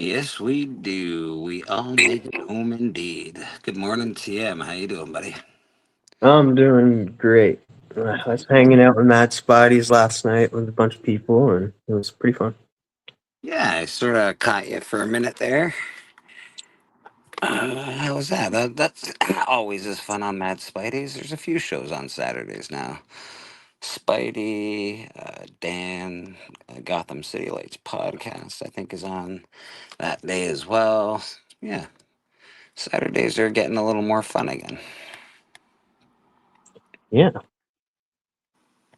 Yes, we do. We all make it home indeed. Good morning, TM. How you doing, buddy? I'm doing great. I was hanging out with Matt Spidey's last night with a bunch of people, and it was pretty fun. Yeah, I sort of caught you for a minute there. How was that? That's always as fun on Mad Spidey's. There's a few shows on Saturdays now. Spidey, Dan, Gotham City Lights podcast, I think, is on that day as well. Yeah, Saturdays are getting a little more fun again. Yeah,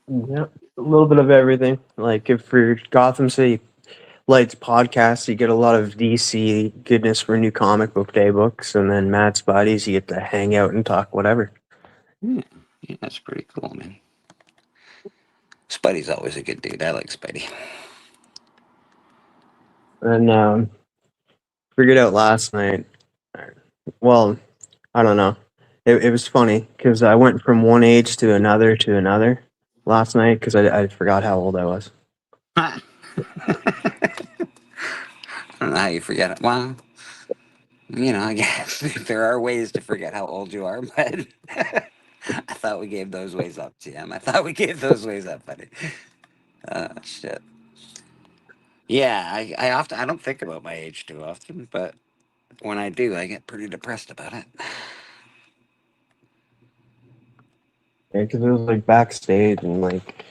yeah, a little bit of everything. Like if for Gotham City Lights podcast, you get a lot of DC goodness for new comic book day books, and then Matt Spidey's, you get to hang out and talk whatever. Yeah, yeah, that's pretty cool, man. Spidey's always a good dude. I like Spidey. And figured out last night. Well, I don't know. It was funny because I went from one age to another last night because I forgot how old I was. I don't know how you forget it. Well, I guess there are ways to forget how old you are, but I thought we gave those ways up, TM. I thought we gave those ways up, buddy. Shit. Yeah, I don't think about my age too often, but when I do, I get pretty depressed about it. Because it was like backstage, and like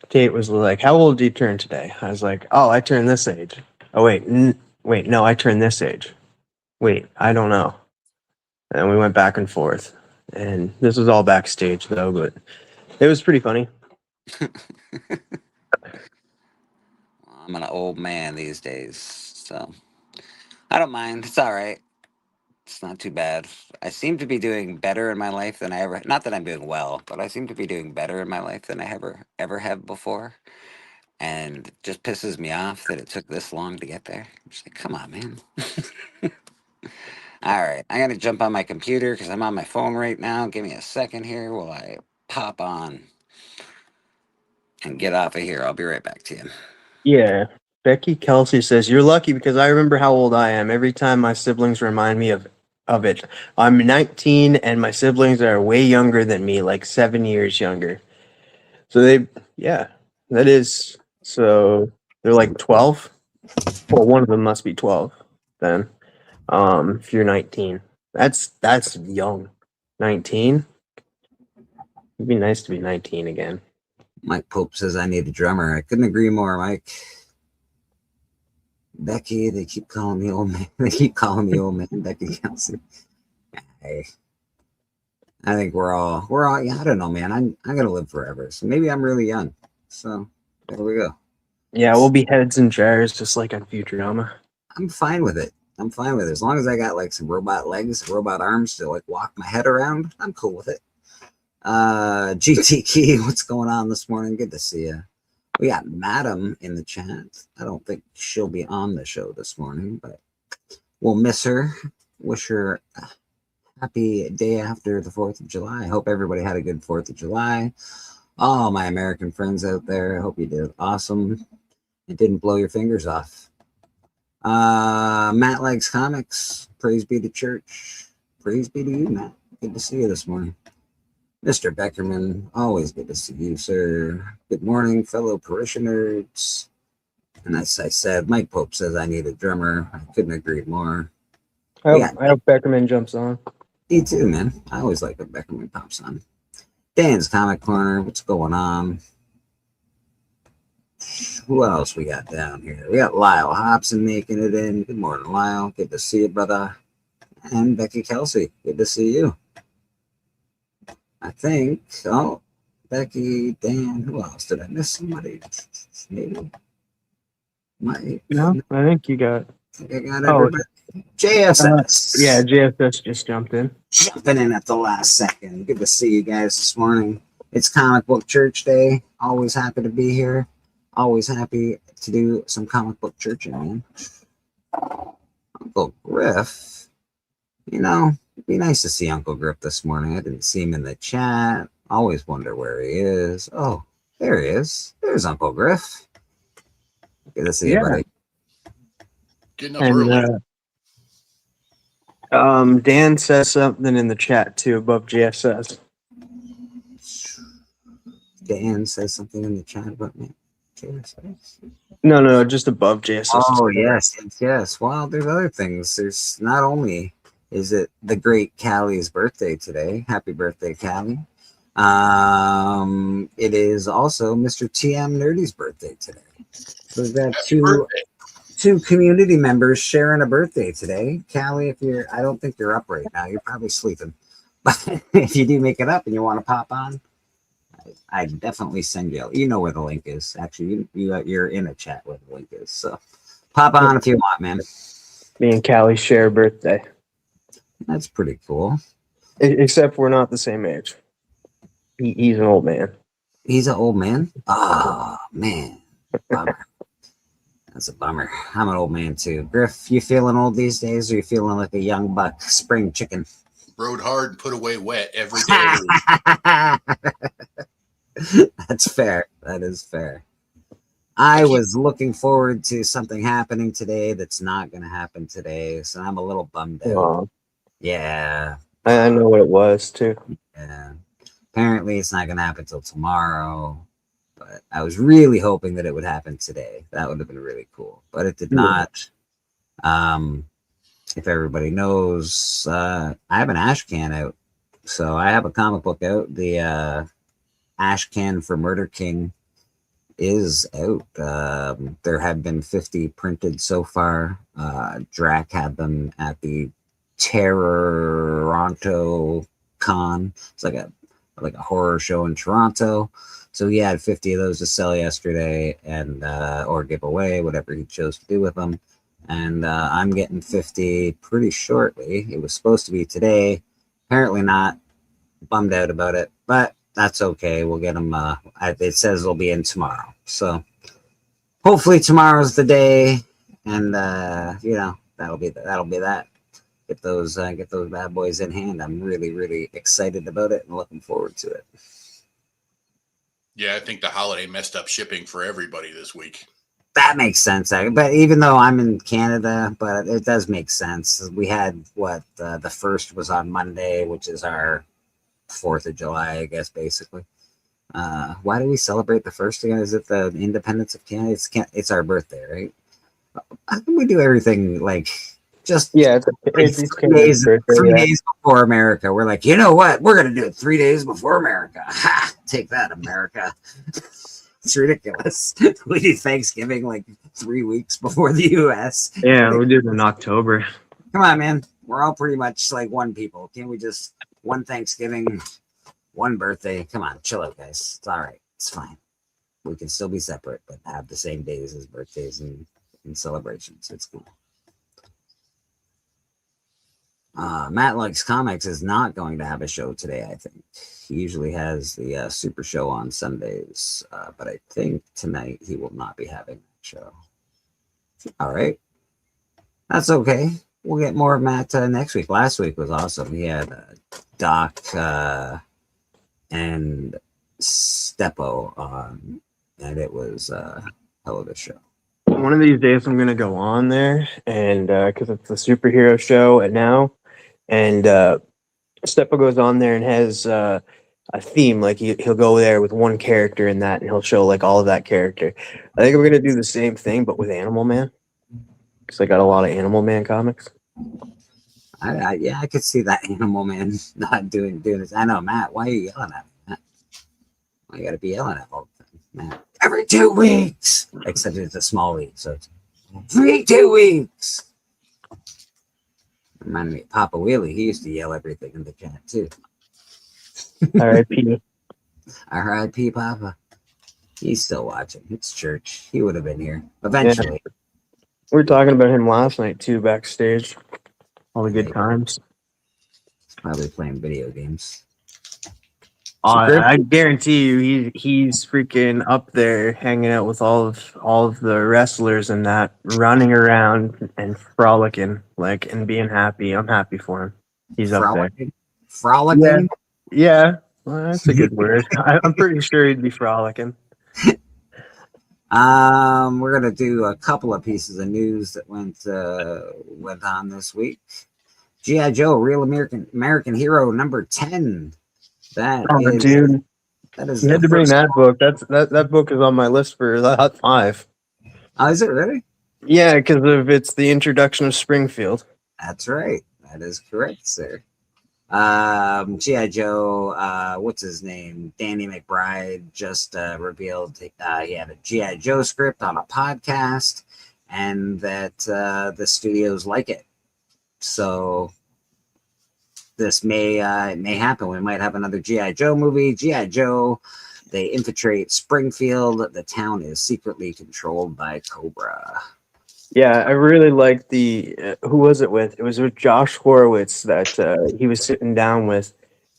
Kate was like, "How old do you turn today?" I was like, "Oh, I turned this age." Oh wait, no, I turned this age. Wait, I don't know. And we went back and forth, and this was all backstage though, but it was pretty funny. I'm an old man these days, so I don't mind. It's all right. It's not too bad. I seem to be doing better in my life than I ever. Not that I'm doing well, but I seem to be doing better in my life than I ever have before. And it just pisses me off that it took this long to get there. I'm just like, come on, man. All right, I gotta jump on my computer because I'm on my phone right now. Give me a second here while I pop on and get off of here. I'll be right back to you. Yeah. Becky Kelsey says, "You're lucky because I remember how old I am every time my siblings remind me of it. I'm 19 and my siblings are way younger than me, like 7 years younger. So yeah, that is, so they're like 12. Well, one of them must be 12 then. If you're 19, that's young. 19. It'd be nice to be 19 again. Mike Pope says I need a drummer. I couldn't agree more, Mike. Becky, they keep calling me old man. They keep calling me old man. Becky Kelsey. Hey, I think we're all. Yeah, I don't know, man. I'm gonna live forever, so maybe I'm really young. So there we go. Yeah, we'll be heads and chairs just like on Futurama. I'm fine with it. I'm fine with it. As long as I got like some robot legs, robot arms to like walk my head around, I'm cool with it. GT Key, what's going on this morning? Good to see you. We got Madam in the chat. I don't think she'll be on the show this morning, but we'll miss her. Wish her a happy day after the 4th of July. I hope everybody had a good 4th of July. All my American friends out there, I hope you did awesome. It didn't blow your fingers off. Matt likes comics. Praise be to church. Praise be to you, Matt. Good to see you this morning. Mr. Beckerman, always good to see you, sir. Good morning, fellow parishioners. And as I said, Mike Pope says I need a drummer. I couldn't agree more. I hope Beckerman jumps on. Me too, man. I always like when Beckerman pops on. Dan's Comic Corner, what's going on? Who else we got down here? We got Lyle Hobson making it in. Good morning, Lyle. Good to see you, brother. And Becky Kelsey, good to see you. I think. Oh, Becky, Dan. Who else? Did I miss somebody? Maybe. Mike. No, I think you got. I got everybody. JSS. Yeah, JFS just jumped in. Jumping in at the last second. Good to see you guys this morning. It's Comic Book Church Day. Always happy to be here. Always happy to do some comic book churching, man. Uncle Griff. It'd be nice to see Uncle Griff this morning. I didn't see him in the chat. Always wonder where he is. Oh, there he is. There's Uncle Griff. Good to see you, buddy. Getting up And early. Dan says something in the chat too above JSS. Dan says something in the chat about me. No, just above JSS. Oh, yes. Well, there's other things. There's not only is it the great Callie's birthday today. Happy birthday, Callie. It is also Mr. TM Nerdy's birthday today. So we've got two community members sharing a birthday today. Callie, I don't think you're up right now. You're probably sleeping. But if you do make it up and you want to pop on, I definitely send you. You know where the link is. Actually, you're in a chat where the link is. So pop on if you want, man. Me and Callie share a birthday. That's pretty cool. Except we're not the same age. He's an old man. He's an old man? Oh, man. Bummer. That's a bummer. I'm an old man, too. Griff, you feeling old these days, or you feeling like a young buck spring chicken? Rode hard and put away wet every day. That's fair. That is fair. I was looking forward to something happening today that's not going to happen today, so I'm a little bummed out. Oh, Yeah. I know what it was, too. Yeah. Apparently, it's not going to happen till tomorrow, but I was really hoping that it would happen today. That would have been really cool, but it did not. If everybody knows, I have an ash can out. So I have a comic book out. The ash can for Murder King is out. There have been 50 printed so far. Drac had them at the Toronto Con. It's like a horror show in Toronto. So he had 50 of those to sell yesterday, and or give away, whatever he chose to do with them. And I'm getting 50 pretty shortly. It was supposed to be today. Apparently not. Bummed out about it, but that's okay. We'll get them. It says they'll be in tomorrow. So hopefully tomorrow's the day, and that'll be that. Get those bad boys in hand. I'm really, really excited about it and looking forward to it. Yeah, I think the holiday messed up shipping for everybody this week. That makes sense. But even though I'm in Canada, but it does make sense. We had the first was on Monday, which is our 4th of July, I guess, basically. Why do we celebrate the first again? Is it the independence of Canada? It's our birthday, right? How can we do everything like just it's 3 days, birthday, 3 days before America? We're like, you know what? We're gonna do it 3 days before America. Ha! Take that, America. It's ridiculous. We do Thanksgiving like 3 weeks before the US. Yeah, we did it in October. Come on, man. We're all pretty much like one people. Can't we just one Thanksgiving, one birthday? Come on, chill out, guys. It's all right. It's fine. We can still be separate, but have the same days as birthdays and celebrations. It's cool. Matt Likes Comics is not going to have a show today, I think. He usually has the Super Show on Sundays, but I think tonight he will not be having that show. All right. That's okay. We'll get more of Matt next week. Last week was awesome. He had Doc and Steppo on, and it was a hell of a show. One of these days I'm going to go on there, and because it's a superhero show at now, and Steppo goes on there and has a theme. Like he'll go there with one character in that, and he'll show like all of that character. I think we're going to do the same thing, but with Animal Man. Because I got a lot of Animal Man comics. I could see that Animal Man not doing this. I know, Matt. Why are you yelling at me, Matt? Why you got to be yelling at all the time, Matt? Every 2 weeks, except it's a small league, so it's every 2 weeks. Reminded me of Papa Wheelie. He used to yell everything in the chat too. R.I.P. R.I.P. Papa. He's still watching. It's church. He would have been here eventually. Yeah. We were talking about him last night too, backstage. All the good times. He's probably playing video games. I guarantee you, he's freaking up there, hanging out with all of the wrestlers and that, running around and frolicking, like, and being happy. I'm happy for him. He's Frolicking? up there. Frolicking? Yeah. Well, that's a good word. I'm pretty sure he'd be frolicking. We're gonna do a couple of pieces of news that went on this week. G.I. Joe, Real American Hero number 10. That Oh, is dude, that is you the had to bring first. that book. That book is on my list for the hot five. Oh, is it really? Yeah, because of it's the introduction of Springfield. That's right. That is correct, sir. G.I. Joe, what's his name? Danny McBride just revealed he had a G.I. Joe script on a podcast and that the studios like it. So this may happen. We might have another G.I. Joe movie. G.I. Joe, they infiltrate Springfield. The town is secretly controlled by Cobra. Yeah, I really liked the who was it with? It was with Josh Horowitz that he was sitting down with,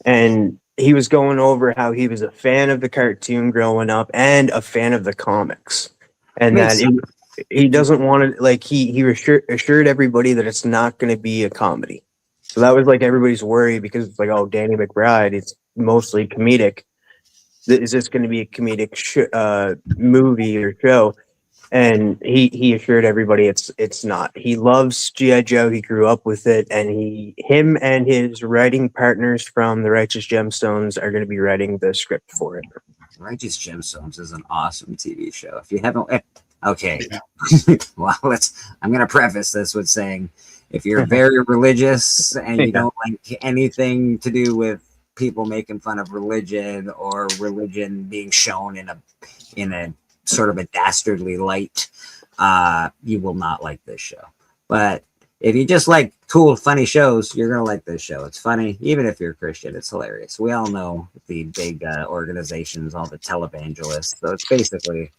and he was going over how he was a fan of the cartoon growing up and a fan of the comics, and Makes that he doesn't want to like he assured everybody that it's not going to be a comedy. So that was like everybody's worry because it's like, oh, Danny McBride, it's mostly comedic. Is this going to be a comedic movie or show? And he assured everybody it's not. He loves G.I. Joe. He grew up with it, and him and his writing partners from the Righteous Gemstones are going to be writing the script for it. Righteous Gemstones is an awesome TV show. If you haven't, okay, Yeah. well, I'm going to preface this with saying, if you're very religious and you don't like anything to do with people making fun of religion or religion being shown in a sort of a dastardly light, you will not like this show. But if you just like cool, funny shows, you're gonna like this show. It's funny, even if you're a Christian. It's hilarious. We all know the big organizations, all the televangelists. So it's basically,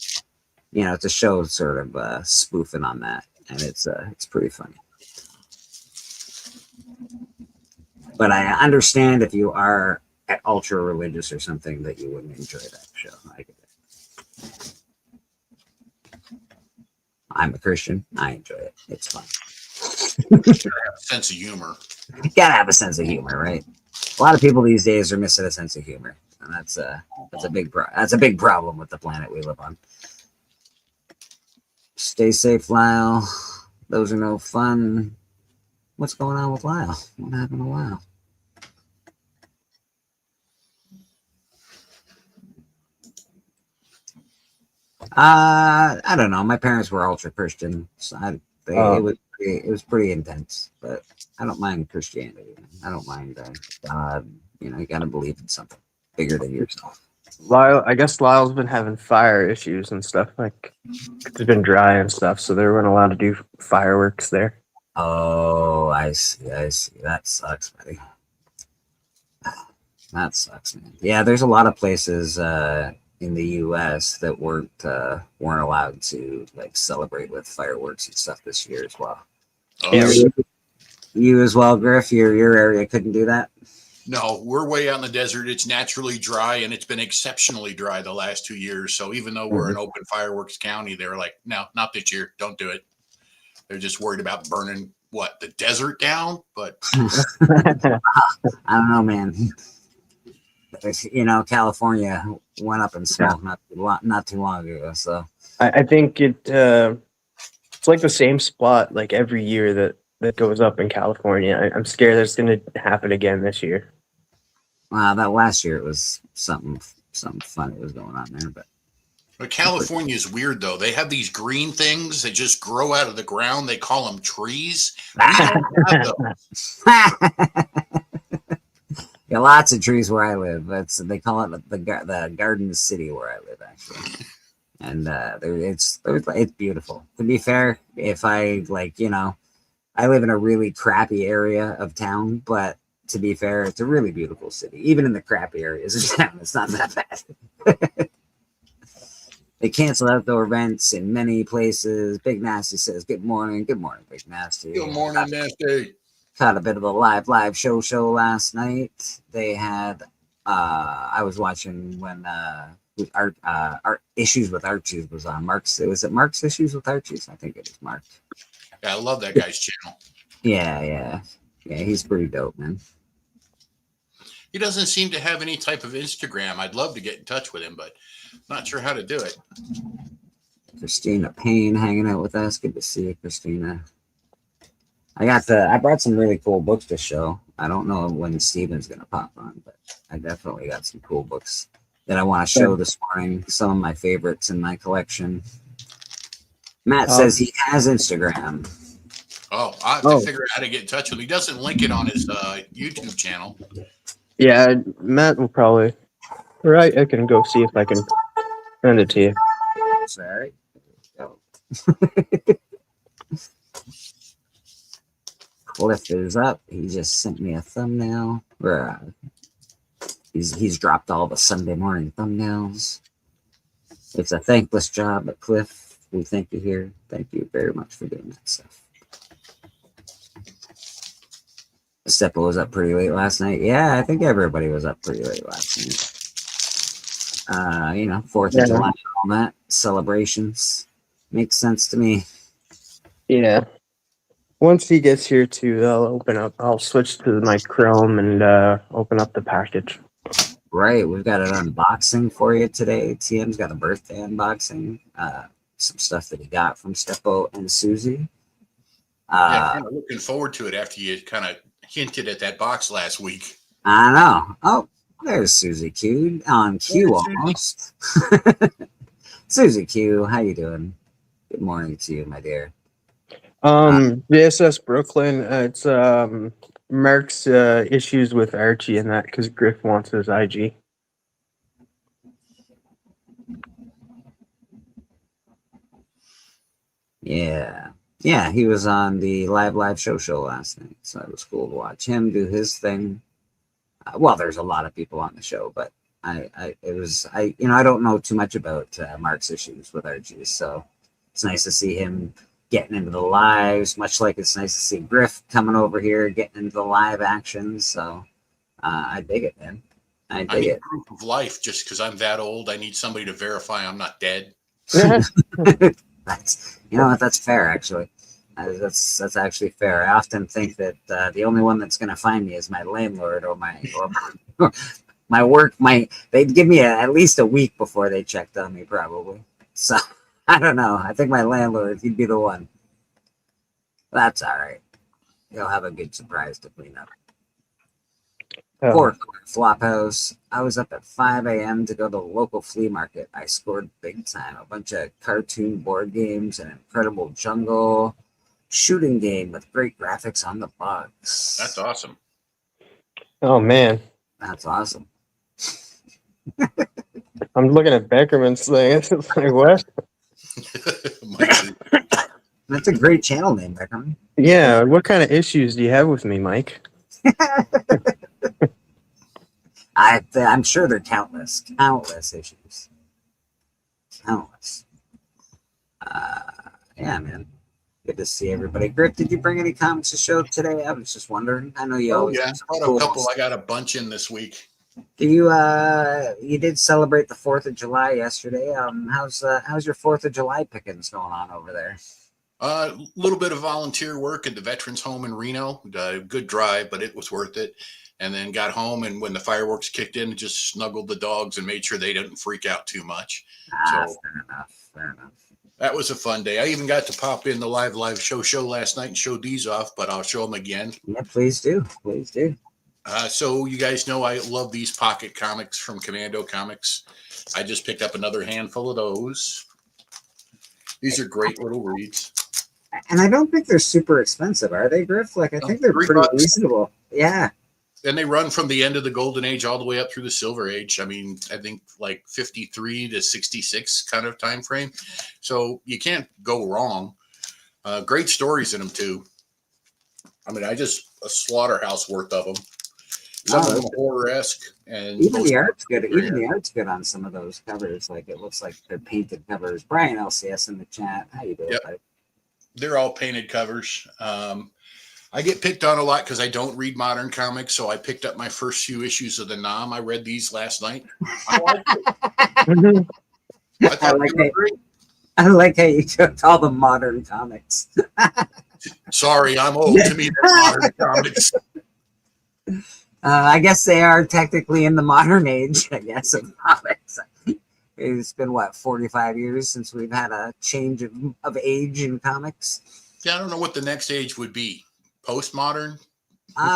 it's a show sort of spoofing on that, and it's pretty funny. But I understand if you are ultra religious or something that you wouldn't enjoy that show. I get it. I'm a Christian. I enjoy it. It's fun. Sense of humor. You gotta have a sense of humor, right? A lot of people these days are missing a sense of humor, and that's a big problem with the planet we live on. Stay safe, Lyle. Those are no fun. What's going on with Lyle? What happened to Lyle? I don't know. My parents were ultra Christian, so it was pretty intense. But I don't mind Christianity. I don't mind God. You got to believe in something bigger than yourself. I guess Lyle's been having fire issues and stuff. Like it's been dry and stuff, so they weren't allowed to do fireworks there. Oh, I see. That sucks, buddy. That sucks, man. Yeah, there's a lot of places in the U.S. that weren't allowed to like celebrate with fireworks and stuff this year as well. Oh, Yeah. You as well, Griff. Your area couldn't do that. No, we're way out in the desert. It's naturally dry, and it's been exceptionally dry the last 2 years. So even though we're an open fireworks county, they're like, no, not this year. Don't do it. They're just worried about burning the desert down. But I don't know, man. California went up in smoke not too long ago. So I think it's like the same spot like every year that goes up in California. I'm scared that's going to happen again this year. That last year it was something funny was going on there, But California is weird, though. They have these green things that just grow out of the ground. They call them trees. We don't have those. Yeah, lots of trees where I live. They call it the Garden City where I live, actually. And it's beautiful. To be fair, if I I live in a really crappy area of town, but to be fair, it's a really beautiful city. Even in the crappy areas of town, it's not that bad. They canceled outdoor events in many places. Big Nasty says, good morning, Big Nasty. Good morning, Nasty. Caught a bit of a live show last night. They had I was watching when Art Issues with Archies was on. Was it Mark's Issues with Archies? I think it was Mark. Yeah, I love that guy's channel. Yeah, he's pretty dope, man. He doesn't seem to have any type of Instagram. I'd love to get in touch with him, but not sure how to do it. Christina Payne hanging out with us. Good to see you, Christina. I brought some really cool books to show. I don't know when Steven's gonna pop on, but I definitely got some cool books that I want to show this morning. Some of my favorites in my collection. Matt says he has Instagram. Oh, I have to figure out how to get in touch with him. He doesn't link it on his YouTube channel. Yeah, Matt will probably. Right, I can go see if I can send it to you. Sorry. Cliff is up. He just sent me a thumbnail. He's dropped all the Sunday morning thumbnails. It's a thankless job, but Cliff, we thank you here. Thank you very much for doing that stuff. Steppa was up pretty late last night. Yeah, I think everybody was up pretty late last night. 4th of July and all that. Celebrations. Makes sense to me. Yeah. Once he gets here too, I'll switch to my Chrome and open up the package. Right, we've got an unboxing for you today. TM's got a birthday unboxing. Some stuff that he got from Steppo and Susie. Kind of looking forward to it after you kind of hinted at that box last week. I know. Oh, there's Susie Q on Q almost. Susie Q, how you doing? Good morning to you, my dear. VSS Brooklyn. It's Mark's issues with Archie and that because Griff wants his IG. Yeah, he was on the live show last night, so it was cool to watch him do his thing. Well, there's a lot of people on the show, but I don't know too much about Mark's issues with Archie, so it's nice to see him getting into the lives, much like it's nice to see Griff coming over here, getting into the live action. So I dig it, man. I dig it. Proof of life, just because I'm that old, I need somebody to verify I'm not dead. That's fair, actually. That's actually fair. I often think that the only one that's going to find me is my landlord or my work. They'd give me at least a week before they checked on me, probably. So I don't know. I think my landlord, he'd be the one. That's all right. He'll have a good surprise to clean up. Poor Flophouse. I was up at 5 a.m. to go to the local flea market. I scored big time. A bunch of cartoon board games, an incredible jungle shooting game with great graphics on the box. That's awesome. Oh, man. That's awesome. I'm looking at Beckerman's thing. It's like, what? That's a great channel name, Beckerman. Yeah, what kind of issues do you have with me, Mike? I'm sure they're countless issues. Countless. Yeah, man. Good to see everybody. Griff, did you bring any comics to show today? I was just wondering. I know you always. Yeah, I brought a couple. I got a bunch in this week. Do you did celebrate the 4th of July yesterday? How's your 4th of July pickings going on over there? A little bit of volunteer work at the Veterans Home in Reno. Good drive, but it was worth it. And then got home, and when the fireworks kicked in, just snuggled the dogs and made sure they didn't freak out too much. Fair enough. That was a fun day. I even got to pop in the live show last night and show these off, but I'll show them again. Yeah, please do. So you guys know I love these pocket comics from Commando Comics. I just picked up another handful of those. These are great little reads. And I don't think they're super expensive, are they, Griff? Like, I think they're pretty reasonable. Yeah. And they run from the end of the Golden Age all the way up through the Silver Age. I mean, I think like 53 to 66 kind of time frame. So you can't go wrong. Great stories in them, too. I mean, a slaughterhouse worth of them. Some of them horror-esque. And even the art's good. Even the art's good on some of those covers. Like, it looks like they're painted covers. Brian LCS in the chat. How you doing? Yep. They're all painted covers. I get picked on a lot because I don't read modern comics, so I picked up my first few issues of the Nam. I read these last night. I liked it. I like how you took all the modern comics. Sorry, I'm old. To me, that's modern comics. I guess they are technically in the modern age, I guess, of comics. It's been what, 45 years since we've had a change of age in comics. Yeah, I don't know what the next age would be. Postmodern.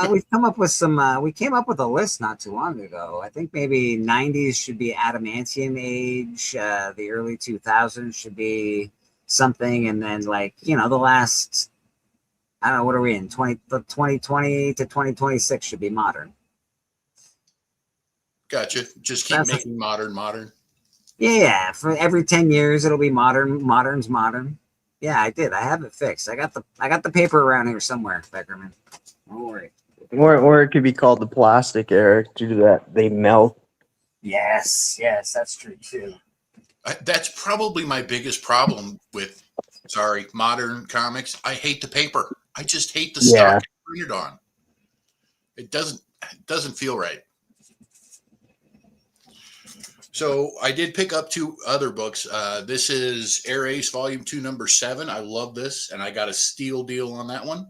We've come up with some. We came up with a list not too long ago. I think maybe 90s should be adamantium age. The early 2000s should be something, and then the last. I don't know, what are we in? 2020 to 2026 should be modern. Gotcha. Just keep making modern. Yeah, for every 10 years it'll be modern. Modern's modern. Yeah, I did. I have it fixed. I got the paper around here somewhere, Beckerman. Don't worry. Or it could be called the plastic era due to that they melt. Yes, that's true too. That's probably my biggest problem with, modern comics. I hate the paper. I just hate the stock it's printed on. It doesn't feel right. So I did pick up 2 other books. This is Air Ace Volume 2, Number 7. I love this, and I got a steal deal on that one.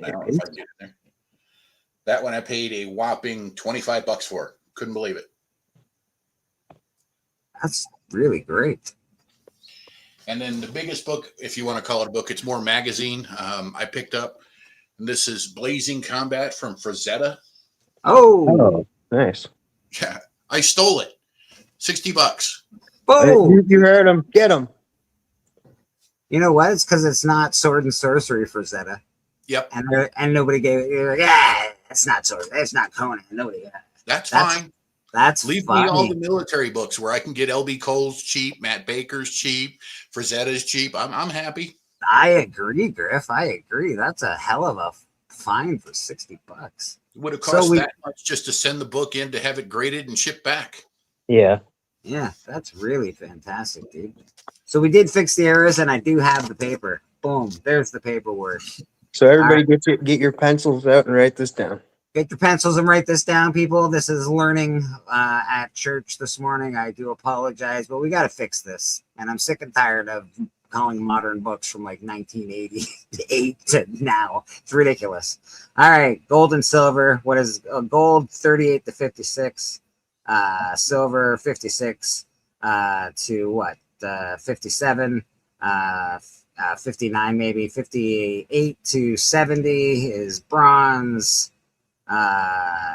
I don't know if I can get it there. That one I paid a whopping $25 for. Couldn't believe it. That's really great. And then the biggest book, if you want to call it a book, it's more magazine. I picked up, and this is Blazing Combat from Frazetta. Oh, Nice. Yeah, I stole it. $60. Boom! You heard him. Get him. You know what? It's because it's not Sword and Sorcery for Zeta. Yep. And nobody gave it. You're like, it's not Sword. It's not Conan. Nobody. That's fine. That's Leave funny. me all the military books where I can get LB Cole's cheap, Matt Baker's cheap, Frazetta's cheap. I'm happy. I agree, Griff. I agree. That's a hell of a fine for $60. It would have cost that much just to send the book in to have it graded and shipped back. Yeah. Yeah, that's really fantastic, dude. So we did fix the errors, and I do have the paper. Boom. There's the paperwork. So everybody get your pencils out and write this down. Get your pencils and write this down, people. This is learning at church this morning. I do apologize, but we got to fix this. And I'm sick and tired of calling modern books from like 1988 to now. It's ridiculous. All right, gold and silver. What is gold? 38 to 56. Silver 56 to what? 57. 59 maybe. 58 to 70 is bronze.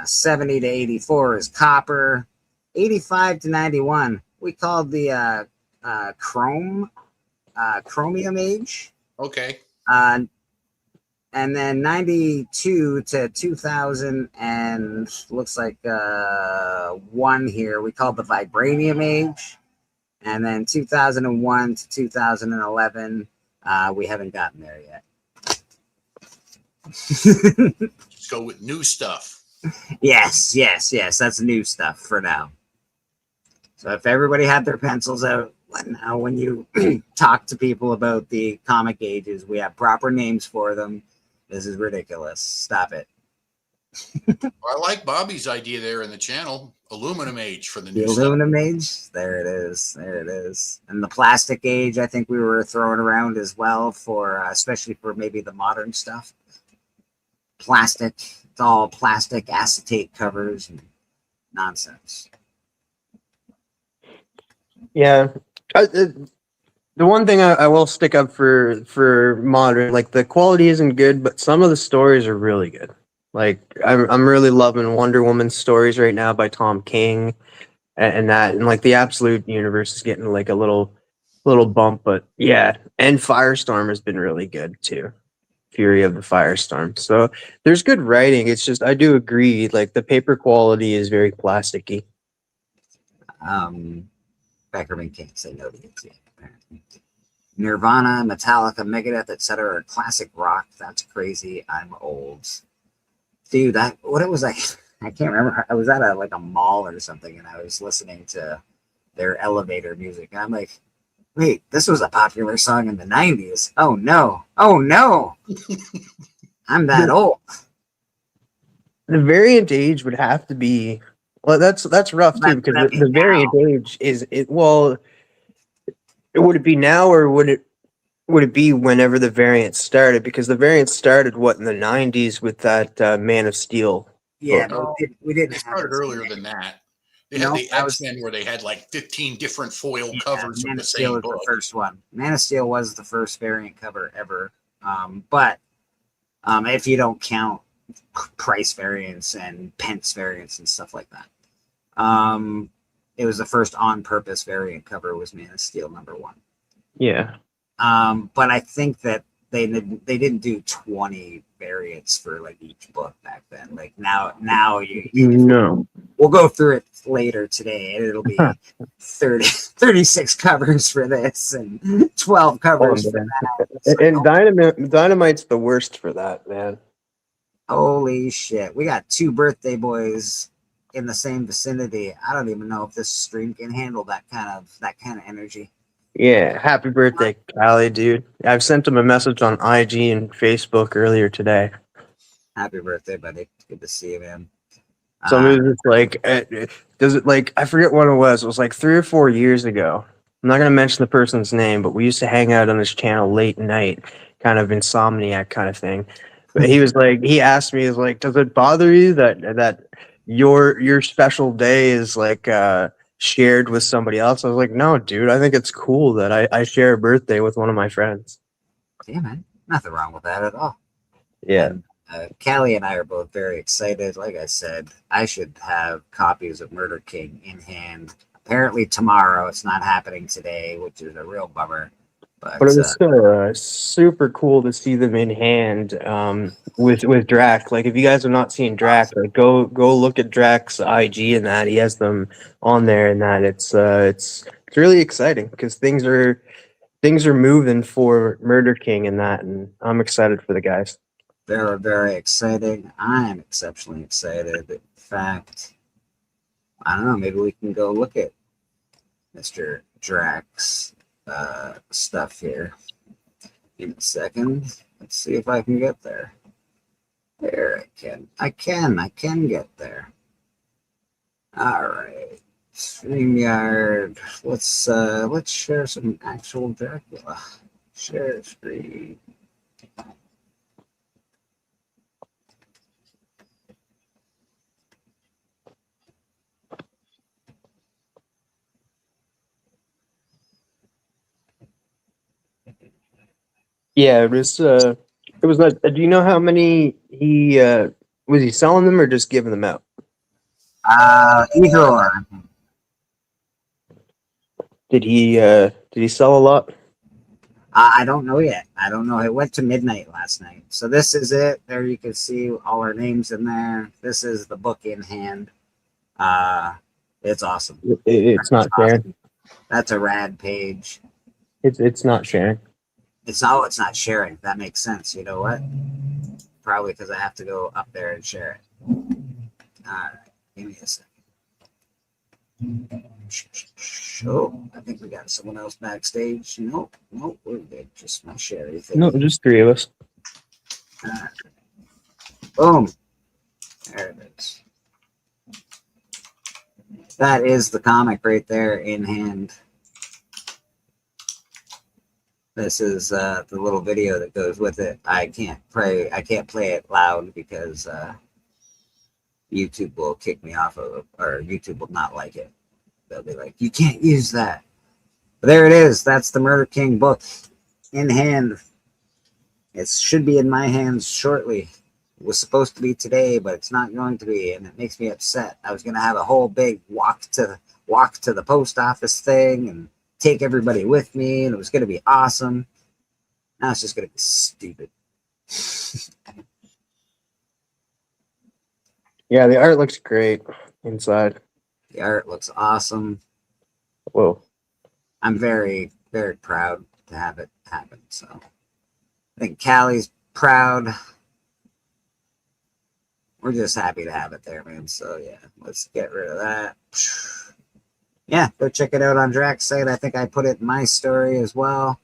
70 to 84 is copper. 85 to 91 we called the chromium age. Okay. And then 92 to 2000 and looks like 1 here we called the vibranium age. And then 2001 to 2011 we haven't gotten there yet. Let's go with new stuff. Yes. That's new stuff for now. So if everybody had their pencils out, now when you talk to people about the comic ages, we have proper names for them. This is ridiculous. Stop it. I like Bobby's idea there in the channel. Aluminum age for the new stuff. Aluminum age. There it is. And the plastic age, I think we were throwing around as well for, especially for maybe the modern stuff. Plastic. It's all plastic acetate covers and nonsense. Yeah. The one thing I will stick up for modern, like the quality isn't good, but some of the stories are really good. Like I'm really loving Wonder Woman stories right now by Tom King, and like the Absolute Universe is getting like a little bump, but yeah, and Firestorm has been really good too. Fury of the Firestorm. So there's good writing. It's just I do agree, like the paper quality is very plasticky. Beckerman can't say no to it yet, apparently. Nirvana, Metallica, Megadeth, etc. are classic rock. That's crazy. I'm old. Dude, what it was like, I can't remember. I was at a mall or something, and I was listening to their elevator music. And I'm like, wait, this was a popular song in the 90s. Oh, no. I'm that old. The variant age would have to be, well, that's rough too, because the variant age is it. Well, would it be now, or would it be whenever the variant started? Because the variant started in the 90s with that Man of Steel. Yeah, but we didn't It have started it. earlier than that. They had No, the that was- X-Men where they had like 15 different foil Yeah, covers of Man the of Steel same was book. the first one. Man of Steel was the first variant cover ever. But if you don't count price variants and pence variants and stuff like that, it was the first on-purpose variant cover was Man of Steel #1. Yeah. But I think that they didn't do 20 variants for like each book back then. Like now No. we'll go through it later today, and it'll be 36 covers for this and 12 covers for man. that. It's like, And Dynamite's the worst for that, man. holy shit, we got 2 birthday boys in the same vicinity. I don't even know if this stream can handle that kind of energy. Yeah, happy birthday, Callie, dude. I've sent him a message on IG and Facebook earlier today. Happy birthday, buddy. Good to see you, man. Somebody was just like, does it like, I forget what it was. It was like 3 or 4 years ago. I'm not going to mention the person's name, but we used to hang out on his channel late night, kind of insomniac kind of thing. But he was like, he asked me, he's like, does it bother you that your special day is like shared with somebody else? I was like, no, dude, I think it's cool that I share a birthday with one of my friends. Yeah, man. Nothing wrong with that at all. Yeah. And, Callie and I are both very excited. Like I said, I should have copies of Murder King in hand. Apparently tomorrow. It's not happening today, which is a real bummer. But it was super cool to see them in hand with Drac. Like, if you guys have not seen Drac, like, go look at Drac's IG and that. He has them on there and that. It's really exciting because things are moving for Murder King and that, and I'm excited for the guys. Very, very exciting. I am exceptionally excited. In fact, I don't know, maybe we can go look at Mr. Drax stuff here in a second. Let's see if I can get there. There I can get there. All right. StreamYard. Let's share some actual Dracula. Share screen. Yeah, it was like, do you know how many he was he selling them or just giving them out? Either or. Did he sell a lot? I don't know yet. I don't know. It went to midnight last night. So this is it. There you can see all our names in there. This is the book in hand. It's awesome. It's not sharing. That's a rad page. It's not sharing. It's not sharing. That makes sense. You know what? Probably because I have to go up there and share it. All right. Give me a second. Oh, I think we got someone else backstage. Nope, we're good. Just my share. No, just 3 of us. Boom. There it is. That is the comic right there in hand. This is the little video that goes with it. I can't play it loud because YouTube will kick me off of, or YouTube will not like it. They'll be like, you can't use that. But there it is. That's the Murder King book in hand. It should be in my hands shortly. It was supposed to be today, but it's not going to be, and it makes me upset. I was going to have a whole big walk to the post office thing and take everybody with me, and it was going to be awesome. Now it's just going to be stupid. Yeah, the art looks great inside. The art looks awesome. Whoa. I'm very, very proud to have it happen. So I think Callie's proud. We're just happy to have it there, man. So yeah, let's get rid of that. Yeah, go check it out on Drac's site. I think I put it in my story as well.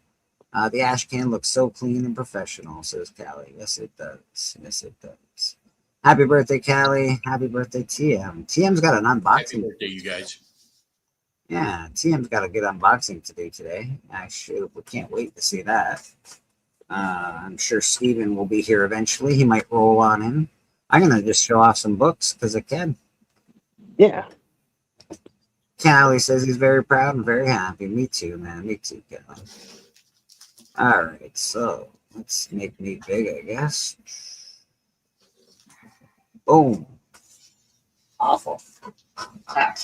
The ash can looks so clean and professional, says Callie. Yes, it does. Yes, it does. Happy birthday, Callie. Happy birthday, TM. TM's got an Happy unboxing. birthday, you guys. Yeah, TM's got a good unboxing to do today. Actually, we can't wait to see that. I'm sure Steven will be here eventually. He might roll on in. I'm going to just show off some books because I can. Yeah. Callie says he's very proud and very happy. Me too, man. Me too, Callie. All right, so let's make me big, I guess. Boom. Awful. Ah.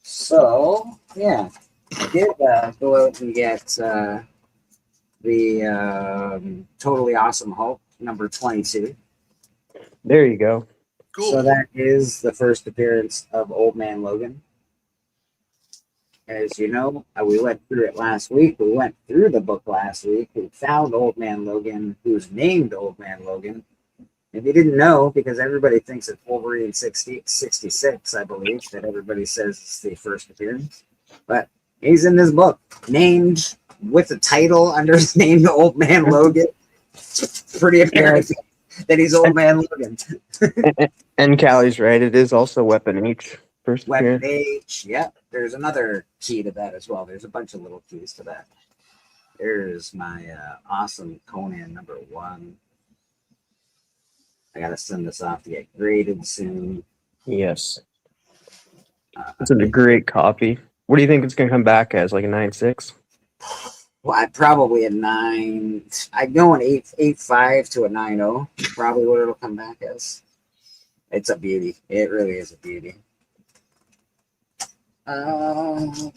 So, yeah, I did go out and get the Totally Awesome Hulk number 22. There you go. Cool. So that is the first appearance of Old Man Logan. As you know, we went through it last week. We went through the book last week. We found Old Man Logan, who's named Old Man Logan. If you didn't know, because everybody thinks it's Wolverine 66, I believe, that everybody says is the first appearance. But he's in this book, named with a title under his name, Old Man Logan. Pretty apparent that he's Old Man Logan. And Callie's right. It is also Weapon H. First Weapon appearance. H, yep. There's another key to that as well. There's a bunch of little keys to that. There's my awesome Conan number 1. I gotta send this off to get graded soon. Yes. It's a great copy. What do you think it's going to come back as? Like a 9.6? Well, I'd probably a 9. I'd go an 8.5 to a 9.0. Probably what it'll come back as. It's a beauty. It really is a beauty. I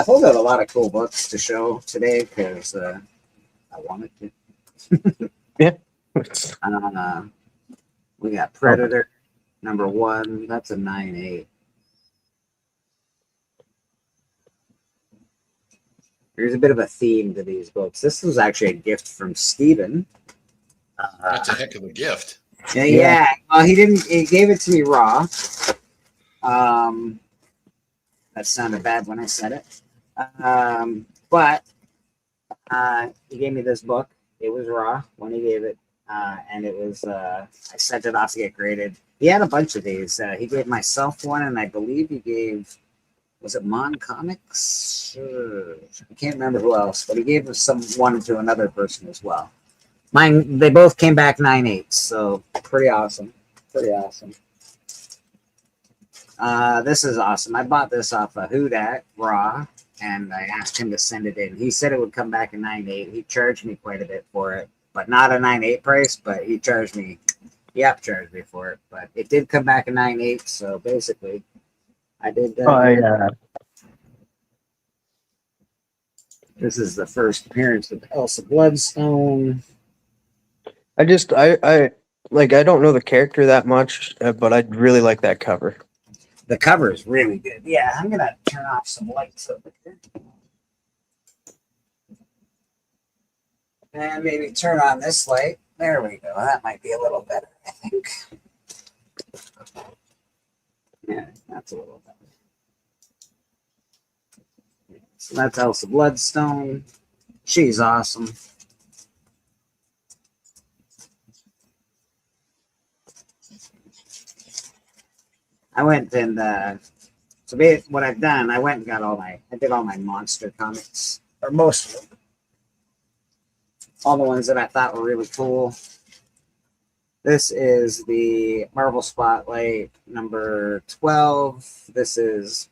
pulled out a lot of cool books to show today because I wanted to. Yeah. We got Predator number 1. That's a 9.8. There's a bit of a theme to these books. This was actually a gift from Steven. That's a heck of a gift. Yeah. Well, he didn't. He gave it to me raw. That sounded bad when I said it. But he gave me this book. It was raw when he gave it, and it was. I sent it off to get graded. He had a bunch of these. He gave myself one, and I believe he gave. Was it Mon Comics? I can't remember who else, but he gave us one to another person as well. Mine, they both came back 9.8, so pretty awesome. Pretty awesome. This is awesome. I bought this off of Hudak Raw, and I asked him to send it in. He said it would come back a 9.8. He charged me quite a bit for it, but not a 9.8 price. But he charged me, upcharged me for it. But it did come back a 9.8. So basically, I did. This is the first appearance of Elsa Bloodstone. I don't know the character that much, but I really like that cover. The cover is really good. Yeah, I'm gonna turn off some lights over here. And maybe turn on this light. There we go. That might be a little better, I think. Yeah, that's a little better. So that's Elsa Bloodstone. She's awesome. I went and what I've done, I went and got I did all my monster comics, or most of them. All the ones that I thought were really cool. This is the Marvel Spotlight number 12. This is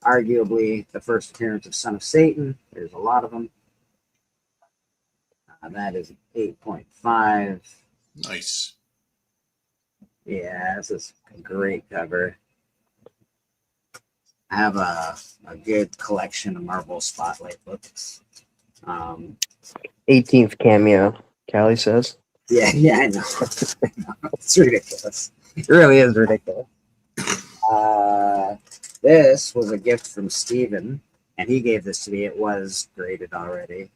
arguably the first appearance of Son of Satan. There's a lot of them. That is 8.5. Nice. Yeah, this is a great cover. I have a good collection of Marvel Spotlight books. 18th cameo, Callie says. Yeah, I know. It's ridiculous. It really is ridiculous. This was a gift from Steven, and he gave this to me. It was graded already.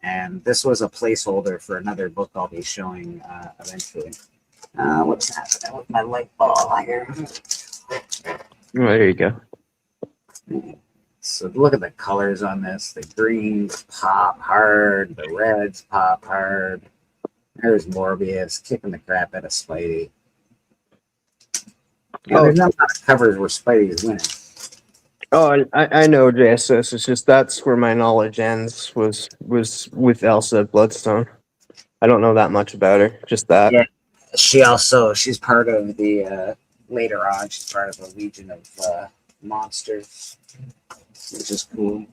And this was a placeholder for another book I'll be showing eventually. What's happening with my light ball here? Oh, there you go. So look at the colors on this. The greens pop hard. The reds pop hard. There's Morbius kicking the crap out of Spidey. Yeah, there's not a lot of covers where Spidey's winning. Oh, I know, JSS. It's just that's where my knowledge ends. Was with Elsa Bloodstone. I don't know that much about her. Just that. Yeah. She's part of the later on, she's part of a legion of monsters, which is cool.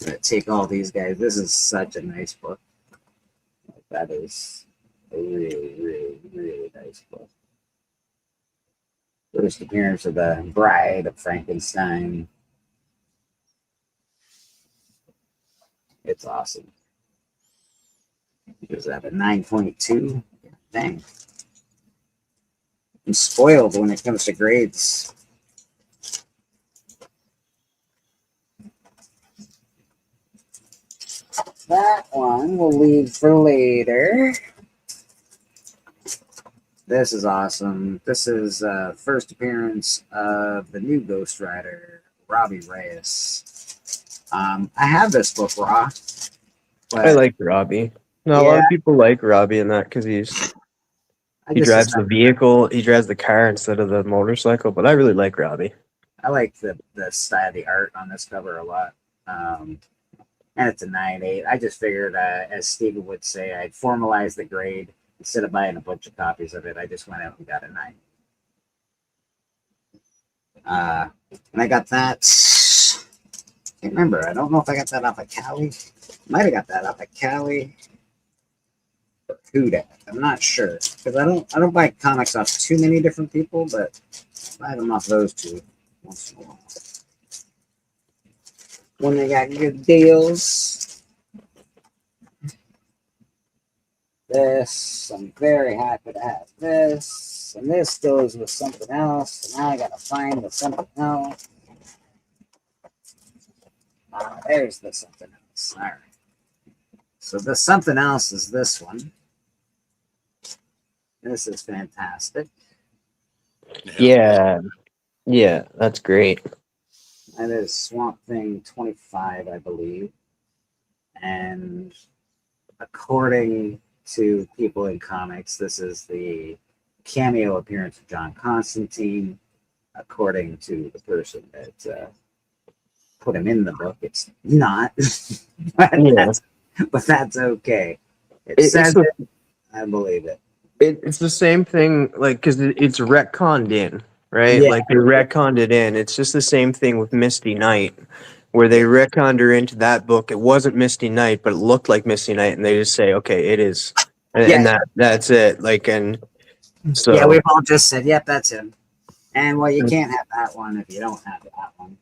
I'm gonna take all these guys. This is such a nice book. That is a really, really, really nice book. First appearance of the Bride of Frankenstein. It's awesome. Is that a 9.2? Dang. I'm spoiled when it comes to grades. That one we'll leave for later. This is awesome. This is first appearance of the new Ghost Rider, Robbie Reyes. I have this book, Raw. I like Robbie. No, a lot of people like Robbie in that because he drives the vehicle, he drives the car instead of the motorcycle. But I really like Robbie. I like the style, the art on this cover a lot. And it's a 9.8. I just figured, as Steven would say, I'd formalize the grade. Instead of buying a bunch of copies of it, I just went out and got a 9. And I got that. I can't remember. I don't know if I got that off of Cali. Might have got that off of Cali or Huda. I'm not sure because I don't buy comics off too many different people, but I buy them off those two once in a while when they got good deals. This, I'm very happy to have this, and this goes with something else, and now I gotta find the something else. There's the something else. All right. So the something else is this one. This is fantastic. Yeah, that's great. That is Swamp Thing 25, I believe, and according to people in comics, this is the cameo appearance of John Constantine. According to the person that put him in the book, it's not. but that's okay. It says it. I believe it. It's the same thing, like, because it's retconned in, right? Yeah. Like, they retconned it in. It's just the same thing with Misty Knight, where they retconned her into that book. It wasn't Misty Knight, but it looked like Misty Knight, and they just say, okay, it is. And that's it. Like, and so. Yeah, we've all just said, yep, that's him. And, well, you can't have that one if you don't have that one.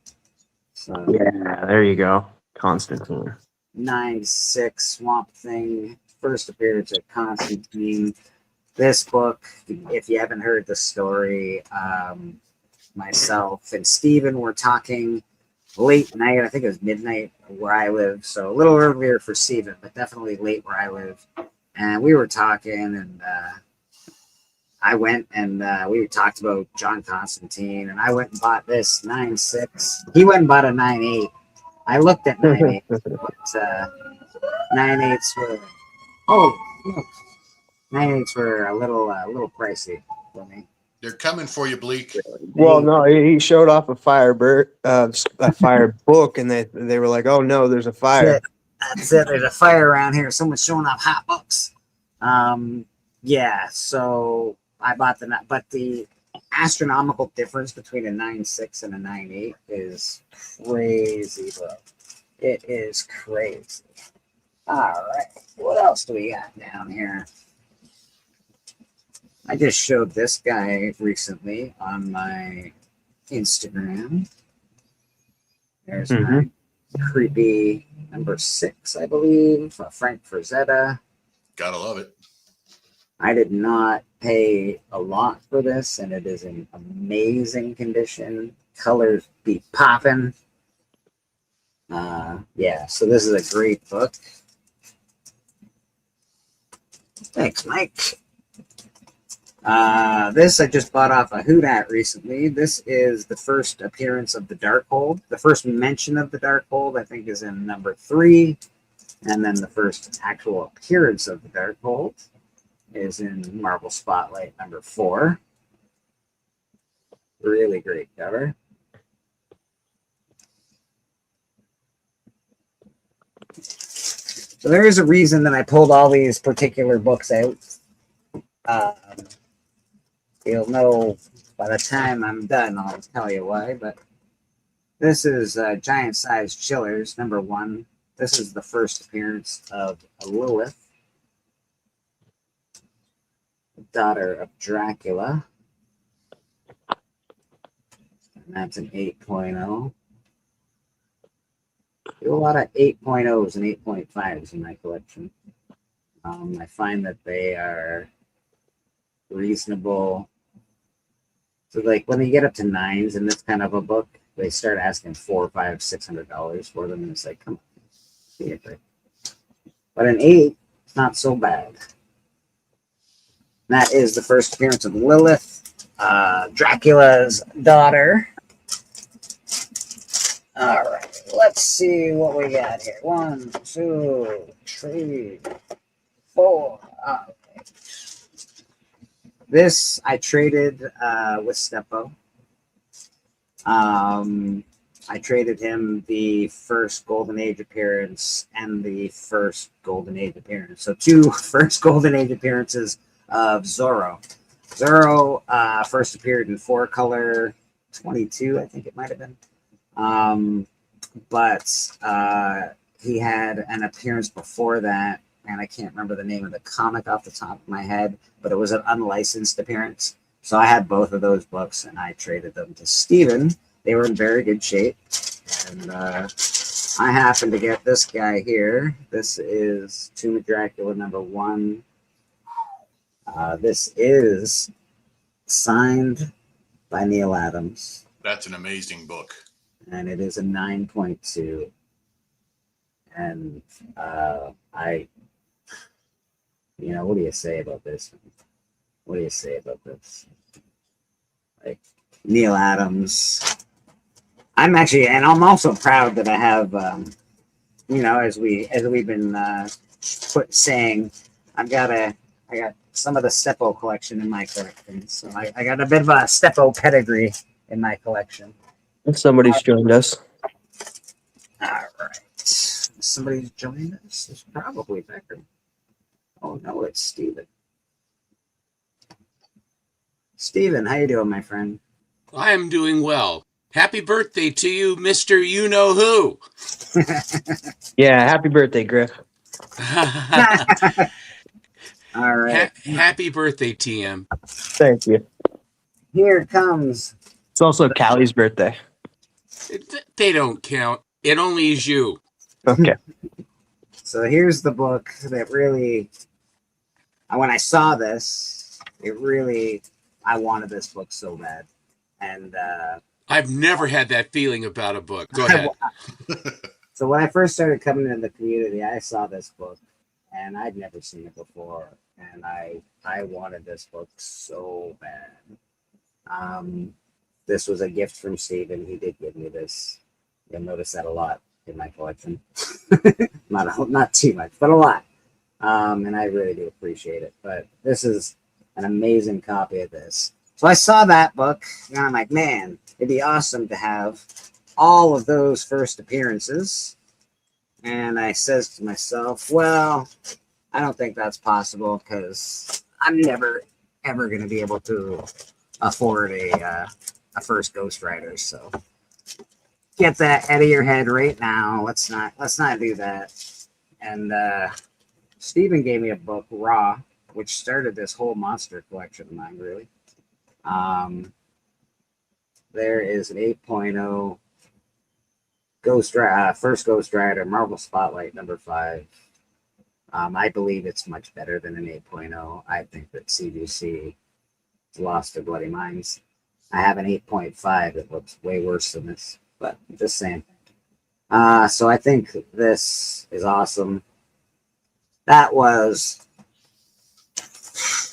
So, yeah, there you go. Constantine. 9.6 Swamp Thing, first appearance of Constantine. This book, if you haven't heard the story, myself and Steven were talking late night. I think it was midnight where I live, so a little earlier for Steven, but definitely late where I live. And we were talking, and I went and we talked about John Constantine, and I went and bought this 9.6. He went and bought a 9.8. I looked at 9.8, but 9.8s were look, 9.8s were a little pricey for me. They're coming for you, Bleak. Well, no, he showed off a fire book, and they were like, "Oh no, there's a fire." That's it. There's a fire around here. Someone's showing off hot books. Yeah. So I bought but the astronomical difference between a 9.6 and a 9.8 is crazy, bro. It is crazy. All right. What else do we got down here? I just showed this guy recently on my Instagram. There's my creepy number 6, I believe, Frank Frazetta. Gotta love it. I did not pay a lot for this, and it is in amazing condition. Colors be popping. Yeah, so this is a great book. Thanks, Mike. This I just bought off a Houdat recently. This is the first appearance of the Darkhold. The first mention of the Darkhold, I think, is in number 3. And then the first actual appearance of the Darkhold is in Marvel Spotlight number 4. Really great cover. So there is a reason that I pulled all these particular books out. You'll know by the time I'm done, I'll tell you why. But this is Giant Size Chillers, #1. This is the first appearance of Lilith, daughter of Dracula. And that's an 8.0. Do a lot of 8.0s and 8.5s in my collection. I find that they are reasonable. So, like when they get up to 9s in this kind of a book, they start asking $400, $500, $600 for them, and it's like, come on, give me a break. But an 8, it's not so bad. That is the first appearance of Lilith, Dracula's daughter. All right, let's see what we got here. 1, 2, 3, 4. Okay. This I traded with Steppo. I traded him the first Golden Age appearance and the first Golden Age appearance. So 2 first Golden Age appearances of Zorro. Zorro first appeared in 4-color 22, I think it might have been. But he had an appearance before that, and I can't remember the name of the comic off the top of my head, but it was an unlicensed appearance. So I had both of those books, and I traded them to Steven. They were in very good shape, and I happened to get this guy here. This is Tomb of Dracula #1. This is signed by Neil Adams. That's an amazing book. And it is a 9.2. And what do you say about this? What do you say about this? Like Neil Adams. I'm also proud that I have, as we've been saying, I got some of the Steppo collection in my collection. So I got a bit of a Steppo pedigree in my collection. Somebody's joined us. All right. Somebody's joined us? It's probably Becker. Oh, no, it's Steven. Steven, how you doing, my friend? I am doing well. Happy birthday to you, Mr. You-Know-Who. Yeah, happy birthday, Griff. All right. Happy birthday, TM. Thank you. Here comes. It's also Callie's birthday. They don't count. It only is you. Okay. So here's the book that really, when I saw this, I wanted this book so bad. And I've never had that feeling about a book. Go ahead. So when I first started coming into the community, I saw this book, and I'd never seen it before, and I wanted this book so bad. This was a gift from Steven. He did give me this. You'll notice that a lot in my collection. not too much, but a lot. And I really do appreciate it. But this is an amazing copy of this. So I saw that book, and I'm like, man, it'd be awesome to have all of those first appearances. And I says to myself, well, I don't think that's possible because I'm never, ever going to be able to afford a first Ghost Rider. So get that out of your head right now. Let's not do that. And Steven gave me a book, Raw, which started this whole monster collection of mine, really. There is an 8.0 first Ghost Rider, Marvel Spotlight #5. I believe it's much better than an 8.0. I think that CGC lost their bloody minds. I have an 8.5 that looks way worse than this, but I'm just saying. So I think this is awesome. That was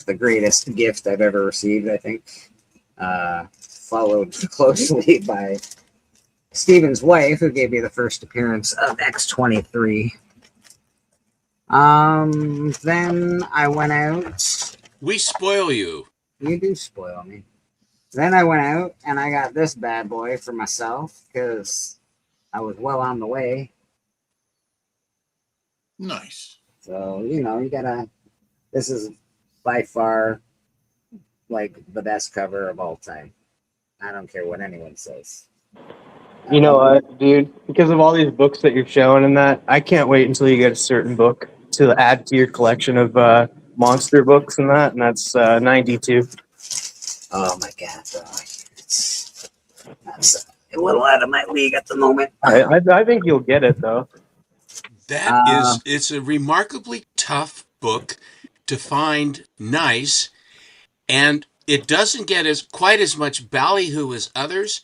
the greatest gift I've ever received, I think. Followed closely by Steven's wife, who gave me the first appearance of X-23. Then I went out. We spoil you. You do spoil me. Then I went out and I got this bad boy for myself because I was well on the way. Nice. So, you gotta, this is by far like the best cover of all time. I don't care what anyone says. You know what, dude? Because of all these books that you're showing and that, I can't wait until you get a certain book to add to your collection of monster books and that, and that's 92. Oh my god, bro. That's a little out of my league at the moment. I think you'll get it, though. It's a remarkably tough book to find nice, and it doesn't get quite as much ballyhoo as others,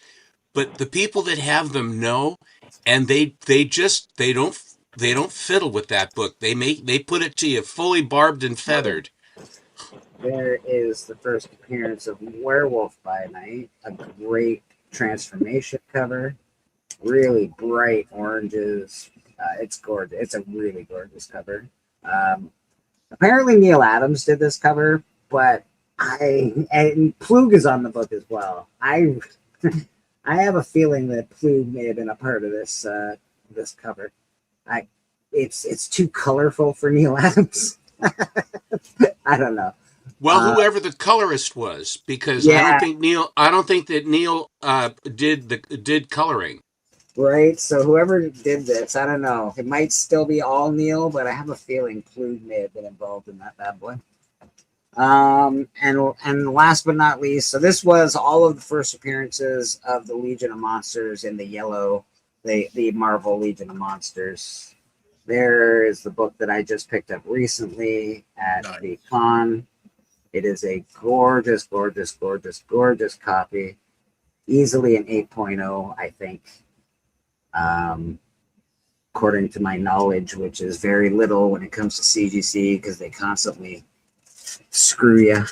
but the people that have them know, and they don't fiddle with that book. They put it to you fully barbed and feathered. There is the first appearance of Werewolf by Night, a great transformation cover, really bright oranges. It's gorgeous. It's a really gorgeous cover. Apparently Neil Adams did this cover, but and Plug is on the book as well. I have a feeling that Plug may have been a part of this this cover. It's too colorful for Neil Adams. I don't know. Well, whoever the colorist was, because Yeah. I don't think that Neil did coloring. Right, so whoever did this, I don't know. It might still be all Neil, but I have a feeling Plug may have been involved in that bad boy. And last but not least, so this was all of the first appearances of the Legion of Monsters in the yellow, the Marvel Legion of Monsters. There is the book that I just picked up recently at the con. It is a gorgeous, gorgeous, gorgeous, gorgeous copy. Easily an 8.0, I think. According to my knowledge, which is very little when it comes to CGC because they constantly screw you.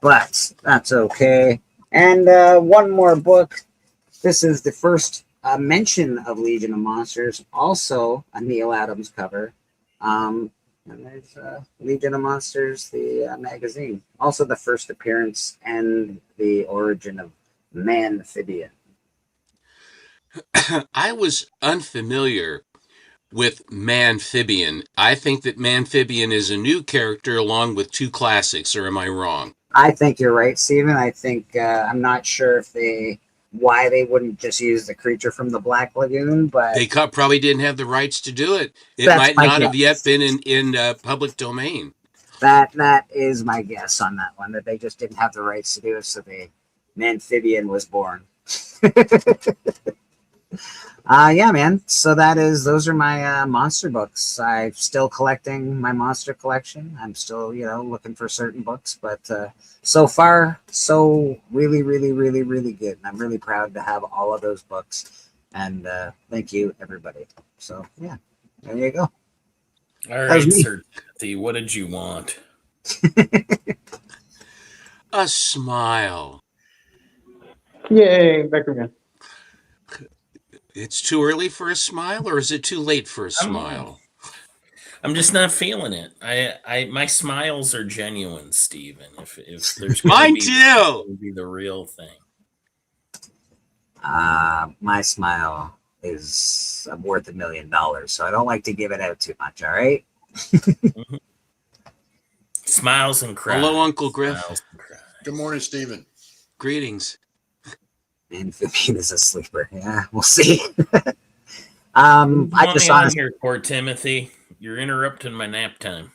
But that's okay. And one more book. This is the first mention of Legion of Monsters, also a Neil Adams cover. And there's Legion of Monsters, the magazine. Also the first appearance and the origin of Manphibian. I was unfamiliar with Manphibian. I think that Manphibian is a new character along with two classics, or am I wrong? I think you're right, Stephen. I think I'm not sure if why they wouldn't just use the creature from the Black Lagoon, but They probably didn't have the rights to do it. It That's might my not have guess. yet been in public domain. that is my guess on that one, that they just didn't have the rights to do it, so the Manphibian was born. Yeah, man. So those are my monster books. I'm still collecting my monster collection. I'm still, looking for certain books, but so far, so really, really, really, really good. And I'm really proud to have all of those books. And thank you, everybody. So yeah, there you go. All right, Sir Timothy, what did you want? A smile. Yay, Beckerman. It's too early for a smile, or is it too late for a smile? I'm just not feeling it. My smiles are genuine, Steven. If there's Mine be, too. it would be the real thing. My smile is worth $1 million, so I don't like to give it out too much. All right. Smiles and cries. Hello, Uncle Griff. Smiles and cries. Good morning, Stephen. Greetings. Manphibian is a sleeper. Yeah, we'll see. I I just on honestly, here, poor Timothy. You're interrupting my nap time.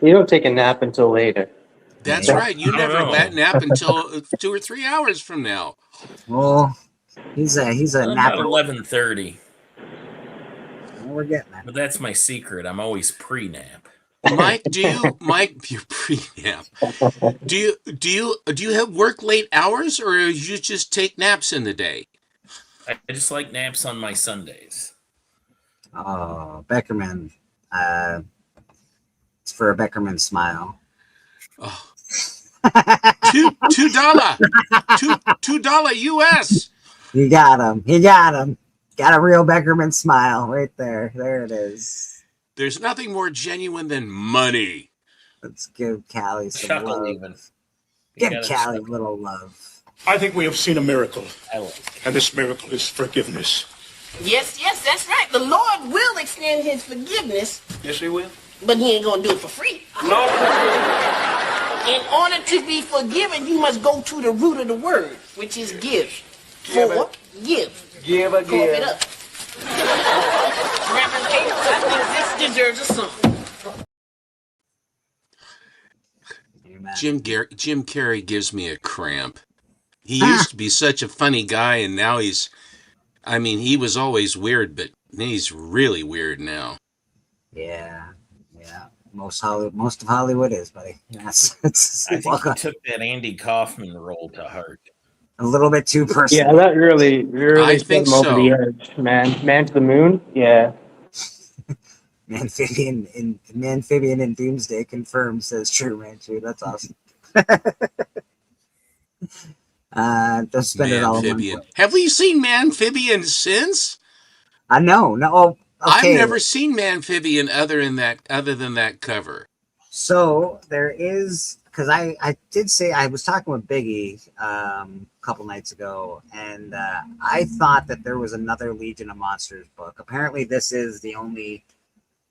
You don't take a nap until later. That's Yeah. right. You I never know. nap until 2 or 3 hours from now. well, he's a About napper. 11:30. We're getting there. But that's my secret. I'm always pre-nap. Mike, you're pre-nap. Do you have work late hours, or you just take naps in the day? I just like naps on my Sundays. Oh, Beckerman. It's for a Beckerman smile. Oh. $2 US. You got him. You got him. Got a real Beckerman smile right there. There it is. There's nothing more genuine than money. Let's give Callie some Chuckle love. even. You Give gotta Callie a chuckle. little love. I think we have seen a miracle, I like it. and this miracle is forgiveness. Yes, that's right. The Lord will extend his forgiveness, Yes, he will. but he ain't gonna do it for free. No. In order to be forgiven, you must go to the root of the word, which is give. For give. Give a Cough it give. up. Reverend Gates, I think this deserves a song. Amen. Jim Carrey gives me a cramp. He used to be such a funny guy, and now he was always weird, but he's really weird now. Yeah. Most of Hollywood is, buddy. Yes. I think he took that Andy Kaufman role to heart. a little bit too personal. Yeah, that really I set think him over the so. edge, man. Man to the moon. Yeah. Amphibian in Doomsday confirmed, says True Manchu. That's awesome. Don't spend it all in one Manphibian. place. Have we seen Manphibian since? No. Okay. I've never seen Manphibian other than that cover. So there is, because I did say, I was talking with Biggie a couple nights ago, and I thought that there was another Legion of Monsters book. Apparently, this is the only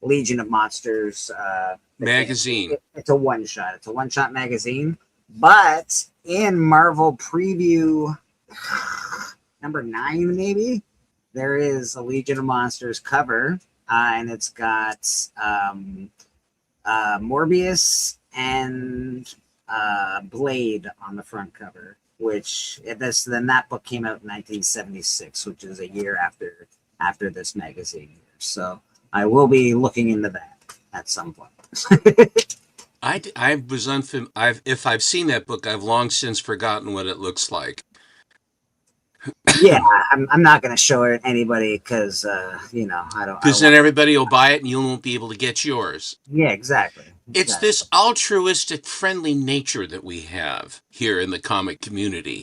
Legion of Monsters Magazine. It's a one shot. It's a one shot magazine, but in Marvel Preview number 9, maybe there is a Legion of Monsters cover, and it's got Morbius and Blade on the front cover. Then that book came out in 1976, which is a year after this magazine. So I will be looking into that at some point. If I've seen that book, I've long since forgotten what it looks like. Yeah, I'm not going to show it to anybody because I don't. Because then everybody will buy it and you won't be able to get yours. Yeah, exactly. It's this altruistic, friendly nature that we have here in the comic community.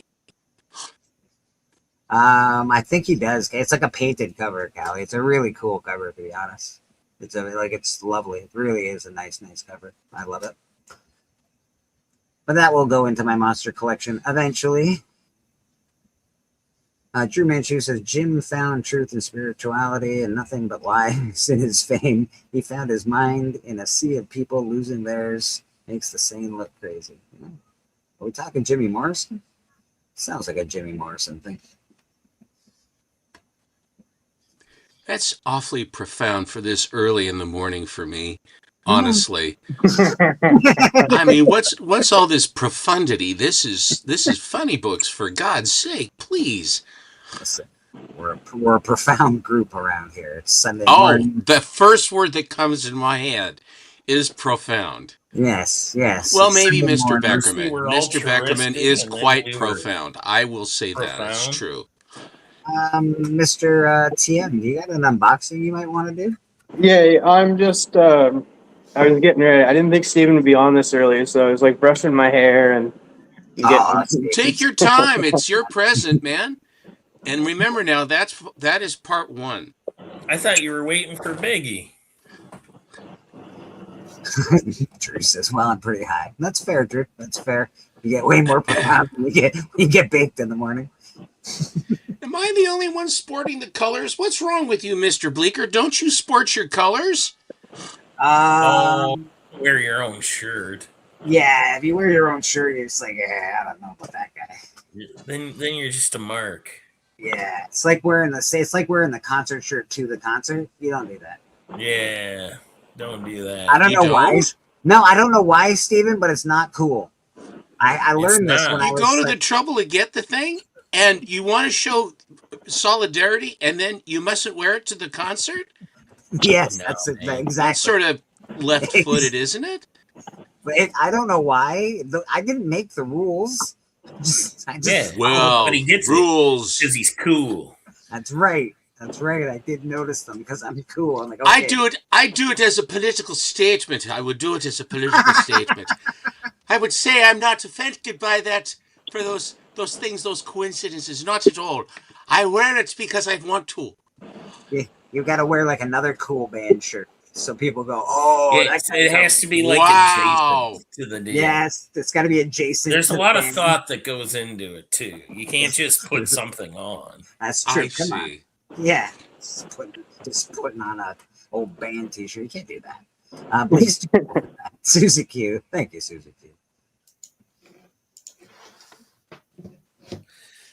I think he does. It's like a painted cover, Callie. It's a really cool cover, to be honest. It's lovely. It really is a nice cover. I love it. But that will go into my monster collection eventually. Drew Manchu says Jim found truth and spirituality and nothing but lies in his fame. He found his mind in a sea of people losing theirs. Makes the sane look crazy. Yeah. Are we talking Jimmy Morrison? Sounds like a Jimmy Morrison thing. That's awfully profound for this early in the morning for me, honestly. I mean, what's all this profundity? This is funny books, for God's sake, please. Listen, we're a profound group around here. It's Sunday Oh, morning. the first word that comes in my head is profound. Yes. Well, It's maybe Sunday Mr. morning. Beckerman. We're Mr. Beckerman altruistic, is and then quite we were profound. I will say that. It's profound. true. Mr. TM, do you got an unboxing you might want to do? Yeah, I'm just. I was getting ready. I didn't think Steven would be on this early, so I was like brushing my hair and Take your time. It's your present, man. And remember now, that is part 1. I thought you were waiting for Biggie. Drew says, well, I'm pretty high. That's fair, Drew. That's fair. You get way more profound when you get baked in the morning. Am I the only one sporting the colors? What's wrong with you, Mr. Bleecker? Don't you sport your colors? Wear your own shirt. Yeah, if you wear your own shirt, you're just like, I don't know about that guy. Then you're just a mark. Yeah, it's like wearing the concert shirt to the concert. You don't do that. Yeah, don't do that. I don't You know why. don't? No, I don't know why, Steven, but it's not cool. I learned this not. when I You was go to like, the trouble to get the thing, and you want to show solidarity, and then you mustn't wear it to the concert? yes, No, that's it, man. exactly. That's sort of left-footed, isn't it? But I don't know why. I didn't make the rules. I just Yeah. Well, But he gets it. rules. Because he's cool. That's right. I did notice them because I'm cool. I'm like, okay. I do it as a political statement. I would do it as a political statement. I would say I'm not offended by that, for those things, those coincidences. Not at all. I wear it because I want to. You got to wear like another cool band shirt, so people go, "Oh, It has to be like Wow. adjacent to the deal. yes, it's got to be adjacent." There's to a the lot of band. thought that goes into it too. You can't just put something on. That's true. I Come on, see. yeah, just putting on a old band T-shirt. You can't do that. Please do that. Susie Q. Thank you, Susie Q.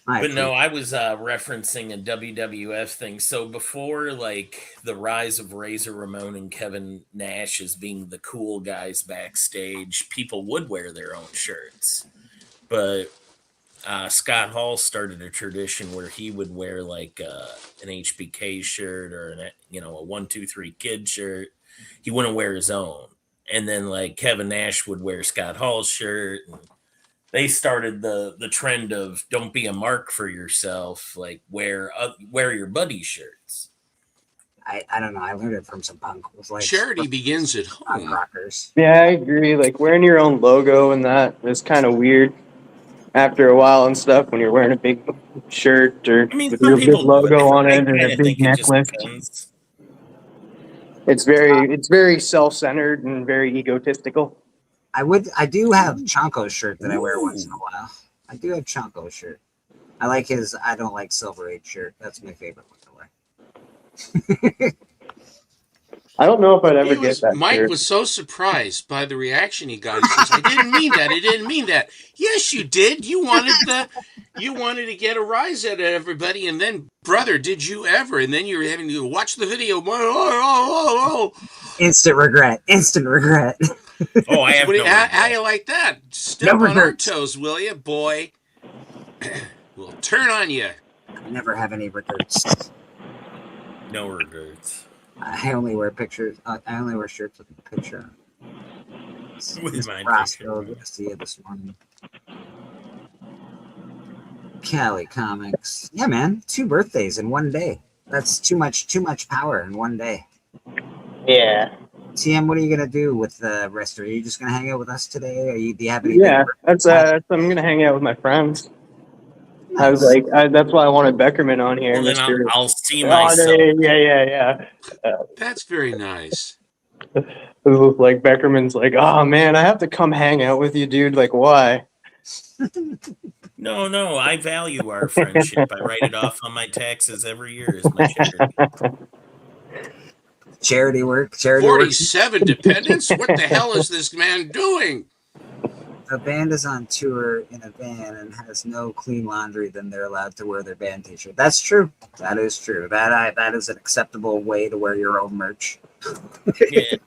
But no, I was referencing a WWF thing. So before like the rise of Razor Ramon and Kevin Nash as being the cool guys backstage, people would wear their own shirts. But Scott Hall started a tradition where he would wear like an HBK shirt or a 1-2-3 Kid shirt. He wouldn't wear his own. And then like Kevin Nash would wear Scott Hall's shirt. And they started the trend of don't be a mark for yourself, like wear your buddy shirts. I don't know. I learned it from some punk. It was like Charity begins at punk home. rockers. Yeah, I agree. Like wearing your own logo and that is kind of weird after a while and stuff when you're wearing a big shirt or with your big logo on it and a big necklace. It's very self-centered and very egotistical. I do have Chonko's shirt that I wear once in a while. I do have Chonko's shirt. I like his I don't like Silver Age shirt. That's my favorite one to wear. I don't know if I'd ever get that. Mike shirt. was so surprised by the reaction he got. He says, "I didn't mean that. I didn't mean that." Yes, you did. You wanted to get a rise out of everybody, and then, brother, did you ever? And then you're having to watch the video. Instant regret. Instant regret. Oh, I have no how you like that? Step Never on our hurts. toes, will you, boy? We'll turn on you. I never have any regrets. No regrets. I only wear pictures. I only wear shirts with a picture. With my Roscoe, good to see you this morning. Cali Comics. Yeah, man. 2 birthdays in one day. That's too much power in one day. Yeah. TM, what are you gonna do with the rest? Are you just gonna hang out with us today? Do you have any? Yeah, that's I'm gonna hang out with my friends. Nice. I was like, that's why I wanted Beckerman on here. Well, then I'll see myself. Yeah. That's very nice. Like Beckerman's like, oh man, I have to come hang out with you, dude. Like, why? No, I value our friendship. I write it off on my taxes every year as my charity. Charity work. 47 dependents? What the hell is this man doing? A band is on tour in a van and has no clean laundry, then they're allowed to wear their band t-shirt. That's true. That is true. That is an acceptable way to wear your own merch. Yeah.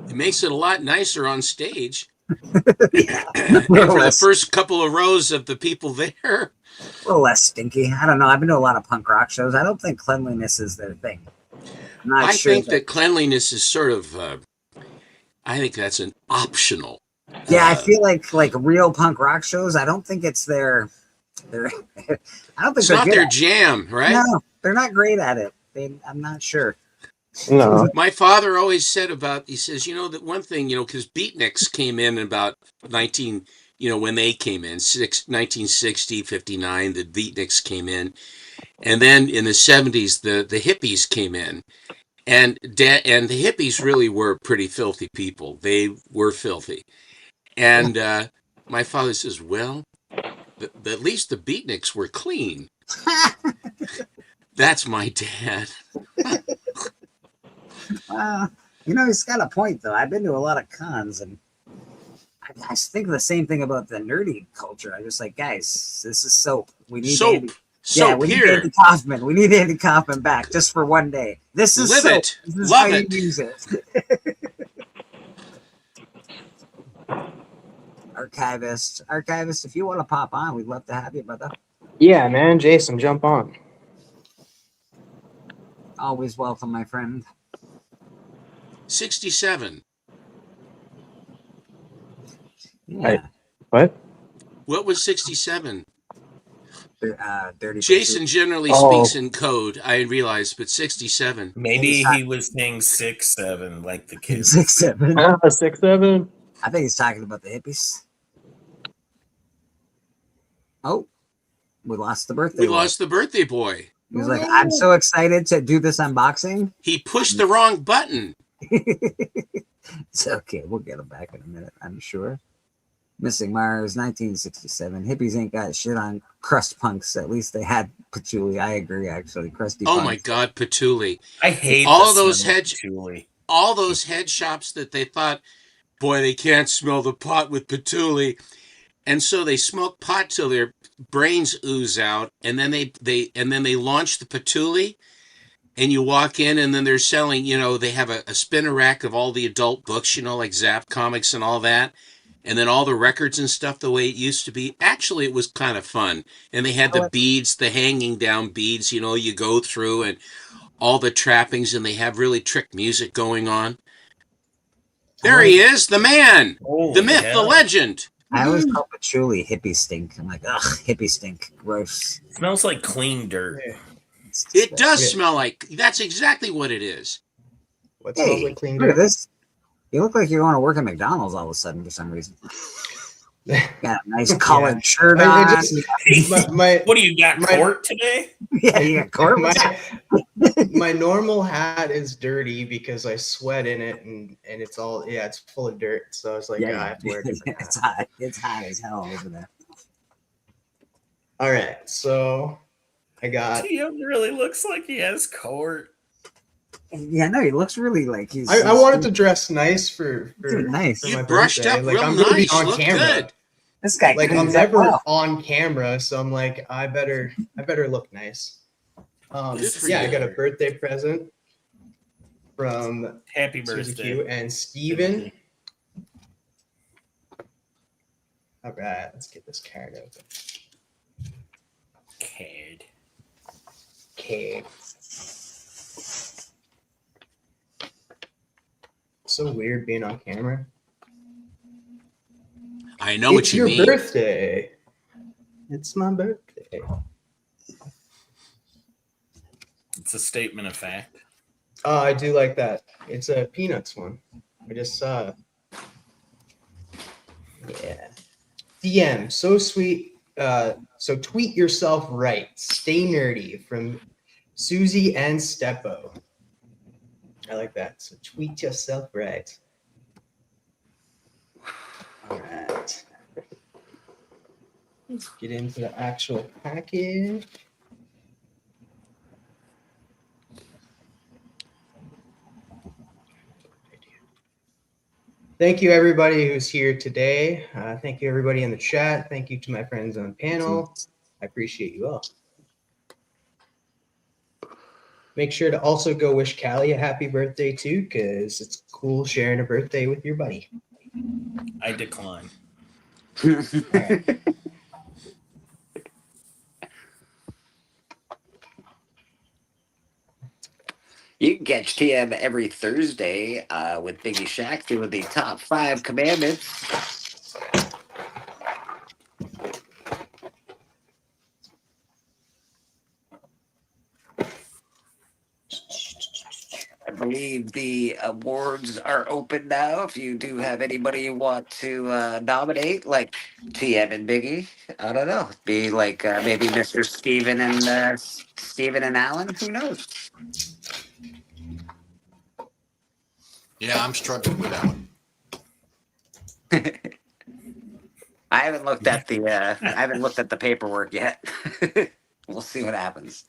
It makes it a lot nicer on stage. For the first couple of rows of the people there. A little less stinky. I don't know. I've been to a lot of punk rock shows. I don't think cleanliness is their thing. I think that cleanliness is sort of, I think that's an optional. Yeah, I feel like real punk rock shows, I don't think it's their I don't think it's they're not good their at jam, right? No, they're not great at it. I'm not sure. No. My father always said he says, that one thing, because Beatniks came in about 19, when they came in, 1960, 59, the Beatniks came in. And then in the 70s, the hippies came in. And the hippies really were pretty filthy people. They were filthy. And my father says, well, at least the Beatniks were clean. That's my dad. He's got a point, though. I've been to a lot of cons, and I think the same thing about the nerdy culture. I'm just like, guys, this is soap. We need soap. We need Andy Kaufman. We need Andy Kaufman back just for one day. This is Live soap. it. This is Love how it. you use it. Archivist, if you want to pop on, we'd love to have you, brother. Yeah, man, Jason, jump on. Always welcome, my friend. 67. Yeah. What? What was 67? Dirty Jason Pursuit. generally speaks in code, I realize, but 67. Maybe he was saying 6-7, like the kids. 6-7. 6-7. I think he's talking about the hippies. Oh, we lost the birthday. We lost the birthday boy. He was like, I'm so excited to do this unboxing. He pushed the wrong button. It's okay. We'll get him back in a minute, I'm sure. Missing Mars, 1967. Hippies ain't got shit on crust punks. At least they had patchouli. I agree, actually. Crusty punks. Oh my God, patchouli! I hate all those patchouli. All those head shops that they thought, boy, they can't smell the pot with patchouli, and so they smoked pot till their brains ooze out, and then they launch the patchouli, and you walk in, and then they're selling, they have a spinner rack of all the adult books, like Zap Comics and all that, and then all the records and stuff the way it used to be. Actually, it was kind of fun. And they had the beads, the hanging down beads, you go through, and all the trappings, and they have really trick music going on. There he is, the man, Holy the myth, hell. the legend. I always call patchouli hippie stink. I'm like, ugh, hippie stink. Gross. Smells like clean dirt. It does smell like, that's exactly what it is. What smells Hey, like clean look at dirt? this. You look like you're going to work at McDonald's all of a sudden for some reason. Got a nice collared shirt I on. just- my What do you got, my- court today? Yeah, you got court. my normal hat is dirty because I sweat in it, and it's all it's full of dirt. So I was like, I have to wear a different It's hat. hot. It's hot as hell over there. All right, so I got. TM really looks like he has court. Yeah, no, he looks really like he's. I wanted to dress nice for Dude, nice. for You my brushed birthday. up Like, real I'm gonna be nice. on Look camera. good. This guy. Like I'm cleans up never well. on camera, so I'm like, I better look nice. Good for I you. got a birthday present from Happy Suzy birthday. Q and Steven. All right, let's get this card open. Kid. Okay. So weird being on camera. I know what It's you your mean. birthday. It's my birthday. It's a statement of fact. Oh, I do like that. It's a Peanuts one. I just saw it. Yeah. DM, so sweet. So tweet yourself right. Stay nerdy from Susie and Steppo. I like that. So tweet yourself right. All right. Let's get into the actual package. Thank you, everybody who's here today. Thank you, everybody in the chat. Thank you to my friends on the panel. I appreciate you all. Make sure to also go wish Callie a happy birthday, too, because it's cool sharing a birthday with your buddy. I decline. All right. You can catch TM every Thursday with Biggie Shack doing the top 5 commandments. I believe the awards are open now. If you do have anybody you want to nominate, like TM and Biggie, I don't know, be like maybe Mr. Steven and Alan. Who knows? Yeah, I'm struggling with that one. I haven't looked at the paperwork yet. We'll see what happens.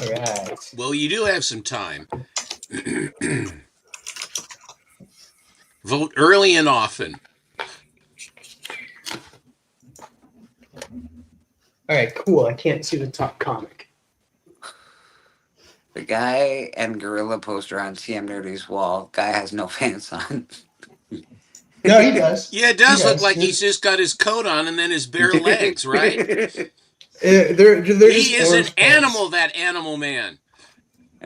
All right. Well, you do have some time. Vote early and often. All right, cool. I can't see the top comic. The guy and gorilla poster on TM Nerdy's wall. Guy has no pants on. No, he does. Yeah, it does He look does. like he's just got his coat on and then his bare legs, right? They're He just is an orange pants. animal, that animal man.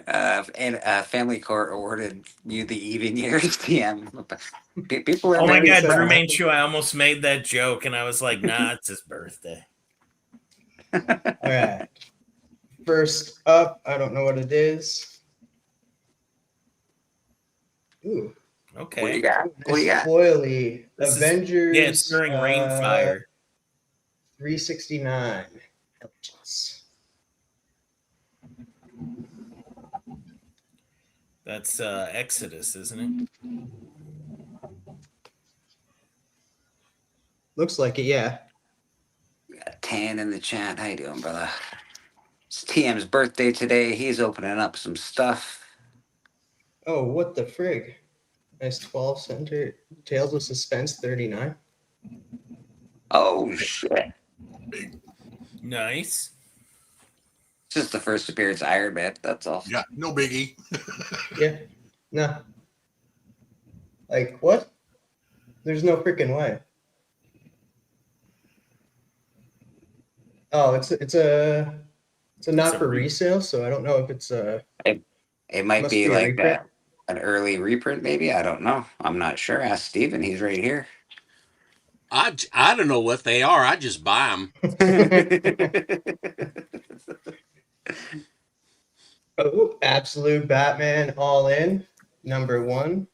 And Family Court awarded you the even years TM. People are Oh my Maybe God, so. Drew Manchu, I almost made that joke, and I was like, nah, it's his birthday. All right. First up, I don't know what it is. Ooh. What do you Okay. got? What do you got? Foily. This is- Avengers. Yeah, it's during Rainfire. 369. Intelligence. That's Exodus, isn't it? Looks like it, yeah. We got Tan in the chat. How you doing, brother? It's TM's birthday today. He's opening up some stuff. Oh, what the frig? Nice 12 center. Tales of Suspense 39. Oh shit! Nice. It's just the first appearance of Iron Man. That's all. Yeah, no biggie. Yeah. No. Like what? There's no freaking way. Oh, it's a not a for re- resale, so I don't know if it's It might must be be a like reprint. an early reprint, maybe. I don't know. I'm not sure. Ask Steven. He's right here. I don't know what they are. I just buy them. Oh, Absolute Batman All In, #1.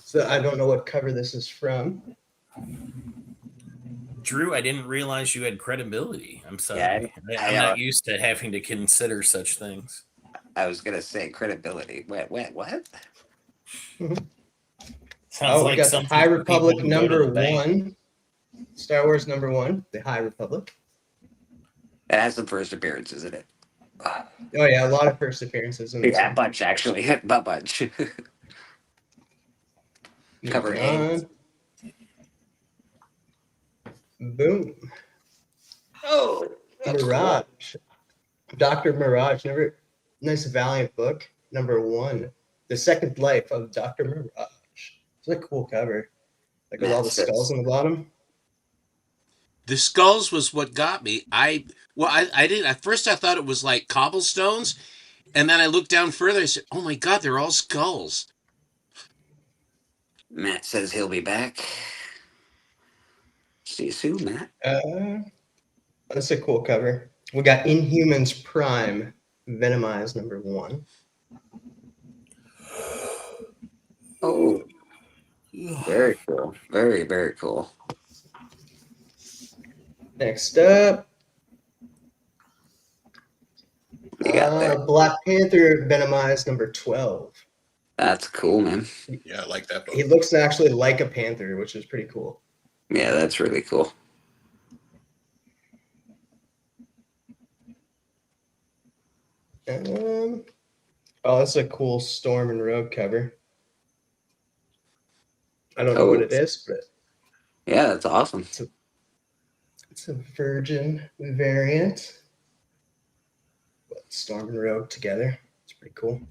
So I don't know what cover this is from. Drew, I didn't realize you had credibility. I'm sorry. Yeah, I'm not used to having to consider such things. I was gonna say credibility. What? Sounds We like got the something High for Republic people who go to the bank. #1. Star Wars #1, the High Republic. It has some first appearances in it. Oh yeah, a lot of first appearances in this Yeah, a one. bunch actually. A bunch. Cover Moving A. on. Boom. Oh, that's cool. Mirage. Dr. Mirage. Nice Valiant book. #1. The Second Life of Dr. Mirage. It's a cool cover. Like with all the Massive. skulls on the bottom. The skulls was what got me. I didn't at first. I thought it was like cobblestones, and then I looked down further. I said, "Oh my God, they're all skulls." Matt says he'll be back. See you soon, Matt. That's a cool cover. We got Inhumans Prime, Venomized #1. Oh, very cool. Very, very cool. Next up, What you got there? Black Panther Venomized #12. That's cool, man. Yeah, I like that book. He looks actually like a panther, which is pretty cool. Yeah, that's really cool. That's a cool Storm and Rogue cover. I don't know what it is, but Yeah, that's awesome. it's a Virgin variant. But Storm and Rogue together. It's pretty cool.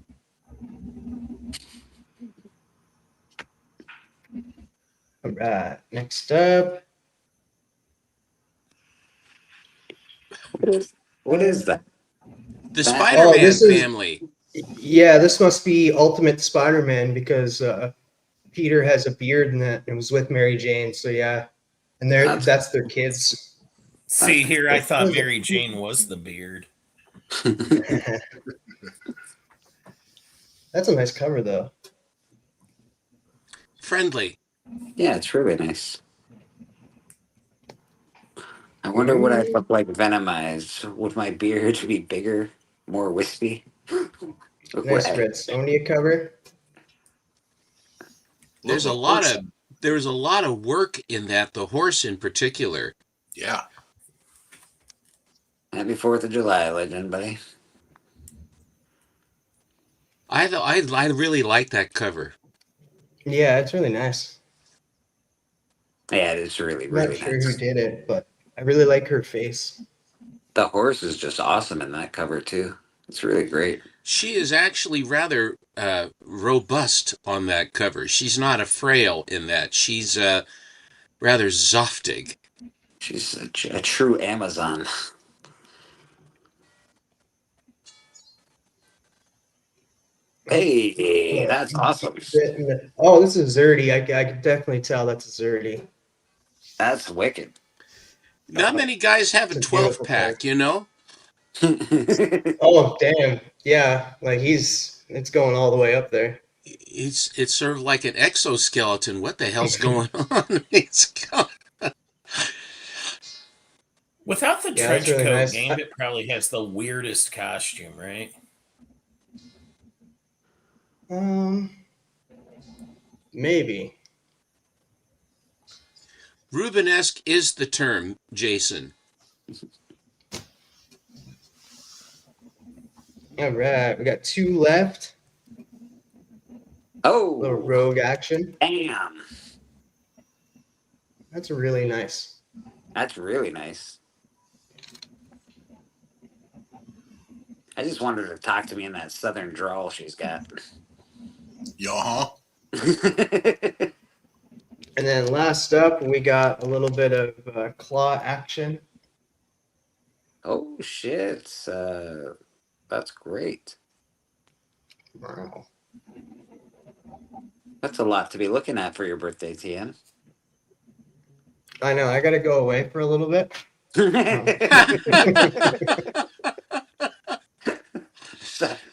All right, next up. What is that? The That- Spider-Man this is- family. Yeah, this must be Ultimate Spider-Man because Peter has a beard in that and was with Mary Jane. So yeah, and that's their kids. See here, I thought Mary Jane was the beard. That's a nice cover though. Friendly. Yeah, it's really nice. I wonder what I'd look like venomized. Would my beard be bigger, more wispy? Nice Red Sonja cover. There's a lot of work in that. The horse in particular. Yeah. Happy 4th of July, legend, buddy. I really like that cover. Yeah, it's really nice. Yeah, it's really, I'm really not sure nice. who did it, but I really like her face. The horse is just awesome in that cover too. It's really great. She is actually rather robust on that cover. She's not a frail in that. She's rather zoftig. She's a true Amazon. Hey, that's awesome. Oh, this is Zerdy. I can definitely tell that's a Zerdy. That's wicked. Not many guys have a It's a 12-pack, beautiful you know? Oh, damn. Yeah, like it's going all the way up there. It's sort of like an exoskeleton. What the hell's going on? Without the Yeah, trench that's really coat, nice. Gambit probably has the weirdest costume, right? Maybe. Rubenesque is the term, Jason. All right, we got 2 left. Oh, Little rogue action. damn. That's really nice. That's really nice. I just wanted her to talk to me in that southern drawl she's got. Yeah. And then last up, we got a little bit of claw action. Oh shit! That's great. Wow. That's a lot to be looking at for your birthday, TM. I know. I got to go away for a little bit.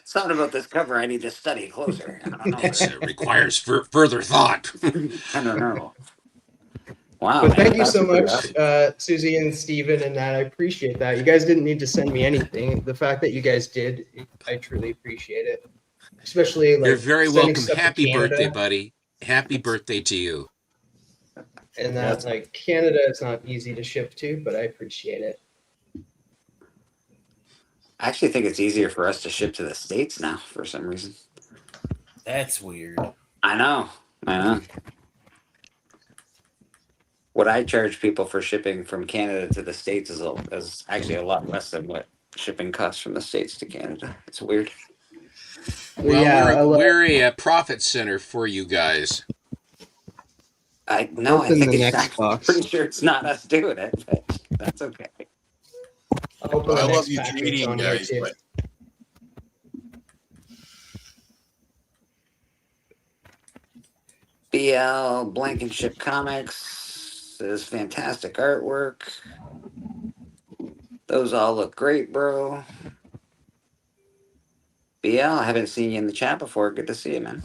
Something about this cover I need to study closer. I don't know. It requires further thought. I don't know. Wow. But man, thank you that's so pretty much, awesome. Susie and Steven and Nat. I appreciate that. You guys didn't need to send me anything. The fact that you guys did, I truly appreciate it. Especially like You're very sending welcome. stuff to Happy Canada. birthday, buddy. Happy birthday to you. And that's like Canada is not easy to ship to, but I appreciate it. I actually think it's easier for us to ship to the States now for some reason. That's weird. I know. What I charge people for shipping from Canada to the States is actually a lot less than what shipping costs from the States to Canada. It's weird. Well, Yeah, we're a profit center for you guys. I Open think the it's next box. pretty sure it's not us doing it, but that's okay. I'll open the I next love you package Canadian on here, guys, too. but BL Blankenship Comics is fantastic artwork. Those all look great, bro. BL, I haven't seen you in the chat before. Good to see you, man.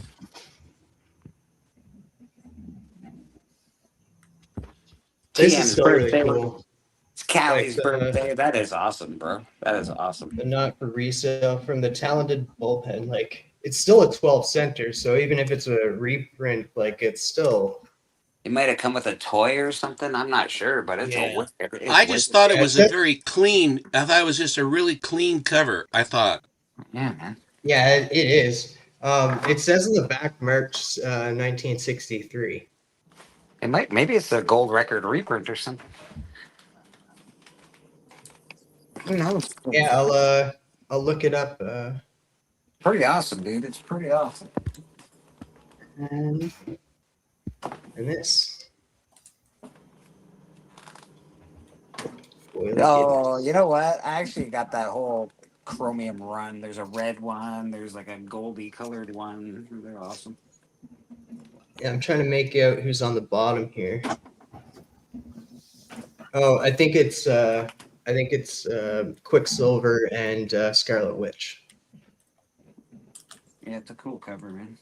This TM's is still really birthday. cool. It's Callie's Like, birthday. That is awesome, bro. That is awesome. The not for resale from the Talented Bullpen. Like it's still a 12 center, so even if it's a reprint, like it's still. It might have come with a toy or something. I'm not sure, but it's Yeah. I just thought it Yeah, was a very clean. I thought it was just a really clean cover. I thought. Yeah, man. Yeah, it is. It says in the back March 1963. It might. Maybe it's a gold record reprint or something. Who knows? Yeah, I'll look it up. Pretty awesome, dude. It's pretty awesome. And this. Oh, you know what? I actually got that whole chromium run. There's a red one. There's like a goldy colored one. They're awesome. Yeah, I'm trying to make out who's on the bottom here. Oh, I think it's Quicksilver and Scarlet Witch. Yeah, it's a cool cover, man.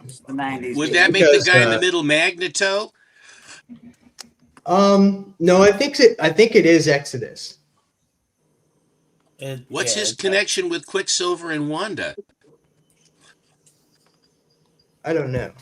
It's the 90s. Would dude. that make the Because, guy in the middle Magneto? No, I think it is Exodus. What's Yeah, his it's- connection with Quicksilver and Wanda? I don't know.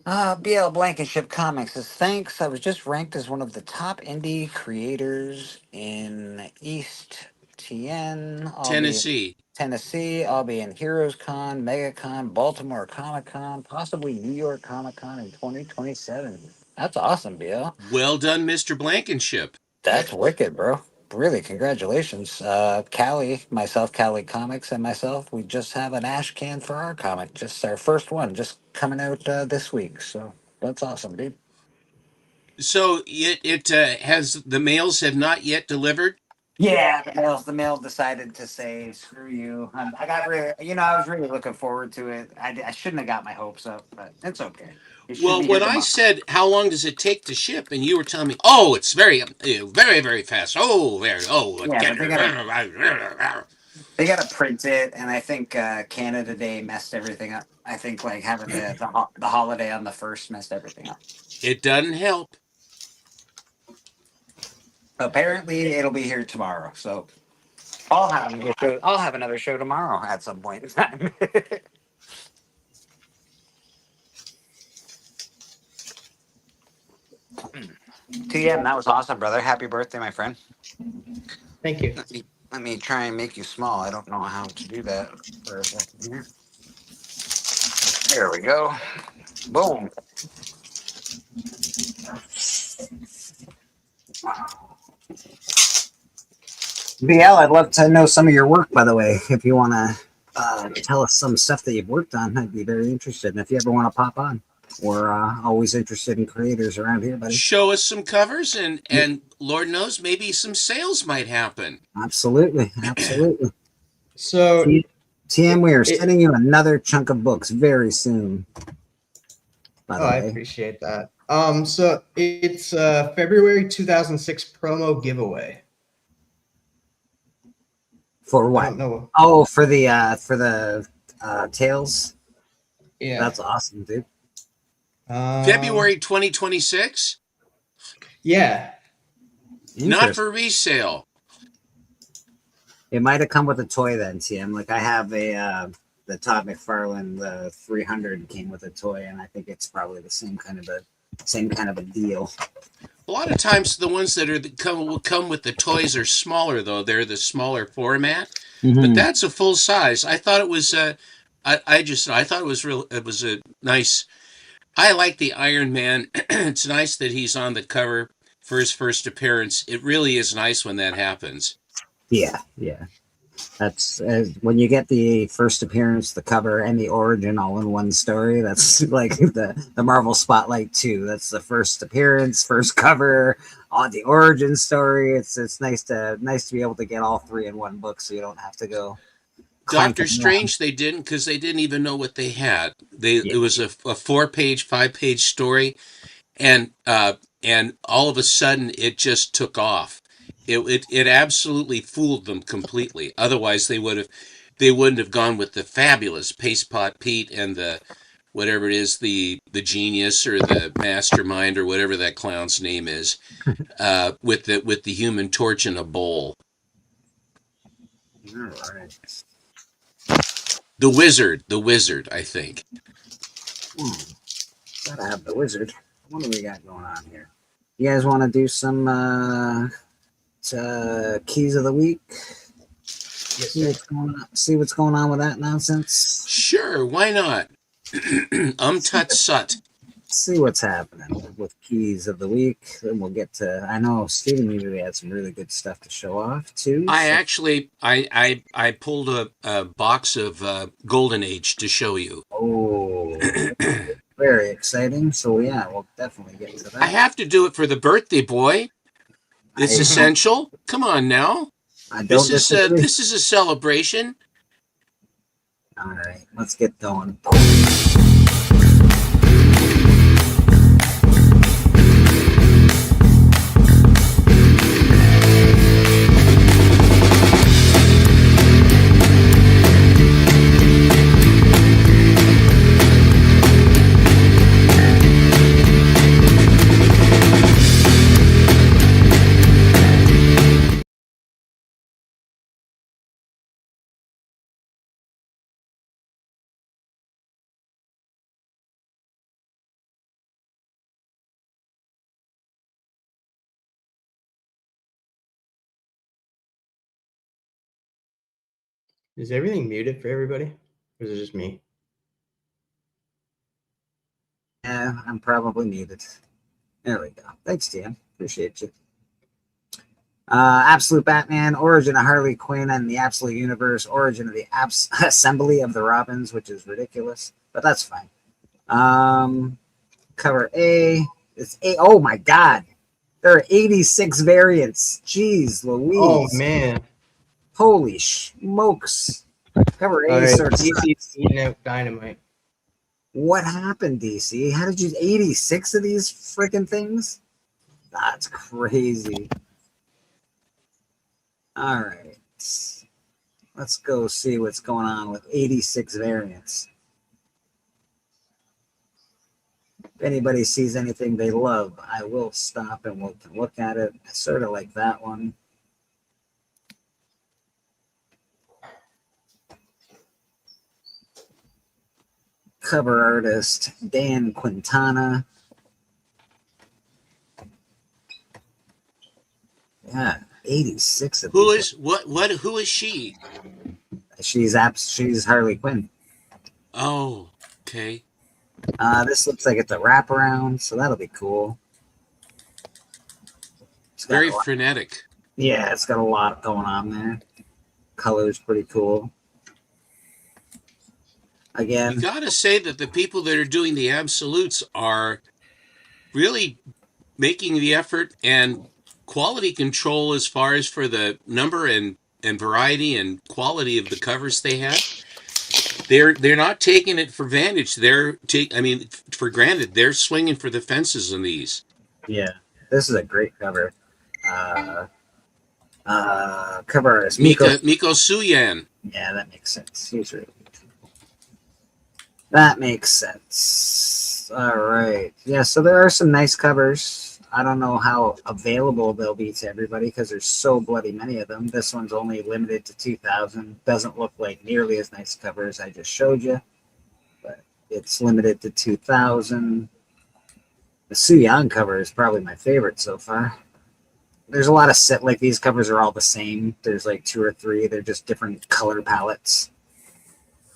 BL Blankenship Comics says, thanks. I was just ranked as one of the top indie creators in East TN. Tennessee. I'll be in Heroes Con, MegaCon, Baltimore Comic Con, possibly New York Comic Con in 2027. That's awesome, BL. Well done, Mr. Blankenship. That's wicked, bro. Really, congratulations. Callie Comics, and myself, we just have an ash can for our comic. Just our first one, just coming out this week. So that's awesome, dude. So it has the mails have not yet delivered. Yeah, the mail decided to say screw you. I got really, I was really looking forward to it. I shouldn't have got my hopes up, but it's okay. It should Well, be when here I tomorrow. said how long does it take to ship, and you were telling me, oh, it's very, very, very fast. Oh, very, oh. Yeah, but they gotta print it, and I think Canada Day messed everything up. I think like having the holiday on the 1st messed everything up. It doesn't help. Apparently, it'll be here tomorrow. So I'll have another show tomorrow at some point in time. TM, that was awesome, brother. Happy birthday, my friend. Thank you. Let me try and make you small. I don't know how to do that for a second here. There we go. Boom. BL, I'd love to know some of your work, by the way. If you want to tell us some stuff that you've worked on, I'd be very interested. And if you ever want to pop on, we're always interested in creators around here, buddy. Show us some covers, and Lord knows, maybe some sales might happen. Absolutely. Absolutely. So TM, we are sending you another chunk of books very soon. By the I way. appreciate that. So it's February 2006 promo giveaway. For I what? don't know. Oh, for the Tales. Yeah. That's awesome, dude. February 2026? Yeah. Not for resale. It might have come with a toy then, TM. Like I have a the Todd McFarlane, the 300 came with a toy, and I think it's probably the same kind of a deal. A lot of times, the ones that will come with the toys are smaller, though. They're the smaller format, but that's a full size. I thought it was. I thought it was real. It was a nice. I like the Iron Man. It's nice that he's on the cover for his first appearance. It really is nice when that happens. Yeah. That's when you get the first appearance, the cover, and the origin all in one story. That's like the Marvel Spotlight 2. That's the first appearance, first cover, on the origin story. It's nice to be able to get all three in one book, so you don't have to go. Doctor Strange, they didn't, because they didn't even know what they had. It was a 4-page, 5-page story, and all of a sudden it just took off. It absolutely fooled them completely. Otherwise, they wouldn't have gone with the fabulous Paste Pot Pete and the whatever it is, the genius or the mastermind or whatever that clown's name is, with the Human Torch in a bowl. All right. The wizard, I think. Gotta have the wizard. What do we got going on here? You guys want to do some keys of the week? Yes, See what's going on with that nonsense. Sure, why not? Tut sut. See what's happening with keys of the week. Then we'll get to. I know Steven usually had some really good stuff to show off too. I pulled a box of Golden Age to show you. Oh, very exciting. So yeah, we'll definitely get to that. I have to do it for the birthday boy. It's essential. Come on now. This is a celebration. All right, let's get going. Is everything muted for everybody? Or is it just me? Yeah, I'm probably muted. There we go. Thanks, Dan. Appreciate you. Absolute Batman, Origin of Harley Quinn and the Absolute Universe, Origin of the Assembly of the Robins, which is ridiculous, but that's fine. Cover A. It's A. Oh my God. There are 86 variants. Jeez Louise. Oh, man. Holy smokes. Cover A. All right, starts. DC's eating out Dynamite. What happened, DC? How did you 86 of these freaking things? That's crazy. All right. Let's go see what's going on with 86 variants. If anybody sees anything they love, I will stop and we'll look at it. I sort of like that one. Cover artist Dan Quintana. Yeah, 86 of Who these. who is she? She's Harley Quinn. Oh, okay. This looks like it's a wraparound, so that'll be cool. got Very a lot, frenetic. yeah, it's got a lot going on there. Color's pretty cool. You Again, gotta say that the people that are doing the absolutes are really making the effort and quality control as far as for the number and variety and quality of the covers they have. They're not taking it for vantage. For granted. They're swinging for the fences on these. yeah, this is a great cover. Cover artist Miko Suyan. Yeah, that makes sense. He's really good. That makes sense. All right. Yeah, so there are some nice covers. I don't know how available they'll be to everybody because there's so bloody many of them. This one's only limited to 2,000. Doesn't look like nearly as nice cover as I just showed you, but it's limited to 2,000. The Suyan cover is probably my favorite so far. There's a lot of set, like these covers are all the same. There's like 2 or 3. They're just different color palettes,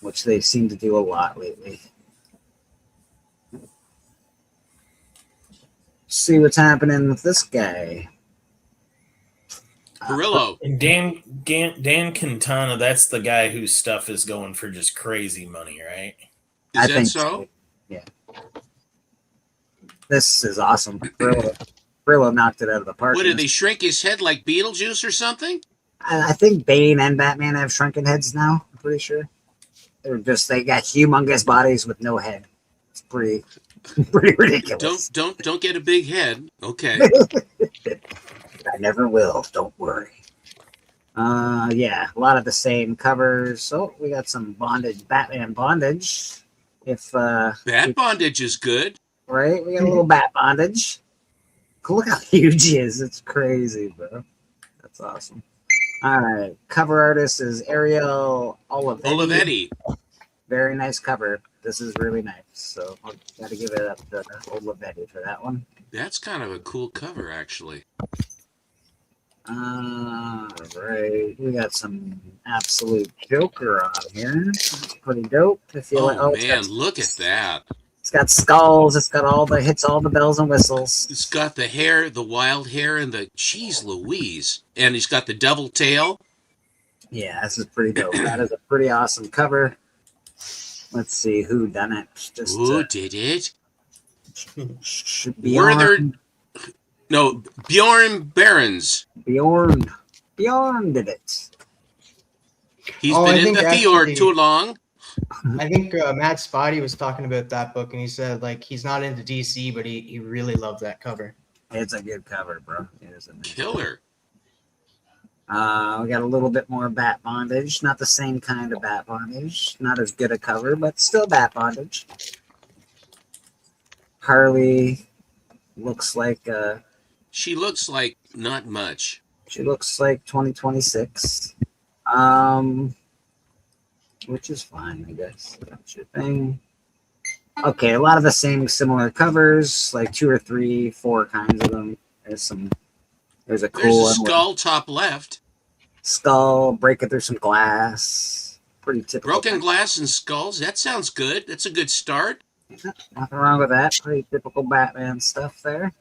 which they seem to do a lot lately. See what's happening with this guy. Perillo. And Dan Quintana, that's the guy whose stuff is going for just crazy money, right? Is I that think so? Yeah. This is awesome. Brillo knocked it out of the park. What, did they shrink his head like Beetlejuice or something? I think Bane and Batman have shrunken heads now. I'm pretty sure. They got humongous bodies with no head. It's pretty ridiculous. Don't get a big head. Okay. I never will. Don't worry. Yeah, a lot of the same covers. So we got some Batman bondage. Bat bondage is good. Right, we got a little bat bondage. Look how huge he is. It's crazy, bro. That's awesome. All right, cover artist is Ariel Olivetti. Very nice cover. This is really nice. So I got to give it up to Olivetti for that one. That's kind of a cool cover, actually. Right. We got some absolute Joker on here. That's pretty dope. Man, look at that. It's got skulls. It's got all the bells and whistles. It's got the hair, the wild hair, and the jeez Louise. And he's got the double tail. Yeah, this is pretty dope. That is a pretty awesome cover. Let's see who done it. Who did it? Bjorn Barons. Bjorn did it. He's been in the fjord too long. I think Matt Spotty was talking about that book, and he said like he's not into DC, but he really loved that cover. It's a good cover, bro. It is a killer. We got a little bit more bat bondage. Not the same kind of bat bondage. Not as good a cover, but still bat bondage. Harley looks like she looks like not much. She looks like 2026. Which is fine, I guess. That's your thing. Okay, a lot of the same similar covers, like 2 or 3, 4 kinds of them. There's a cool There's a skull top left. Skull breaking through some glass. Pretty typical. Broken glass and skulls. That sounds good. That's a good start. Yeah, nothing wrong with that. Pretty typical Batman stuff there.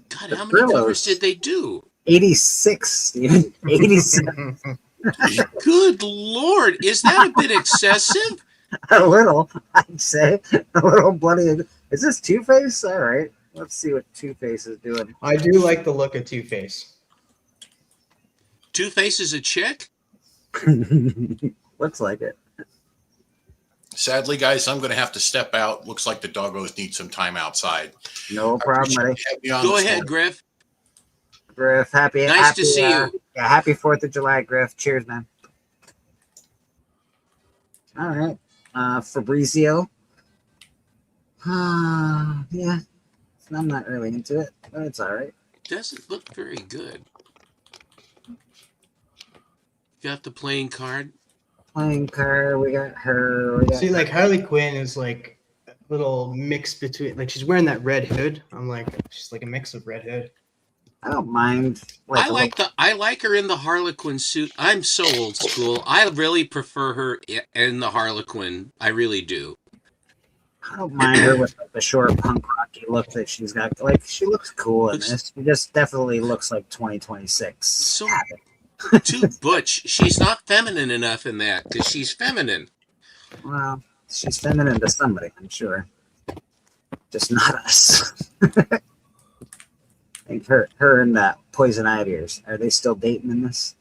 God, how many covers did they do? 86, Steven. 87. Good Lord. Is that a bit excessive? A little, I'd say. A little bloody. Is this Two-Face? All right. Let's see what Two-Face is doing. I do like the look of Two-Face. Two-Face is a chick? Looks like it. Sadly, guys, I'm going to have to step out. Looks like the doggos need some time outside. No problem, buddy. Go ahead, Griff. Griff, happy to see you. Yeah, happy 4th of July, Griff. Cheers, man. All right. Fabrizio. Yeah. I'm not really into it, but it's all right. Doesn't look very good. Got the playing card. Playing card. We got her. See, like Harley Quinn is like a little mix between, like she's wearing that red hood. I'm like, she's like a mix of red hood. I don't mind. I like her in the Harlequin suit. I'm so old school. I really prefer her in the Harlequin. I really do. I don't mind her with like, the short punk rocky look that she's got. Like she looks cool in this. She just definitely looks like 2026. So too butch. She's not feminine enough in that because she's feminine. Well, she's feminine to somebody, I'm sure. Just not us. I think her and Poison Ivy's, are they still dating in this?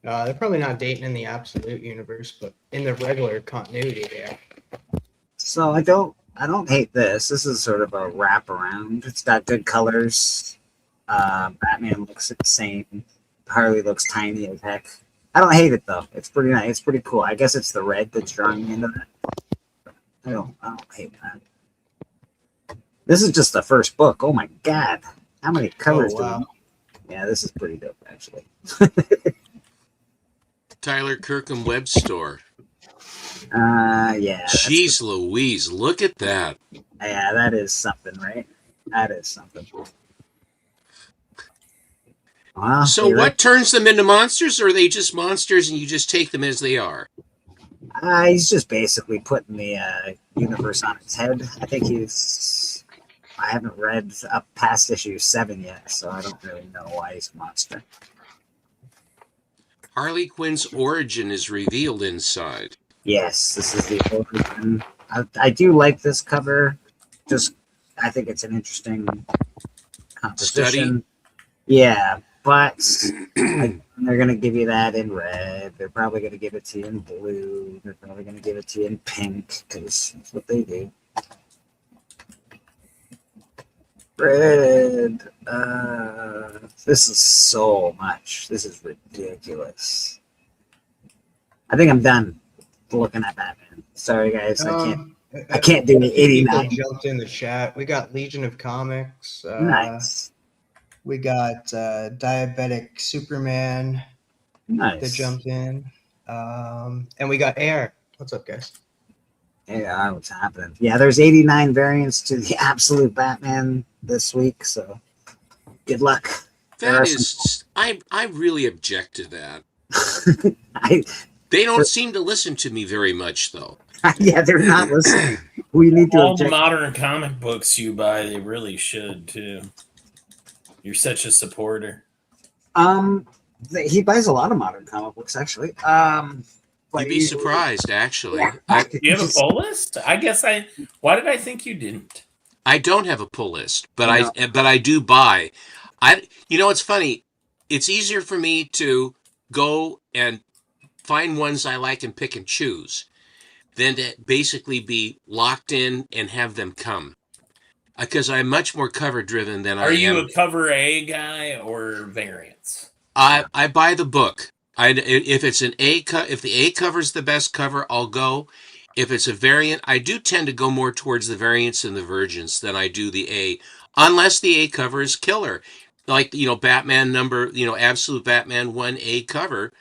They're probably not dating in the Absolute universe, but in the regular continuity, they are. So I don't hate this. This is sort of a wraparound. It's got good colors. Batman looks the same. Harley looks tiny as heck. I don't hate it though. It's pretty nice. It's pretty cool. I guess it's the red that's drawing me into that. I don't hate that. This is just the first book. Oh my god. How many covers do we? Yeah, this is pretty dope actually. Tyler Kirkham Web Store. Yeah. Jeez Louise, look at that. Yeah, that is something, right? That is something. Well, So what turns them into monsters, or are they just monsters and you just take them as they are? He's just basically putting the universe on its head. I think I haven't read up past issue 7 yet, so I don't really know why he's a monster. Harley Quinn's origin is revealed inside. Yes, this is the origin. I do like this cover. Just, I think it's an interesting composition. Study? Yeah, but they're going to give you that in red. They're probably going to give it to you in blue. They're probably going to give it to you in pink, because that's what they do. Red. This is so much. This is ridiculous. I think I'm done looking at Batman. Sorry, guys. I can't do the 89. People jumped in the chat. We got Legion of Comics. Nice. We got Diabetic Superman that Nice. jumped in. And we got Air. What's up, guys? Yeah, what's happening? Yeah, there's 89 variants to the Absolute Batman this week, so good luck. That is, I really object to that. I They don't seem to listen to me very much, though. yeah, they're not listening. We need to All the object. modern comic books you buy, they really should too. You're such a supporter. He buys a lot of modern comic books, actually. You'd be surprised, actually. Yeah. Do you have a poll list? Why did I think you didn't? I don't have a pull list, but I do buy. It's funny. It's easier for me to go and find ones I like and pick and choose than to basically be locked in and have them come. Because I'm much more cover driven than I am. Are you a cover A guy or variants? I buy the book. If it's if the A cover's the best cover, I'll go. If it's a variant, I do tend to go more towards the variants and the virgins than I do the A, unless the A cover is killer. Like, Batman Absolute Batman 1A cover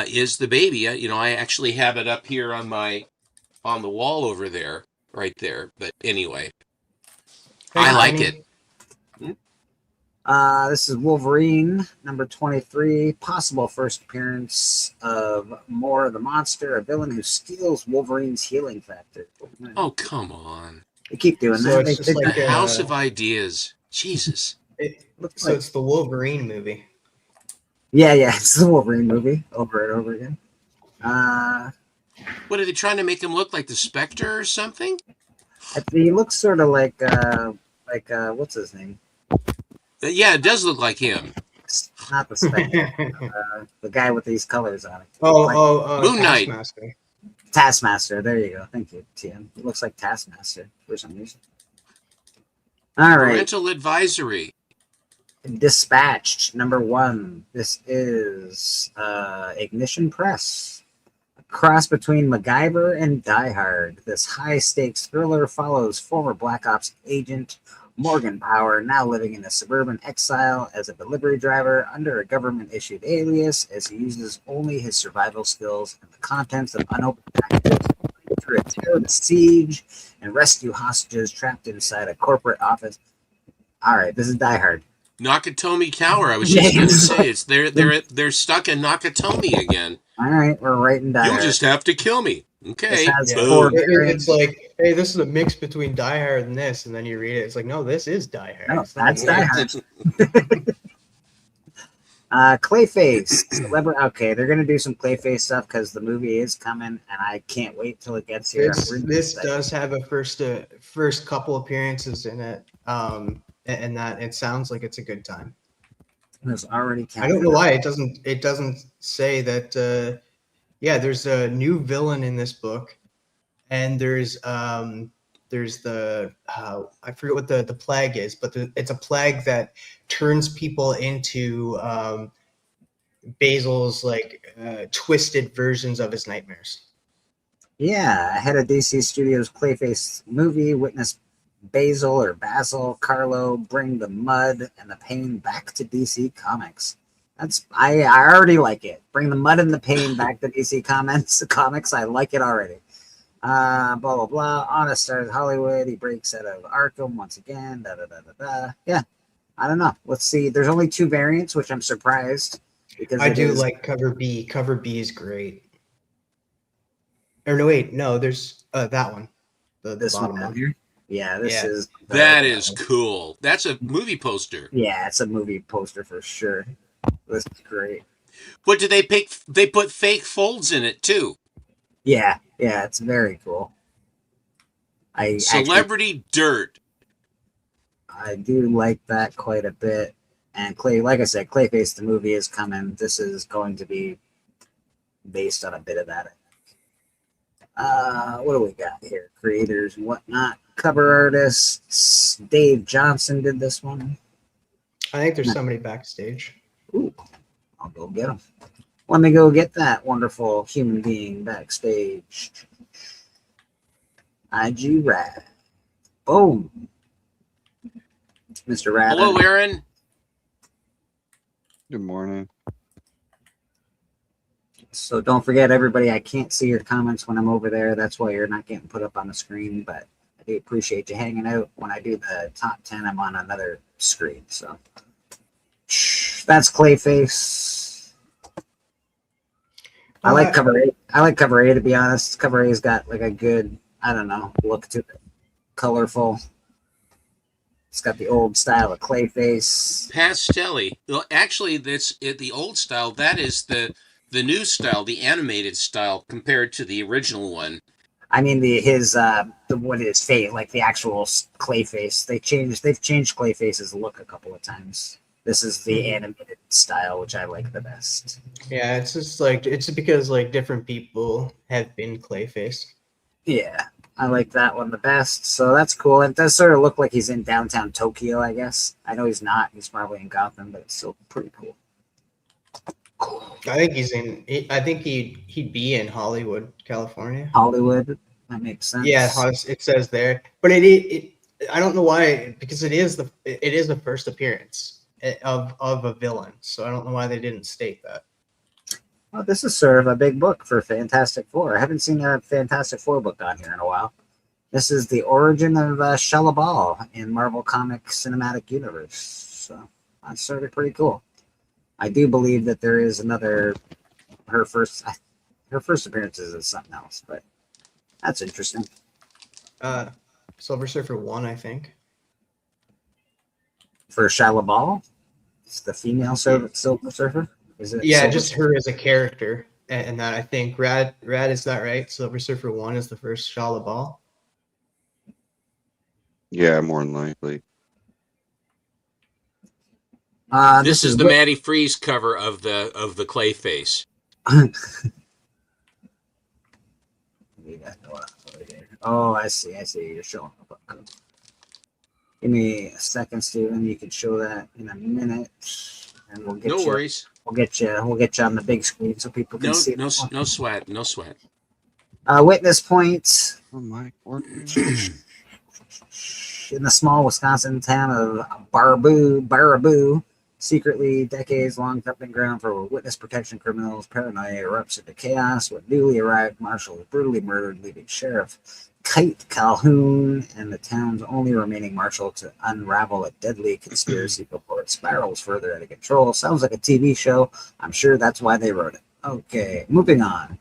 is the baby. I actually have it up here on the wall over there, right there. But anyway, I like it. This is Wolverine, number 23. Possible first appearance of Moore the Monster, a villain who steals Wolverine's healing factor. Oh, come on. They keep doing So that. it's just like The House of Ideas. Jesus. So it's the Wolverine movie. Yeah, it's the Wolverine movie over and over again. What, are they trying to make him look like the Spectre or something? He looks sort of like what's his name? Yeah, it does look like him. Not the Spectre. The guy with these colors on it. Moon Knight. Taskmaster. There you go. Thank you, TM. It looks like Taskmaster for some reason. All right. Parental advisory. Dispatched, number 1. This is Ignition Press. A cross between MacGyver and Die Hard. This high-stakes thriller follows former Black Ops agent Morgan Power, now living in a suburban exile as a delivery driver under a government-issued alias, as he uses only his survival skills and the contents of unopened packages to tear the siege and rescue hostages trapped inside a corporate office. All right, this is Die Hard. Nakatomi Tower. I was just going to say they're stuck in Nakatomi again. All right, we're writing Die You'll Hard. just have to kill me. Okay. This has Yeah. four Boom. variants. It's like, hey, this is a mix between Die Hard and this, and then you read it. It's like, no, this is Die Hard. No, It's not that's weird. Die Hard. Clayface. Okay, they're gonna do some Clayface stuff because the movie is coming, and I can't wait till it gets here. This does have a first couple appearances in it, and that it sounds like it's a good time. There's already. I don't know why it doesn't say that. Yeah, there's a new villain in this book, and there's the I forget what the plague is, but it's a plague that turns people into Basil's like twisted versions of his nightmares. Yeah, ahead of DC Studios' Clayface movie, witness Basil Carlo bring the mud and the pain back to DC Comics. I already like it. Bring the mud and the pain back to DC Comics. I like it already. Blah blah blah. Honest stars Hollywood. He breaks out of Arkham once again. Da da da da da. Yeah, I don't know. Let's see. There's only 2 variants, which I'm surprised because I do like cover B. Cover B is great. Or no, wait, no, there's that one. The this bottom one here. Yeah, this Yeah. is That is cool. That's a movie poster. Yeah, it's a movie poster for sure. This is great. What did they pick? They put fake folds in it too. Yeah, it's very cool. Celebrity dirt. I do like that quite a bit. And like I said, Clayface the movie is coming. This is going to be based on a bit of that. What do we got here? Creators and whatnot. Cover artists. Dave Johnson did this one. I think there's somebody backstage. Ooh, I'll go get him. Let me go get that wonderful human being backstage. IG Rad. Boom. Mr. Rad. Hello, Aaron. Good morning. So don't forget, everybody, I can't see your comments when I'm over there. That's why you're not getting put up on the screen, but I do appreciate you hanging out. When I do the top 10, I'm on another screen. So that's Clayface. I like cover A. I like cover A, to be honest. Cover A's got like a good, I don't know, look to it. Colorful. It's got the old style of Clayface. Pastelli. Well, actually, that's the old style. That is the new style, the animated style, compared to the original one. I mean, what is face, like the actual Clayface. They've changed Clayface's look a couple of times. This is the animated style, which I like the best. Yeah, it's just like it's because like different people have been Clayface. Yeah, I like that one the best. So that's cool. It does sort of look like he's in downtown Tokyo, I guess. I know he's not. He's probably in Gotham, but it's still pretty cool. I think I think he'd be in Hollywood, California. Hollywood, that makes sense. Yeah, it says there, but it I don't know why, because it is the first appearance of a villain, so I don't know why they didn't state that. Well, this is sort of a big book for Fantastic Four. I haven't seen a Fantastic Four book on here in a while. This is the origin of Shellabal in Marvel Comics Cinematic Universe. So that's sort of pretty cool. I do believe that there is another, her first appearances is something else, but that's interesting. Silver Surfer 1, I think. For Shellabal, it's the female Silver Surfer. Is it? Yeah, Silver just her as a character, and that I think Rad is that right? Silver Surfer 1 is the first Shellabal. Yeah, more than likely. This is the Matty Freeze cover of the Clayface. Oh, I see. You're showing up. Give me a second, Steven. You can show that in a minute, and we'll get No worries. We'll get you on the big screen so people can see. No sweat. Witness point. Oh my God. In the small Wisconsin town of Baraboo, secretly decades-long dumping ground for witness protection criminals, paranoia erupts into chaos when newly arrived marshal is brutally murdered, leaving Sheriff Kite Calhoun and the town's only remaining marshal to unravel a deadly conspiracy before it spirals further out of control. Sounds like a TV show. I'm sure that's why they wrote it. Okay, moving on.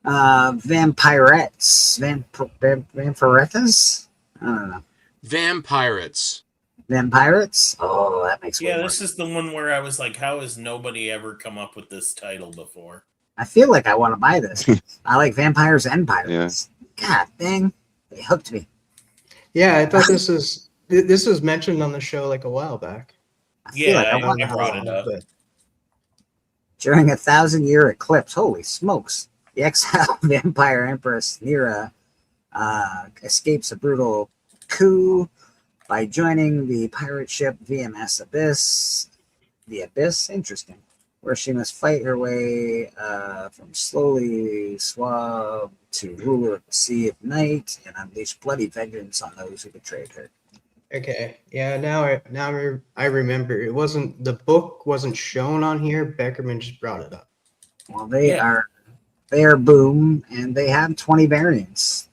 Vampirettes. Vampirettes? I don't know. Vampirates. Vampirates? Oh, that makes Yeah, way this more. is the one where I was like, how has nobody ever come up with this title before? I feel like I want to buy this. I like vampires and pirates. God dang. They hooked me. Yeah, I thought this was mentioned on the show like a while back. I feel like I Yeah, want I to brought it up. But During a 1,000-year eclipse, holy smokes, the exiled vampire empress Nera escapes a brutal coup by joining the pirate ship VMS Abyss. The Abyss? Interesting. Where she must fight her way from slowly swab to ruler of the Sea of Night and unleash bloody vengeance on those who betrayed her. okay, yeah, now I remember. It wasn't the book wasn't shown on here. Beckerman just brought it up. Well, they Yeah. are Boom, and they have 20 variants.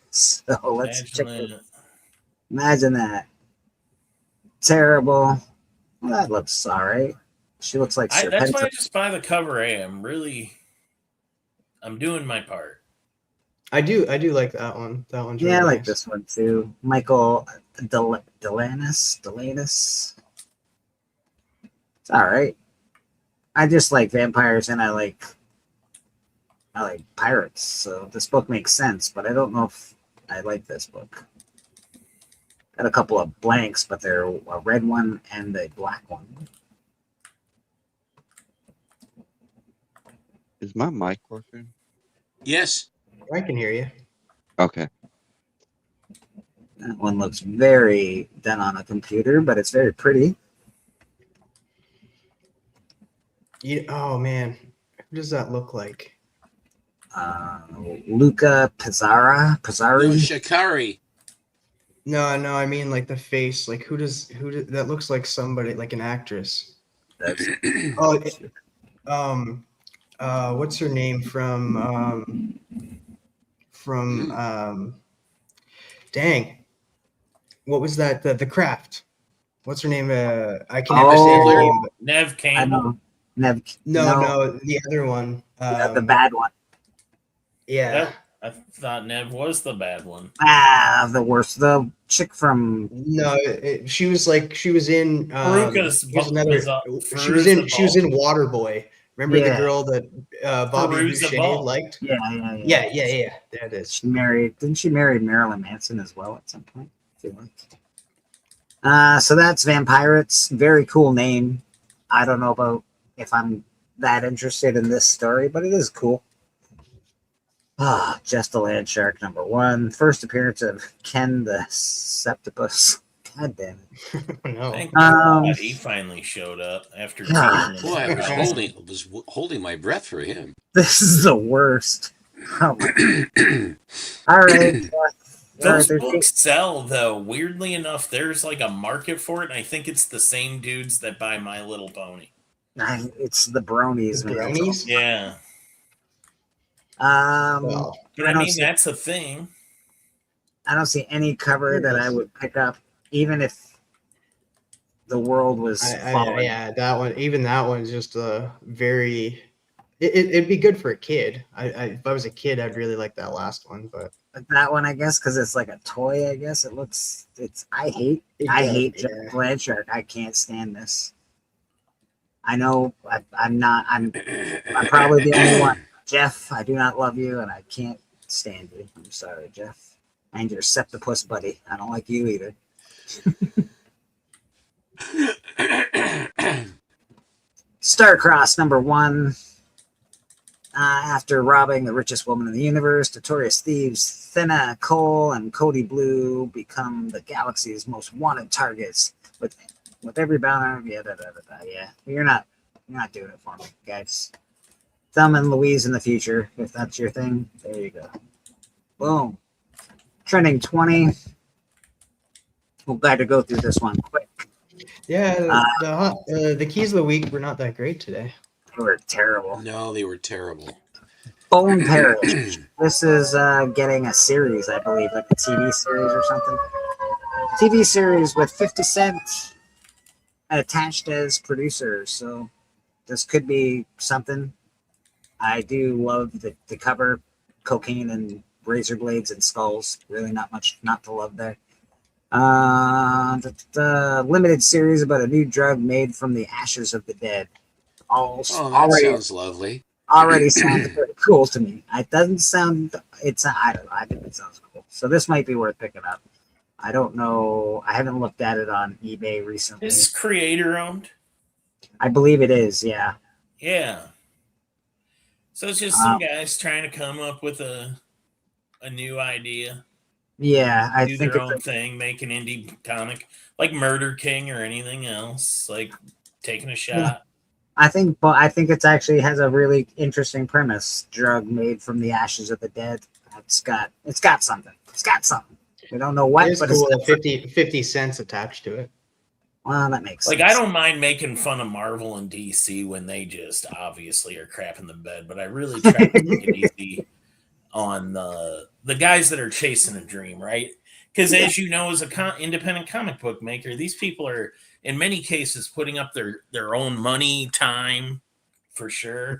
So let's check Imagine it. that. Imagine that. Terrible. Well, that looks all right. She looks like That's why I Serpenta. just buy the cover A. I'm doing my part. I do like that one. That one's Yeah, I really like nice. this one too. Michael Delanis. It's all right. I just like vampires and I like pirates. So this book makes sense, but I don't know if I like this book. Got a couple of blanks, but they're a red one and a black one. Is my mic working? Yes. I can hear you. Okay. That one looks very done on a computer, but it's very pretty. Oh man, who does that look like? Luca Pizzari. No, Shikari. No, I mean like the face. Like who does that looks like somebody like an actress. That's Oh, what's her name from dang, what was that? The Craft. What's her name? I can never say her Oh. name. But Nev I Campbell. know. Nev, no, the other one. the bad one. Yeah. I thought Nev was the bad one. The worst. The chick from No, she was in. Veruca's here's another. Veruza She was in Waterboy. Remember the Yeah. girl that Bobby Veruza Boucher Balk. liked? yeah. Yeah. There it is. Didn't she marry Marilyn Manson as well at some point? I feel like. So that's Vampirates. Very cool name. I don't know about if I'm that interested in this story, but it is cool. Just a Land Shark #1. First appearance of Ken the Septipus. God damn it. No. Thank Um, God he finally showed up after God. two Boy, I was years. holding my breath for him. This is the worst. Oh my. All right. Those there's- books sell though. Weirdly enough, there's like a market for it, and I think it's the same dudes that buy My Little Pony. It's the bronies, The man. bronies? Yeah, Well, but I I don't mean see- that's a thing. I don't see any cover that I would pick up, even if the world was falling. yeah, that one. Even that one's just a very. It'd be good for a kid. If I was a kid, I'd really like that last one. But But that one, I guess, because it's like a toy. I guess it looks. I hate Jack Blanchard. I can't stand this. I know I'm probably the only one. Jeff, I do not love you, and I can't stand you. I'm sorry, Jeff. And your Septipus buddy. I don't like you either. Starcross #1. After robbing the richest woman in the universe, notorious thieves Thenna Cole and Cody Blue become the galaxy's most wanted targets. With every bounty, yeah. You're not doing it for me, guys. Thumb and Louise in the future, if that's your thing. There you go. Boom. Trending 20. We'll glad to go through this one quick. yeah, the keys of the week were not that great today. They were terrible. No, they were terrible. Bone Parish. This is getting a series, I believe, like a TV series or something. TV series with 50 Cent attached as producer. So this could be something. I do love the cover, cocaine and razor blades and skulls. Really not much not to love there. The limited series about a new drug made from the ashes of the dead. Oh, that Already sounds lovely. sounds pretty cool to me. It doesn't sound. I don't know. I think it sounds cool. So this might be worth picking up. I don't know. I haven't looked at it on eBay recently. Is creator owned? I believe it is. Yeah. Yeah. So it's just some guys trying to come up with a new idea, Yeah. I do think their it's own thing, make an indie comic like Murder King or anything else, like taking a shot. I think it's actually has a really interesting premise. Drug made from the ashes of the dead. It's got something. It's got something. We don't know what, It's but cool. it's 50 cents attached to it. well, that makes Like sense. I don't mind making fun of Marvel and DC when they just obviously are crapping the bed, but I really try to take it easy on the guys that are chasing a dream, right? Because as you know, as a independent comic book maker, these people are in many cases putting up their own money, time, for sure,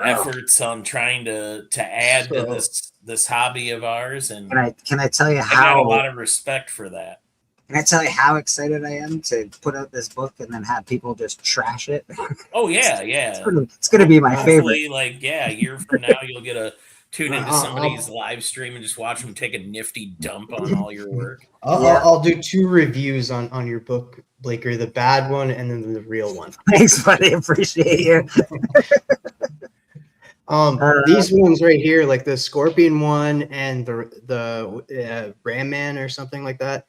efforts on trying to add to this hobby of ours, and Can I tell you I got a how lot of respect for that. Can I tell you how excited I am to put out this book and then have people just trash it? Oh yeah, yeah. It's gonna be my favorite. Hopefully, like a year from now, you'll get a tune into somebody's live stream and just watch them take a nifty dump on all your work. I'll do 2 reviews on your book, Blaker, the bad one and then the real one. Thanks, buddy. Appreciate you. These ones right here, like the Scorpion one and the Ram Man or something like that,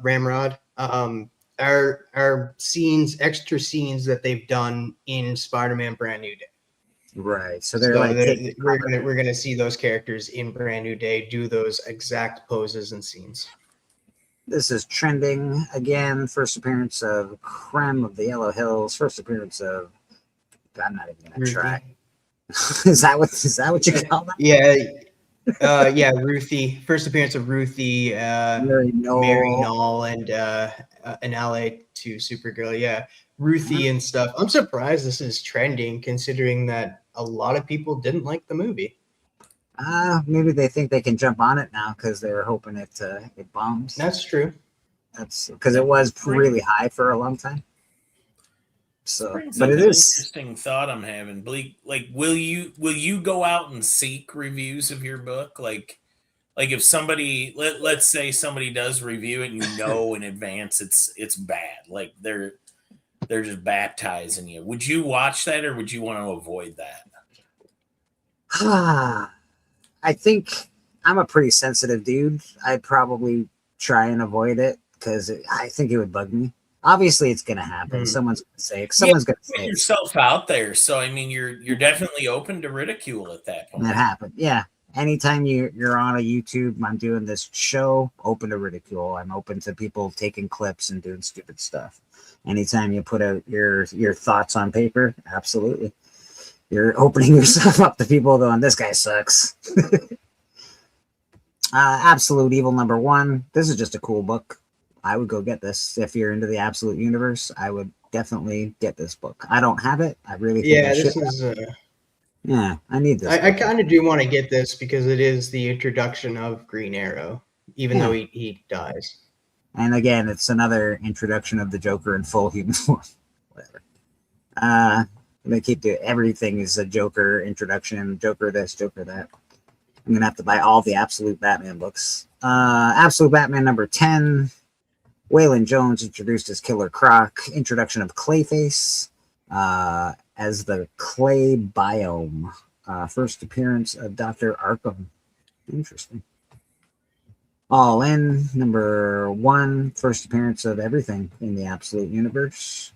Ramrod, are scenes, extra scenes that they've done in Spider-Man Brand New Day. Right. So they're like we're gonna see those characters in Brand New Day do those exact poses and scenes. This is trending again. First appearance of Creme of the Yellow Hills. First appearance of. I'm not even gonna try. Is that what you call that? Yeah, Ruthie. First appearance of Ruthie, Mary Knoll, and an ally to Supergirl. Yeah, Ruthie and stuff. I'm surprised this is trending, considering that a lot of people didn't like the movie. Maybe they think they can jump on it now because they were hoping it bombs. That's true. That's because it was really high for a long time. So, but it is interesting thought I'm having, Bleak. Like, will you go out and seek reviews of your book? Like if somebody let's say somebody does review it, and you know in advance it's bad. Like they're just baptizing you. Would you watch that, or would you want to avoid that? I think I'm a pretty sensitive dude. I'd probably try and avoid it because I think it would bug me. Obviously, it's going to happen. Someone's going to say it. Someone's going to say yourself out there. So, I mean, you're definitely open to ridicule at that point. That happened. Yeah. Anytime you're on a YouTube, I'm doing this show, open to ridicule. I'm open to people taking clips and doing stupid stuff. Anytime you put out your thoughts on paper, absolutely. You're opening yourself up to people going, this guy sucks. Absolute Evil #1. This is just a cool book. I would go get this. If you're into the Absolute Universe, I would definitely get this book. I don't have it. I really think I should. Yeah, I need this. I kind of do want to get this because it is the introduction of Green Arrow, even though he dies. And again, it's another introduction of the Joker in full human form. Whatever. They keep doing everything is a Joker introduction, Joker this, Joker that. I'm gonna have to buy all the Absolute Batman books. Absolute Batman #10. Waylon Jones introduced as Killer Croc. Introduction of Clayface as the Clay Biome. First appearance of Dr. Arkham. Interesting. All In #1. First appearance of everything in the Absolute Universe.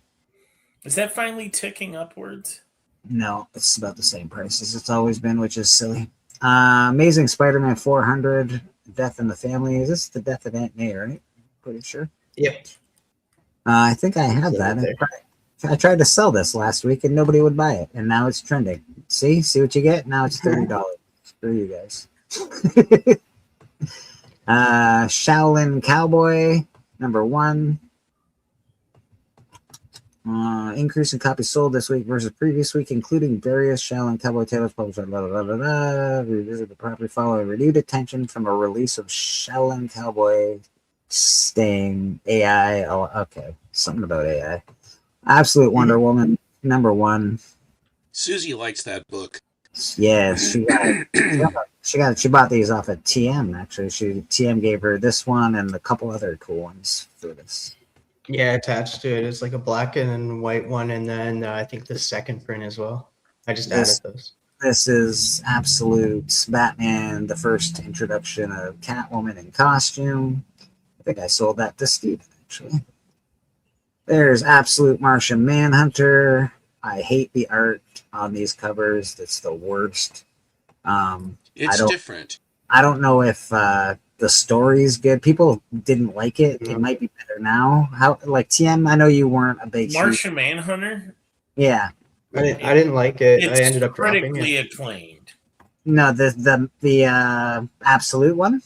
Is that finally ticking upwards? No, it's about the same price as it's always been, which is silly. Amazing Spider-Man 400. Death in the Family. Is this the Death of Aunt May, right? Pretty sure. Yep. I think I have that. I tried to sell this last week and nobody would buy it, and now it's trending. See what you get? Now it's $30. Screw you guys. Shaolin Cowboy #1. Increase in copies sold this week versus previous week, including various Shell and Cowboy Taylor's published. Revisit the property following renewed attention from a release of Shell and Cowboy staying AI. Oh, okay, something about AI. Absolute Wonder Woman #1. Susie likes that book. Yeah, she bought these off at TM actually. TM gave her this one and a couple other cool ones for this. Yeah, attached to it is like a black and white one, and then I think the second print as well. I just added those. This is Absolute Batman, the first introduction of Catwoman in costume. I think I sold that to Steven, actually. There's Absolute Martian Manhunter. I hate the art on these covers. It's the worst. It's different. I don't know if the story's good. People didn't like it. It might be better now. How, like, TM, I know you weren't a big Martian Manhunter? Yeah. I didn't like it. It's I ended up dropping critically it. acclaimed. No, the Absolute one?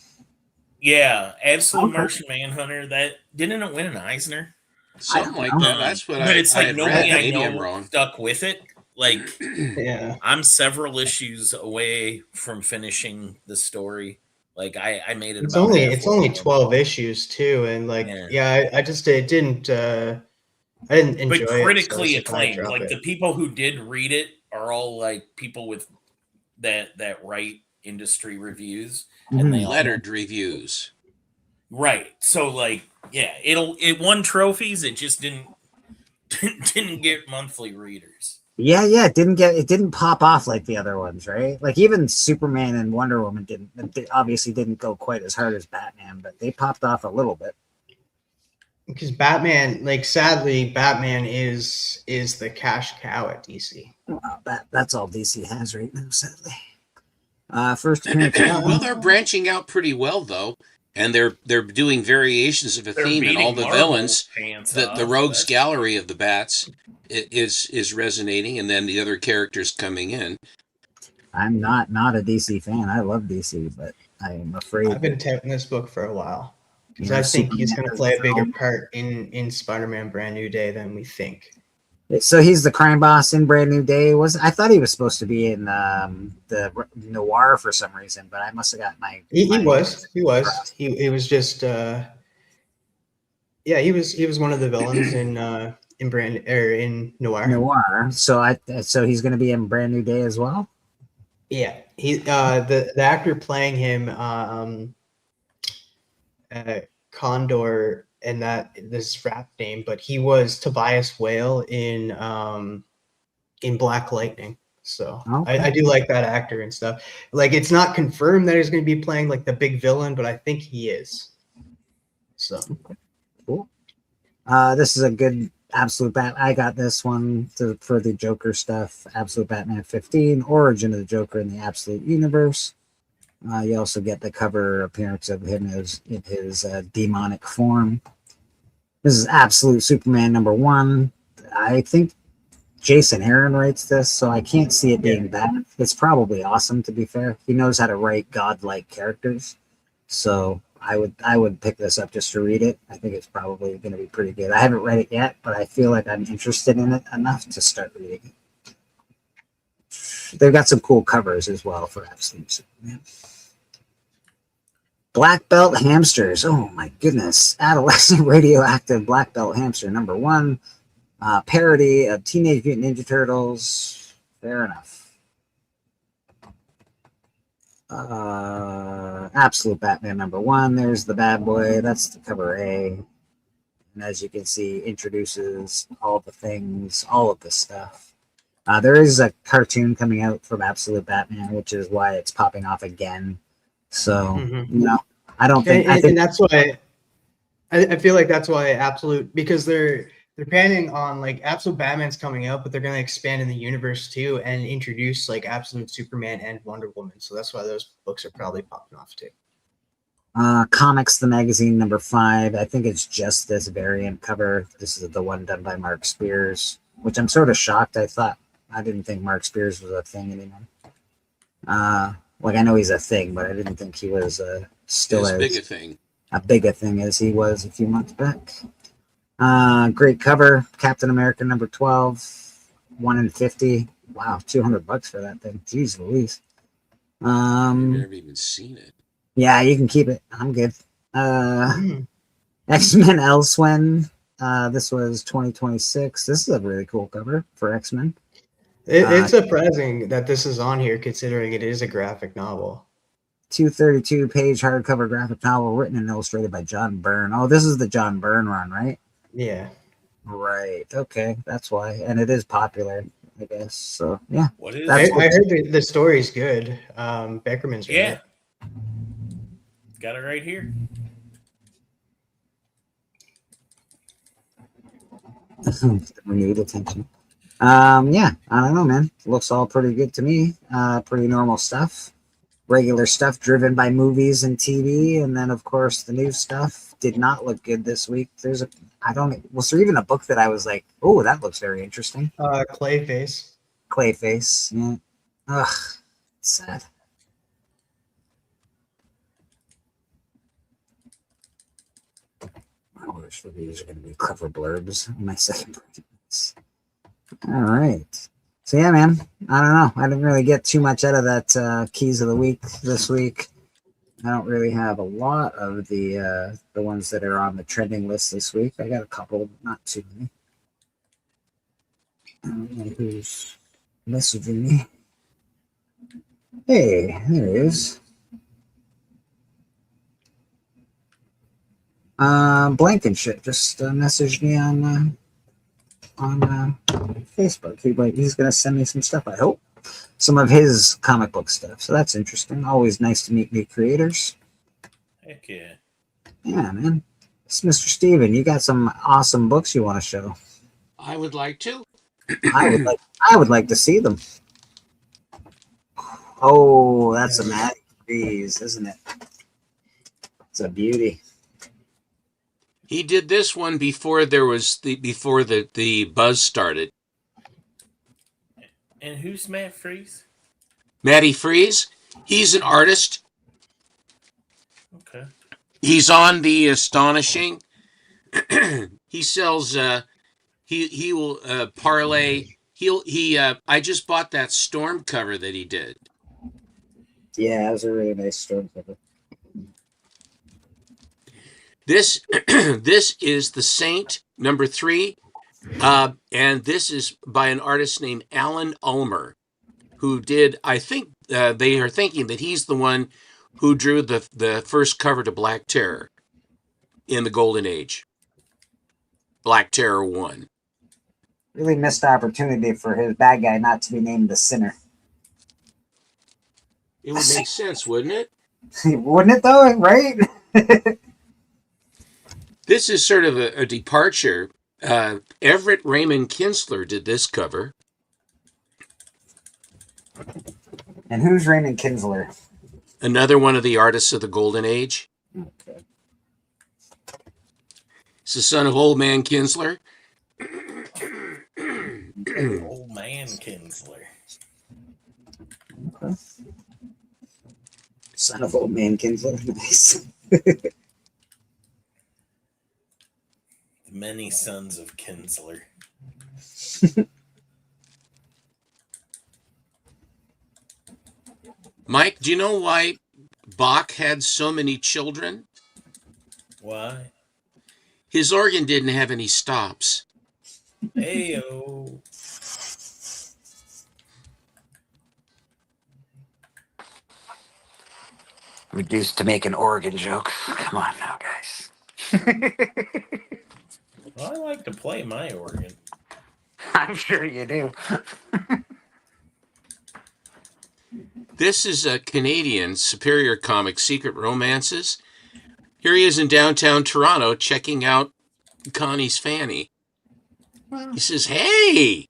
Yeah, Absolute Okay. Martian Manhunter. That didn't it win an Eisner? Something like that. That's what But it's I like had nobody read. I Maybe I'm know wrong. stuck with it. Like, Yeah. I'm several issues away from finishing the story. Like, I made it. It's about only halfway. 12 issues too, and like I just it didn't I didn't enjoy it. But so I critically just kinda acclaimed. dropped Like it. the people who did read it are all like people with that write industry reviews, and they all Lettered reviews. right. So like, yeah, it won trophies. It just didn't get monthly readers. Yeah, it didn't pop off like the other ones, right? Like even Superman and Wonder Woman they obviously didn't go quite as hard as Batman, but they popped off a little bit. Because Batman, like sadly, Batman is the cash cow at DC. Wow, that's all DC has right now, sadly. First appearance. Well, they're branching out pretty well though, and they're doing variations of a They're theme, and all beating the Marvel's villains. pants The off, Rogues but- Gallery of the Bats is resonating, and then the other characters coming in. I'm not a DC fan. I love DC, but I'm afraid. I've been touting this book for a while because Yeah, I think he's going to play a bigger Superman. part in Spider-Man: Brand New Day than we think. So he's the crime boss in Brand New Day. I thought he was supposed to be in the Noir for some reason, but I must have got my. He my- was he was just he was one of the villains in Brand or in Noir. Noir. So he's going to be in Brand New Day as well. Yeah, he the actor playing him Condor, and that this rap name, but he was Tobias Whale in Black Lightning. So Okay. I do like that actor and stuff. Like it's not confirmed that he's going to be playing like the big villain, but I think he is. So Cool. This is a good Absolute I got this one for the Joker stuff. Absolute Batman 15, Origin of the Joker in the Absolute Universe. You also get the cover appearance of him in his demonic form. This is Absolute Superman #1. I think Jason Aaron writes this, so I can't see it being bad. It's probably awesome, to be fair. He knows how to write godlike characters, so I would pick this up just to read it. I think it's probably going to be pretty good. I haven't read it yet, but I feel like I'm interested in it enough to start reading it. They've got some cool covers as well for Absolute Superman. Black Belt Hamsters. Oh my goodness. Adolescent Radioactive Black Belt Hamster #1. Parody of Teenage Mutant Ninja Turtles. Fair enough. Absolute Batman #1. There's the bad boy. That's the cover A. And as you can see, introduces all the things, all of the stuff. There is a cartoon coming out from Absolute Batman, which is why it's popping off again. So, I don't think. and that's why I feel like that's why Absolute, because they're planning on like Absolute Batman's coming out, but they're going to expand in the universe too and introduce like Absolute Superman and Wonder Woman. So that's why those books are probably popping off too. Comics the Magazine #5. I think it's just this variant cover. This is the one done by Mark Spears, which I'm sort of shocked. I didn't think Mark Spears was a thing anymore. Like I know he's a thing, but I didn't think he was still As as big a thing. big a thing as he was a few months back. Great cover. Captain America number 12, 1 in 50. Wow, $200 for that thing. Jeez Louise. I've never even seen it. Yeah, you can keep it. I'm good. X-Men Elsewhere. This was 2026. This is a really cool cover for X-Men. It's surprising that this is on here, considering it is a graphic novel. 232-page hardcover graphic novel written and illustrated by John Byrne. Oh, this is the John Byrne run, right? Yeah. Right. Okay, that's why. And it is popular, I guess. So yeah. What is I it? heard the story's good. Beckerman's right. Yeah. Got it right here. Renewed attention. Yeah, I don't know, man. Looks all pretty good to me. Pretty normal stuff. Regular stuff driven by movies and TV, and then of course the new stuff did not look good this week. Was there even a book that I was like, oh, that looks very interesting? Clayface. Clayface, yeah. Ugh, sad. I wish these are going to be clever blurbs on my second print. All right. So yeah, man, I don't know. I didn't really get too much out of that keys of the week this week. I don't really have a lot of the ones that are on the trending list this week. I got a couple, not too many. I don't know who's messaging me. Hey, there he is. Blankenship just messaged me on Facebook. He's gonna send me some stuff. I hope some of his comic book stuff. So that's interesting. Always nice to meet new creators. Heck yeah. Yeah, man. It's Mr. Steven, you got some awesome books you want to show. I would like to. I would like to see them. Oh, that's a Matty Freeze, isn't it? It's a beauty. He did this one before the buzz started. And who's Matt Freeze? Matty Freeze. He's an artist. Okay. He's on the Astonishing. He sells. He will parlay. I just bought that Storm cover that he did. Yeah, it was a really nice Storm cover. This is the Saint number 3, and this is by an artist named Alan Ulmer, who did. I think they are thinking that he's the one who drew the first cover to Black Terror in the Golden Age. Black Terror 1. Really missed opportunity for his bad guy not to be named the Sinner. It would make sense, wouldn't it? Wouldn't it though? Right? This is sort of a departure. Everett Raymond Kinsler did this cover. And who's Raymond Kinsler? Another one of the artists of the Golden Age. Okay. It's the son of Old Man Kinsler. Old man Kinsler. Okay. Son of Old Man Kinsler. Nice. Many sons of Kinsler. Mike, do you know why Bach had so many children? Why? His organ didn't have any stops. Heyo. Reduced to make an organ joke. Come on now, guys. Well, I like to play my organ. I'm sure you do. This is a Canadian Superior Comics Secret Romances. Here he is in downtown Toronto checking out Connie's fanny. He says, hey!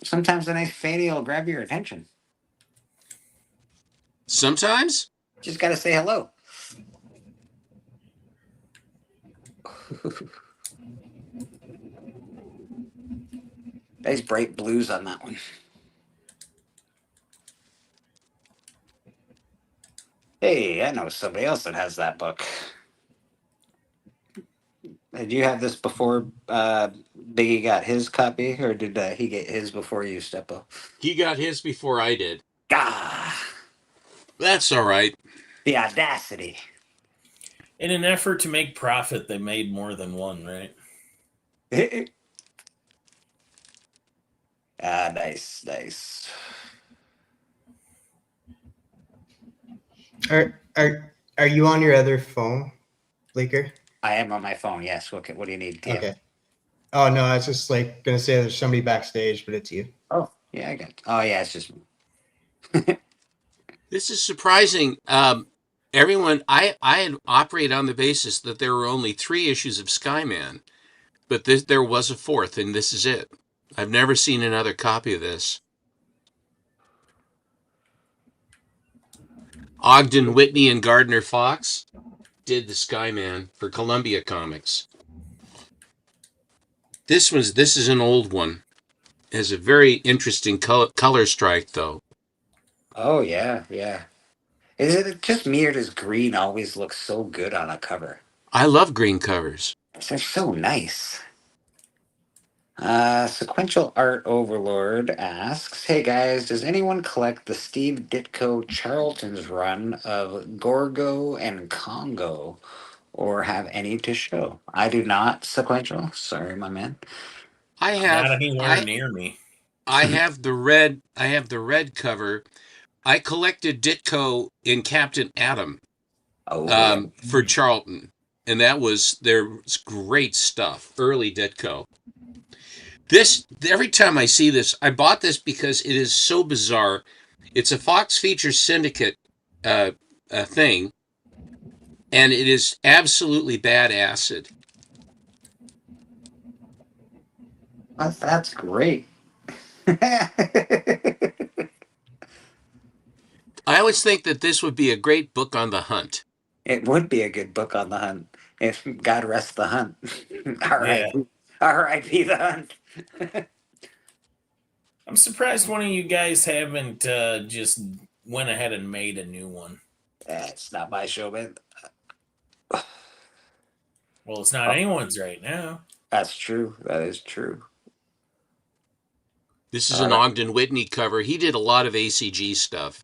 Sometimes a nice fanny will grab your attention. Sometimes? Just gotta say hello. Nice bright blues on that one. Hey, I know somebody else that has that book. Did you have this before Biggie got his copy, or did he get his before you, Steppo? He got his before I did. Ah, That's all right. the audacity. In an effort to make profit, they made more than one, right? Nice, nice. Are you on your other phone, Bleaker? I am on my phone. Yes. What do you need? TM? Okay. Oh no, I was just like gonna say there's somebody backstage, but it's you. Oh, yeah, I got it. Oh, yeah, it's just This is surprising. Everyone, I had operate on the basis that there were only 3 issues of Skyman, but there was a 4th, and this is it. I've never seen another copy of this. Ogden Whitney and Gardner Fox did the Skyman for Columbia Comics. This is an old one. It has a very interesting color strike, though. Oh, yeah, yeah. Is it just me or does green always look so good on a cover? I love green covers. They're so nice. Sequential Art Overlord asks, "Hey guys, does anyone collect the Steve Ditko Charlton's run of Gorgo and Congo, or have any to show?" I do not. Sequential. Sorry, my man. I Not have anywhere near me. I have the red cover. I collected Ditko in Captain Atom Oh, for Charlton, and that was their great stuff. Early Ditko. This every time I see this, I bought this because it is so bizarre. It's a Fox Features Syndicate thing, and it is absolutely bad acid. that's great. I always think that this would be a great book on the hunt. It would be a good book on the hunt. If God rest the hunt. R.I.P. R.I.P. the hunt. I'm surprised one of you guys haven't just went ahead and made a new one. That's not my show, man. Well, it's not anyone's right now. That's true. That is true. This is an Ogden Whitney cover. He did a lot of ACG stuff.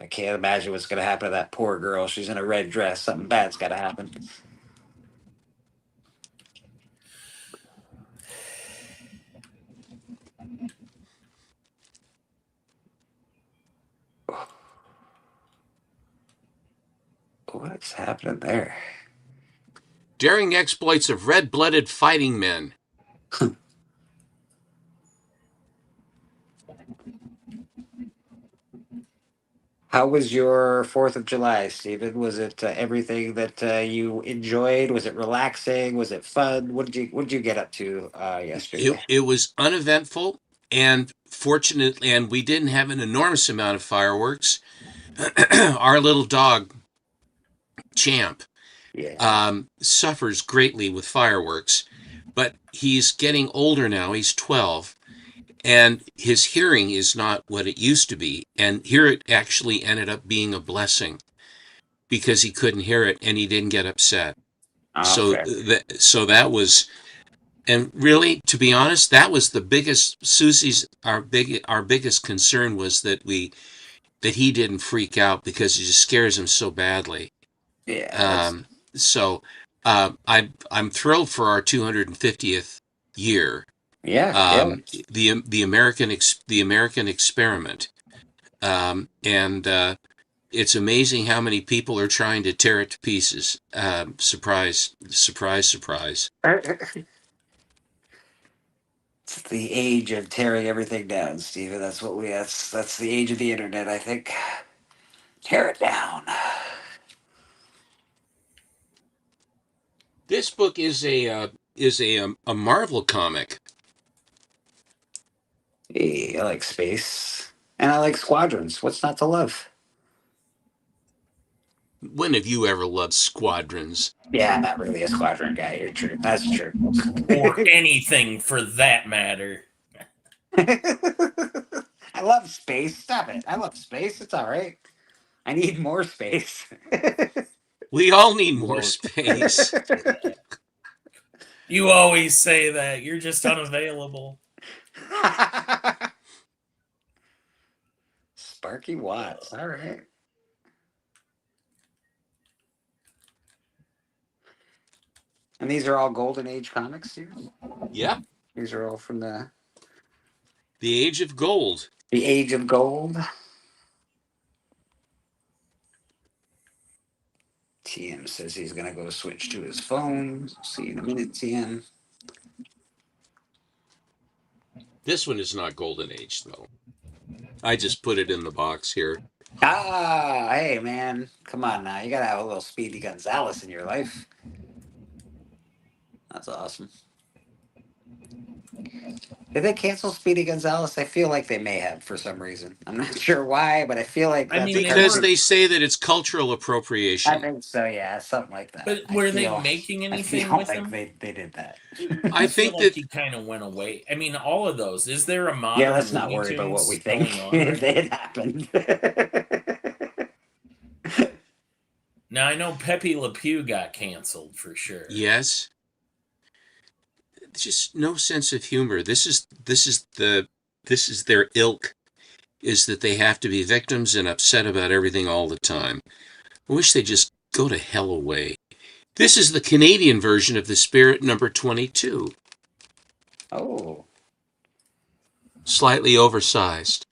I can't imagine what's going to happen to that poor girl. She's in a red dress. Something bad's got to happen. What's happening there? Daring exploits of red-blooded fighting men. How was your 4th of July, Stephen? Was it everything that you enjoyed? Was it relaxing? Was it fun? What did you get up to yesterday? It was uneventful and fortunate, and we didn't have an enormous amount of fireworks. Our little dog, Champ, suffers greatly with fireworks, but he's getting older now. He's 12. And his hearing is not what it used to be. And here it actually ended up being a blessing because he couldn't hear it and he didn't get upset. So that was, and really, to be honest, that was the biggest, our biggest concern was that he didn't freak out because it just scares him so badly. Yeah. I'm thrilled for our 250th year. Yeah. The American experiment, and it's amazing how many people are trying to tear it to pieces. Surprise, surprise, surprise. It's the age of tearing everything down, Stephen. That's the age of the internet, I think. Tear it down. This book is a Marvel comic. Hey, I like space. And I like squadrons. What's not to love? When have you ever loved squadrons? Yeah, I'm not really a squadron guy. You're true. That's true. Or anything for that matter. I love space. Stop it. I love space. It's all right. I need more space. We all need more space. You always say that. You're just unavailable. Sparky Watts. All right. And these are all Golden Age comics here? Yeah. These are all from the Age of Gold. Age of Gold. TM says he's going to go switch to his phone. See you in a minute, TM. This one is not Golden Age, though. I just put it in the box here. Ah, hey, man. Come on now. You got to have a little Speedy Gonzalez in your life. That's awesome. Did they cancel Speedy Gonzalez? I feel like they may have for some reason. I'm not sure why, but I feel like I that's mean, Because they say that it's cultural I appropriation. think so, yeah, something like that. But I were they feel- making I anything feel with like them? they did that. I feel think like that he kind of went away. I mean, all of those. Is there a modern? Yeah, let's not Looney worry about what we Tunes think going on if right it happened. now? I know Pepe Le Pew got canceled for sure. yes, just no sense of humor. This is their ilk, is that they have to be victims and upset about everything all the time. I wish they just go to hell away. This is the Canadian version of The Spirit number 22. Oh, Slightly oversized.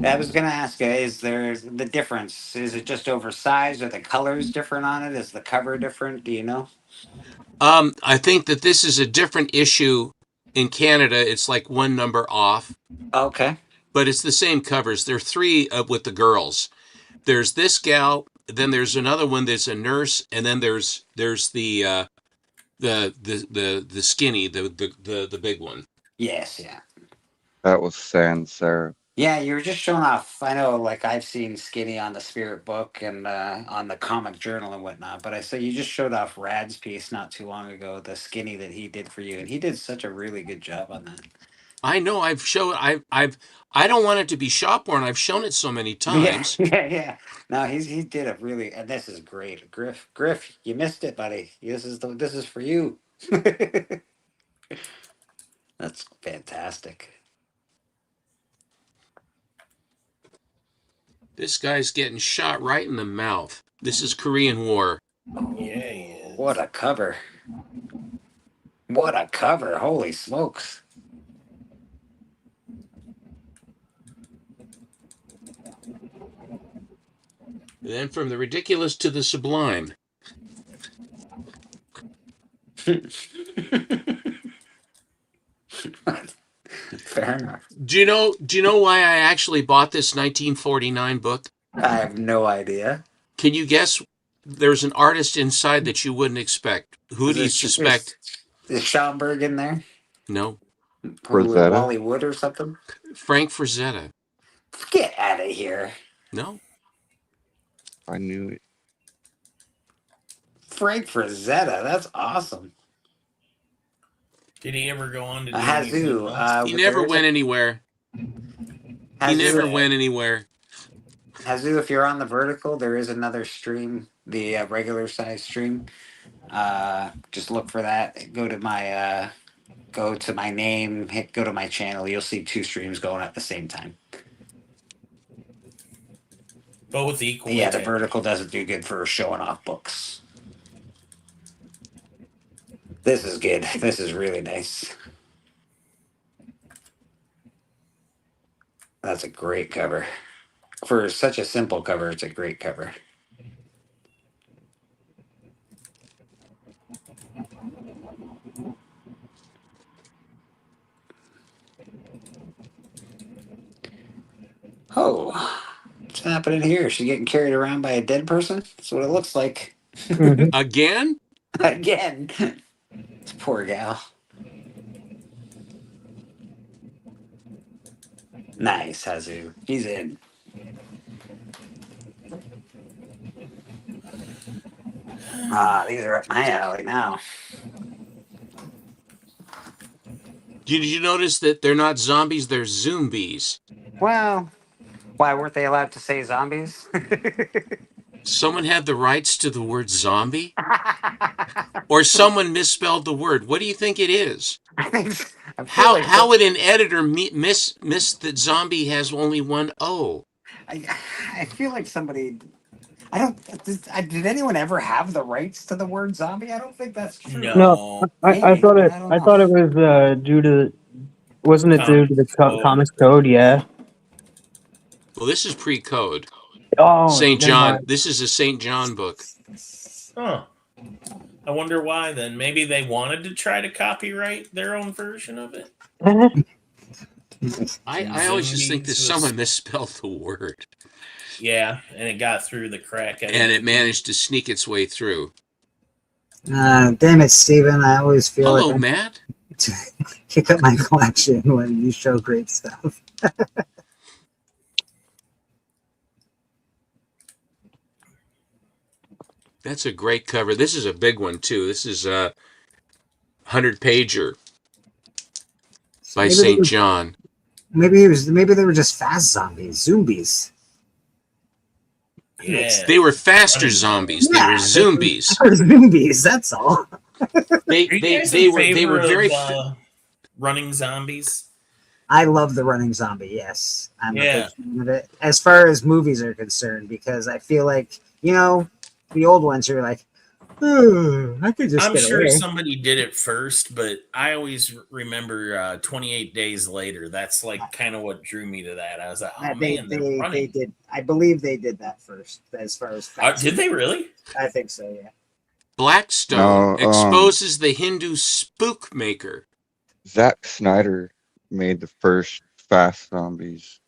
I was gonna ask you, is there the difference? Is it just oversized? Are the colors different on it? Is the cover different? Do you know? I think that this is a different issue in Canada. It's like one number off, Okay. but it's the same covers. There are three with the girls. There's this gal, then there's another one that's a nurse, and then there's the skinny, the big one. Yes, yeah. That was Sans Serif. Yeah, you were just showing off. I know, like, I've seen Skinny on the Spirit book and on the Comic Journal and whatnot, but I saw you just showed off Rad's piece not too long ago, the Skinny that he did for you, and he did such a really good job on that. I know. I don't want it to be shop worn. I've shown it so many times. Yeah. No, he did a really, and this is great. Griff, you missed it, buddy. This is for you. That's fantastic. This guy's getting shot right in the mouth. This is Korean War. Yeah, he is. What a cover. What a cover. Holy smokes. Then from the ridiculous to the sublime. Fair enough. Do you know why I actually bought this 1949 book? I have no idea. Can you guess? There's an artist inside that you wouldn't expect. Who do you suspect? Is Schomburg in there? No. Frazetta? Wally Wood or something? Frank Frazetta. Get out of here. No. I knew it. Frank Frazetta. That's awesome. Did he ever go on to do Hazoo. anything else? He never went anywhere. He never went anywhere. Hazoo, if you're on the vertical, there is another stream, the regular size stream. Just look for that. Go to my name, go to my channel. You'll see two streams going at the same time. Both equal. Yeah, the vertical doesn't do good for showing off books. This is good. This is really nice. That's a great cover. For such a simple cover, it's a great cover. Oh, what's happening here? She's getting carried around by a dead person? That's what it looks like. Again? Again. This poor gal. Nice, Hazoo. He's in. These are up my alley now. Did you notice that they're not zombies, they're zombies? Well, why weren't they allowed to say zombies? Someone had the rights to the word zombie, or someone misspelled the word. What do you think it is? I feel How would an editor miss that zombie has only one O? I feel like somebody. I don't. Did anyone ever have the rights to the word zombie? I don't think that's true. No, I Maybe, thought but it. I don't I know. thought it was due to. Wasn't it due to the Comics Code? Yeah. Well, this is pre-code. Oh, St. never John. mind. This is a St. John book. Huh. I wonder why then. Maybe they wanted to try to copyright their own version of it. I always just think that Zombies was- someone misspelled the word. Yeah, and it got through the crack. And it managed to sneak its way through. Damn it, Steven. I always feel Hello, like Matt. I kick up my collection when you show great stuff. That's a great cover. This is a big one too. This is a 100-pager by St. John. Maybe they were just fast zombies, zombies. Yeah. They were faster zombies. They were zombies. Zombies. That's all. They Are you guys they in were favor very. of, running zombies. I love the running zombie. Yes, I'm Yeah. a big fan of it. As far as movies are concerned, because I feel like the old ones are like, I could just. I'm get sure away. somebody did it first, but I always remember 28 Days Later. That's like kind of what drew me to that. I was like, oh They man, they're running. did. I believe they did that first. As far as Did they really? I think so. Yeah. Blackstone No, exposes the Hindu spook maker. Zack Snyder made the first fast zombies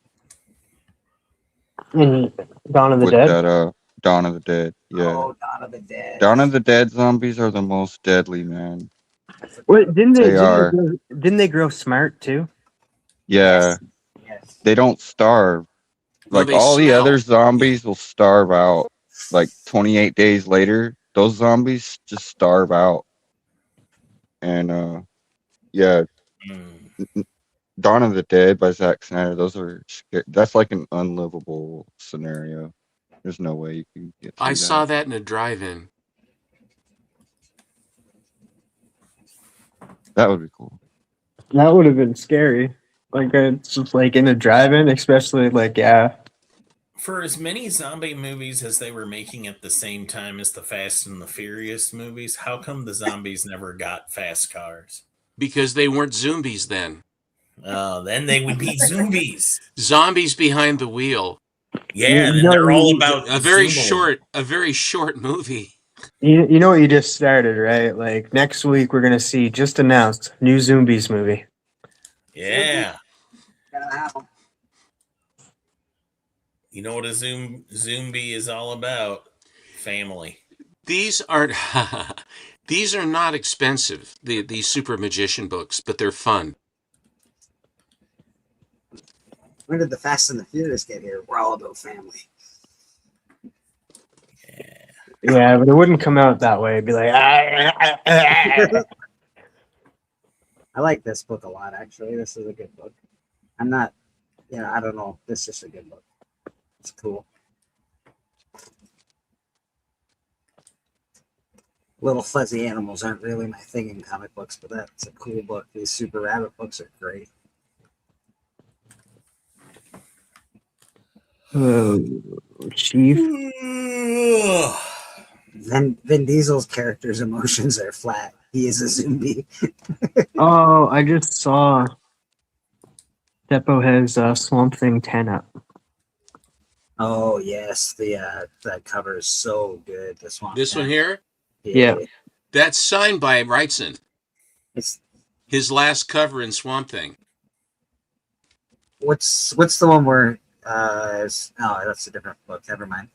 In Dawn of the with Dead. that Dawn of the Dead. Yeah. Oh, Dawn of the Dead. Dawn of the Dead zombies are the most deadly, man. Wait, didn't They are. Didn't they grow smart too? Yeah. Yes. They don't starve. No, Like they all the smell. other zombies will starve out. Like 28 days later, those zombies just starve out. And yeah, Hmm. Dawn of the Dead by Zack Snyder. That's like an unlivable scenario. There's no way you can get through I that. saw that in a drive-in. That would be cool. That would have been scary. Like it's just like in a drive-in, especially like For as many zombie movies as they were making at the same time as the Fast and the Furious movies, how come the zombies never got fast cars? Because they weren't zombies then. Oh, then they would be zombies. Zombies behind the wheel. Yeah, then they're all about A very zooming. short movie. You know what you just started, right? Like next week we're gonna see just announced new Zombies movie. Yeah. Gotta have 'em. You know what a zombie is all about? Family. These are these are not expensive. These super magician books, but they're fun. When did the Fast and the Furious get here? We're all about family. Yeah, but it wouldn't come out that way. It'd be like I like this book a lot, actually. This is a good book. I'm not, I don't know. This is just a good book. It's cool. Little fuzzy animals aren't really my thing in comic books, but that's a cool book. These Super Rabbit books are great. Oh, Chief. Vin Diesel's character's emotions are flat. He is a zombie. Oh, I just saw Depo has Swamp Thing 10 up. Oh yes, that cover is so good. This one here? Yeah. That's signed by Wrightson. It's His last cover in Swamp Thing. what's the one where that's a different book. Never mind.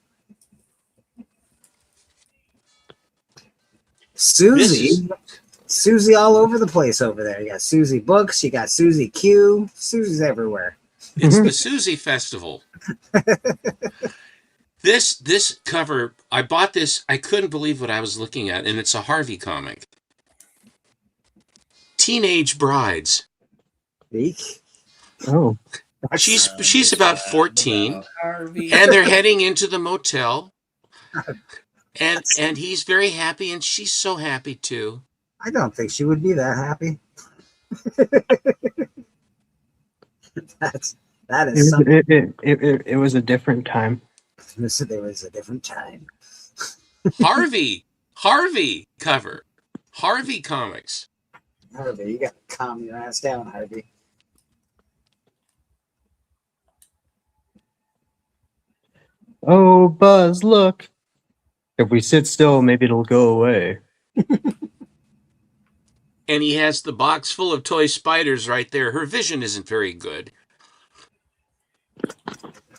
Susie all over the place over there. You got Susie books, you got Susie Q, Susie's everywhere. It's the Susie Festival. This cover, I bought this. I couldn't believe what I was looking at, and it's a Harvey comic. Teenage Brides. Eek. Oh. She's about 14, Harvey. and they're heading into the motel, and he's very happy, and she's so happy too. I don't think she would be that happy. That is something. It was a different time. There was a different time. Harvey cover. Harvey Comics. Harvey, you got to calm your ass down, Harvey. Oh, Buzz, look. If we sit still, maybe it'll go away. And he has the box full of toy spiders right there. Her vision isn't very good.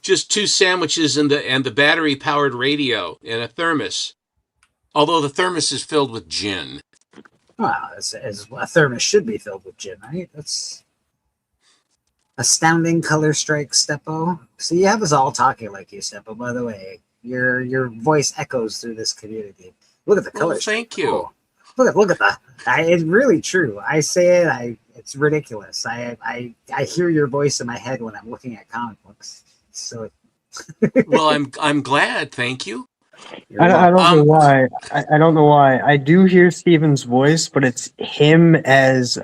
Just 2 sandwiches and the battery powered radio and a thermos. Although the thermos is filled with gin. Well, as a thermos should be filled with gin, right? That's astounding color strike, Steppo. So you have us all talking like you, Steppo. By the way, your voice echoes through this community. Look at the color. Thank you. Oh, look at that. It's really true. I say it. It's ridiculous. I hear your voice in my head when I'm looking at comic books. So. Well, I'm glad. Thank you. I don't know why. I don't know why. I do hear Steven's voice, but it's him as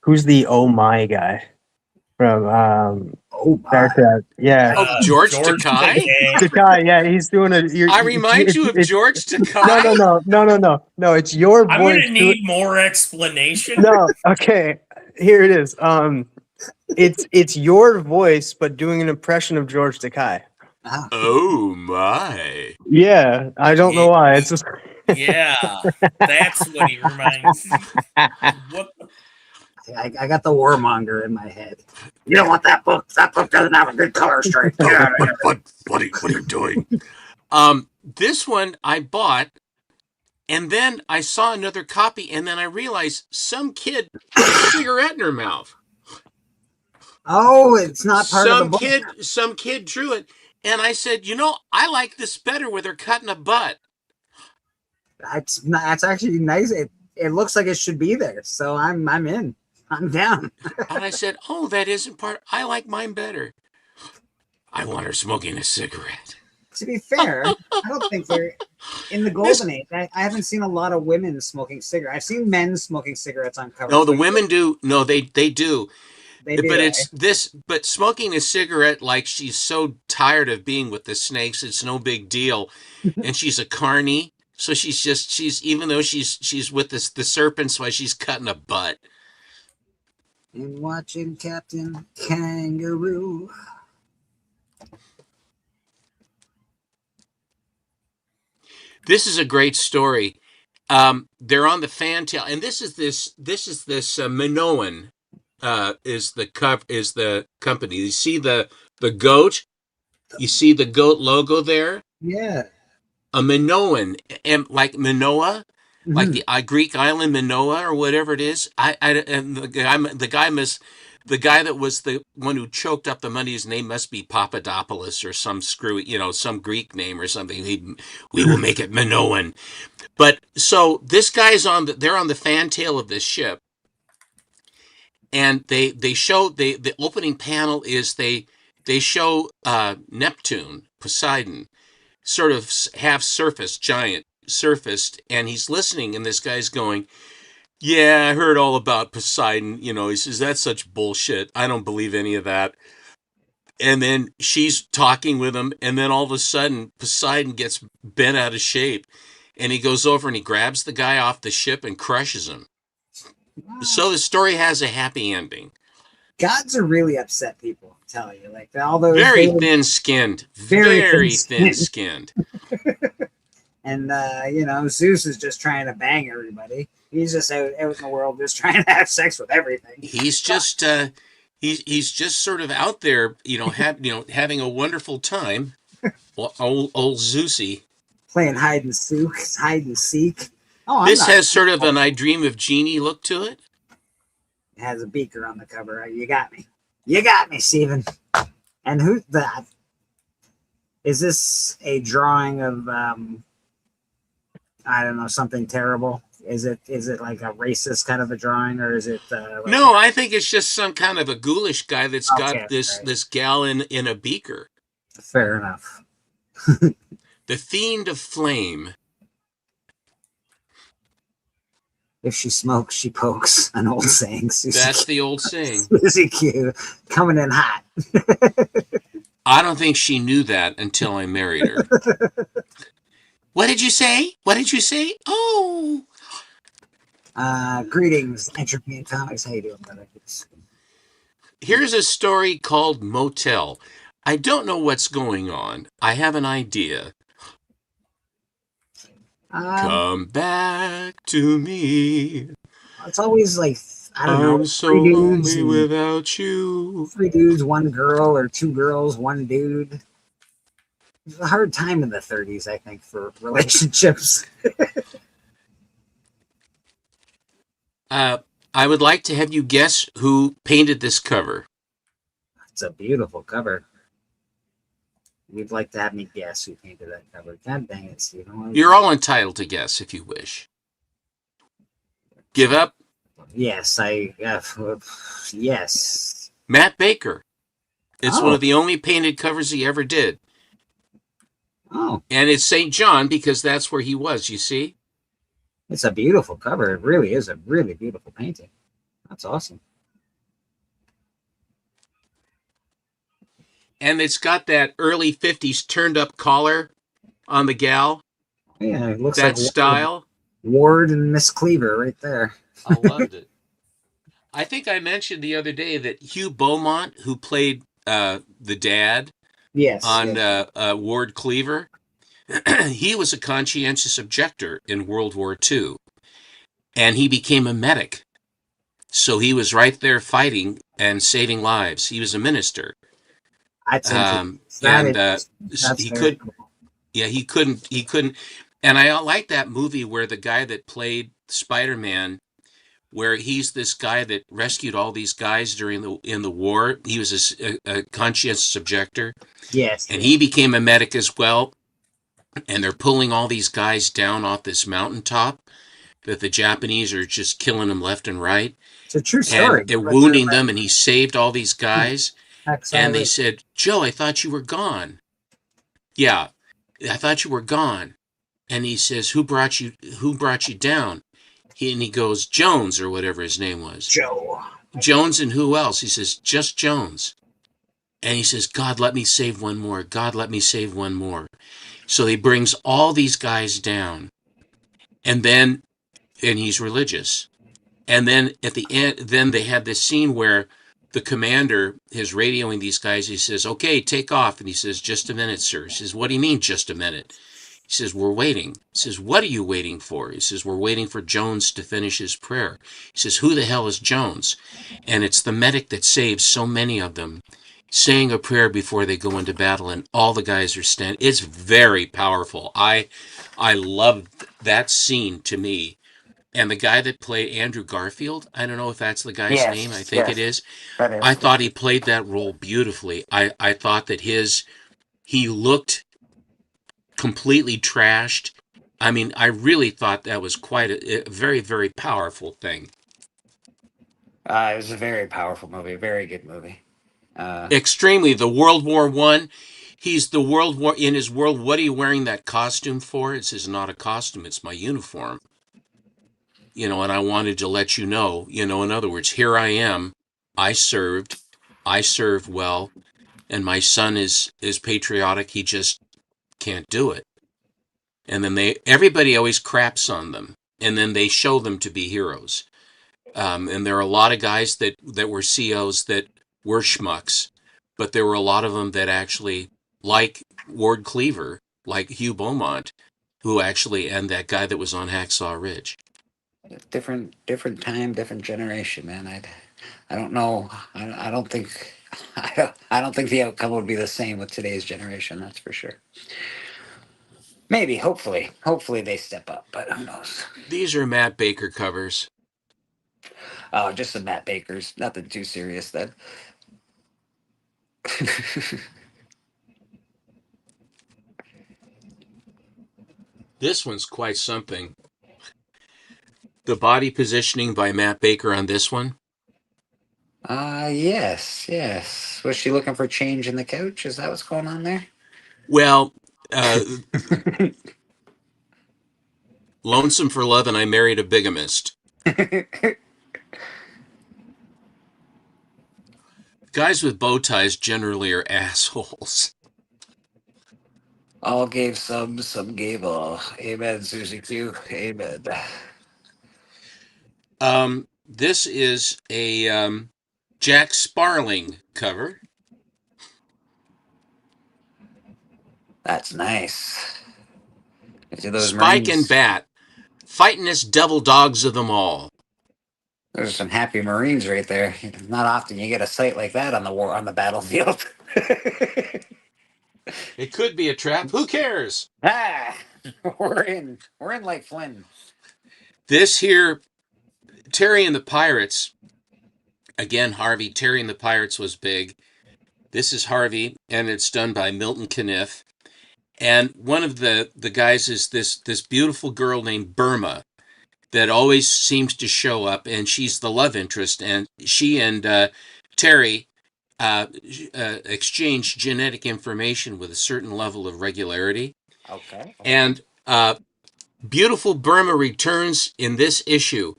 who's the Oh My guy from Oh My. Star Trek. Yeah. Oh, George Takei? Takei, yeah, he's doing a. I remind you of George Takei. No. It's your voice. I'm gonna need more explanation. No, okay. Here it is. It's your voice, but doing an impression of George Takei. Oh my! Yeah, I don't know why. It's just Yeah, that's what he reminds me. What? I got the warmonger in my head. You don't want that book. That book doesn't have a good color strike. Get out of here. What are you doing? This one I bought, and then I saw another copy, and then I realized some kid put a cigarette in her mouth. Oh, it's not part of the book. Some kid drew it, and I said, I like this better with her cutting a butt. That's actually nice. It looks like it should be there, so I'm in. I'm down. And I said, oh, that isn't part. I like mine better. I want her smoking a cigarette. To be fair, I don't think they're in the golden age. I haven't seen a lot of women smoking cigarettes. I've seen men smoking cigarettes on covers. No, the women do. No, they do. They do. But it's this. But smoking a cigarette, like she's so tired of being with the snakes, it's no big deal. And she's a carny, so she's even though she's with the serpents, why she's cutting a butt. And watching Captain Kangaroo. This is a great story. They're on the fantail, and this is Minoan is the company. You see the goat. You see the goat logo there. Yeah. A Minoan, like Minoa, like the Greek island Minoa or whatever it is. And the guy that was the one who choked up the money, his name must be Papadopoulos or some some Greek name or something. We will make it Minoan. But so this guy's they're on the fantail of this ship. And they show the opening panel is they show Neptune, Poseidon, sort of half giant surfaced, and he's listening, and this guy's going, yeah, I heard all about Poseidon. He says, that's such bullshit. I don't believe any of that. And then she's talking with him, and then all of a sudden, Poseidon gets bent out of shape, and he goes over and he grabs the guy off the ship and crushes him. Wow. So the story has a happy ending. Gods are really upset people, I tell you. Like all those very thin-skinned. Very thin-skinned. And Zeus is just trying to bang everybody. He's just out in the world just trying to have sex with everything. He's just he's just sort of out there, having a wonderful time. Old Zeusy. Playing hide and seek. Oh, this has sort of an I Dream of Jeannie look to it. It has a beaker on the cover. You got me. You got me, Steven. And who's that? Is this a drawing of I don't know, something terrible? Is it like a racist kind of a drawing, or is it? No, I think it's just some kind of a ghoulish guy that's got this gal in a beaker. Fair enough. The Fiend of Flame. If she smokes, she pokes. An old saying. Susie That's Q. the old saying. Susie Q. Coming in hot. I don't think she knew that until I married her. What did you say? What did you say? Oh. Greetings, Entropy and Comics. How you doing, brother? Here's a story called Motel. I don't know what's going on. I have an idea. Come back to me. It's always like, I don't know, I'm so three dudes lonely without you. 3 dudes, 1 girl, or 2 girls, 1 dude. It's a hard time in the 30s, I think, for relationships. I would like to have you guess who painted this cover. It's a beautiful cover. You'd like to have me guess who painted that cover. God dang it, Steve. You're all entitled to guess if you wish. Give up? Yes, yes. Matt Baker. It's one of the only painted covers he ever did. Oh. And it's St. John because that's where he was, you see? It's a beautiful cover. It really is a really beautiful painting. That's awesome. And it's got that early 50s turned up collar on the gal. Yeah, it looks that like style. Ward and Miss Cleaver right there. I loved it. I think I mentioned the other day that Hugh Beaumont, who played the dad on Ward Cleaver, he was a conscientious objector in World War II. And he became a medic. So he was right there fighting and saving lives. He was a minister. That's and he cool. he couldn't. And I like that movie where the guy that played Spider-Man, where he's this guy that rescued all these guys in the war. He was a conscientious objector. Yes. And he became a medic as well. And they're pulling all these guys down off this mountaintop that the Japanese are just killing them left and right. It's a true story. And they're wounding them, and he saved all these guys. And they said, Joe, I thought you were gone. Yeah, I thought you were gone. And he says, who brought you down? He goes, Jones, or whatever his name was. Joe. Jones, and who else? He says, just Jones. And he says, God, let me save one more. God, let me save one more. So he brings all these guys down. And he's religious. And then at the end, then they had this scene where the commander is radioing these guys. He says, okay, take off. And he says, just a minute, sir. He says, what do you mean, just a minute? He says, we're waiting. He says, what are you waiting for? He says, we're waiting for Jones to finish his prayer. He says, who the hell is Jones? And it's the medic that saves so many of them, saying a prayer before they go into battle, and all the guys are standing. It's very powerful. I loved that scene to me. And the guy that played Andrew Garfield, I don't know if that's the guy's name. I think it is. I thought he played that role beautifully. I thought that he looked completely trashed. I mean, I really thought that was quite a very, very powerful thing. It was a very powerful movie, a very good movie. Extremely. The World War I. He's the World War in his world. What are you wearing that costume for? It says, not a costume. It's my uniform. And I wanted to let you know, in other words, here I am. I served well, and my son is patriotic. He just can't do it. And then everybody always craps on them, and then they show them to be heroes. And there are a lot of guys that were COs that were schmucks, but there were a lot of them that actually, like Ward Cleaver, like Hugh Beaumont, who actually, and that guy that was on Hacksaw Ridge. Different time, different generation, man. I don't know. I don't think the outcome would be the same with today's generation. That's for sure. Maybe, hopefully they step up, but who knows? These are Matt Baker covers. Oh, just the Matt Bakers. Nothing too serious then. This one's quite something. The body positioning by Matt Baker on this one. Yes. Was she looking for change in the couch? Is that what's going on there? Well, Uh, Lonesome for Love and I Married a Bigamist. Guys with bow ties generally are assholes. All gave some gave all. Amen, Susie Q. Amen. This is a Jack Sparling cover. That's nice. See those Spike Marines? and Bat, fightingest devil dogs of them all. There's some happy Marines right there. Not often you get a sight like that on the battlefield. It could be a trap. Who cares? Ah, we're in like Flynn. This here, Terry and the Pirates. Again, Harvey. Terry and the Pirates was big. This is Harvey, and it's done by Milton Caniff. And one of the guys is this beautiful girl named Burma that always seems to show up, and she's the love interest. And she and Terry exchange genetic information with a certain level of regularity. Okay. And beautiful Burma returns in this issue,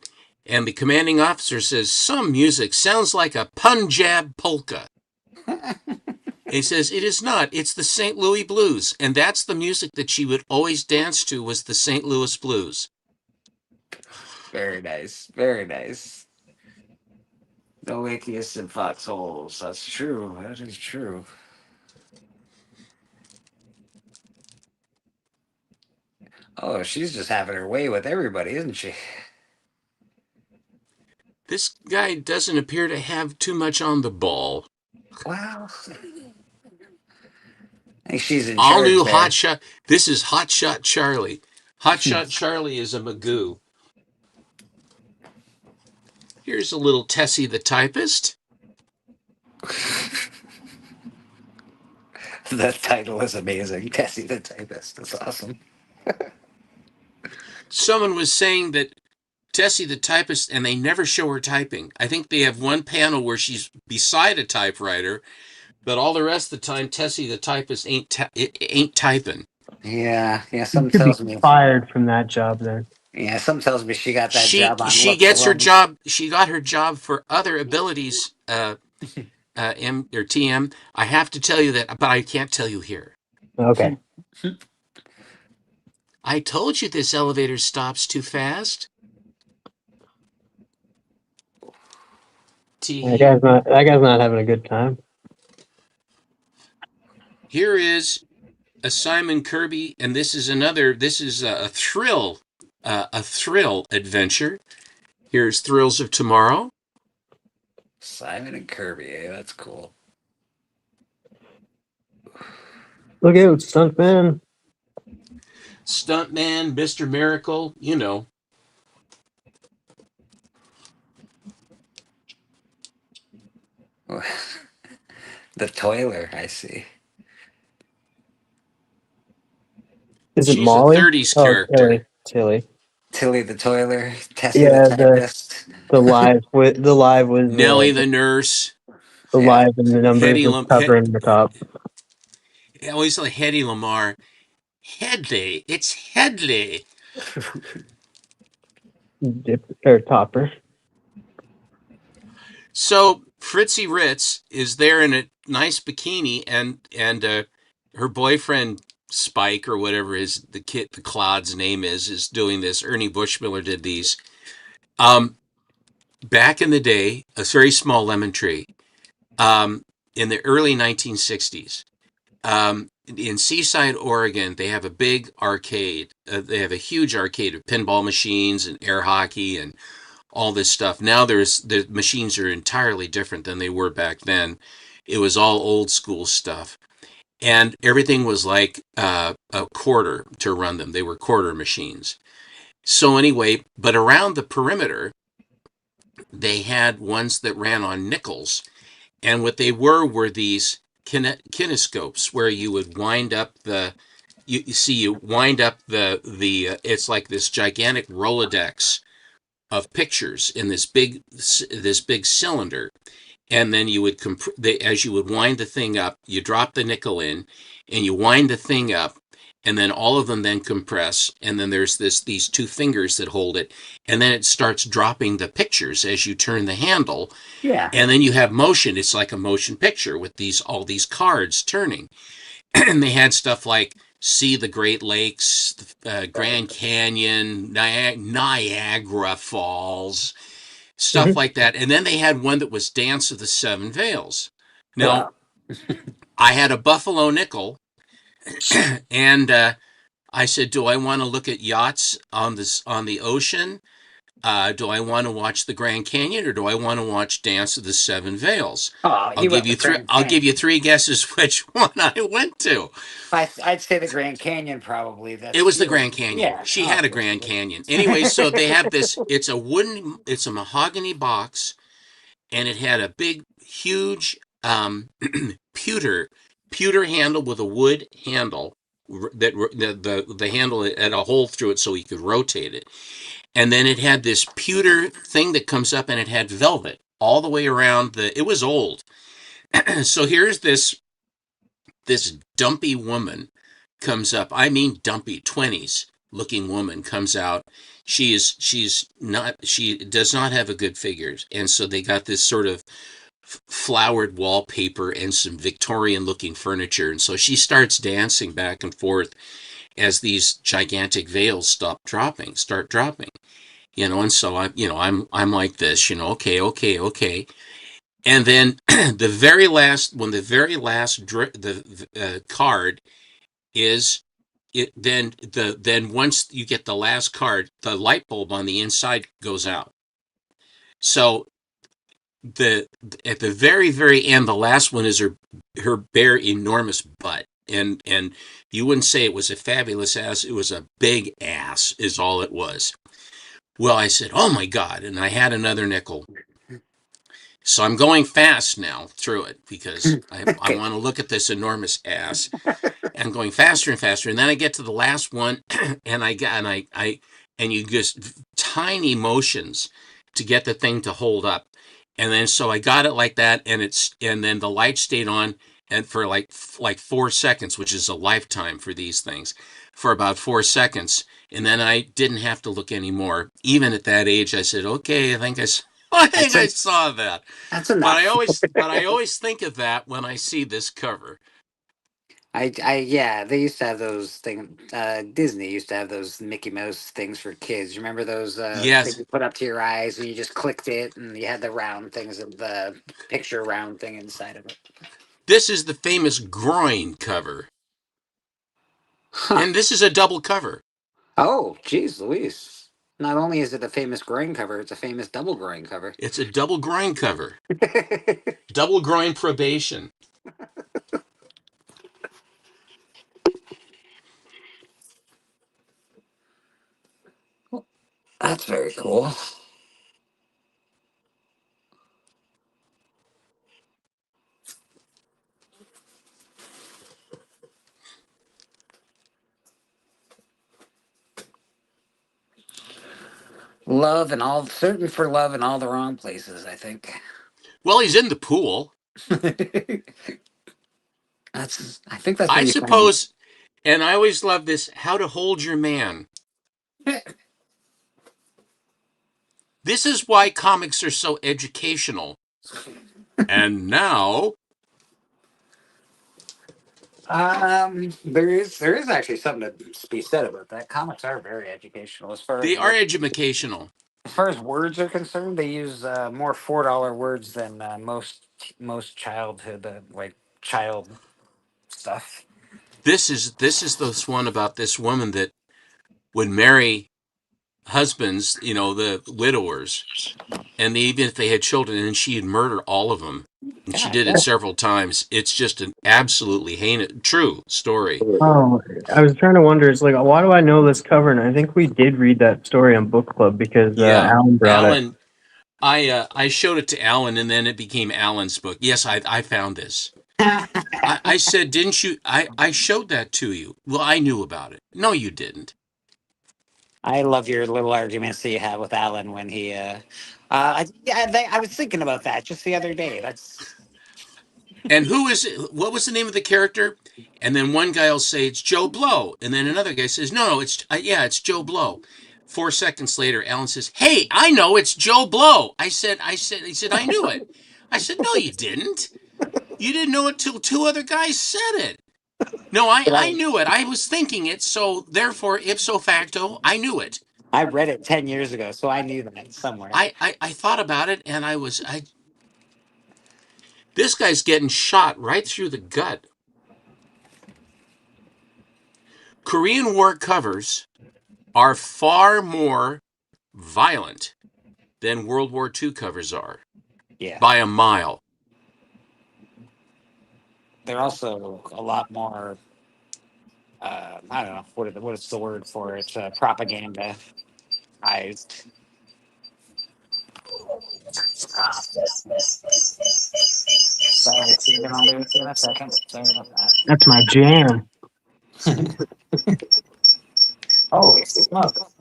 and the commanding officer says, "Some music sounds like a Punjab polka." He says, "It is not. It's the St. Louis Blues." And that's the music that she would always dance to, was the St. Louis Blues. Very nice. Very nice. No atheists and foxholes. That's true. That is true. Oh, she's just having her way with everybody, isn't she? This guy doesn't appear to have too much on the ball. Wow. I think she's in All charge new there. Hot Shot. This is Hot Shot Charlie. Hot Shot Charlie is a Magoo. Here's a little Tessie the Typist. The title is amazing. Tessie the Typist. That's awesome. Someone was saying that Tessie the Typist, and they never show her typing. I think they have one panel where she's beside a typewriter, but all the rest of the time, Tessie the Typist ain't typing. Yeah. You Something could tells be me. fired from that job then. Yeah, something tells me she got that job on. She Looks gets her Alone. job. She got her job for other abilities. M or TM. I have to tell you that, but I can't tell you here. Okay. I told you this elevator stops too fast. That guy's not having a good time. Here is a Simon Kirby, and this is a thrill adventure. Here's Thrills of Tomorrow. Simon and Kirby, that's cool. Look out, Stuntman. Stuntman, Mr. Miracle, you know. The Toiler, I see. Is it She's Molly? a 30s character. Tilly the Toiler, Tessie Yeah, the Typist. the live with Nellie the Nurse. the live and the numbers was covering the top. Always like Hedy Lamar. Headley, it's Headley. Or Topper. So Fritzy Ritz is there in a nice bikini, and her boyfriend Spike, or whatever the clod's name is doing this. Ernie Bushmiller did these. Back in the day, a very small lemon tree. In the early 1960s, in Seaside, Oregon, they have a big arcade. They have a huge arcade of pinball machines and air hockey and all this stuff. Now the machines are entirely different than they were back then. It was all old school stuff. And everything was like a quarter to run them. They were quarter machines. So anyway, but around the perimeter, they had ones that ran on nickels. And what they were these kinescopes, where you would wind up you wind up the it's like this gigantic Rolodex of pictures in this big cylinder. And then you would as you would wind the thing up, you drop the nickel in, and you wind the thing up, and then all of them then compress, and then there's these two fingers that hold it, and then it starts dropping the pictures as you turn the handle, Yeah. and then you have motion. It's like a motion picture with all these cards turning. And they had stuff like see the Great Lakes, Grand Canyon, Niagara Falls, stuff like that. And then they had one that was Dance of the Seven Veils. Now, I had a Buffalo nickel, and I said, "Do I want to look at yachts on the ocean? Do I want to watch the Grand Canyon, or do I want to watch Dance of the Seven Veils?" Oh, I'll give you three. I'll give you three guesses which one I went to. I'd say the Grand Canyon probably. It was the Grand Canyon. Yeah. She had a Grand Canyon. Anyway, so they have this. It's a mahogany box, and it had a big, huge pewter handle with a wood handle that the handle had a hole through it so you could rotate it. And then it had this pewter thing that comes up, and it had velvet all the way around it was old. So here's this dumpy woman comes up. I mean dumpy, 20s looking woman comes out. She does not have a good figure. And so they got this sort of flowered wallpaper and some Victorian looking furniture. And so she starts dancing back and forth as these gigantic veils start dropping. And so I'm like this, okay. And then when the very last card is it, then once you get the last card, the light bulb on the inside goes out. So at the very, very end, the last one is her bare enormous butt. And you wouldn't say it was a fabulous ass. It was a big ass is all it was. Well, I said, oh my God. And I had another nickel. So I'm going fast now through it because I want to look at this enormous ass. And I'm going faster and faster. And then I get to the last one and you just tiny motions to get the thing to hold up. And then so I got it like that, and then the light stayed on and for like 4 seconds, which is a lifetime for these things, for about 4 seconds. And then I didn't have to look anymore. Even at that age, I said, okay, I think I saw that. That's enough. But I always think of that when I see this cover. Yeah, they used to have those things. Disney used to have those Mickey Mouse things for kids. You remember those? Yes. Things you put up to your eyes, and you just clicked it, and you had the round things, the picture round thing inside of it. This is the famous groin cover, and this is a double cover. Oh, geez, Louise! Not only is it a famous groin cover, it's a famous double groin cover. It's a double groin cover. Double groin probation. That's very cool. Searching for love in all the wrong places, I think. Well, he's in the pool. I think that's. I suppose, and I always love this: how to hold your man. This is why comics are so educational. And now, there is actually something to be said about that. Comics are very educational they are educational. As far as words are concerned, they use more $4 words than most childhood child stuff. This is this one about this woman that would marry husbands, the widowers, and even if they had children, and she'd murder all of them. And she did it several times. It's just an absolutely heinous, true story. Oh, I was trying to wonder. It's like, why do I know this cover? And I think we did read that story on book club because Alan brought it. I showed it to Alan, and then it became Alan's book. Yes, I found this. I said, didn't you? I showed that to you. Well, I knew about it. No, you didn't. I love your little arguments that you have with Alan when he. I was thinking about that just the other day. And who is it? What was the name of the character? And then one guy will say it's Joe Blow, and then another guy says, no, it's it's Joe Blow. 4 seconds later, Alan says, "Hey, I know it's Joe Blow." He said, "I knew it." I said, "No, you didn't. You didn't know it till 2 other guys said it." No, I knew it. I was thinking it, so therefore, ipso facto, I knew it. I read it 10 years ago, so I knew that somewhere. I thought about it, and this guy's getting shot right through the gut. Korean War covers are far more violent than World War II covers are. Yeah. By a mile. They're also a lot more, I don't know, what is the word for it? Propagandized. Sorry, Stephen, I'll leave it to you in a second. Sorry about that. That's my jam. Holy smoke.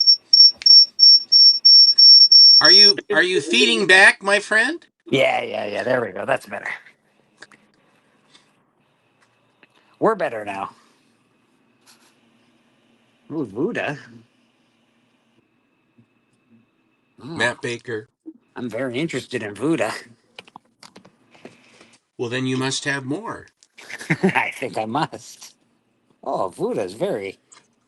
Are you feeding back, my friend? Yeah. There we go. That's better. We're better now. Ooh, Buddha. Oh, Matt Baker. I'm very interested in Buddha. Well, then you must have more. I think I must. Oh, Buddha's very.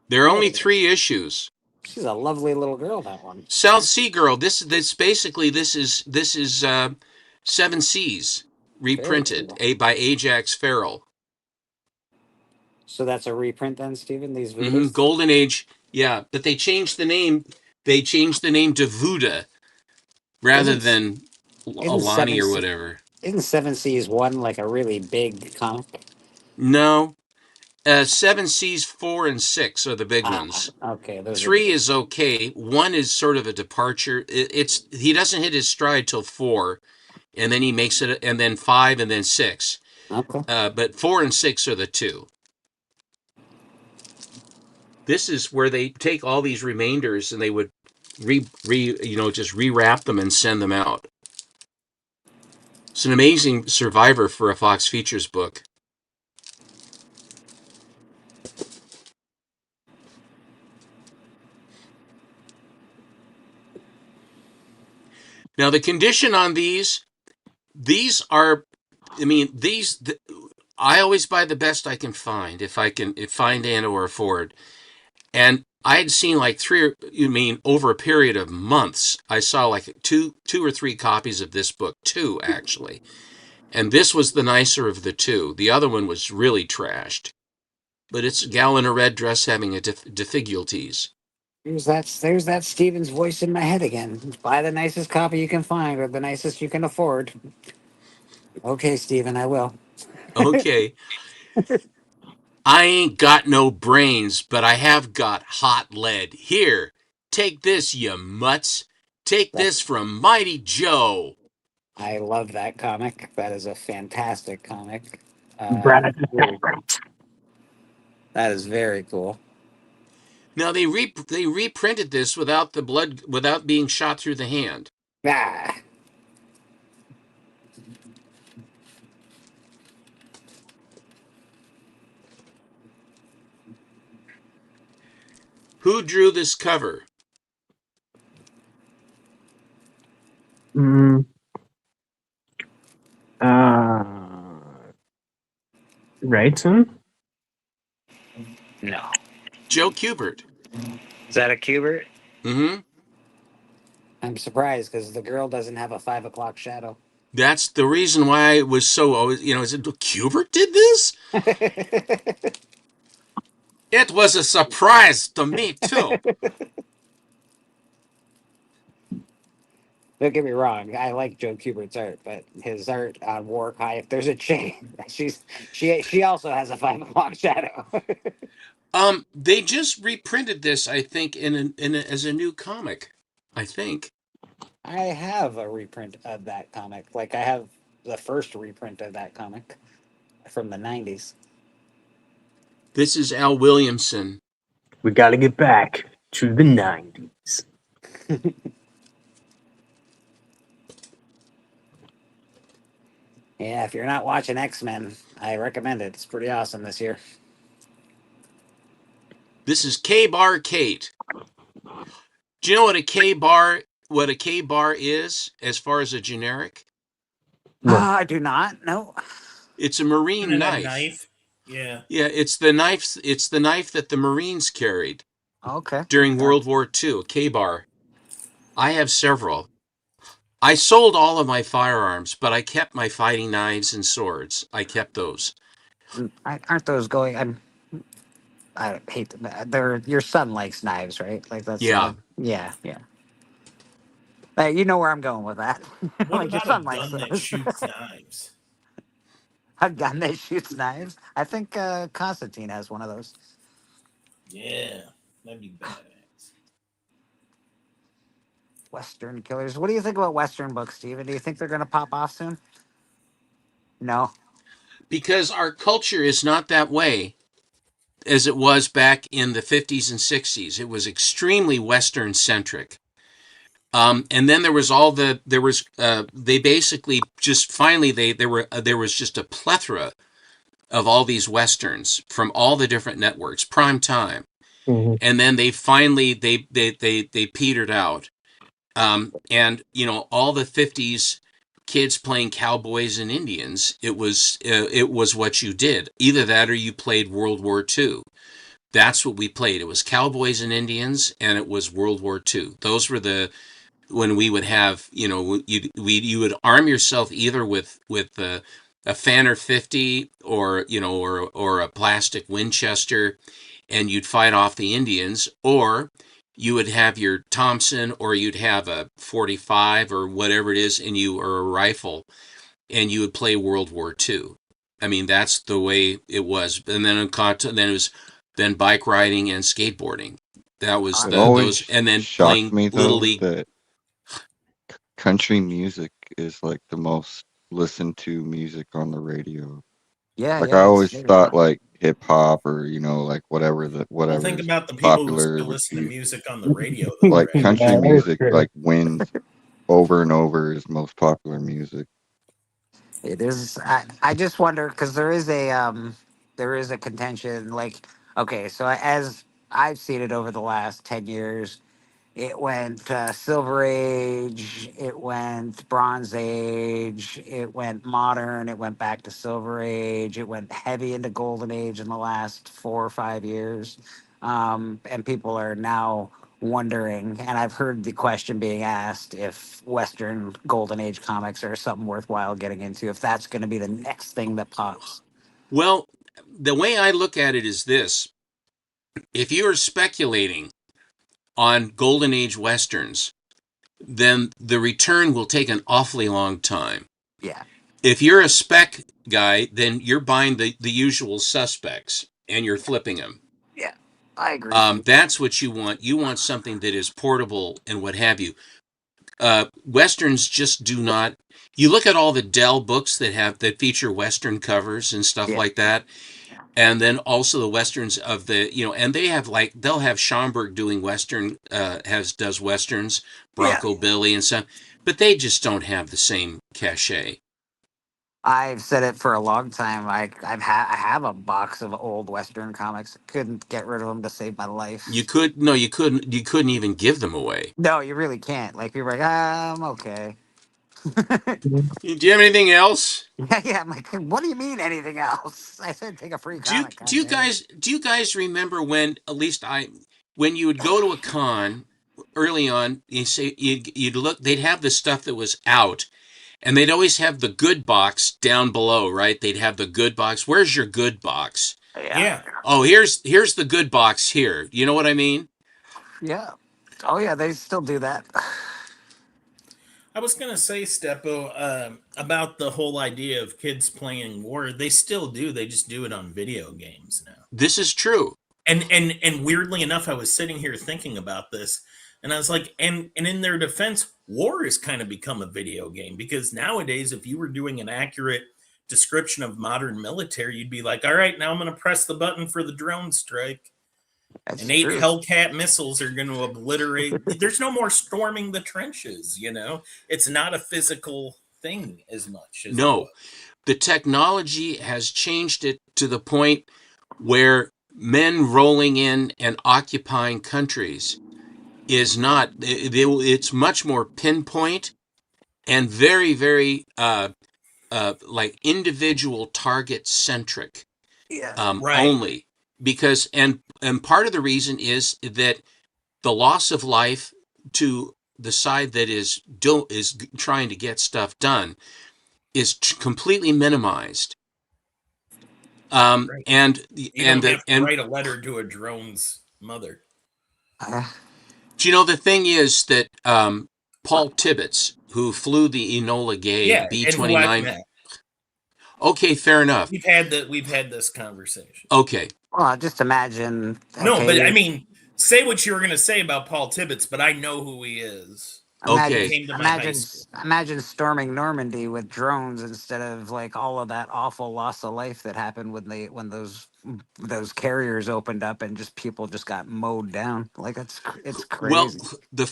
There are only 3 issues. She's a lovely little girl, that one. South Sea Girl. This basically this is 7 Seas reprinted Cool. by Ajax Farrell. So that's a reprint then, Stephen? These Buddhas? Golden Age. Yeah, but they changed the name. They changed the name to Vuda rather than Alani or whatever. Isn't 7 Seas 1 like a really big comic? No. 7 Seas 4 and 6 are the big ones. Okay. 3 is okay. 1 is sort of a departure. He doesn't hit his stride till 4, and then he makes it, and then 5, and then 6. Okay. But 4 and 6 are the 2. This is where they take all these remainders and they would just rewrap them and send them out. It's an amazing survivor for a Fox Features book. Now the condition on these are, I always buy the best I can find if find and or afford. And I had seen like over a period of months, I saw like two or 3 copies of this book, 2 actually. And this was the nicer of the 2. The other one was really trashed. But it's a gal in a red dress having a difficulties. There's that Stephen's voice in my head again. Buy the nicest copy you can find or the nicest you can afford. Okay, Stephen, I will. Okay. I ain't got no brains, but I have got hot lead. Here, take this, you mutts. Take this from Mighty Joe. I love that comic. That is a fantastic comic. Brad. That is very cool. Now they reprinted this without the blood, without being shot through the hand. Ah. Who drew this cover? Wrightson? No. Joe Kubert. Is that a Kubert? Mm-hmm. I'm surprised because the girl doesn't have a 5 o'clock shadow. That's the reason why it was so, is it Kubert did this? It was a surprise to me, too. Don't get me wrong. I like Joe Kubert's art, but his art on War High, if there's a chain, she also has a 5 o'clock shadow. They just reprinted this, I think, as a new comic. I think. I have a reprint of that comic. Like I have the first reprint of that comic from the 90s. This is Al Williamson. We got to get back to the 90s. Yeah, if you're not watching X-Men, I recommend it. It's pretty awesome this year. This is K-Bar Kate. Do you know what a K-bar is as far as a generic? No. I do not. No. It's a marine Isn't it a knife. knife? Yeah. Yeah, it's the knife that the Marines carried Okay. during World War II, a K-bar. I have several. I sold all of my firearms, but I kept my fighting knives and swords. I kept those. Aren't those going? I hate them. They're your son likes knives, right? Like that's Yeah. yeah. You know where I'm going with that. What Like your about son a likes gun that those. shoots knives? A gun that shoots knives. I think Constantine has one of those. Yeah, that'd be badass. Western killers. What do you think about Western books, Steven? Do you think they're going to pop off soon? No. Because our culture is not that way as it was back in the 50s and 60s. It was extremely Western centric. And then there was they basically just finally there was just a plethora of all these Westerns from all the different networks, prime time. Mm-hmm. And then they finally, they petered out. And you know, all the 50s kids playing cowboys and Indians, it was what you did. Either that or you played World War II. That's what we played. It was cowboys and Indians, and it was World War II. Those were when we would have, you know, you would arm yourself either with a Fanner 50 or, you know, or a plastic Winchester, and you'd fight off the Indians, or you would have your Thompson, or you'd have a 45 or whatever it is, or a rifle, and you would play World War II. I mean, that's the way it was. And then it was bike riding and skateboarding. That was It always those, and then shocked playing me though Little League. that country music is like the most listened to music on the radio. Yeah. Like yeah, I always it's- thought like hip hop or, you know, like whatever Well, think is about the people who popular still would listen to be music on the radio. Though, like right? country Yeah, that is music true. like wins over and over is most popular music. It is. I just wonder because there is a contention. Like, okay, so as I've seen it over the last 10 years, it went Silver Age, it went Bronze Age, it went Modern, it went back to Silver Age, it went heavy into Golden Age in the last 4 or 5 years, and people are now wondering, and I've heard the question being asked if Western Golden Age comics are something worthwhile getting into, if that's going to be the next thing that pops. Well, the way I look at it is this: if you are speculating on Golden Age Westerns, then the return will take an awfully long time. Yeah. If you're a spec guy, then you're buying the usual suspects and you're flipping them. Yeah, I agree. That's what you want. You want something that is portable and what have you. Westerns just do not. You look at all the Dell books that feature Western covers and stuff like that. And then also the Westerns of the, you know, and they'll have Schomburg doing Western, does Westerns, Bronco Billy and stuff, but they just don't have the same cachet. I've said it for a long time. I have a box of old Western comics. Couldn't get rid of them to save my life. You couldn't even give them away. No, you really can't. Like people are like, I'm okay. Do you have anything else? Yeah. I'm like, what do you mean anything else? I said take a free comic. Do you guys remember when, at least when you would go to a con early on, you'd look, they'd have the stuff that was out, and they'd always have the good box down below, right? They'd have the good box. Where's your good box? Yeah. Oh, here's the good box here. You know what I mean? Yeah. Oh yeah, they still do that. I was gonna say, Steppo, about the whole idea of kids playing war. They still do. They just do it on video games now. This is true. And weirdly enough, I was sitting here thinking about this, and I was like, and in their defense, war has kind of become a video game, because nowadays, if you were doing an accurate description of modern military, you'd be like, all right, now I'm going to press the button for the drone strike. That's and 8 true. Hellcat missiles are going to obliterate. There's no more storming the trenches, you know? It's not a physical thing as much as No. the technology has changed it to the point where men rolling in and occupying countries is not, it's much more pinpoint and very, very like individual target centric Yeah. Right. only. Because, and part of the reason is that the loss of life to the side that is trying to get stuff done is completely minimized. Right. And You and don't the have to write a letter to a drone's mother. do you know the thing is that Paul Tibbets, who flew the Enola Gay Yeah, and who I've B-29. met. Okay, fair enough. We've had this conversation. Okay. Well, just imagine. No, but I Okay, mean, say what you were going to say about Paul Tibbets, but I know who he is. imagine, Okay. He came to my high school. imagine storming Normandy with drones instead of like all of that awful loss of life that happened when those carriers opened up and just people just got mowed down. Like it's Well, crazy. the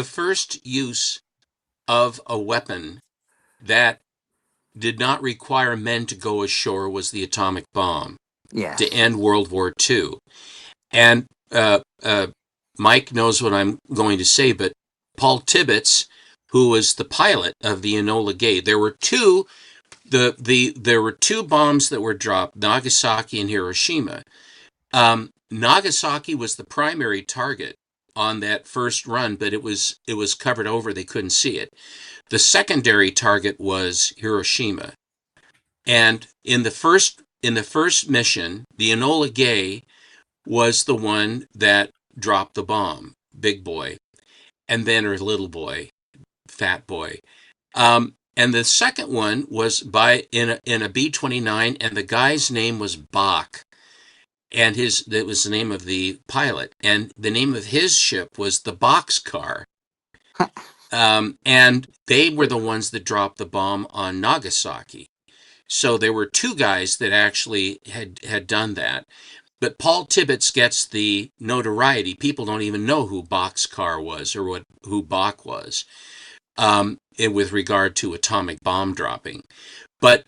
first use of a weapon that did not require men to go ashore was the atomic bomb Yes. to end World War II. And Mike knows what I'm going to say, but Paul Tibbets, who was the pilot of the Enola Gay, there were two bombs that were dropped, Nagasaki and Hiroshima. Nagasaki was the primary target on that first run, but it was covered over. They couldn't see it. The secondary target was Hiroshima. And in the first mission, the Enola Gay was the one that dropped the bomb, big boy, and then her little boy, fat boy. And the second one was in a B-29, and the guy's name was Bach. And that was the name of the pilot. And the name of his ship was the Boxcar. And they were the ones that dropped the bomb on Nagasaki. So there were two guys that actually had done that. But Paul Tibbets gets the notoriety. People don't even know who Boxcar was or who Bach was with regard to atomic bomb dropping. But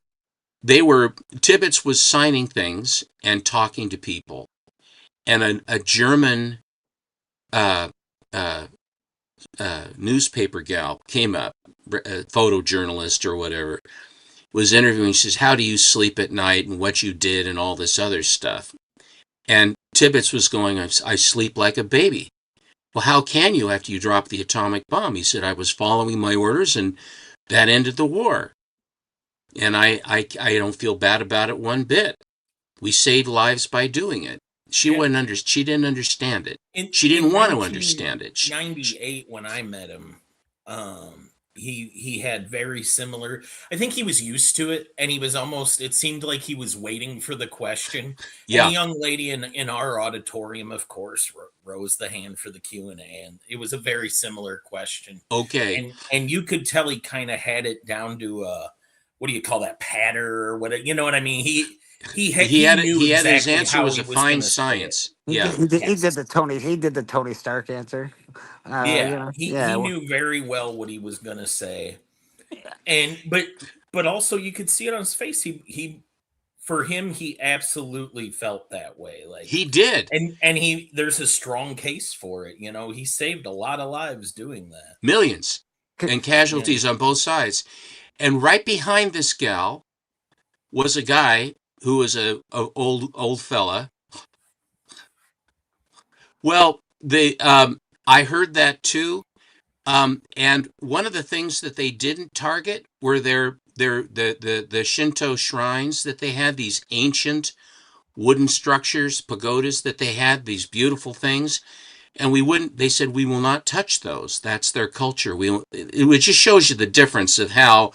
Tibbets was signing things and talking to people. And a German newspaper gal came up, a photojournalist or whatever, was interviewing. She says, "How do you sleep at night and what you did and all this other stuff?" And Tibbets was going, "I sleep like a baby." "Well, how can you after you drop the atomic bomb?" He said, "I was following my orders and that ended the war. And I don't feel bad about it one bit. We saved lives by doing it." She she didn't understand it. She didn't want to understand it. 98 when I met him, he had very similar. I think he was used to it, and he was almost. It seemed like he was waiting for the question. Yeah. And the young lady in our auditorium, of course, rose the hand for the Q&A, and it was a very similar question. Okay. And you could tell he kind of had it down to what do you call that, patter or what? You know what I mean? He had exactly his answer was a fine science. Yeah. He did the Tony Stark answer. He knew very well what he was gonna say. And but also you could see it on his face. He for him, he absolutely felt that way. Like he did. And there's a strong case for it. You know, he saved a lot of lives doing that. Millions and casualties on both sides. And right behind this gal was a guy who was a old fella. Well, I heard that too. And one of the things that they didn't target were the Shinto shrines that they had, these ancient wooden structures, pagodas that they had, these beautiful things. And they said, we will not touch those. That's their culture. It just shows you the difference of how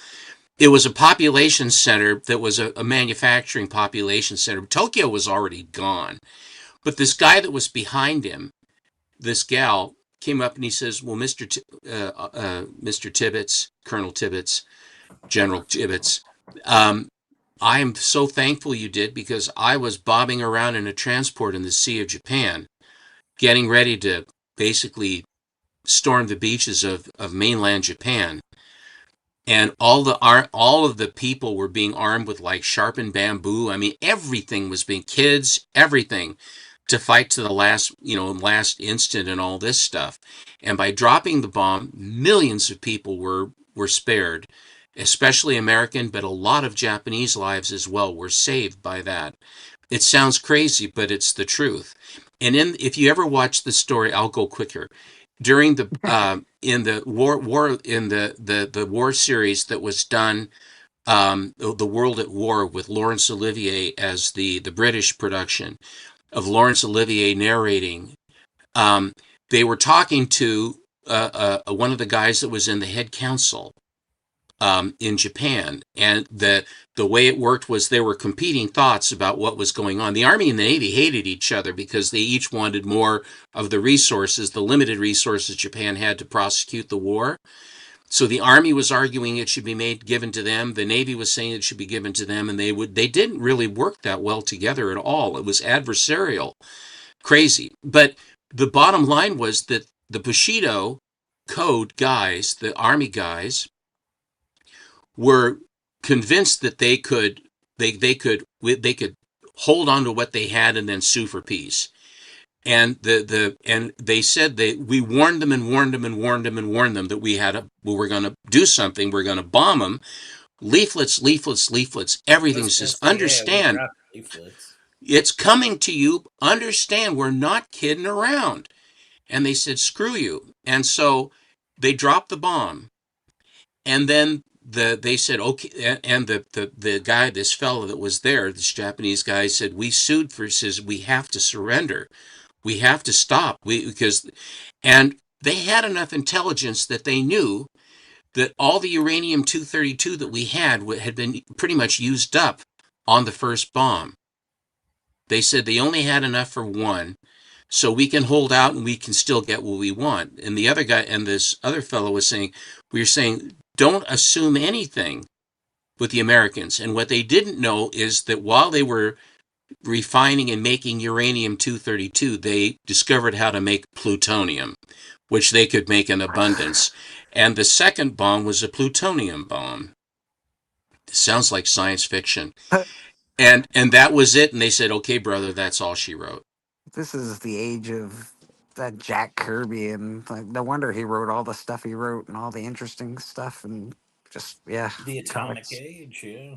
it was a population center that was a manufacturing population center. Tokyo was already gone. But this guy that was behind him, this gal, came up and he says, "Well, Mr. Tibbets, Colonel Tibbets, General Tibbets, I am so thankful you did, because I was bobbing around in a transport in the Sea of Japan, getting ready to basically storm the beaches of mainland Japan. and all of the people were being armed with like sharpened bamboo. I mean, everything was being kids, everything to fight to the last instant and all this stuff. And by dropping the bomb, millions of people were spared, especially American, but a lot of Japanese lives as well were saved by that. It sounds crazy, but it's the truth. And if you ever watch the story, I'll go quicker. During the in the war series that was done, the World at War with Laurence Olivier as the British production of Laurence Olivier narrating, they were talking to one of the guys that was in the head council in Japan, and the way it worked was there were competing thoughts about what was going on. The Army and the Navy hated each other because they each wanted more of the resources, the limited resources Japan had to prosecute the war. So the Army was arguing it should be given to them. The Navy was saying it should be given to them, and they didn't really work that well together at all. It was adversarial, crazy. But the bottom line was that the Bushido Code guys, the Army guys, were convinced that they could hold on to what they had and then sue for peace. And they said we warned them and warned them and warned them and warned them that we were going to do something. We're going to bomb them. Leaflets. Everything says, understand, it's coming to you. Understand, we're not kidding around. And they said, screw you. And so they dropped the bomb. And then they said, okay. And the guy, this fellow that was there, this Japanese guy, said, says we have to surrender. We have to stop. And they had enough intelligence that they knew that all the uranium-232 that we had been pretty much used up on the first bomb. They said they only had enough for one, so we can hold out and we can still get what we want. And the other guy and this other fellow was saying, don't assume anything with the Americans. And what they didn't know is that while they were refining and making uranium-232, they discovered how to make plutonium, which they could make in abundance. And the second bomb was a plutonium bomb. It sounds like science fiction. And that was it. And they said, okay, brother, that's all she wrote. This is the age of that Jack Kirby, and like no wonder he wrote all the stuff he wrote and all the interesting stuff, and just the atomic comics. age. Yeah.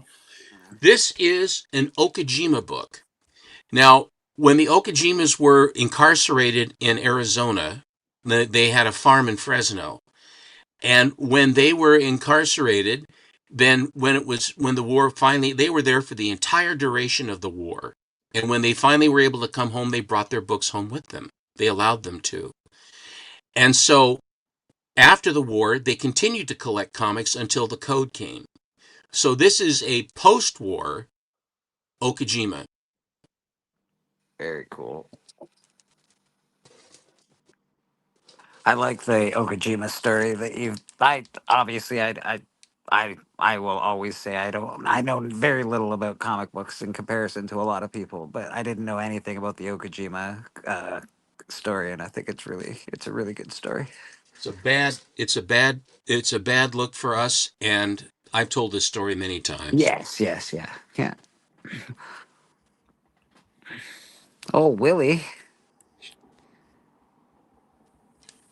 This is an Okajima book. Now, when the Okajimas were incarcerated in Arizona, they had a farm in Fresno. And when they were incarcerated, then when the war finally, they were there for the entire duration of the war. And when they finally were able to come home, they brought their books home with them. They allowed them to. And so after the war, they continued to collect comics until the code came. So this is a post-war Okajima. Very cool. I like the Okajima story that you've. I will always say I know very little about comic books in comparison to a lot of people, but I didn't know anything about the Okajima story, and I think it's a really good story. It's a bad look for us, and I've told this story many times. Yes, yeah. Oh, Willie.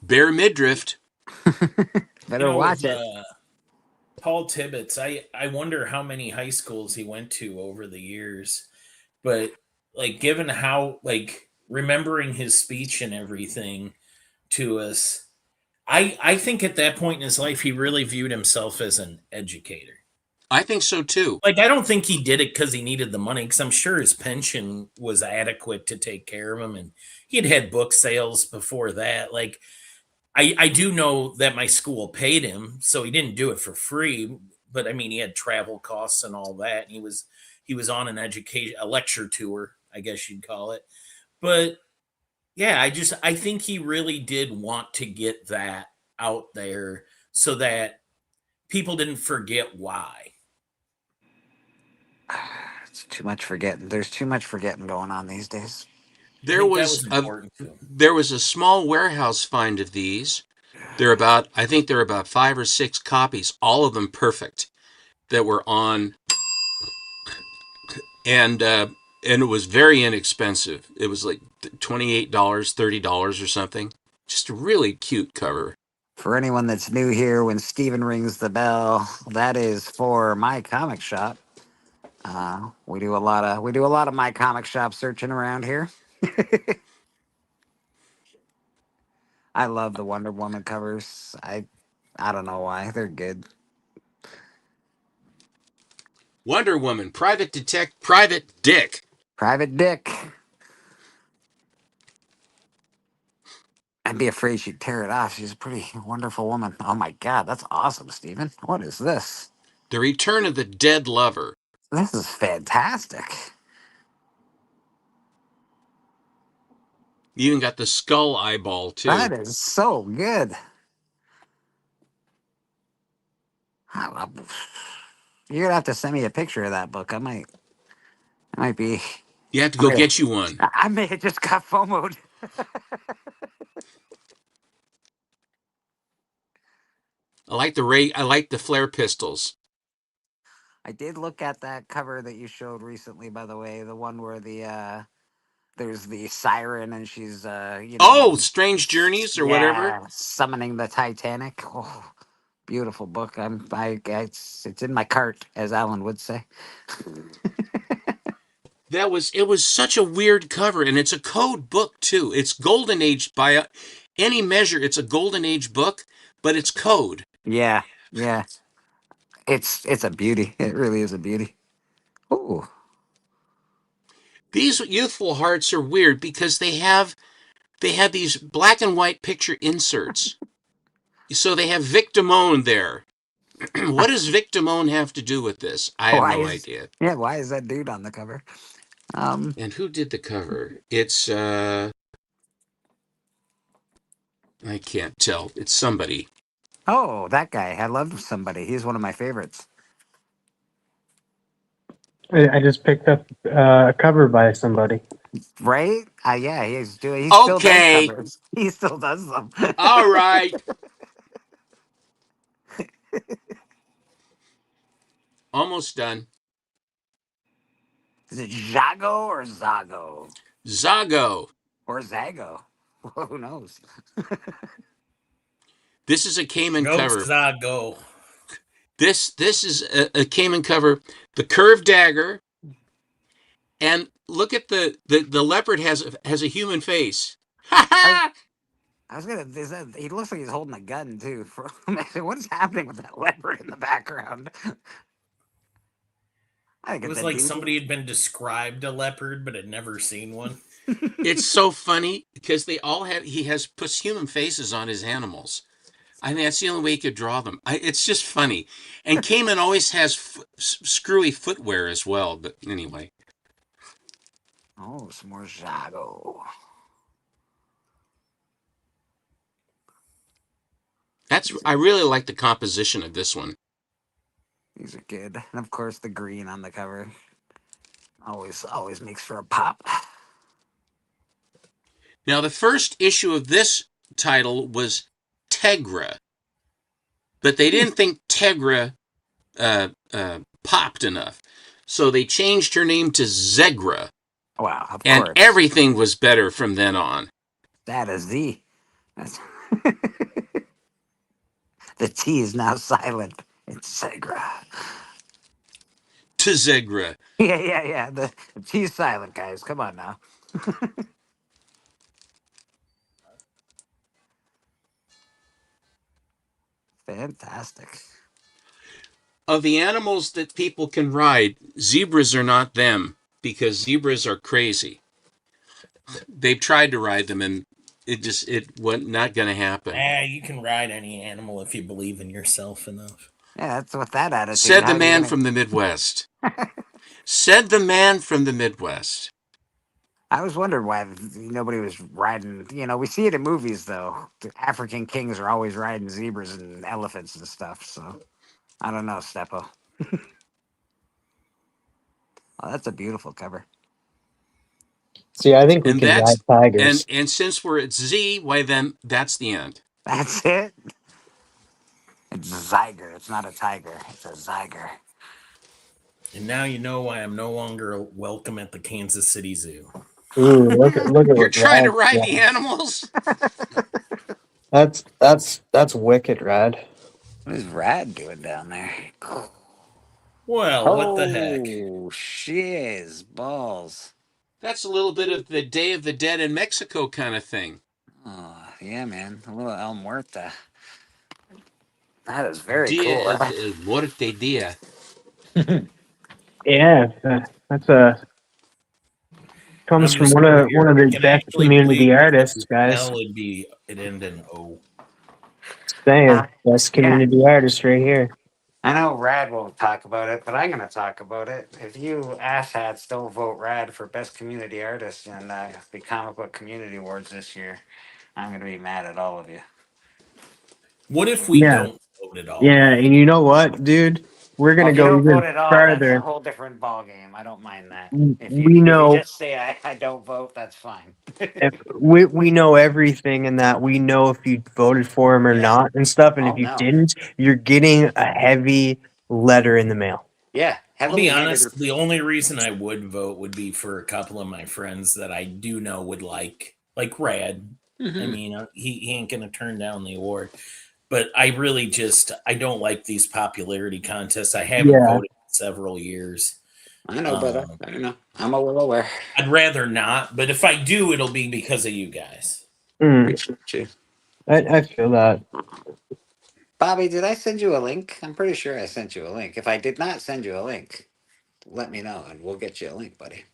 Bear midriff. Better watch it. Paul Tibbets, I wonder how many high schools he went to over the years, but like given how like remembering his speech and everything to us, I think at that point in his life he really viewed himself as an educator. I think so too. Like I don't think he did it because he needed the money, because I'm sure his pension was adequate to take care of him, and he had book sales before that. Like I do know that my school paid him, so he didn't do it for free. But I mean, he had travel costs and all that. And he was on a lecture tour, I guess you'd call it. But yeah, I think he really did want to get that out there so that people didn't forget why. It's too much forgetting. There's too much forgetting going on these days. There was a small warehouse find of these I think there are about 5 or 6 copies, all of them perfect, that were on, and it was very inexpensive. It was like $28, $30 or something. Just a really cute cover. For anyone that's new here, when Steven rings the bell, that is for My Comic Shop. We do a lot of My Comic Shop searching around here. I love the Wonder Woman covers. I don't know why, they're good. Wonder Woman, Private Dick. Private Dick. I'd be afraid she'd tear it off. She's a pretty wonderful woman. Oh my God, that's awesome, Steven. What is this? The Return of the Dead Lover. This is fantastic. You even got the skull eyeball too. That is so good. You're gonna have to send me a picture of that book. I might be. You have to go get you one. I may have just got FOMO'd. I like the flare pistols. I did look at that cover that you showed recently, by the way, the one where there's the siren and she's Strange Journeys or whatever. Summoning the Titanic. Oh, beautiful book. It's in my cart, as Alan would say. It was such a weird cover, and it's a code book too. It's Golden Age by any measure. It's a Golden Age book, but it's code. Yeah. It's a beauty. It really is a beauty. Ooh. These Youthful Hearts are weird because they have these black and white picture inserts. So they have Vic Damone there. What does Vic Damone have to do with this? I have no idea. Yeah, why is that dude on the cover? And who did the cover? It's I can't tell. It's somebody. Oh, that guy. I love Somebody. He's one of my favorites. I just picked up a cover by somebody. Right? Yeah, he's still Okay. does covers. He still does them. All right. Almost done. Is it Zago or Zago? Zago. Or Zago? Who knows? This is a Cayman Go cover. Zago. This is a Cayman cover. The curved dagger, and look at the leopard has a human face. I was gonna. He looks like he's holding a gun too. What is happening with that leopard in the background? It was like somebody had been described a leopard, but had never seen one. It's so funny because he has puts human faces on his animals. I mean, that's the only way he could draw them. It's just funny. And Cayman always has screwy footwear as well. But anyway. Oh, some more Zago. I really like the composition of this one. These are good. And of course the green on the cover. Always makes for a pop. Now, the first issue of this title was Tegra. But they didn't think Tegra popped enough. So they changed her name to Zegra. Wow, of and course. Everything was better from then on. That is that's the T is now silent. It's Zegra. To Zegra. Yeah. The T is silent, guys. Come on now. Fantastic. Of the animals that people can ride, zebras are not them because zebras are crazy. They've tried to ride them and it was not going to happen. You can ride any animal if you believe in yourself enough. Yeah, that's what that attitude. Said the man from the Midwest. Said the man from the Midwest. I was wondering why nobody was riding. We see it in movies, though. The African kings are always riding zebras and elephants and stuff. So, I don't know, Steppo. Oh, that's a beautiful cover. See, I think we can ride tigers. And since we're at Z, why then that's the end. That's it. It's a Zyger. It's not a tiger. It's a Zyger. And now you know why I'm no longer welcome at the Kansas City Zoo. Ooh, look at You're what trying to Rad's ride got. the animals? That's wicked, Rad. What is Rad doing down there? Well, what the heck? Oh, shiz balls. That's a little bit of the Day of the Dead in Mexico kind of thing. Oh, yeah, man. A little El Muerta. That is very Dia cool. Muerte Dia. Yeah, that's comes I'm from just one of here. the I can best actually community believe artists, guys. L would be it end in O. Saying best yeah. community artist right here. I know Rad won't talk about it, but I'm going to talk about it. If you asshats don't vote Rad for Best Community Artist in the Comic Book Community Awards this year, I'm going to be mad at all of you. What if we Yeah. don't vote at all? Yeah, and you know what, dude? We're Well, gonna if you go don't vote even at all, that's a further. whole different ball game. I don't mind that. If We you know just say I don't vote, that's fine. if we know everything in that. We know if you voted for him or Yeah. not and stuff. And Oh, if you no. didn't, you're getting a heavy letter in the mail. Yeah, I'll be heavily handed. honest, the only reason I would vote would be for a couple of my friends that I do know would like Rad. Mhm. I mean, he ain't gonna turn down the award. But I really I don't like these popularity contests. I haven't Yeah. voted in several years. I know, brother. I don't know. I'm a little aware. I'd rather not, but if I do, it'll be because of you guys. Appreciate you. I feel that. Bobby, did I send you a link? I'm pretty sure I sent you a link. If I did not send you a link, let me know and we'll get you a link, buddy.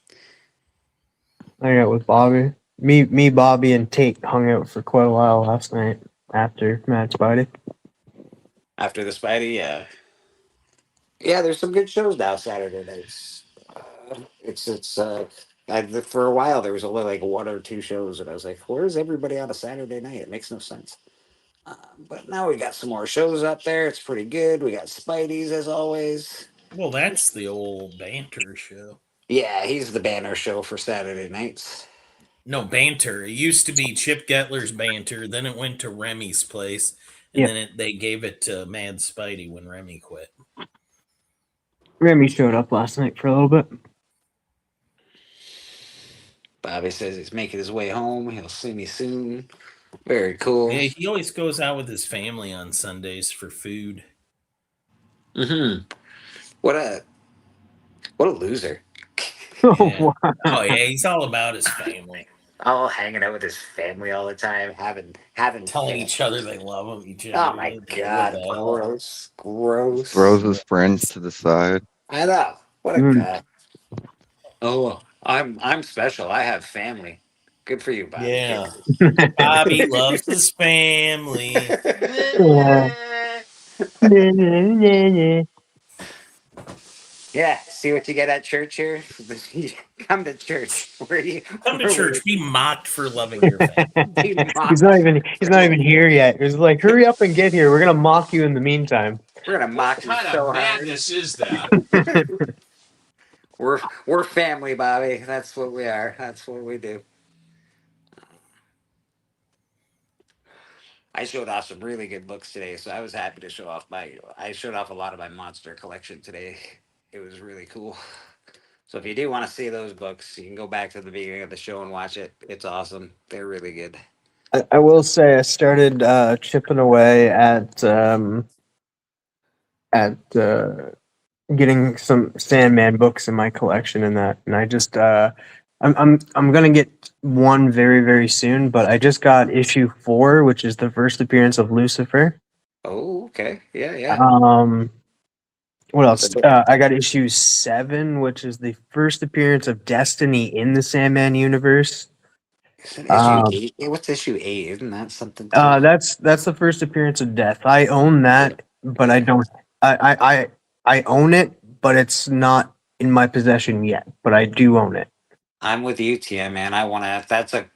I got with Bobby. Me, Bobby, and Tate hung out for quite a while last night after Mad Spidey. After the Spidey, yeah. Yeah, there's some good shows now Saturday nights. For a while there was only like one or two shows, and I was like, "Where's everybody on a Saturday night?" It makes no sense. But now we got some more shows up there. It's pretty good. We got Spidey's as always. Well, that's the old banter show. Yeah, he's the banner show for Saturday nights. No, banter. It used to be Chip Getler's banter. Then it went to Remy's place, and Yeah. then they gave it to Mad Spidey when Remy quit. Remy showed up last night for a little bit. Bobby says he's making his way home. He'll see me soon. Very cool. Yeah, he always goes out with his family on Sundays for food. Mm-hmm. What a loser. Oh, Yeah. wow. Oh yeah, he's all about his family. All hanging out with his family all the time, having Telling each other they love each other. Oh my god, What the hell? gross. Throws his friends to the side. I know. What a Mm. guy. Oh, I'm special. I have family. Good for you, Bobby. Yeah. Bobby loves his family. Yeah, see what you get at church here? Come to church. Where you Come to church. Be mocked for loving your family. He's not even here yet. It's like, hurry up and get here. We're gonna mock you in the meantime. We're gonna mock you What kind so of hard. madness is that? We're family, Bobby. That's what we are. That's what we do. I showed off some really good books today, so I was happy to show off I showed off a lot of my monster collection today. It was really cool. So if you do want to see those books, you can go back to the beginning of the show and watch it. It's awesome. They're really good. I will say I started chipping away at getting some Sandman books in my collection and that, and I just I'm gonna get one very, very soon, but I just got issue 4, which is the first appearance of Lucifer. Oh, okay. Yeah. What else? I got issue 7, which is the first appearance of Destiny in the Sandman universe. Isn't issue 8? What's issue 8? Isn't that something? That's the first appearance of Death. I own that, but I don't. I own it, but it's not in my possession yet. But I do own it. I'm with you, TM, man. I want to. That's a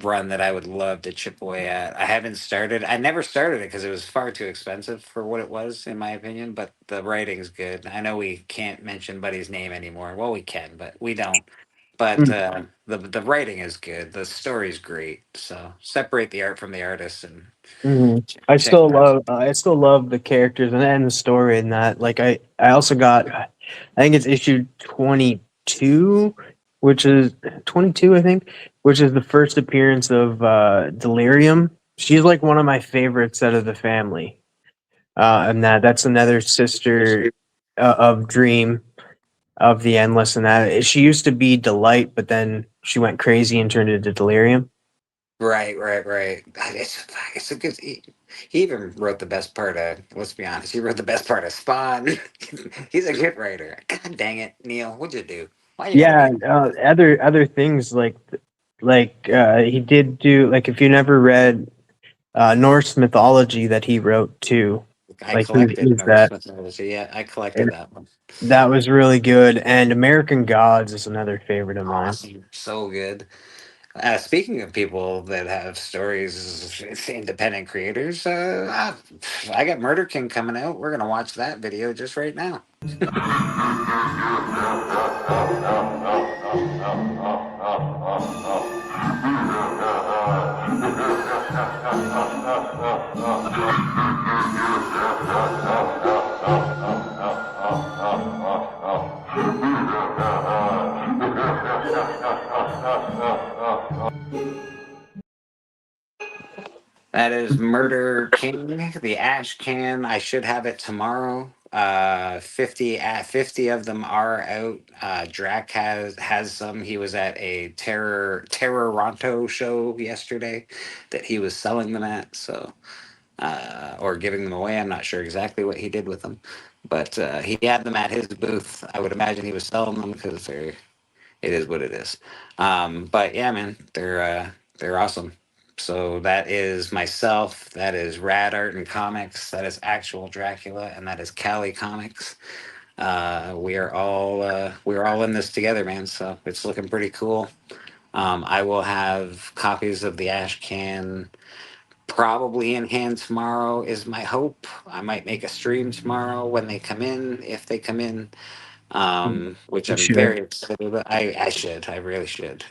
run that I would love to chip away at. I haven't started. I never started it because it was far too expensive for what it was, in my opinion. But the writing's good. I know we can't mention Buddy's name anymore. Well, we can, but we don't. but Mm. the writing is good. The story's great. So separate the art from the artist and Mhm. check it out. I still love the characters and the story in that. Like I also got, I think it's issue 22, which is 22, I think, which is the first appearance of Delirium. She's like one of my favorites out of the family. And that's another sister of Dream of the Endless, and that she used to be Delight, but then she went crazy and turned into Delirium. Right, right, right. It's a good. He even wrote the best part of. Let's be honest. He wrote the best part of Spawn. He's a good writer. God dang it, Neil. What'd you do? Why you gotta Yeah, be? other things like he did do, like, if you never read Norse mythology that he wrote too, I like collected he's Norse that, mythology. Yeah, I collected and that one. that was really good. And American Gods is another favorite of mine. Awesome, so good. Speaking of people that have stories, it's independent creators. I got Murder King coming out. We're gonna watch that video just right now. That is Murder King, the Ash Can. I should have it tomorrow. 50 of them are out. Drac has some. He was at a Terroronto show yesterday that he was selling them at. So or giving them away. I'm not sure exactly what he did with them, but he had them at his booth. I would imagine he was selling them because it is what it is. But yeah, man, they're awesome. So that is myself. That is Rad Art and Comics. That is Actual Dracula, and that is Cali Comics. We're all in this together, man. So it's looking pretty cool. I will have copies of the Ash Can probably in hand tomorrow. Is my hope. I might make a stream tomorrow when they come in, if they come in, which You I'm should. very excited about. I should. I really should.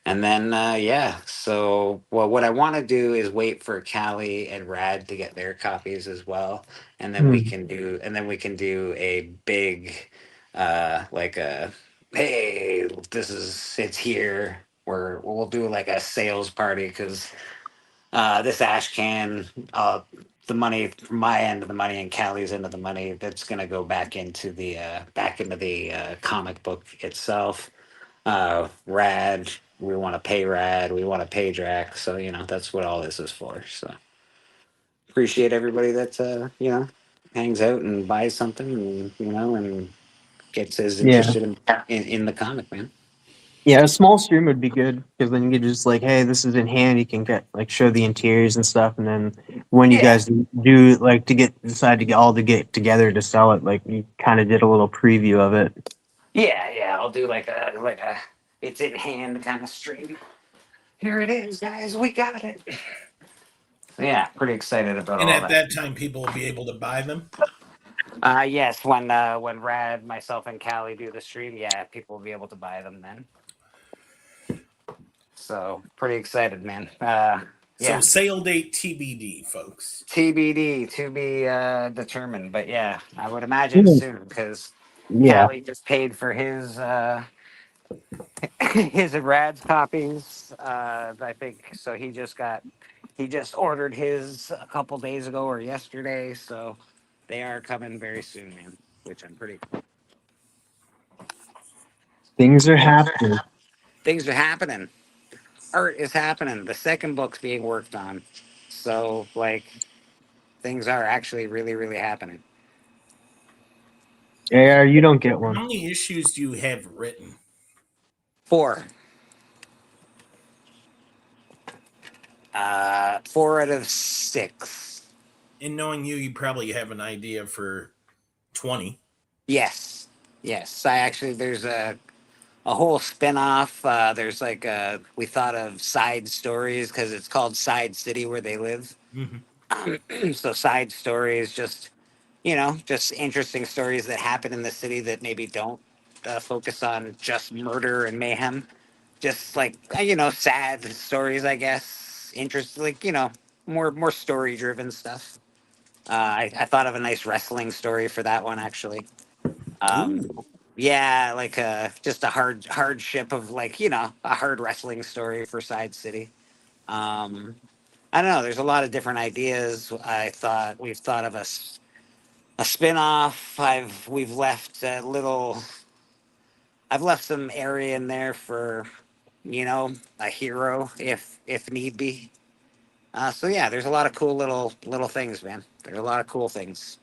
And then yeah. So well, what I want to do is wait for Callie and Rad to get their copies as well, and then Mm. we can do a big, like a hey, it's here. We'll do like a sales party because this ash can, the money from my end of the money and Callie's end of the money, that's going to go back into the comic book itself. Rad, we want to pay Rad, we want to pay Drac, so that's what all this is for. So appreciate everybody that hangs out and buys something, and and gets as Yeah. interested in the comic, man. Yeah, a small stream would be good because then you could just like, hey, this is in hand. You can get like show the interiors and stuff, and then when you Yeah. guys do like decide to get together to sell it, like you kind of did a little preview of it. Yeah, I'll do like a it's in hand kind of stream. Here it is, guys. We got it. Yeah, pretty excited about And all at that. that time, people will be able to buy them. Yes, when Rad, myself, and Callie do the stream, yeah, people will be able to buy them then. So pretty excited, man. So Yeah, sale date TBD, folks. TBD to be determined, but yeah, I would imagine Hmm. soon because Yeah. Callie just paid for his his and Rad's copies. I think so. He just ordered his a couple days ago or yesterday, so they are coming very soon, man. Which I'm pretty. Things are happening. Things are happening. Art is happening. The second book's being worked on, so like things are actually really, really happening. Yeah, you don't get one. How many issues do you have written? 4. 4 out of 6. And knowing you, you probably have an idea for 20. Yes, I actually there's a whole spin-off. There's like we thought of side stories because it's called Side City where they live. Mm-hmm. So side stories, just just interesting stories that happen in the city that maybe don't. focus on just murder and mayhem, just like sad stories, I guess. Interest, like more story driven stuff. I thought of a nice wrestling story for that one actually. Um, yeah, like just a hardship of like a hard wrestling story for Side City. Um, I don't know. There's a lot of different ideas. We've thought of a spin-off. We've left a little. I've left some area in there for a hero if need be. So yeah, there's a lot of cool little things, man. There's a lot of cool things.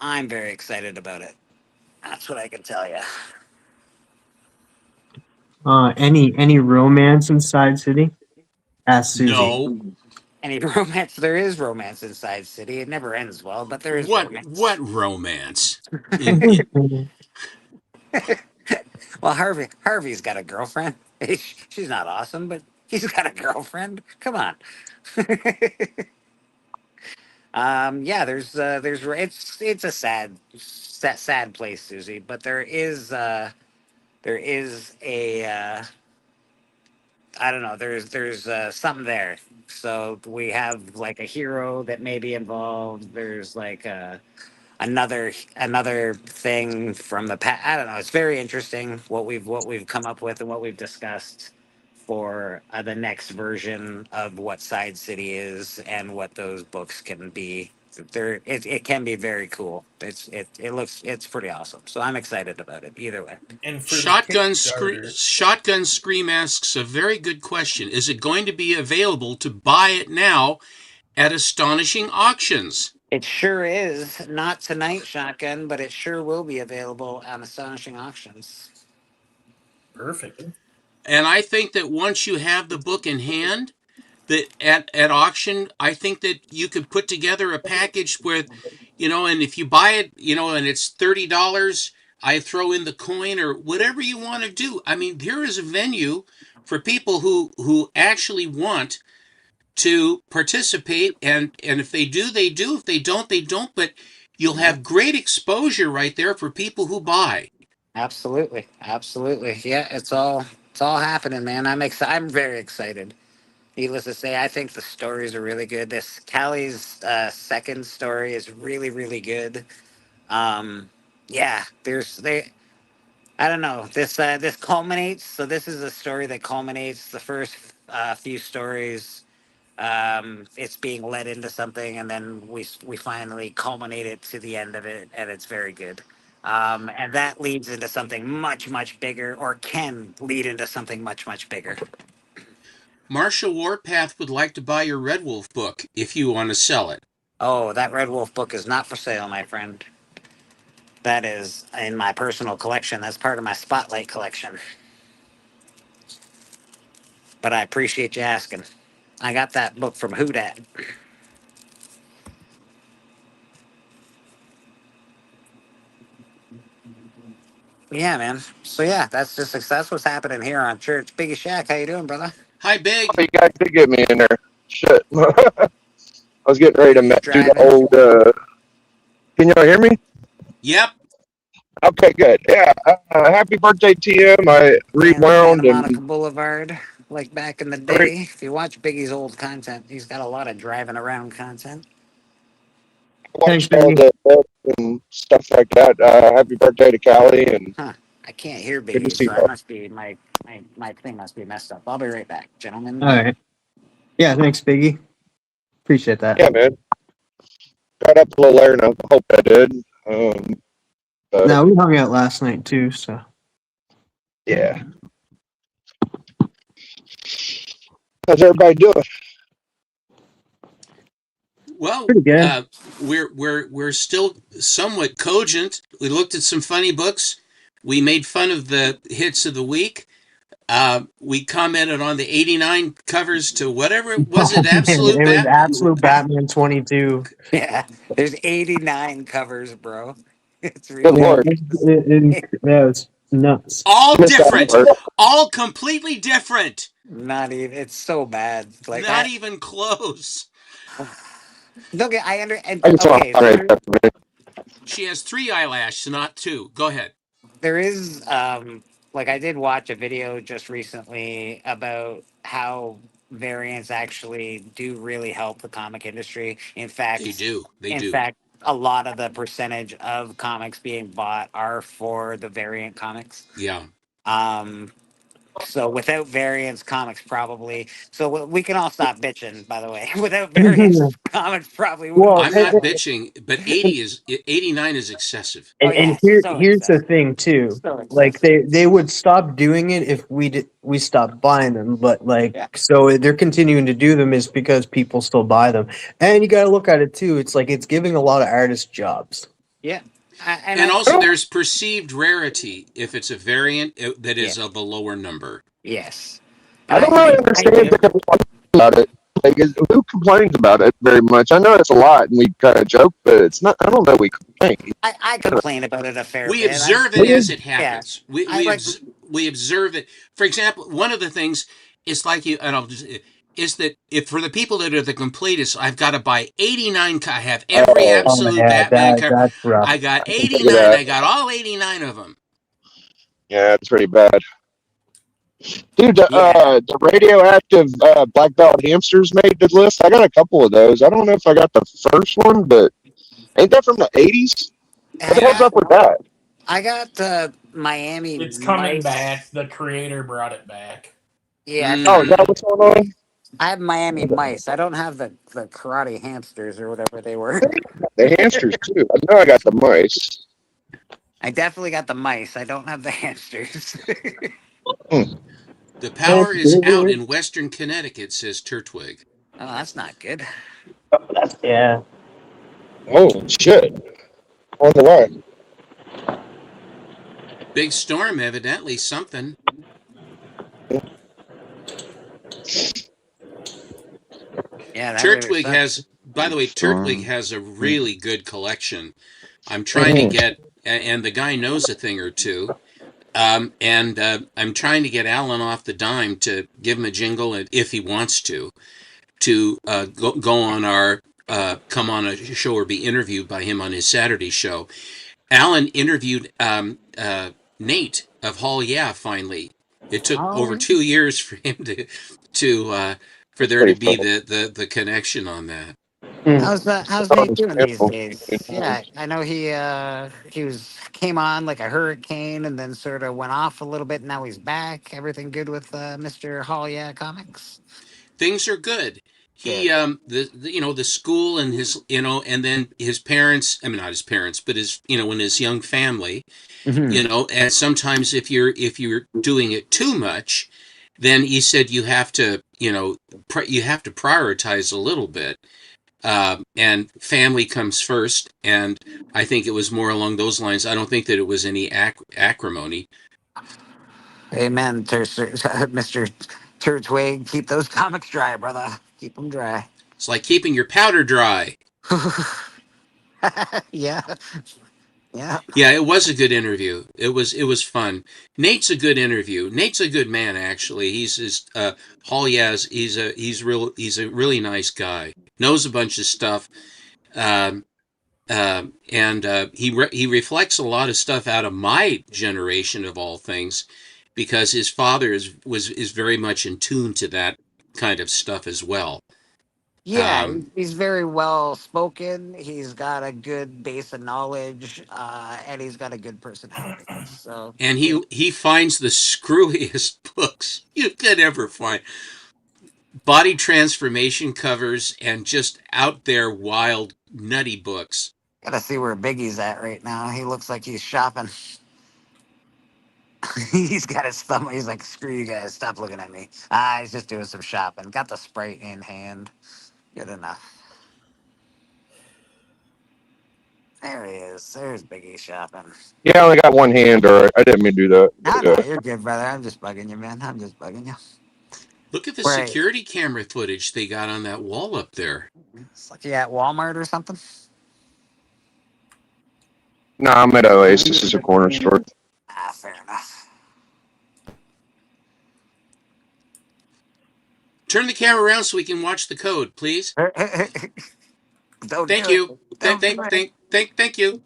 I'm very excited about it. That's what I can tell you. Any romance in Side City? Ask Susie. No. Any romance? There is romance inside City. It never ends well, but there is romance. What romance? Well, Harvey's got a girlfriend. She's not awesome, but he's got a girlfriend. Come on. Yeah, there's it's a sad place, Susie, but there is a I don't know. There's something there. So we have like a hero that may be involved. There's like another thing from the past. I don't know. It's very interesting what we've come up with and what we've discussed for the next version of what Side City is and what those books can be. It can be very cool. It's pretty awesome. So I'm excited about it either way. And for Shotgun Kickstarter- Scream asks a very good question. Is it going to be available to buy it now at Astonishing Auctions? It sure is. Not tonight, Shotgun, but it sure will be available on Astonishing Auctions. Perfect. And I think that once you have the book in hand, that at auction, I think that you could put together a package with, and if you buy it, and it's $30, I throw in the coin or whatever you want to do. I mean, here is a venue for people who actually want to participate, and if they do, they do. If they don't, they don't. But you'll have great exposure right there for people who buy. Absolutely. Yeah, it's all happening, man. I'm very excited. Needless to say, I think the stories are really good. This Callie's second story is really, really good. Yeah, I don't know. This culminates. So this is a story that culminates the first few stories. It's being led into something, and then we finally culminate it to the end of it, and it's very good. And that leads into something much, much bigger, or can lead into something much, much bigger. Marsha Warpath would like to buy your Red Wolf book if you want to sell it. Oh, that Red Wolf book is not for sale, my friend. That is in my personal collection. That's part of my Spotlight collection. But I appreciate you asking. I got that book from Who Dat. Yeah, man. So yeah, that's what's happening here on Church. Biggie Shack, how you doing, brother? Hi, Big. Oh, you guys did get me in there. Shit. I was getting ready to do the Driving. old. Can y'all hear me? Yep. Okay, good. Yeah. Happy birthday, TM. I rewound Santa Monica and Boulevard, like back in the day. If you watch Biggie's old content, he's got a lot of driving around content. watched all the books and stuff like that. Happy birthday to Callie. And I can't hear Good to Biggie, see so you. I must be my thing must be messed up. I'll be right back, gentlemen. All right. Yeah, thanks, Biggie. Appreciate that. yeah, man. Got up a little later than I hoped I did. But No, we hung out last night too, so. yeah. How's everybody doing? Well, Pretty good. we're still somewhat cogent. We looked at some funny books. We made fun of the hits of the week. We commented on the 89 covers to whatever was it, Absolute It was Batman? Absolute Batman 22. Yeah, there's 89 covers, bro. It's Good really Lord. Yeah, it's nuts. All Missed that different, part. all completely different, not even. It's so bad. Like not even close. look, I under and I just want okay. to So that for me. She has 3 eyelashes, not 2. Go ahead. There is like I did watch a video just recently about how variants actually do really help the comic industry. In They fact, do. They in do. fact, a lot of the percentage of comics being bought are for the variant comics. Yeah. Um, so without variants, comics probably. So we can all stop bitching. By the way, without variants, comics probably wouldn't Well, be I'm not selling. bitching, but 89 is excessive. Oh and yeah, so here's the excessive. thing too. So Like excessive. they would stop doing it if we stopped buying them, but like Yeah. so they're continuing to do them is because people still buy them. And you got to look at it too. It's like it's giving a lot of artists jobs. Yeah. And And I also, there's perceived rarity if it's a variant that is yeah. of a lower number. Yes. I don't really understand everyone about it. Like, who complains about it very much? I know it's a lot, and we kind of joke, but it's not. I don't know. We complain. I complain about it a fair We bit. observe it as it Yeah. happens. We I we, like. we observe it. For example, one of the things is like you, and I'll just is that if for the people that are the completists, I've got to buy 89. I have every Oh, absolute yeah, Batman cover. that's rough. I got Look 89. at that. I got all 89 of them. Yeah, it's pretty bad. Dude, Yeah. the radioactive black belt hamsters made the list. I got a couple of those. I don't know if I got the first one, but ain't that from the 80s? What the hell's up with that? I got Miami. It's coming Mice. back. The creator brought it back. Yeah. Oh, is that what's going on? I have Miami mice. I don't have the karate hamsters or whatever they were. The hamsters, too. I know I got the mice. I definitely got the mice. I don't have the hamsters. The power is out in Western Connecticut, says Turtwig. Oh, that's not good. Yeah. Oh, shit. On the way. Big storm, evidently something. Yeah, that Turtwig really has, by the way, Storm. Turtwig has a really good collection. I'm trying to get, and the guy knows a thing or two. And I'm trying to get Alan off the dime to give him a jingle, if he wants to go on our come on a show or be interviewed by him on his Saturday show. Alan interviewed Nate of Hall Yeah. Finally, it took over 2 years for him for there to be the connection on that. How's Nate doing these days? Yeah, I know he came on like a hurricane and then sort of went off a little bit. Now he's back. Everything good with Mr. Hall Yeah Comics? Things are good. He the school and his and then his parents, I mean not his parents, but his and his young family, and sometimes if you're doing it too much, then he said you have to prioritize a little bit. And family comes first, and I think it was more along those lines. I don't think that it was any acrimony. Amen, Mr. Turtwig. Keep those comics dry, brother. Keep them dry. It's like keeping your powder dry. Yeah. Yeah, it was a good interview. It was fun. Nate's a good interview. Nate's a good man, actually. He's Hall Yaz. He's a really nice guy. Knows a bunch of stuff, and he reflects a lot of stuff out of my generation of all things, because his father is very much in tune to that kind of stuff as well. Yeah, he's very well spoken. He's got a good base of knowledge, and he's got a good personality. So, and he finds the screwiest books you could ever find. Body transformation covers and just out there wild, nutty books. Gotta see where Biggie's at right now. He looks like he's shopping. He's got his thumb. He's like, screw you guys. Stop looking at me. He's just doing some shopping. Got the Sprite in hand. Good enough. There he is. There's Biggie shopping. Yeah, I only got one hand, or I didn't mean to do that. No, you're good, brother. I'm just bugging you, man. I'm just bugging you. Look at the security camera footage they got on that wall up there. It's like you at Walmart or something? No, I'm at Oasis. It's a corner store. Fair enough. Turn the camera around so we can watch the code, please. Don't Thank do you. it. Thank you.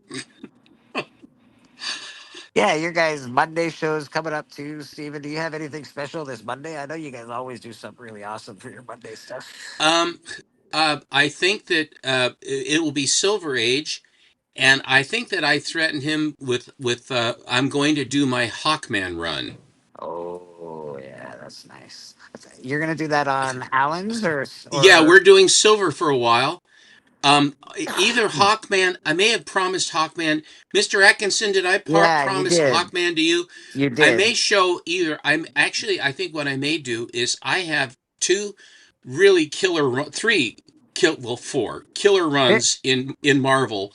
Yeah, your guys' Monday show's coming up too. Steven, do you have anything special this Monday? I know you guys always do something really awesome for your Monday stuff. Um, I think that it will be Silver Age, and I think that I threatened him with I'm going to do my Hawkman run. Oh, yeah, that's nice. You're gonna do that on Allen's Yeah, or we're doing Silver for a while. Either Hawkman. I may have promised Hawkman. Mr. Atkinson, did I yeah, you promise did. Hawkman to you? You I did. may show either. I think what I may do is I have two really four killer runs in Marvel.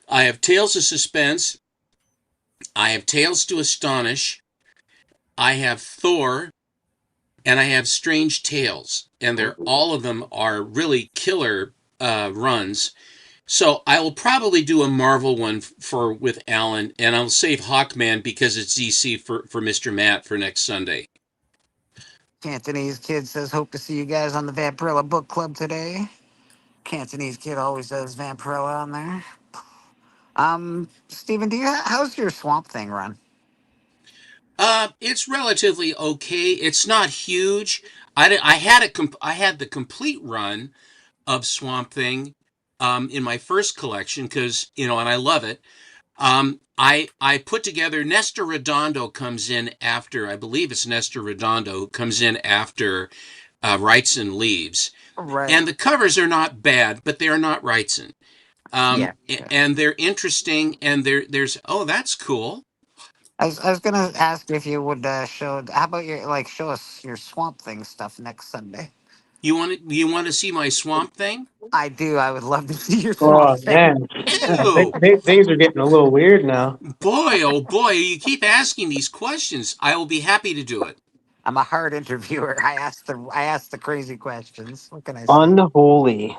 I have Tales of Suspense. I have Tales to Astonish. I have Thor, and I have Strange Tales, and all of them are really killer runs. So I will probably do a Marvel one with Alan, and I'll save Hawkman because it's DC for Mr. Matt for next Sunday. Cantonese Kid says, hope to see you guys on the Vampirella Book Club today. Cantonese Kid always does Vampirella on there. Steven, how's your Swamp Thing run? It's relatively okay. It's not huge. I had the complete run of Swamp Thing in my first collection because and I love it. I put together Nestor Redondo comes in after, I believe it's Nestor Redondo who comes in after Wrightson leaves. Right. And the covers are not bad, but they are not Wrightson. Yeah. And they're interesting, and there's that's cool. I was gonna ask if you would show. How about show us your Swamp Thing stuff next Sunday? You want to see my Swamp Thing? I do. I would love to see your Swamp Thing. Man. Things are getting a little weird now. Boy, oh boy, you keep asking these questions. I will be happy to do it. I'm a hard interviewer. I ask the crazy questions. What can I say? Unholy.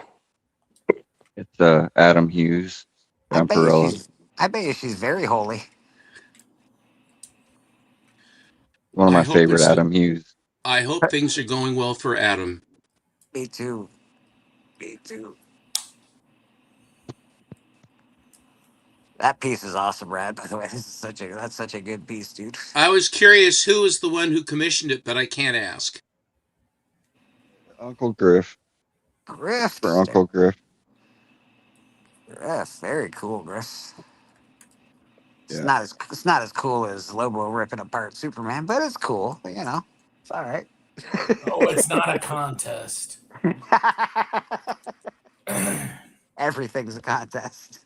It's Adam Hughes, Vampirella. I bet you she's very holy. One of my favorite Adam Hughes. I hope things are going well for Adam. Me too. Me too. That piece is awesome, Brad. By the way, that's such a good piece, dude. I was curious who was the one who commissioned it, but I can't ask. Uncle Griff. Griff. For Uncle Griff. Griff, very cool, Griff. It's Yeah. not as cool as Lobo ripping apart Superman, but it's cool. It's all right. Oh, it's not a contest. Everything's a contest.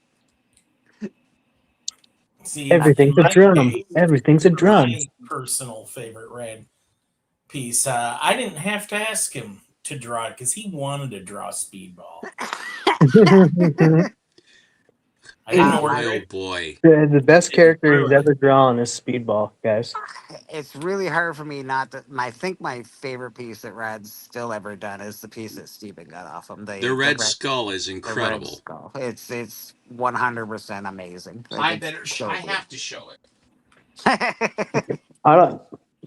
See, Everything's a drum. Everything's a drum. My personal favorite red piece. I didn't have to ask him to draw it because he wanted to draw Speedball. I didn't know where. Oh boy! The best character he's ever drawn is Speedball, guys. It's really hard for me not to. I think my favorite piece that Rad's still ever done is the piece that Steven got off him. The Red Skull is incredible. Red Skull. It's 100% amazing. I have to show it.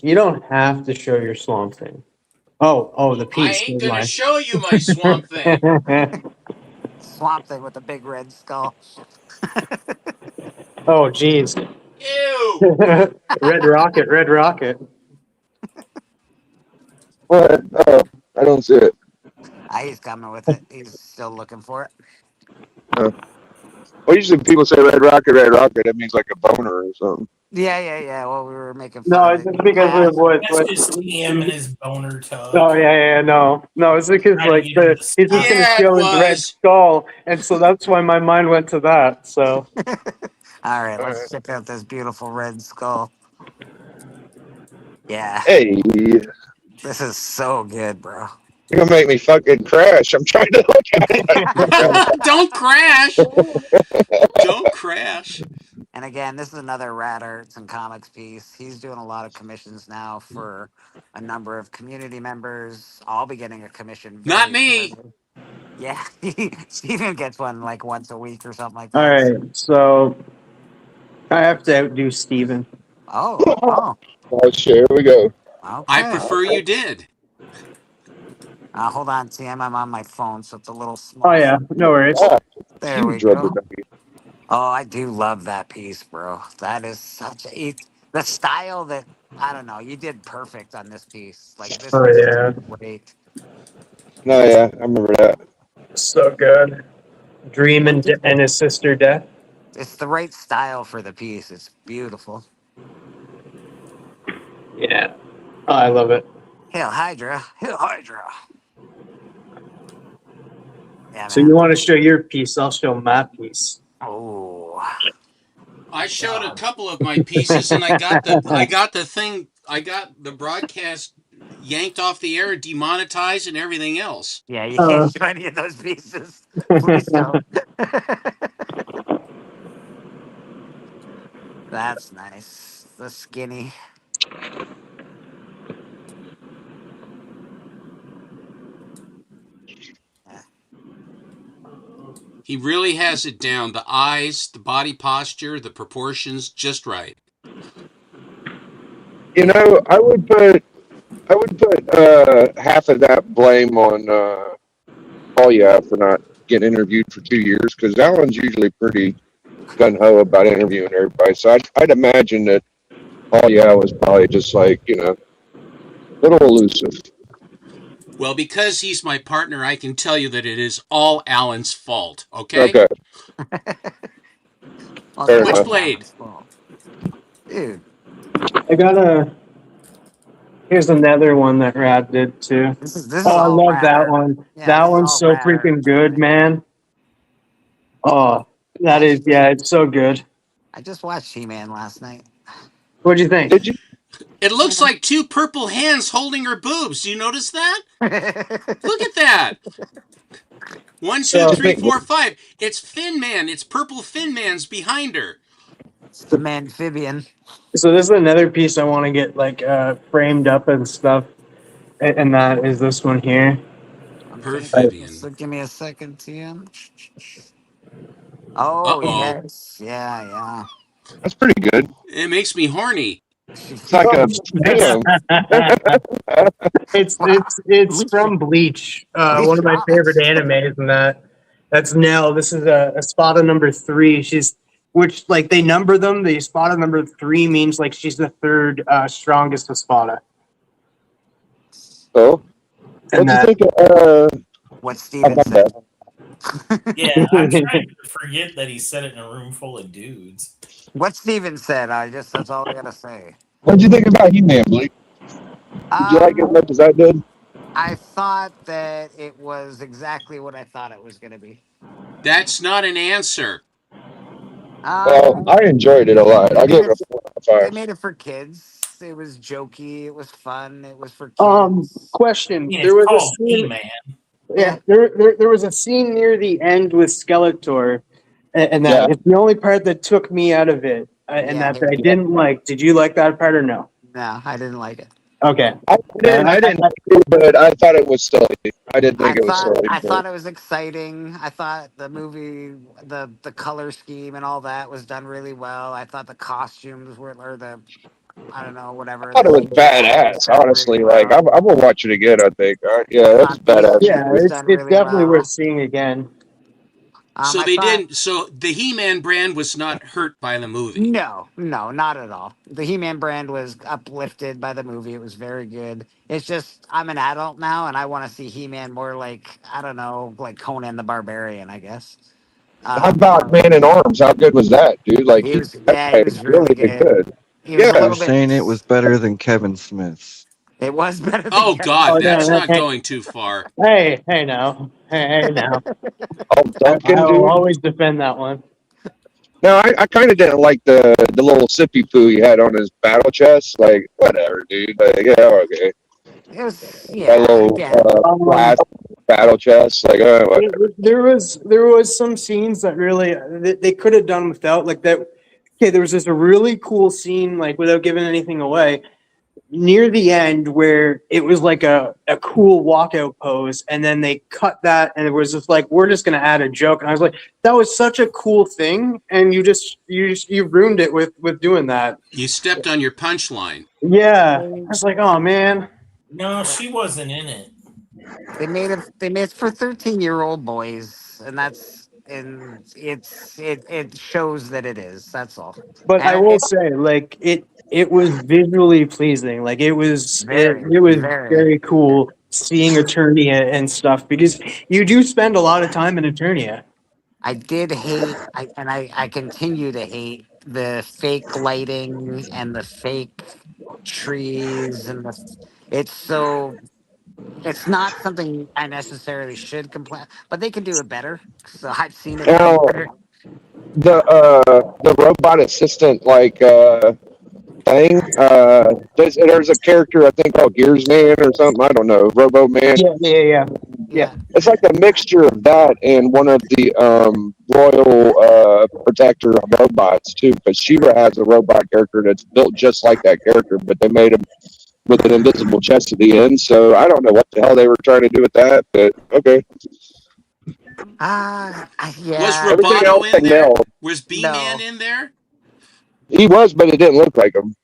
You don't have to show your Swamp Thing. Oh, the piece. I ain't gonna show you my Swamp Thing. Swamp Thing with a big red skull. Oh, jeez. Ew. Red Rocket. What? Oh, I don't see it. He's coming with it. He's still looking for it. Well, usually people say Red Rocket, that means like a boner or something. Yeah. Well, we were making fun No, of it's it. because of what. That's just him and his boner tug. Oh yeah, no, it's because he's just gonna show his red skull, and so that's why my mind went to that. So, all right, let's check out this beautiful red skull. Yeah. Hey, This is so good, bro. you're gonna make me fucking crash. I'm trying to look at it. Don't crash. Don't crash. And again, this is another Rad Arts and Comics piece. He's doing a lot of commissions now for a number of community members. I'll be getting a commission. Not me. Shortly. Yeah, Steven gets one like once a week or something like all that. right, so I have to outdo Steven. Oh. Oh shit, here we go. Okay. I prefer you did. Hold on, TM. I'm on my phone, so it's a little small. Oh yeah, no worries. Ah, There we huge rubber go. ducky. Oh, I do love that piece, bro. That is such a the style that I don't know. You did perfect on this piece. Like this Oh piece is yeah, great. No, yeah, I remember that. so good. Dream and his sister death. It's the right style for the piece. It's beautiful. Yeah, oh, I love it. Hail Hydra! Hail Hydra! Yeah, So you man. want to show your piece? I'll show my piece. Oh, I showed a God. couple of my pieces, and I got the broadcast yanked off the air, demonetized, and everything else. Yeah, you can't show any of those pieces. Please don't. That's nice. The skinny. He really has it down. The eyes, the body posture, the proportions, just right. You know, I would put half of that blame on Polya for not getting interviewed for 2 years, because Alan's usually pretty gun ho about interviewing everybody. So I'd imagine that Polya was probably just like, a little elusive. Well, because he's my partner, I can tell you that it is all Alan's fault. Okay. Okay. Well, Fair it's not enough. Blade. Alan's fault. Dude, I got a. Here's another one that Rad did too. this is Oh, I all love that rad. one. Yeah, That this is one's all so rad freaking good, man. Oh, that is, yeah, it's so good. I just watched He-Man last night. What'd you think? Did you? It looks like two purple hands holding her boobs. Do you notice that? Look at that. 1, 2, 3, 4, 5. It's Fin Man. It's purple Fin Man's behind her. It's the Amphibian. So this is another piece I want to get like framed up and stuff, and that is this one here. Perfidian. So give me a second, TM. Oh, yes. Yeah. That's pretty good. It makes me horny. It's like a damn. It's from Bleach, one of my favorite animes, and that's Nell. This is a Espada number 3. Which like they number them. The Espada number 3 means like she's the third strongest Espada. So, what do you think? What Steven about said. that? Yeah, I'm trying to forget that he said it in a room full of dudes. What Steven said. That's all I gotta say. What did you think about He-Man, Blake? Did you like it as much as I did? I thought that it was exactly what I thought it was gonna be. That's not an answer. Well, I enjoyed it a lot. I gave it a 4 out of 5. They made it for kids. It was jokey. It was fun. It was for kids. Question. Yeah, There was it's a called scene. He-Man. Yeah, there was a scene near the end with Skeletor, and that it's the only part that took me out of it, and that I didn't like. Did you like that part or no? No, I didn't like it. Okay. I didn't like it, but I thought it was silly. I didn't think it was silly. I thought it was exciting. I thought the movie, the color scheme and all that was done really well. I thought the costumes I don't know, whatever. I thought it was badass, honestly. Like, I'm gonna watch it again, I think. Yeah, it's badass. Yeah, it's definitely worth seeing again. So so the He-Man brand was not hurt by the movie. No, not at all. The He-Man brand was uplifted by the movie. It was very good. It's just I'm an adult now, and I want to see He-Man more like, I don't know, like Conan the Barbarian, I guess. How about Man in Arms? How good was that, dude? Like, he was really good. They're saying it was better than Kevin Smith's. It was better. Oh God, that's not going too far. Hey now. Oh, Duncan, I dude. will always defend that one. No, I kind of didn't like the little sippy poo he had on his battle chest. Like, whatever, dude. Like, yeah, okay. It was, That little glass battle chest. Like, whatever. There was some scenes that really they could have done without, like that. Okay, there was this really cool scene, like without giving anything away, near the end where it was like a cool walkout pose, and then they cut that, and it was just like, we're just gonna add a joke, and I was like, that was such a cool thing, and you ruined it with doing that. You stepped on your punchline. Yeah, I was like, oh man. No, she wasn't in it. They made it for 13-year-old boys, and that's and it shows that it is. That's all. But I And will it say, like it was visually pleasing. Like very, it was very. very cool seeing Eternia and stuff because you do spend a lot of time in Eternia. I did hate, I continue to hate the fake lighting and the fake trees and it's so it's not something I necessarily should complain, but they can do it better. So I've seen it done Now, better. the robot assistant thing. There's a character I think called Gears Man or something. I don't know, Robo Man. Yeah. Yeah, It's like a mixture of that and one of the royal protector robots too. Because She-Ra has a robot character that's built just like that character, but they made him with an invisible chest at the end. So I don't know what the hell they were trying to do with that, but okay. Was yeah. Everything Roboto else in they there? nailed. Was B-Man in there? He was, but it didn't look like him.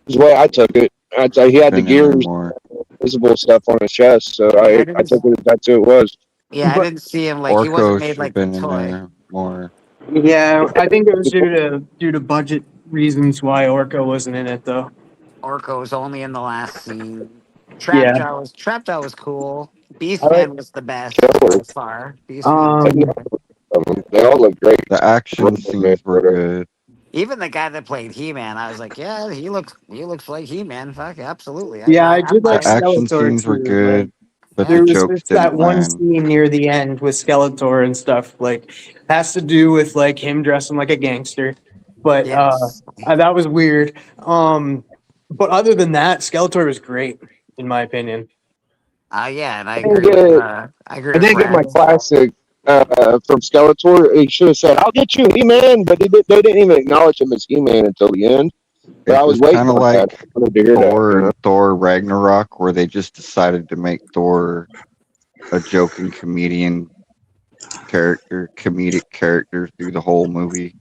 Is the way I took it. I'd say he had the Been in gears, anymore. visible stuff on his chest, so Yeah, I took it that's who it was. Yeah, I But didn't see him like he wasn't Orko made should have like the been in toy. there more. yeah, I think it was due to budget reasons why Orko wasn't in it though. Orko was only in the last scene. Yeah. Trapjaw was cool. I Beastman was the best by far. Um, They all look great. The action scenes were good. Even the guy that played He-Man, I was like, yeah, he looks like He-Man. Fuck, absolutely. yeah, I did like The action Skeletor scenes were too. good, but There the was jokes just that didn't one land. scene near the end with Skeletor and stuff. Like, has to do with like him dressing like a gangster, but Yes. that was weird. But other than that, Skeletor was great in my opinion. Yeah, and I didn't agree get with it. I agree I with didn't get my Brad. classic from Skeletor. He should have said, "I'll get you, He-Man," but they didn't even acknowledge him as He-Man until the end. But I It was was waiting kind of for that. like I wanted to hear Thor that. and Thor Ragnarok, where they just decided to make Thor a joking comedic character through the whole movie.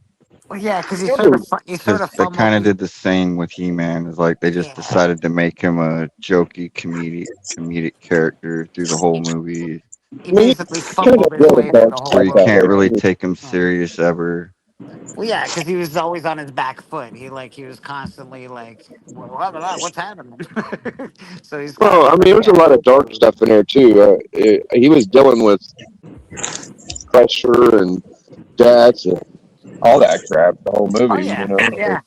Well, yeah, because he Because they kind of did the same with He-Man. It's like they just decided to make him a jokey comedic character through the whole movie, He basically fumbled his way through the whole where you movie. can't really take him serious ever. Well, yeah, because he was always on his back foot. He was constantly like, "What's happening?" So he's. Well, I mean, there was a lot of dark stuff in there too. He was dealing with pressure and death and all that crap. The whole movie, Oh yeah, you know. yeah.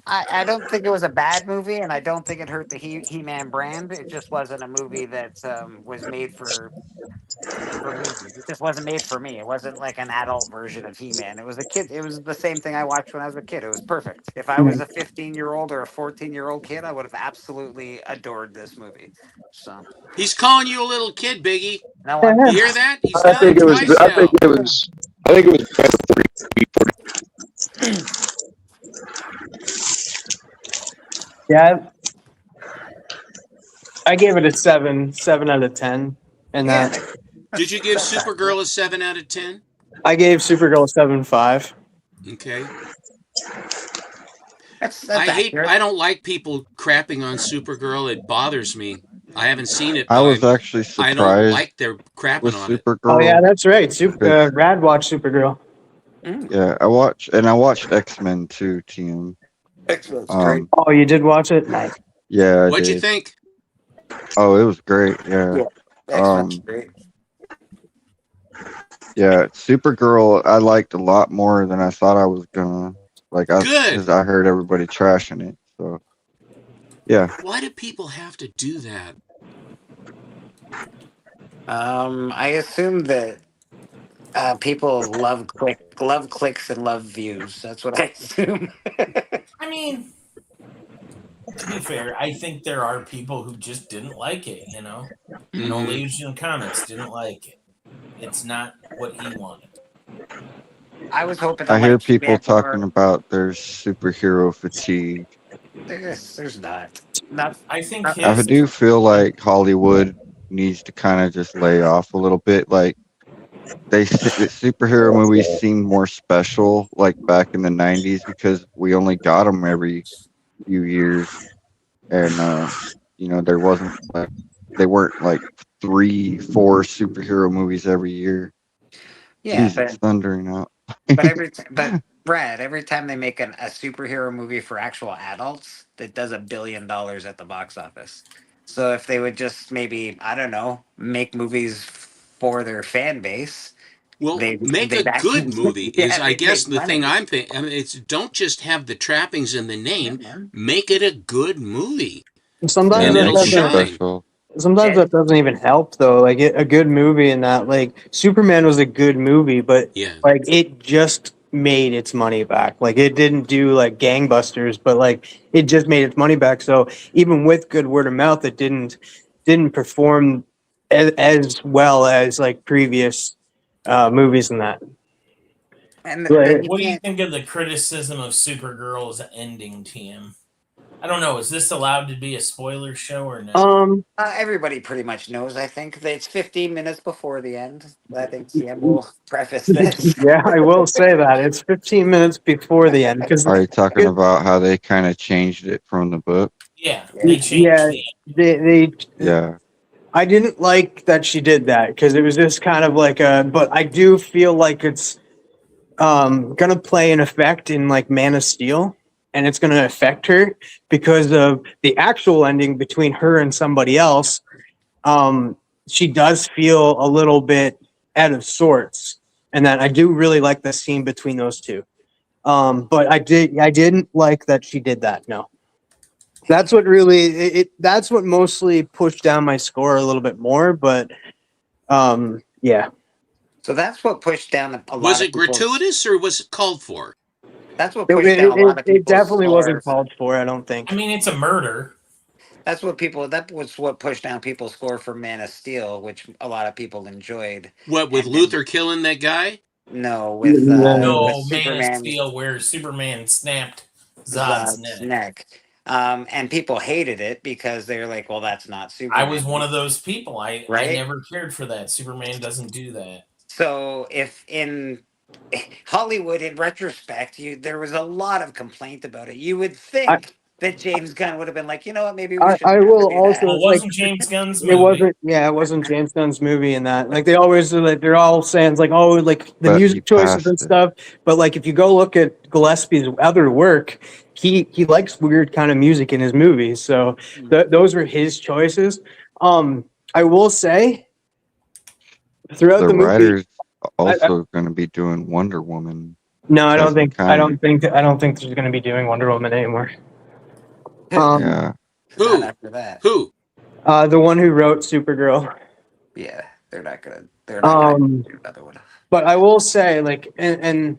I don't think it was a bad movie, and I don't think it hurt the He-Man brand. It just wasn't a movie that was made for me. It just wasn't made for me. It wasn't like an adult version of He-Man. It was a kid. It was the same thing I watched when I was a kid. It was perfect. If I was a 15-year-old or a 14-year-old kid, I would have absolutely adored this movie. So He's calling you a little kid, Biggie. no, You hear that? He's I done it think it was. twice I now. think it was. I think it was better 40. Yeah, I gave it a 7 out of 10, and Did you give Supergirl a 7 out of 10? I gave Supergirl a 7.5. Okay. That's I accurate. don't like people crapping on Supergirl. It bothers me. I haven't seen it. I but was actually I don't surprised like their crapping with on it. Supergirl. Oh yeah, that's right. Rad watched Supergirl. Yeah, I watched X-Men too, team. X-Men's great. Oh, you did watch it? Yeah, I What'd you did. think? Oh, it was great. Yeah. X-Men's great. Yeah, Supergirl I liked a lot more than I thought I was gonna. Good. Because I heard everybody trashing it. So, yeah. Why do people have to do that? I assume that people love clicks and love views. That's what I assume. I mean, to be fair, I think there are people who just didn't like it. No Legion Comics didn't like it. It's not what he wanted. I was hoping. To I hear like people He-Man talking more. about their superhero fatigue. There's not. I think I do feel like Hollywood needs to kind of just lay off a little bit. Like the superhero movies seemed more special, like back in the '90s, because we only got them every few years, and there wasn't like they weren't like 3-4 superhero movies every year. Yeah, Jeez, it's thundering out. but Brad, every time they make a superhero movie for actual adults, it does $1 billion at the box office. So if they would just maybe, I don't know, make movies for their fan base, Well, make a they'd good actually, movie is, yeah, I they'd guess, make the thing money. I'm thinking. I mean, it's don't just have the trappings and the Yeah, name. man. Make it a good movie, Sometimes Yeah, and that it'll make it doesn't. shine. special. Sometimes Yeah. that doesn't even help though. Like a good movie in that, like Superman was a good movie, but Yeah. like it just made its money back. Like it didn't do like gangbusters, but like it just made its money back. So even with good word of mouth, it didn't perform as well as like previous movies and that. And Right. then you What do you can't. think of the criticism of Supergirl's ending, TM? I don't know. Is this allowed to be a spoiler show or no? Everybody pretty much knows. I think that it's 15 minutes before the end. I think TM will preface this. Yeah, I will say that it's 15 minutes before the end because Are you talking about how they kind of changed it from the book? Yeah, they changed the they Yeah. I didn't like that she did that because it was just kind of like a. But I do feel like it's gonna play an effect in like Man of Steel, and it's gonna affect her because of the actual ending between her and somebody else. She does feel a little bit out of sorts, and that I do really like the scene between those two. But I didn't like that she did that. No. That's what really that's what mostly pushed down my score a little bit more, but yeah. So that's what pushed down a lot Was of it people's- gratuitous or was it called for? That's what pushed down a lot of It people's definitely wasn't score. called for, I don't think. I mean, it's a murder. That was what pushed down people's score for Man of Steel, which a lot of people enjoyed. What, with Luther killing that guy? No, with No, with Man of Superman Steel, where Superman snapped Zod's neck. And people hated it because they're like, well, that's not Superman. I was one of those people. I Right? never cared for that. Superman doesn't do that. So if in Hollywood, in retrospect, there was a lot of complaint about it. You would think that James Gunn would have been like, you know what, maybe we should. I will also Well, it wasn't James Gunn's movie. It wasn't. Yeah, it wasn't James Gunn's movie and that. Like they always like they're all saying like, oh, like the But music he choices passed and it. stuff. But like if you go look at Gillespie's other work, he likes weird kind of music in his movies. So those were his choices. I will say throughout The the movie, writer's also going to be doing Wonder Woman. no, I don't think Kevin I don't think there's going to be doing Wonder Woman anymore. Yeah. Not Who? after that. Who? The one who wrote Supergirl. Yeah, they're not gonna do another one. But I will say, like, and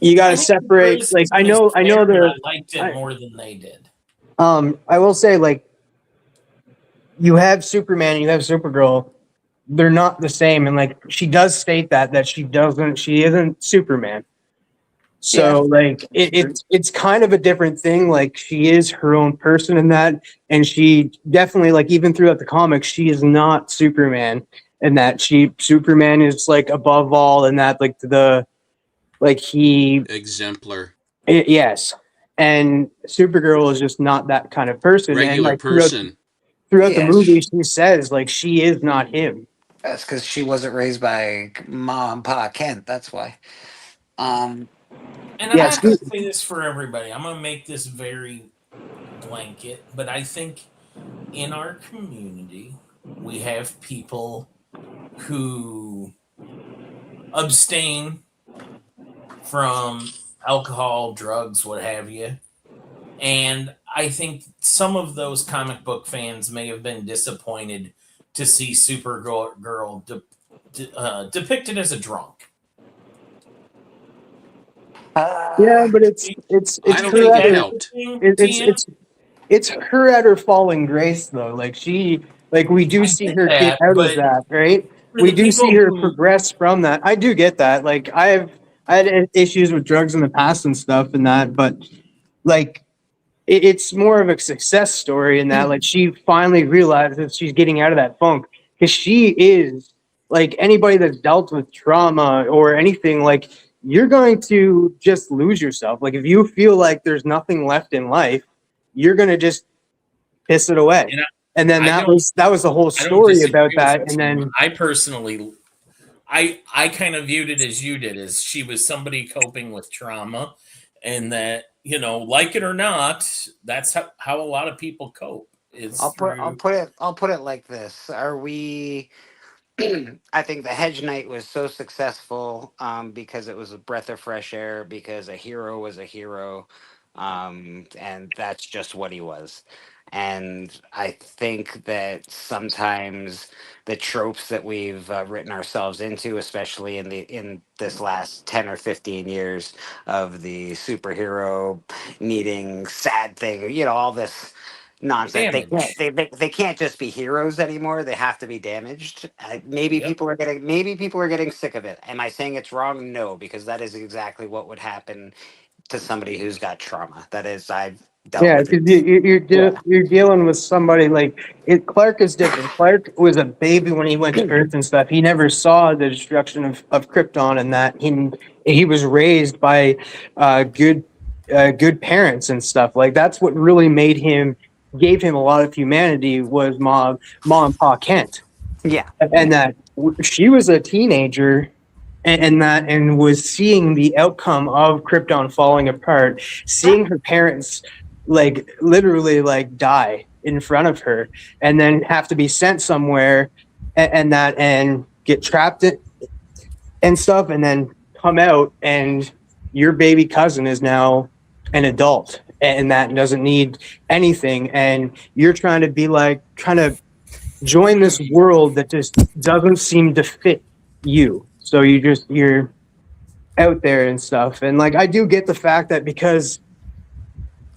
you got to separate. Like, I know I there. liked it more than they did. I will say, like, you have Superman, and you have Supergirl. They're not the same, and like, she does state that she isn't Superman. So like it's kind of a different thing. Like she is her own person in that, and she definitely like even throughout the comics, she is not Superman, and that Superman is like above all, and that he Exemplar. yes, and Supergirl is just not that kind of person. Regular and, like, person. Throughout the Yes. movie, she says like she is not him. That's because she wasn't raised by Ma and Pa Kent. That's why. And I have to say this for everybody. I'm going to make this very blanket, but I think in our community, we have people who abstain from alcohol, drugs, what have you. And I think some of those comic book fans may have been disappointed to see Supergirl depicted as a drunk. Yeah, but it's I don't her think at it her- helped. it's her at her falling grace though. Like we do see her get out of that, right? We do see her progress from that. I do get that. Like I had issues with drugs in the past and stuff and that, but like it's more of a success story in that like she finally realized that she's getting out of that funk because she is like anybody that's dealt with trauma or anything like you're going to just lose yourself. Like if you feel like there's nothing left in life, you're going to just piss it away. And then that was the whole story about that. And then I personally I kind of viewed it as you did, as she was somebody coping with trauma, and that, you know, like it or not, that's how a lot of people cope. Is I'll through put it like this. Are we I think the Hedge Knight was so successful because it was a breath of fresh air, because a hero was a hero, and that's just what he was. And I think that sometimes the tropes that we've written ourselves into, especially in this last 10 or 15 years of the superhero needing sad thing, you know, all this nonsense. damage. They can't just be heroes anymore. They have to be damaged. Maybe Yep. people are getting sick of it. Am I saying it's wrong? No, because that is exactly what would happen to somebody who's got trauma. That is, I've dealt Yeah, with because it. you're dealing with somebody like Clark is different. Clark was a baby when he went to Earth and stuff. He never saw the destruction of Krypton, and that he was raised by good parents and stuff. Like that's what really gave him a lot of humanity was mom and Pa Kent. Yeah, And that she was a teenager and was seeing the outcome of Krypton falling apart, seeing her parents like literally like die in front of her, and then have to be sent somewhere and get trapped and stuff, and then come out, and your baby cousin is now an adult and that doesn't need anything, and you're trying to join this world that just doesn't seem to fit you. So you're out there and stuff. And like, I do get the fact that because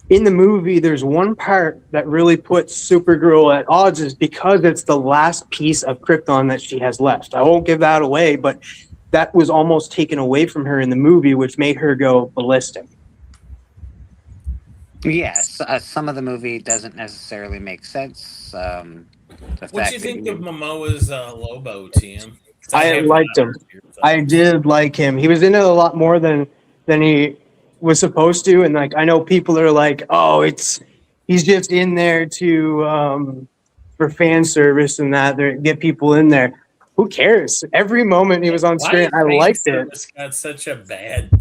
in the movie, there's one part that really puts Supergirl at odds is because it's the last piece of Krypton that she has left. I won't give that away, but that was almost taken away from her in the movie, which made her go ballistic. yes. Some of the movie doesn't necessarily make sense. What do you think of Momoa's Lobo, TM? I liked him. I did like him. He was in it a lot more than he was supposed to, and like I know people are like, "Oh, he's just in there to for fan service and that get people in there." Who cares? Every moment he was on screen, I liked it. Got such a bad.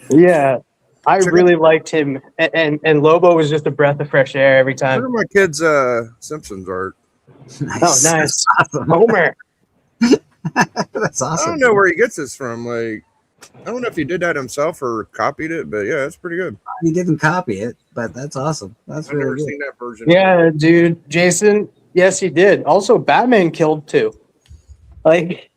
Yeah, I really liked him, and Lobo was just a breath of fresh air every time. Look at my kids' Simpsons art. Nice. Oh, nice, Awesome. Homer. That's awesome. I don't know where he gets this from. Like, I don't know if he did that himself or copied it, but yeah, that's pretty good. He didn't copy it, but that's awesome. That's I've never really good. seen that version. Yeah, dude, Jason. Yes, he did. Also, Batman killed too. Like,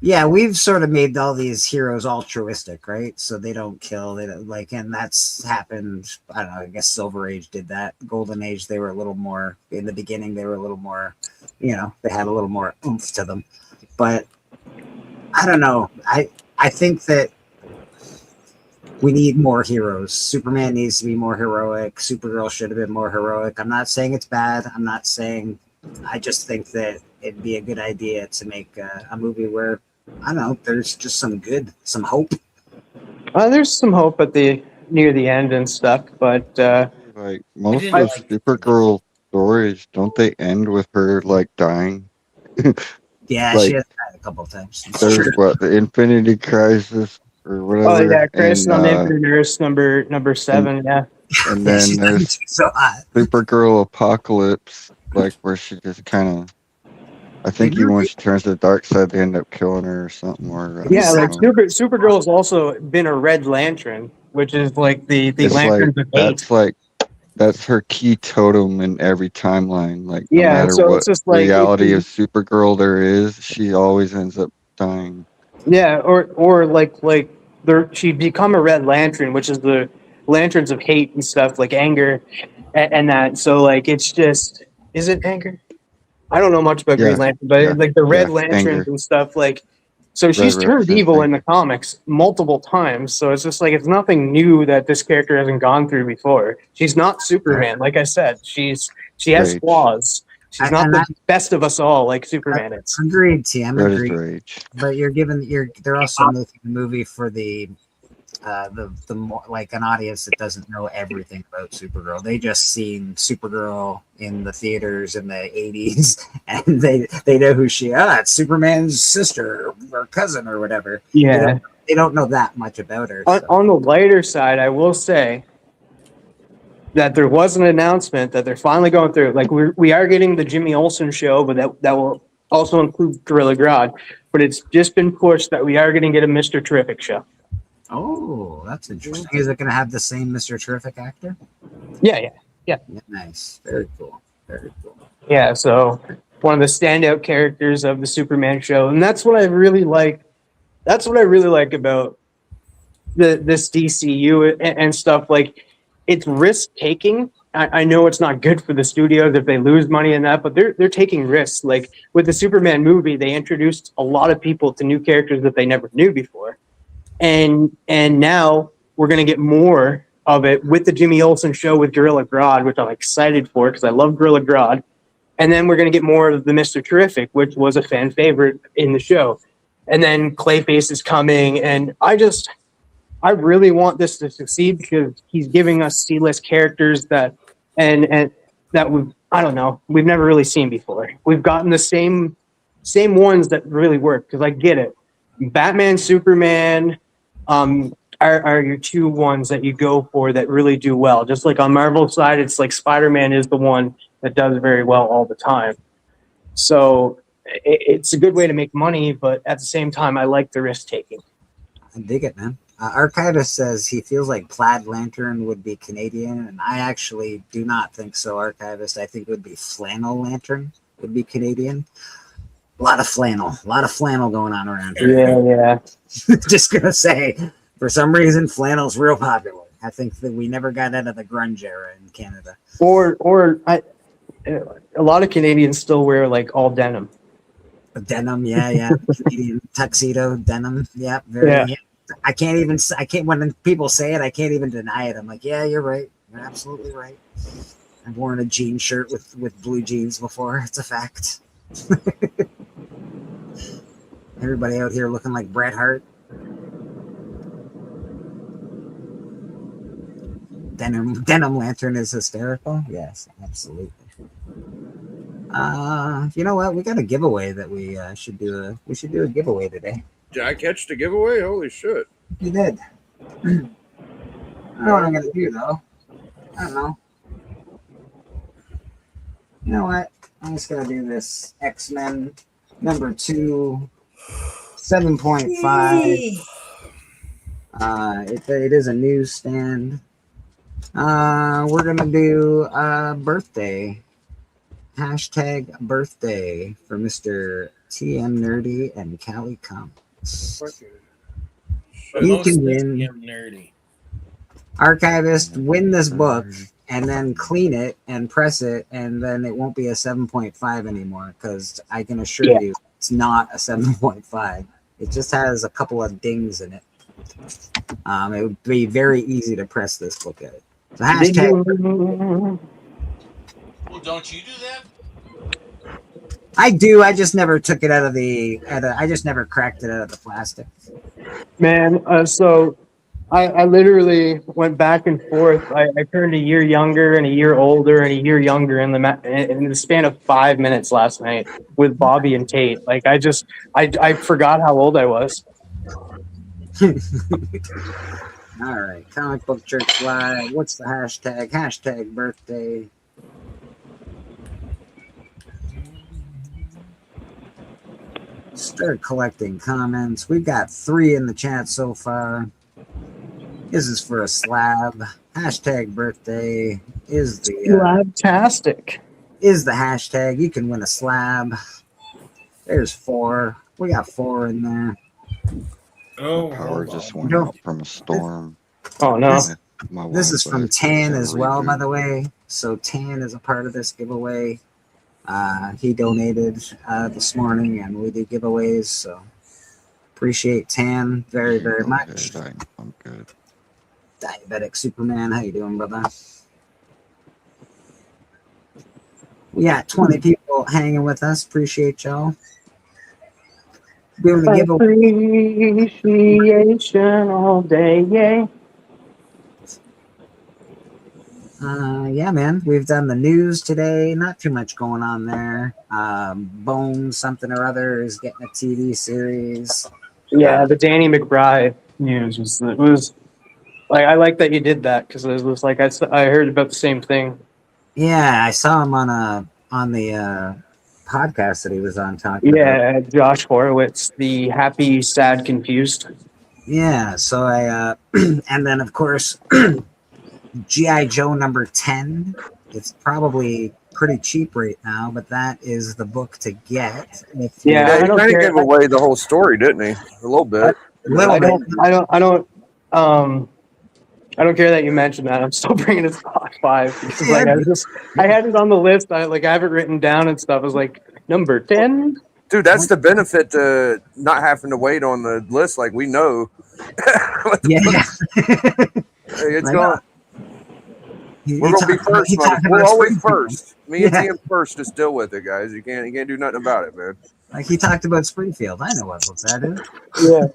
Yeah, we've sort of made all these heroes altruistic, right? So they don't kill, they don't like, and that's happened. I don't know. I guess Silver Age did that. Golden Age, they were a little more in the beginning. They were a little more, you know, they had a little more oomph to them. But I don't know. I think that we need more heroes. Superman needs to be more heroic. Supergirl should have been more heroic. I'm not saying it's bad. I'm not saying. I just think that it'd be a good idea to make a movie where, I don't know, there's just some hope. there's some hope at near the end and stuff, but Like most didn't of like- Supergirl stories, don't they end with her like dying? Yeah, Like, she has died a couple of times. It's There's true. what the Infinity Crisis or whatever. oh yeah, Chris and, on Infinite Earth number 7. Yeah, and Yeah, then she's there's so hot. Supergirl Apocalypse, like where she just kind of. I think even when she turns to the dark side, they end up killing her or something. Or yeah. I Like don't know. Supergirl's also been a Red Lantern, which is like the It's Lanterns like of Hate. that's her key totem in every timeline. Like Yeah, no matter so what it's just like, reality if of Supergirl there is, she always ends up dying. Yeah, or like she'd become a Red Lantern, which is the Lanterns of Hate and stuff, like anger and that. So like it's just, is it anger? I don't know much about Yeah, Green Lantern, but yeah, like the Red yeah, Lanterns anger. and stuff, like so she's Right, turned same evil thing. in the comics multiple times. So it's just like it's nothing new that this character hasn't gone through before. She's not Superman, like I said. She has Rage. flaws. She's not And the best of us all, like Superman is. Agreed, Tim. That is Agreed. rage. But they're also making the movie for the the more like an audience that doesn't know everything about Supergirl. They just seen Supergirl in the theaters in the 80s, and they know who she. It's Superman's sister or cousin or whatever. Yeah. They don't know that much about her. On the lighter side, I will say that there was an announcement that they're finally going through. Like we are getting the Jimmy Olsen show, but that will also include Gorilla Grodd. But it's just been pushed that we are going to get a Mr. Terrific show. Oh, that's interesting. Is it going to have the same Mr. Terrific actor? Yeah. Nice. Very cool. Very cool. Yeah, so one of the standout characters of the Superman show, and that's what I really like. That's what I really like about this DCU and stuff. Like, it's risk taking. I know it's not good for the studios if they lose money in that, but they're taking risks. Like with the Superman movie, they introduced a lot of people to new characters that they never knew before, and now we're gonna get more of it with the Jimmy Olsen show with Gorilla Grodd, which I'm excited for because I love Gorilla Grodd, and then we're gonna get more of the Mr. Terrific, which was a fan favorite in the show, and then Clayface is coming, and I really want this to succeed because he's giving us C-list characters that and that we've never really seen before. We've gotten the same ones that really work because I get it. Batman, Superman are your two ones that you go for that really do well. Just like on Marvel's side, it's like Spider-Man is the one that does very well all the time. So it's a good way to make money, but at the same time, I like the risk taking. I dig it, man. Archivist says he feels like Plaid Lantern would be Canadian, and I actually do not think so, Archivist. I think it would be Flannel Lantern would be Canadian. A lot of flannel going on around here. Yeah. Just gonna say, for some reason, flannel's real popular. I think that we never got out of the grunge era in Canada. Or a lot of Canadians still wear like all denim. Denim, yeah. Canadian tuxedo denim, yeah. Yeah. I can't when people say it, I can't even deny it. I'm like, yeah, you're right. You're absolutely right. I've worn a jean shirt with blue jeans before. It's a fact. Everybody out here looking like Bret Hart. Denim Lantern is hysterical. Yes, absolutely. You know what? We got a giveaway that we should do. We should do a giveaway today. Did I catch the giveaway? Holy shit! You did. I don't know what I'm gonna do though. I don't know. You know what? I'm just gonna do this X-Men number 2, 7.5. It is a newsstand. We're gonna do birthday. Hashtag birthday for Mr. TM Nerdy and Cali Comics. You can win. Nerdy. Archivist, win this book and then clean it and press it, and then it won't be a 7.5 anymore because I can assure you it's not a 7.5. It just has a couple of dings in it. It would be very easy to press this book out. So hashtag. Well, don't you do that? I do. I just never took it out of I just never cracked it out of the plastic. Man, so I literally went back and forth. I turned a year younger and a year older and a year younger in the span of 5 minutes last night with Bobby and Tate. Like I forgot how old I was. All right, Comic Book Church Live. What's the hashtag? Hashtag birthday. Start collecting comments. We've got 3 in the chat so far. This is for a slab. Hashtag birthday is the Slabtastic. Is the hashtag. You can win a slab. There's 4. We got 4 in there. Power just went out from a storm. Oh no! This is from Tan as well, by the way. So Tan is a part of this giveaway. He donated this morning, and we do giveaways. So appreciate Tan very, very much. I'm good. Diabetic Superman, how you doing, brother? We got 20 people hanging with us. Appreciate y'all. doing the giveaway. Appreciation all day, yay. Yeah, man. We've done the news today. Not too much going on there. Bones, something or other, is getting a TV series. Yeah, the Danny McBride news was like, I like that you did that because it was like I heard about the same thing. Yeah, I saw him on the podcast that he was on talking about. Yeah, Josh Horowitz, the happy, sad, confused. Yeah, so I and then of course G.I. Joe number 10. It's probably pretty cheap right now, but that is the book to get. If you- Yeah, Yeah, I he don't kind of care. gave away the whole story, didn't he? A little bit. little bit. I don't care that you mentioned that. I'm still bringing it to top 5 because Yeah. I had it on the list. I have it written down and stuff. I was like number 10. Dude, that's the benefit to not having to wait on the list like we know. Yeah. Hey, it's I going. We're gonna be first, mother. We're always first. Me and Yeah. Tim first to still with it, guys. You can't do nothing about it, man. Like he talked about Springfield. I know what book that is. Yeah.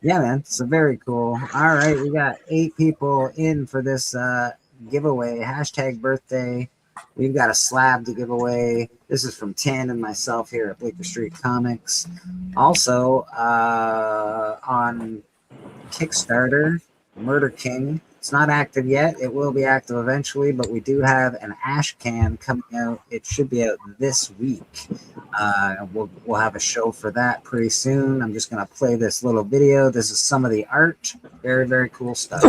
Yeah, man. So very cool. All right, we got 8 people in for this giveaway. Hashtag birthday. We've got a slab to give away. This is from Tan and myself here at Bleecker Street Comics. Also, on Kickstarter, Murder King. It's not active yet. It will be active eventually, but we do have an ash can coming out. It should be out this week. We'll have a show for that pretty soon. I'm just going to play this little video. This is some of the art. Very, very cool stuff.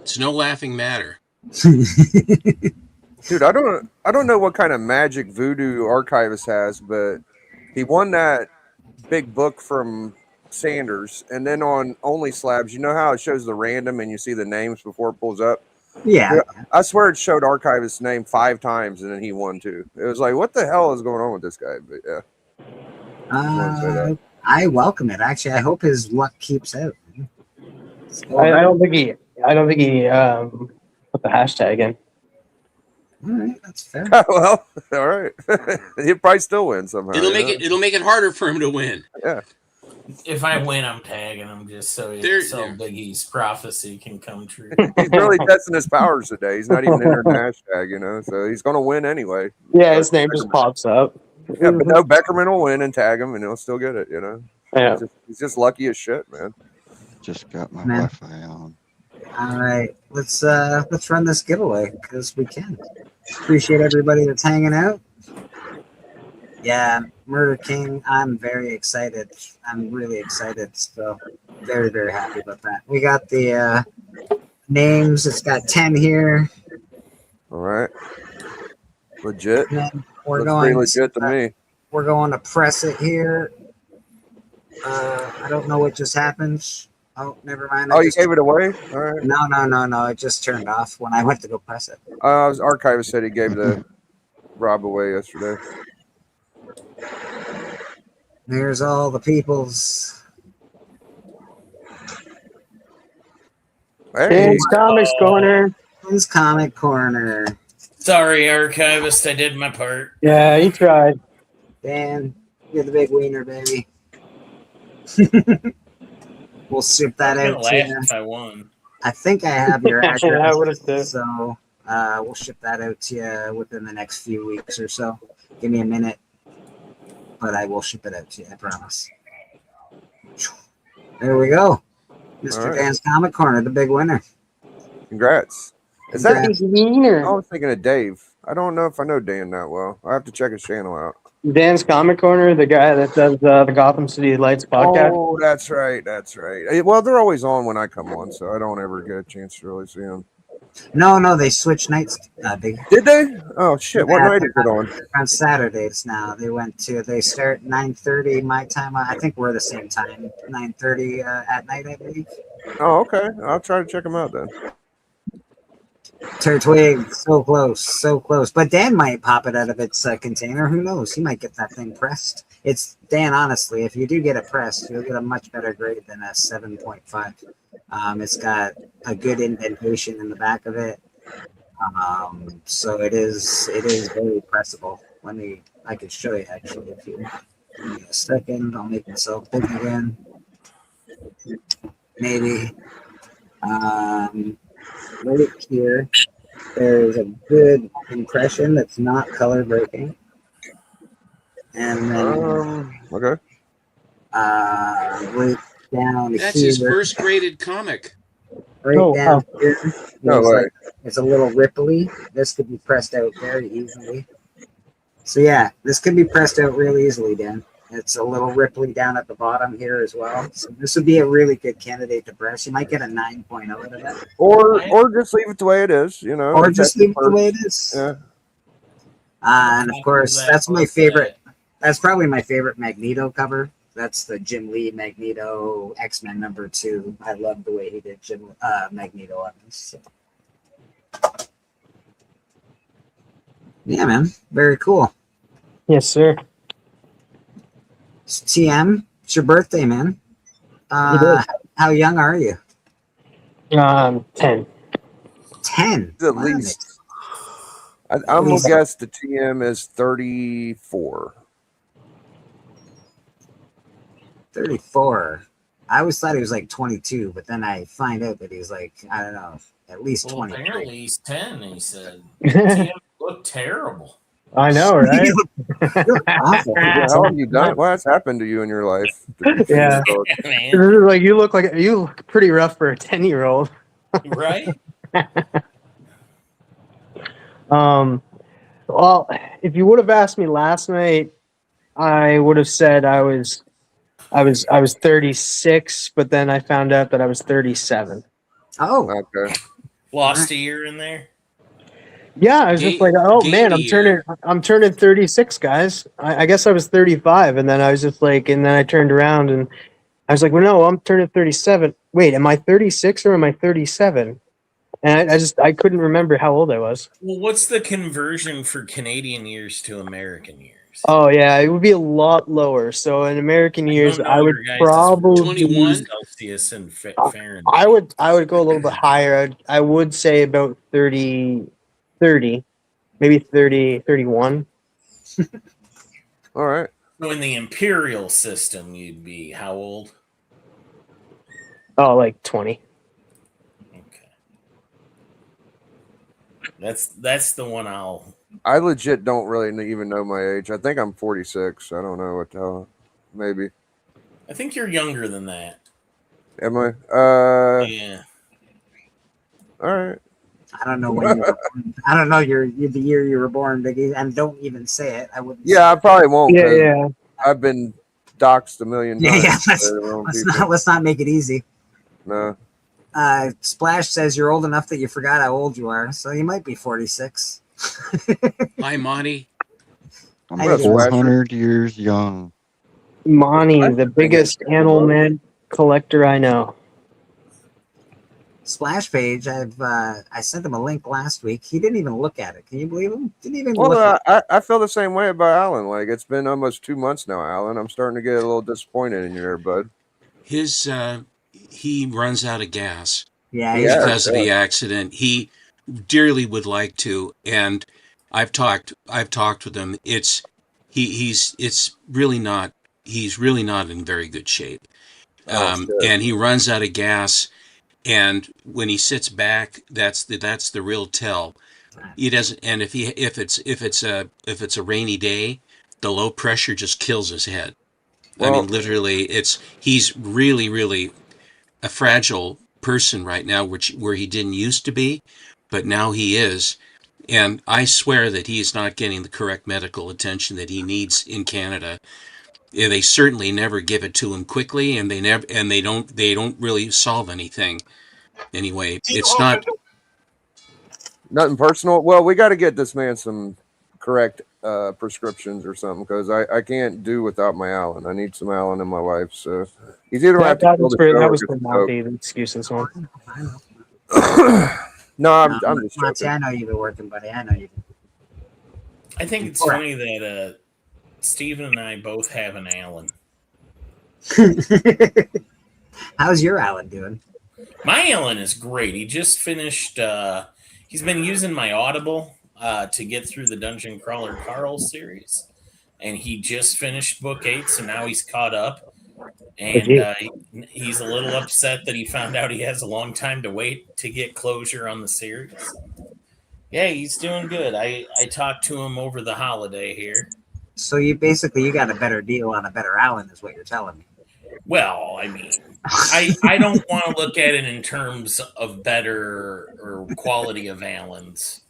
It's no laughing matter. Dude, I don't know what kind of magic voodoo Archivist has, but he won that big book from Sanders, and then on Only Slabs, you know how it shows the random and you see the names before it pulls up? Yeah. I swear it showed Archivist's name 5 times and then he won 2. It was like, what the hell is going on with this guy? But yeah. I welcome it. Actually, I hope his luck keeps out. I don't think he put the hashtag in. All right, that's fair. Well, all right. He'll probably still win somehow. It'll make it harder for him to win. Yeah. If I win, I'm tagging him just so Biggie's prophecy can come true. He's really testing his powers today. He's not even entering the hashtag, so he's going to win anyway. Yeah, his name just pops up. Yeah, but no, Beckerman will win and tag him, and he'll still get it. Yeah. He's just lucky as shit, man. Just got my Man. Wi-Fi on. All right, let's run this giveaway because we can. Appreciate everybody that's hanging out. Yeah, Murder King. I'm very excited. I'm really excited. So very, very happy about that. We got the names. It's got 10 here. All right. Legit. And we're Looks going pretty legit to me. We're going to press it here. I don't know what just happened. Oh, never mind. Oh, you gave it away? All right. No. It just turned off when I went to go press it. Archivist said he gave the Rob away yesterday. There's all the peoples. Hey. It's Comics Corner. It's Comic Corner. Sorry, Archivist. I did my part. Yeah, he tried. Dan, you're the big wiener, baby. We'll ship that I'm out gonna to laugh you. if I won. I think I have your Yeah, I would've address, said. so we'll ship that out to you within the next few weeks or so. Give me a minute, but I will ship it out to you. I promise. There we go, Mr. All right. Dan's Comic Corner, the big winner. Congrats. Is that? Congrats. I was thinking of Dave. I don't know if I know Dan that well. I have to check his channel out. Dan's Comic Corner, the guy that does the Gotham City Lights podcast. Oh, that's right. That's right. Well, they're always on when I come on, so I don't ever get a chance to really see them. No, they switched nights. Big. Did they? Oh shit! What Yeah, night is it on? On Saturdays now. They start 9:30 my time. I think we're the same time. 9:30 at night, I believe. Oh, okay. I'll try to check them out then. Turtwig, so close, so close. But Dan might pop it out of its container. Who knows? He might get that thing pressed. It's Dan. Honestly, if you do get it pressed, you'll get a much better grade than a 7.5. It's got a good indentation in the back of it, so it is very pressable. I can show you actually if you want. Give me a second. I'll make myself big again. Maybe. Right here, there's a good impression that's not color breaking. And then Okay. Right down That's here. his first graded comic. Right down here. No there's way. like, it's a little ripply. This could be pressed out very easily. So yeah, this could be pressed out real easily, Dan. It's a little ripply down at the bottom here as well. So this would be a really good candidate to press. You might get a 9.0 out of it. Or just leave it the way it is, you know. Or just leave it the way it is. Yeah. And of course, that's my favorite. That's probably my favorite Magneto cover. That's the Jim Lee Magneto X-Men #2. I love the way he did Magneto on this. So. Yeah, man. Very cool. Yes, sir. It's TM, it's your birthday, man. How young are you? 10. 10. At Wow. least. I'm going to guess the TM is 34. 34. I always thought he was like 22, but then I find out that he's like, I don't know, at least Well, 20. apparently he's 10, he said. TM looked terrible. I know, right? Awful. What the hell have you done? What's happened to you in your life? Yeah. Man, Like you look pretty rough for a 10-year-old. right? Well, if you would have asked me last night, I would have said I was 36, but then I found out that I was 37. Oh, Okay. Lost a year in there. Yeah, I was just like, oh man, I'm turning 36, guys. I guess I was 35, and then I was just like, and then I turned around and I was like, well, no, I'm turning 37. Wait, am I 36 or am I 37? And I couldn't remember how old I was. Well, what's the conversion for Canadian years to American years? Oh yeah, it would be a lot lower. So in American years, I would probably 21 Celsius and Fahrenheit. I would go a little bit higher. I would say about 30, maybe 30, 31. All right. So in the imperial system, you'd be how old? Oh, like 20. Okay. That's the one I legit don't really even know my age. I think I'm 46. I don't know what the hell. Maybe. I think you're younger than that. Am I? Yeah. All right. I don't know when you were born. I don't know the year you were born, Biggie, and don't even say it. I wouldn't. Yeah, I probably won't. Yeah, 'cause yeah. I've been doxxed a million times. Yeah. by the wrong Let's people. not make it easy. No. Splash says you're old enough that you forgot how old you are, so you might be 46. Hi, Monty. I'm How you doing? 400 years young. Monty, the biggest animal man collector I know. Splash page. I sent him a link last week. He didn't even look at it. Can you believe him? Didn't even look Well, at it. I feel the same way about Alan. Like, it's been almost 2 months now, Alan. I'm starting to get a little disappointed in you there, bud. He runs out of gas Yeah, because of the accident. He dearly would like to, and I've talked with him. He's really not in very good shape. And he runs out of gas, and when he sits back, that's the real tell. He doesn't, and if it's a rainy day, the low pressure just kills his head. I mean, literally, he's really a fragile person right now, where he didn't used to be, but now he is. And I swear that he is not getting the correct medical attention that he needs in Canada. Yeah, they certainly never give it to him quickly, and they don't really solve anything. Anyway, it's not Nothing personal. Well, we got to get this man some correct prescriptions or something, because I can't do without my Alan. I need some Alan in my life. So he's either going to have to That kill was the for show or that was get for the Monty. The excuses one. No, I'm just Monty, joking. I know you've been working, buddy. I know you've been. I think it's funny that Steven and I both have an Alan. How's your Alan doing? My Alan is great. He just finished. He's been using my Audible to get through the Dungeon Crawler Carl series, and he just finished book 8, so now he's caught up. And he's a little upset that he found out he has a long time to wait to get closure on the series. Yeah, he's doing good. I talked to him over the holiday here. So you got a better deal on a better Alan, is what you're telling me. Well, I mean, I don't want to look at it in terms of better or quality of Allens.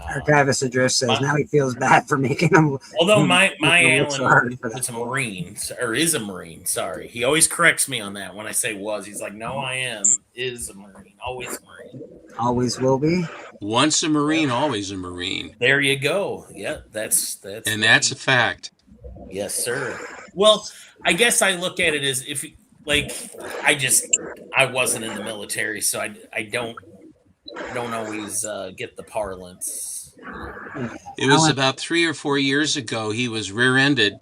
Archivist Address says now he feels bad for making him. Although my Alan for was a Marine, or is a Marine, sorry. He always corrects me on that when I say was. He's like, no, I am, is a Marine, always a Marine. Always will be. Once a Marine, always a Marine. There you go. Yeah, that's and that's a fact. Yes, sir. Well, I guess I look at it as if, like, I wasn't in the military, so I don't always get the parlance. It was about 3 or 4 years ago. He was rear-ended,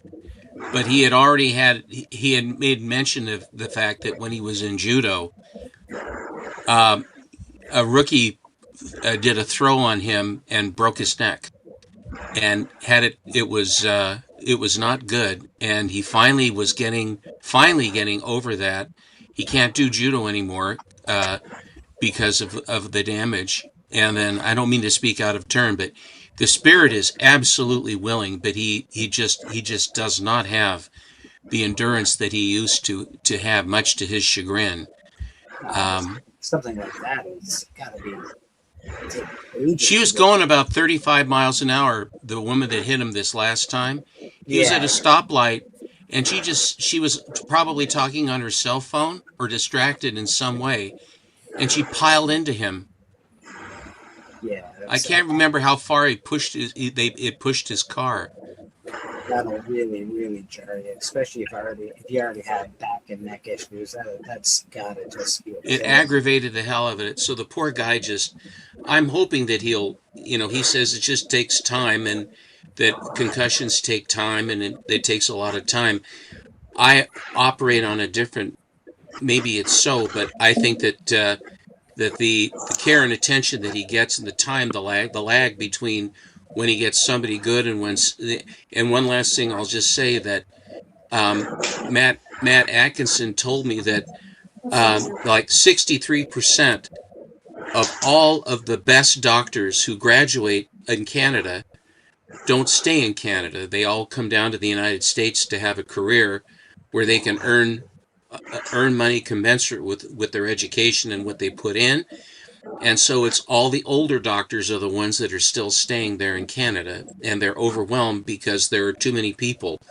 but he had made mention of the fact that when he was in judo, a rookie did a throw on him and broke his neck, and it was not good. And he finally getting over that. He can't do judo anymore because of the damage. And then, I don't mean to speak out of turn, but the spirit is absolutely willing, but he just does not have the endurance that he used to have, much to his chagrin. Something like that has got to be. She was going about 35 miles an hour, the woman that hit him this last time. He was at a stoplight, and she was probably talking on her cell phone or distracted in some way, and she piled into him. Yeah, I can't remember how far it pushed his car. That'll really, really jar you, especially if you already had back and neck issues. That's gotta just be. It aggravated the hell out of it. So the poor guy I'm hoping that he says it just takes time, and that concussions take time, and it takes a lot of time. I operate on a different, maybe it's so, but I think that the care and attention that he gets, and the lag between when he gets somebody good and one last thing I'll just say that Matt Atkinson told me that like 63% of all of the best doctors who graduate in Canada don't stay in Canada. They all come down to the United States to have a career where they can earn money commensurate with their education and what they put in. And so it's all the older doctors are the ones that are still staying there in Canada, and they're overwhelmed because there are too many people.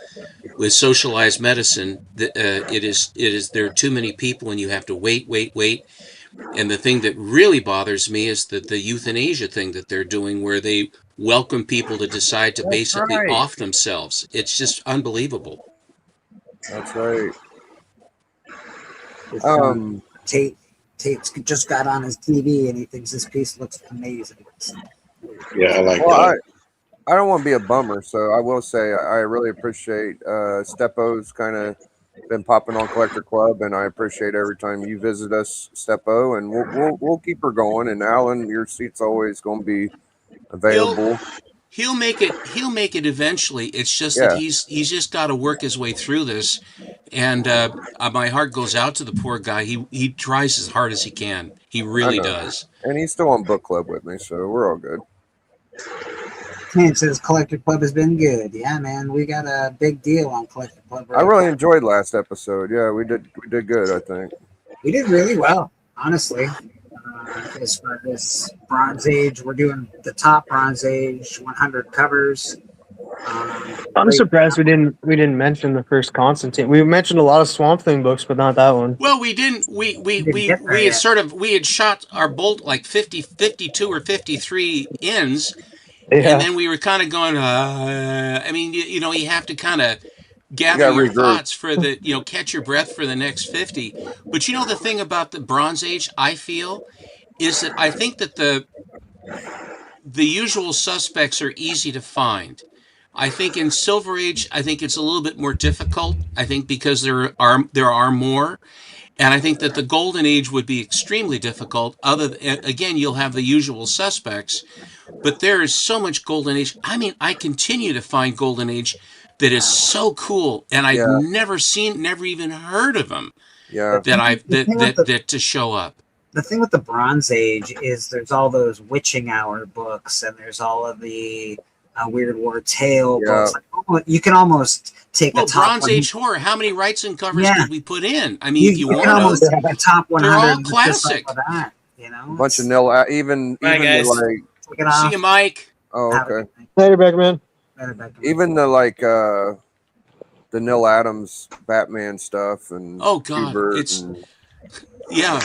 With socialized medicine, there are too many people, and you have to wait. And the thing that really bothers me is the euthanasia thing that they're doing, where they welcome people to decide to basically off themselves. It's just unbelievable. That's right. Tate's just got on his TV and he thinks this piece looks amazing. Yeah, I like Well, that. I don't want to be a bummer, so I will say I really appreciate Steppo's kind of been popping on Collector Club, and I appreciate every time you visit us, Steppo, and we'll keep her going. And Alan, your seat's always going to be available. He'll make it eventually. It's just that he's just got to work his way through this. And my heart goes out to the poor guy. He tries as hard as he can. He really does. And he's still on book club with me, so we're all good. It says Collector Club has been good. Yeah, man, we got a big deal on Collector Club. I really enjoyed last episode. Yeah, we did good, I think. We did really well, honestly. As far as Bronze Age, we're doing the top Bronze Age 100 covers. I'm surprised we didn't mention the first Constantine. We mentioned a lot of Swamp Thing books, but not that one. Well, we didn't. We had shot our bolt like 52 or 53 ends, and then we were kind of going. I mean, you have to kind of gather your thoughts for catch your breath for the next 50. But the thing about the Bronze Age, I feel, is that I think that the usual suspects are easy to find. I think in Silver Age, I think it's a little bit more difficult. I think because there are more, and I think that the Golden Age would be extremely difficult. Again, you'll have the usual suspects, but there is so much Golden Age. I mean, I continue to find Golden Age that is so cool, and I've Yeah. never even heard of them. Yeah. That to show up. The thing with the Bronze Age is there's all those witching hour books, and there's all of the Weird War Tale books. Like, you can almost take Well, a top Bronze 100. Age horror. How many rights and covers Yeah. could we put in? I mean, if you can want almost to, have a top 100. they're all just classic. off of that, you know, A bunch of nil. Even Bye, even guys. the, like. Take it off. See you, Mike. Oh, Have a okay. good night. Later, Beckerman. Later, Beckerman. Even the like the Neil Adams Batman stuff and Oh God, Hubert it's and yeah.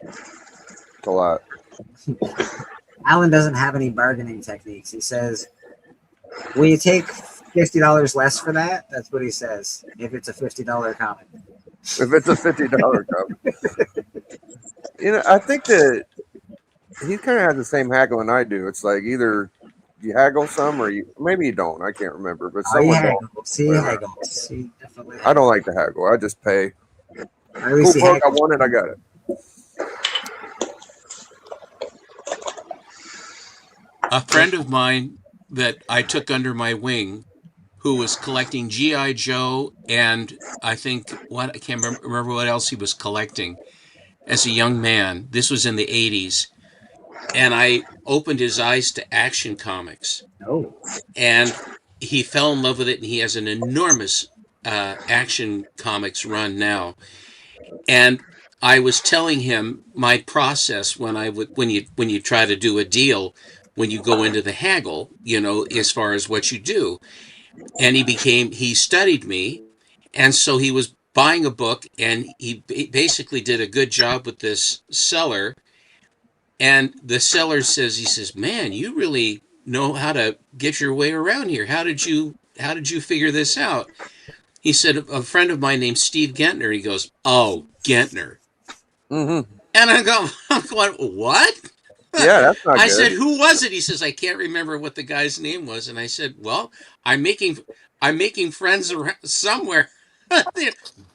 it's a lot. Alan doesn't have any bargaining techniques. He says, "Will you take $50 less for that?" That's what he says. If it's a $50 comic. If it's a $50 comic. You know, I think that he kind of has the same haggling I do. It's like either you haggle some or maybe you don't. I can't remember, but Oh, he someone don't. haggles. He haggles. He definitely I don't like to haggle. I just pay. Or at least Cool he book, I haggles. want it. I got it. A friend of mine that I took under my wing, who was collecting G.I. Joe, and I can't remember what else he was collecting as a young man. This was in the 80s. And I opened his eyes to Action Comics. Oh. And he fell in love with it, and he has an enormous Action Comics run now. And I was telling him my process when you try to do a deal, when you go into the haggle, as far as what you do. And he studied me, and so he was buying a book, and he basically did a good job with this seller. And the seller says, "Man, you really know how to get your way around here. How did you figure this out?" He said, "A friend of mine named Steve Gentner." He goes, "Oh, Gentner." Mm-hmm. And I'm going, "What?" Yeah, that's not I good. said, "Who was it?" He says, "I can't remember what the guy's name was." And I said, "Well, I'm making friends around somewhere."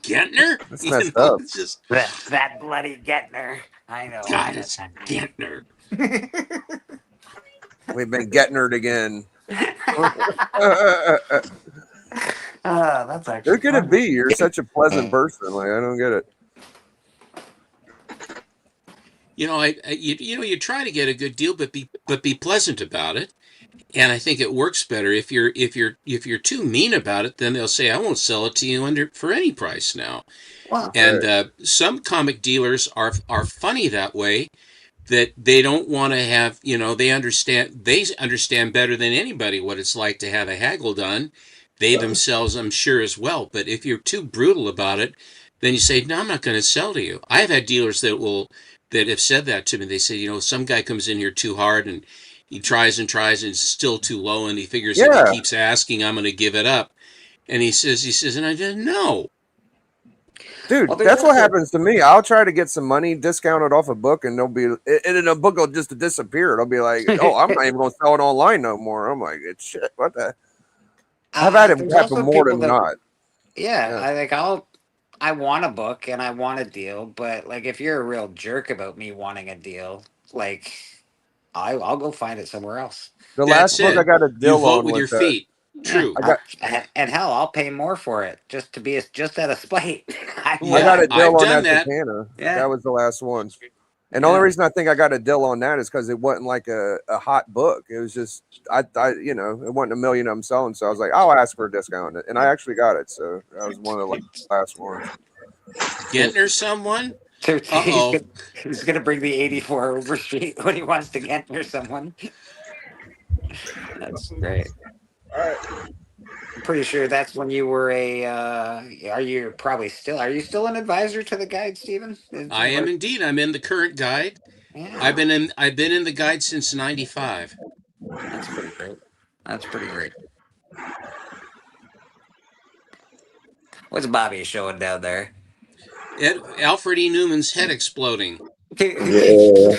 Gentner? That's messed up. It's just, That bloody Gettner. I know. God, it's Gentner. We've been getting her again. That's actually. Who could it be? You're such a pleasant person. Like I don't get it. You try to get a good deal, but be pleasant about it. And I think it works better if you're too mean about it. Then they'll say, "I won't sell it to you for any price now." Wow. And some comic dealers are funny that way, that they don't want to have, they understand better than anybody what it's like to have a haggle done. They themselves, I'm sure, as well. But if you're too brutal about it, then you say, "No, I'm not going to sell to you." I've had dealers that have said that to me. They say, some guy comes in here too hard, and he tries and tries, and it's still too low, and he figures if Yeah. he keeps asking, I'm going to give it up. And he says, and I did no. Dude, Well, there's that's what also- happens to me. I'll try to get some money discounted off a book, and and then a book will just disappear. It'll be like, "Oh, I'm not even going to sell it online no more." I'm like, "It's shit. What the?" I've had it there's happen also more people than that- not. Yeah, I want a book and I want a deal, but like if you're a real jerk about me wanting a deal, like I'll go find it somewhere else. The That's last book it. I got a You deal vote on with was your feet. True. And hell, I'll pay more for it just to be just out of spite. I got a I've deal on done that that. Satana. Yeah. That was the last one. And the only reason I think I got a deal on that is because it wasn't like a hot book. It was just I it wasn't a million of them selling. So I was like, I'll ask for a discount, and I actually got it. So that was one of the last ones. Gentner someone? He's Uh-oh. gonna- He's gonna bring the 84 Overstreet when he wants to get near someone. That's great. I'm pretty sure that's when you were are you still an advisor to the guide, Stephen? I am indeed. I'm in the current guide. Yeah. I've been in the guide since '95. That's pretty great. That's pretty great. What's Bobby showing down there? Alfred E. Newman's head exploding. Yeah.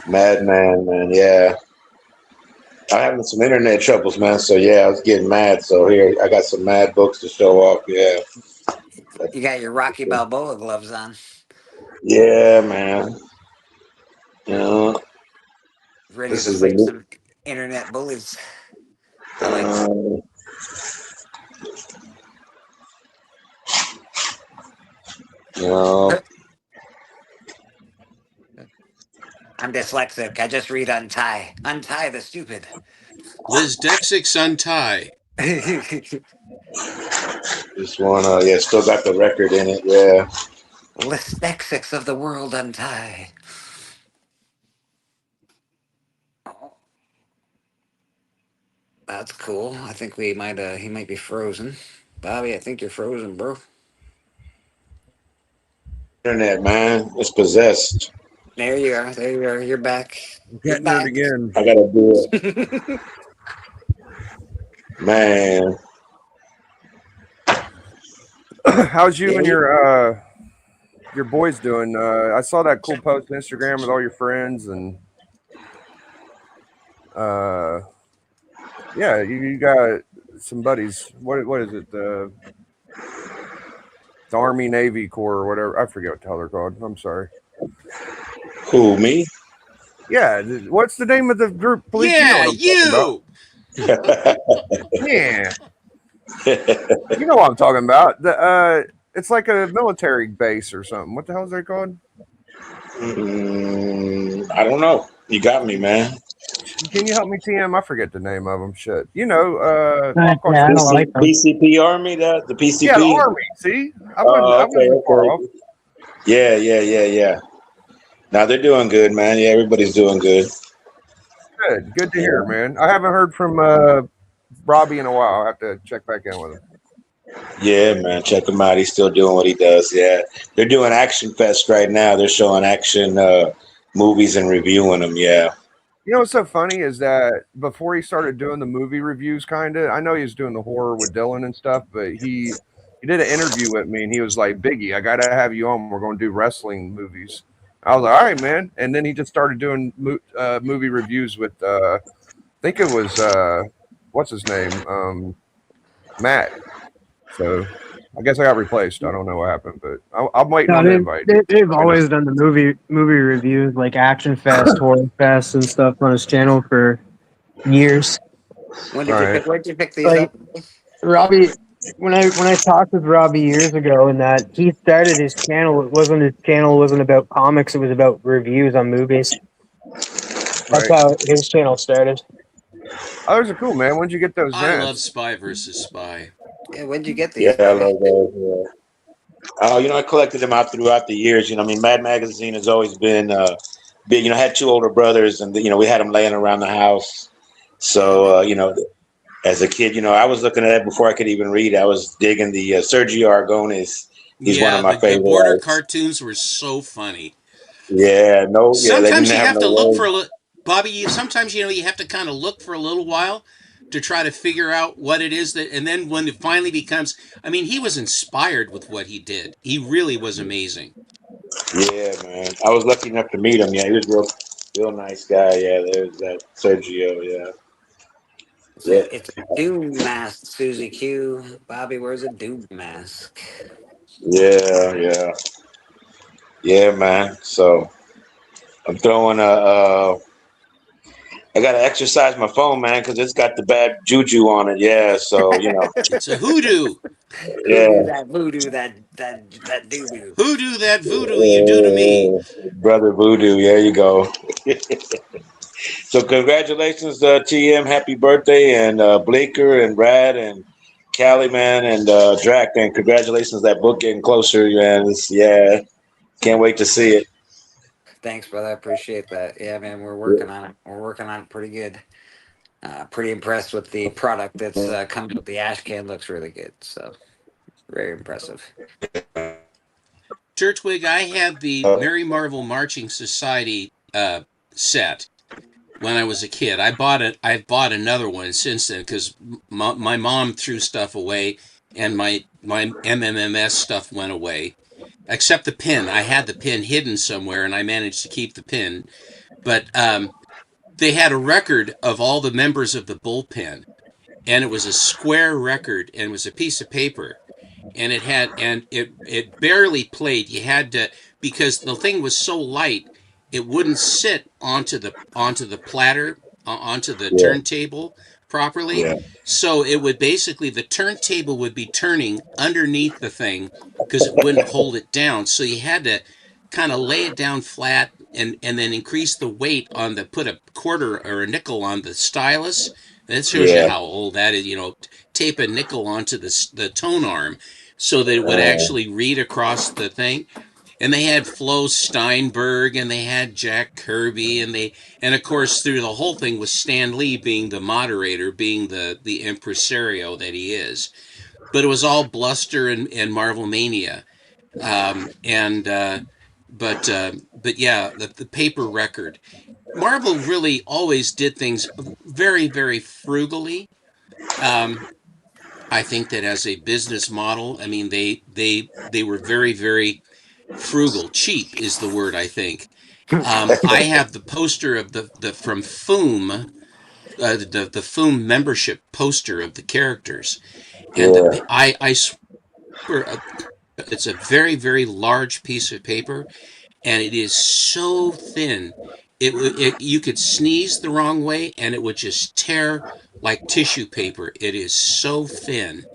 Madman, man. Yeah. I'm having some internet troubles, man. So yeah, I was getting mad. So here, I got some mad books to show off. Yeah. You got your Rocky Balboa gloves on. Yeah, man. You know, Ready this to is the fight new. some internet bullies. I like it. You know, I'm dyslexic. I just read Untie. Untie the stupid. Liz Dexix Untie. this one, yeah, still got the record in it. Yeah. Lisdexics of the world untie. Oh, that's cool. I think we might he might be frozen. Bobby, I think you're frozen, bro. Internet, man. It's possessed. There you are. There you are. You're back. You're Getting it back. again. I gotta do it. Man. How's you and your boys doing? I saw that cool post on Instagram with all your friends and yeah, you got some buddies. What is it? The Army Navy Corps or whatever. I forget what the hell they're called. I'm sorry. Who, me? Yeah, what's the name of the group? Police? Yeah, you. Yeah. You know what I'm talking about. It's like a military base or something. What the hell is that called? I don't know. You got me, man. Can you help me, TM? I forget the name of them. Shit. You know, Yeah, I don't like them. PCP Army, the PCP. Yeah, the Army. See, I wasn't far off. Yeah. Now they're doing good, man. Yeah, everybody's doing good. Good to hear, man. I haven't heard from Robbie in a while. I have to check back in with him. Yeah, man. Check him out. He's still doing what he does. Yeah. They're doing Action Fest right now. They're showing action movies and reviewing them. Yeah. You know what's so funny is that before he started doing the movie reviews, I know he was doing the horror with Dylan and stuff, but he did an interview with me and he was like, Biggie, I got to have you on. We're going to do wrestling movies. I was like, all right, man. And then he just started doing movie reviews with, I think it was, what's his name? Matt. So I guess I got replaced. I don't know what happened, but I'm waiting on the invite. They've always done the movie reviews, like Action Fest, Horror Fest, and stuff on his channel for years. When did you pick these Like, up? Robbie, when I talked with Robbie years ago, and that he started his channel, his channel wasn't about comics; it was about reviews on movies. That's how his channel started. Oh, those are cool, man. When'd you get those? I love Spy versus Spy. Yeah, when'd you get these? Yeah, I love those. Yeah. I collected them out throughout the years. Mad Magazine has always been big. I had two older brothers, and we had them laying around the house. So, as a kid, I was looking at it before I could even read. I was digging the Sergio Aragones. He's one of my favorite. The border cartoons were so funny. Yeah, Sometimes you have to look for a little. Bobby, sometimes you have to kind of look for a little while to try to figure out what it is and then when it finally becomes, he was inspired with what he did. He really was amazing. Yeah, man. I was lucky enough to meet him. Yeah, he was real nice guy. Yeah, there's that Sergio. Yeah. It's a Doom mask, Susie Q. Bobby wears a Doom mask. Yeah, man. So I'm throwing I gotta exercise my phone, man, because it's got the bad juju on it. Yeah, so it's a hoodoo. Yeah, that voodoo, that doo-doo. Hoodoo, that voodoo you do to me, brother voodoo. There you go. So congratulations, TM. Happy birthday, and Bleeker and Brad and Callie, man, and Drac, and congratulations. That book getting closer, man. Can't wait to see it. Thanks, brother. I appreciate that. Yeah, man, we're working on it. We're working on it pretty good. Pretty impressed with the product that's coming with the ash can. Looks really good. So very impressive. Churchwig, I had the Mary Marvel Marching Society set when I was a kid. I bought it. I've bought another one since then because my mom threw stuff away and my MMMS stuff went away. except the pin. I had the pin hidden somewhere, and I managed to keep the pin. But they had a record of all the members of the bullpen, and it was a square record, and it was a piece of paper, and it barely played. You had to, because the thing was so light, it wouldn't sit onto the platter, onto the Yeah. turntable properly. Yeah. So it would basically, the turntable would be turning underneath the thing because it wouldn't hold it down. So you had to kind of lay it down flat and then increase the weight on put a quarter or a nickel on the stylus. That shows you Yeah. how old that is. Tape a nickel onto the tone arm so that it would actually read across the thing. And they had Flo Steinberg and they had Jack Kirby and of course through the whole thing was Stan Lee being the moderator, being the impresario that he is. But it was all bluster and Marvel Mania. But yeah, the paper record. Marvel really always did things very, very frugally. I think that as a business model, I mean, they were very, very frugal. Cheap is the word, I think. I have the poster of the from Foom, the Foom membership poster of the characters, and I swear it's a very, very large piece of paper, and it is so thin. You could sneeze the wrong way and it would just tear like tissue paper. It is so thin.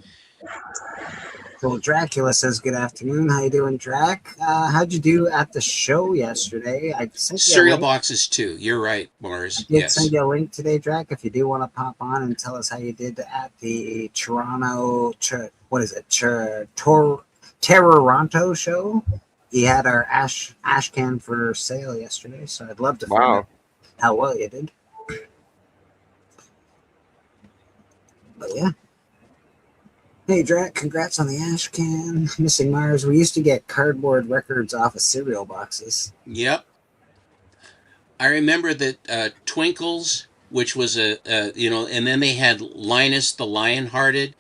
So Dracula says, "Good afternoon. How you doing, Drac? How'd you do at the show yesterday? I sent you Cereal boxes too. You're right, Mars. I did Yes. send you a link today, Drac. If you do want to pop on and tell us how you did at the Toronto, Terroronto show. He had our ash can for sale yesterday, so I'd love to find out how well you did. But yeah. Hey, Drac, congrats on the ash can. Missing Mars. We used to get cardboard records off of cereal boxes. Yep. I remember that Twinkles, which was and then they had Linus the Lionhearted.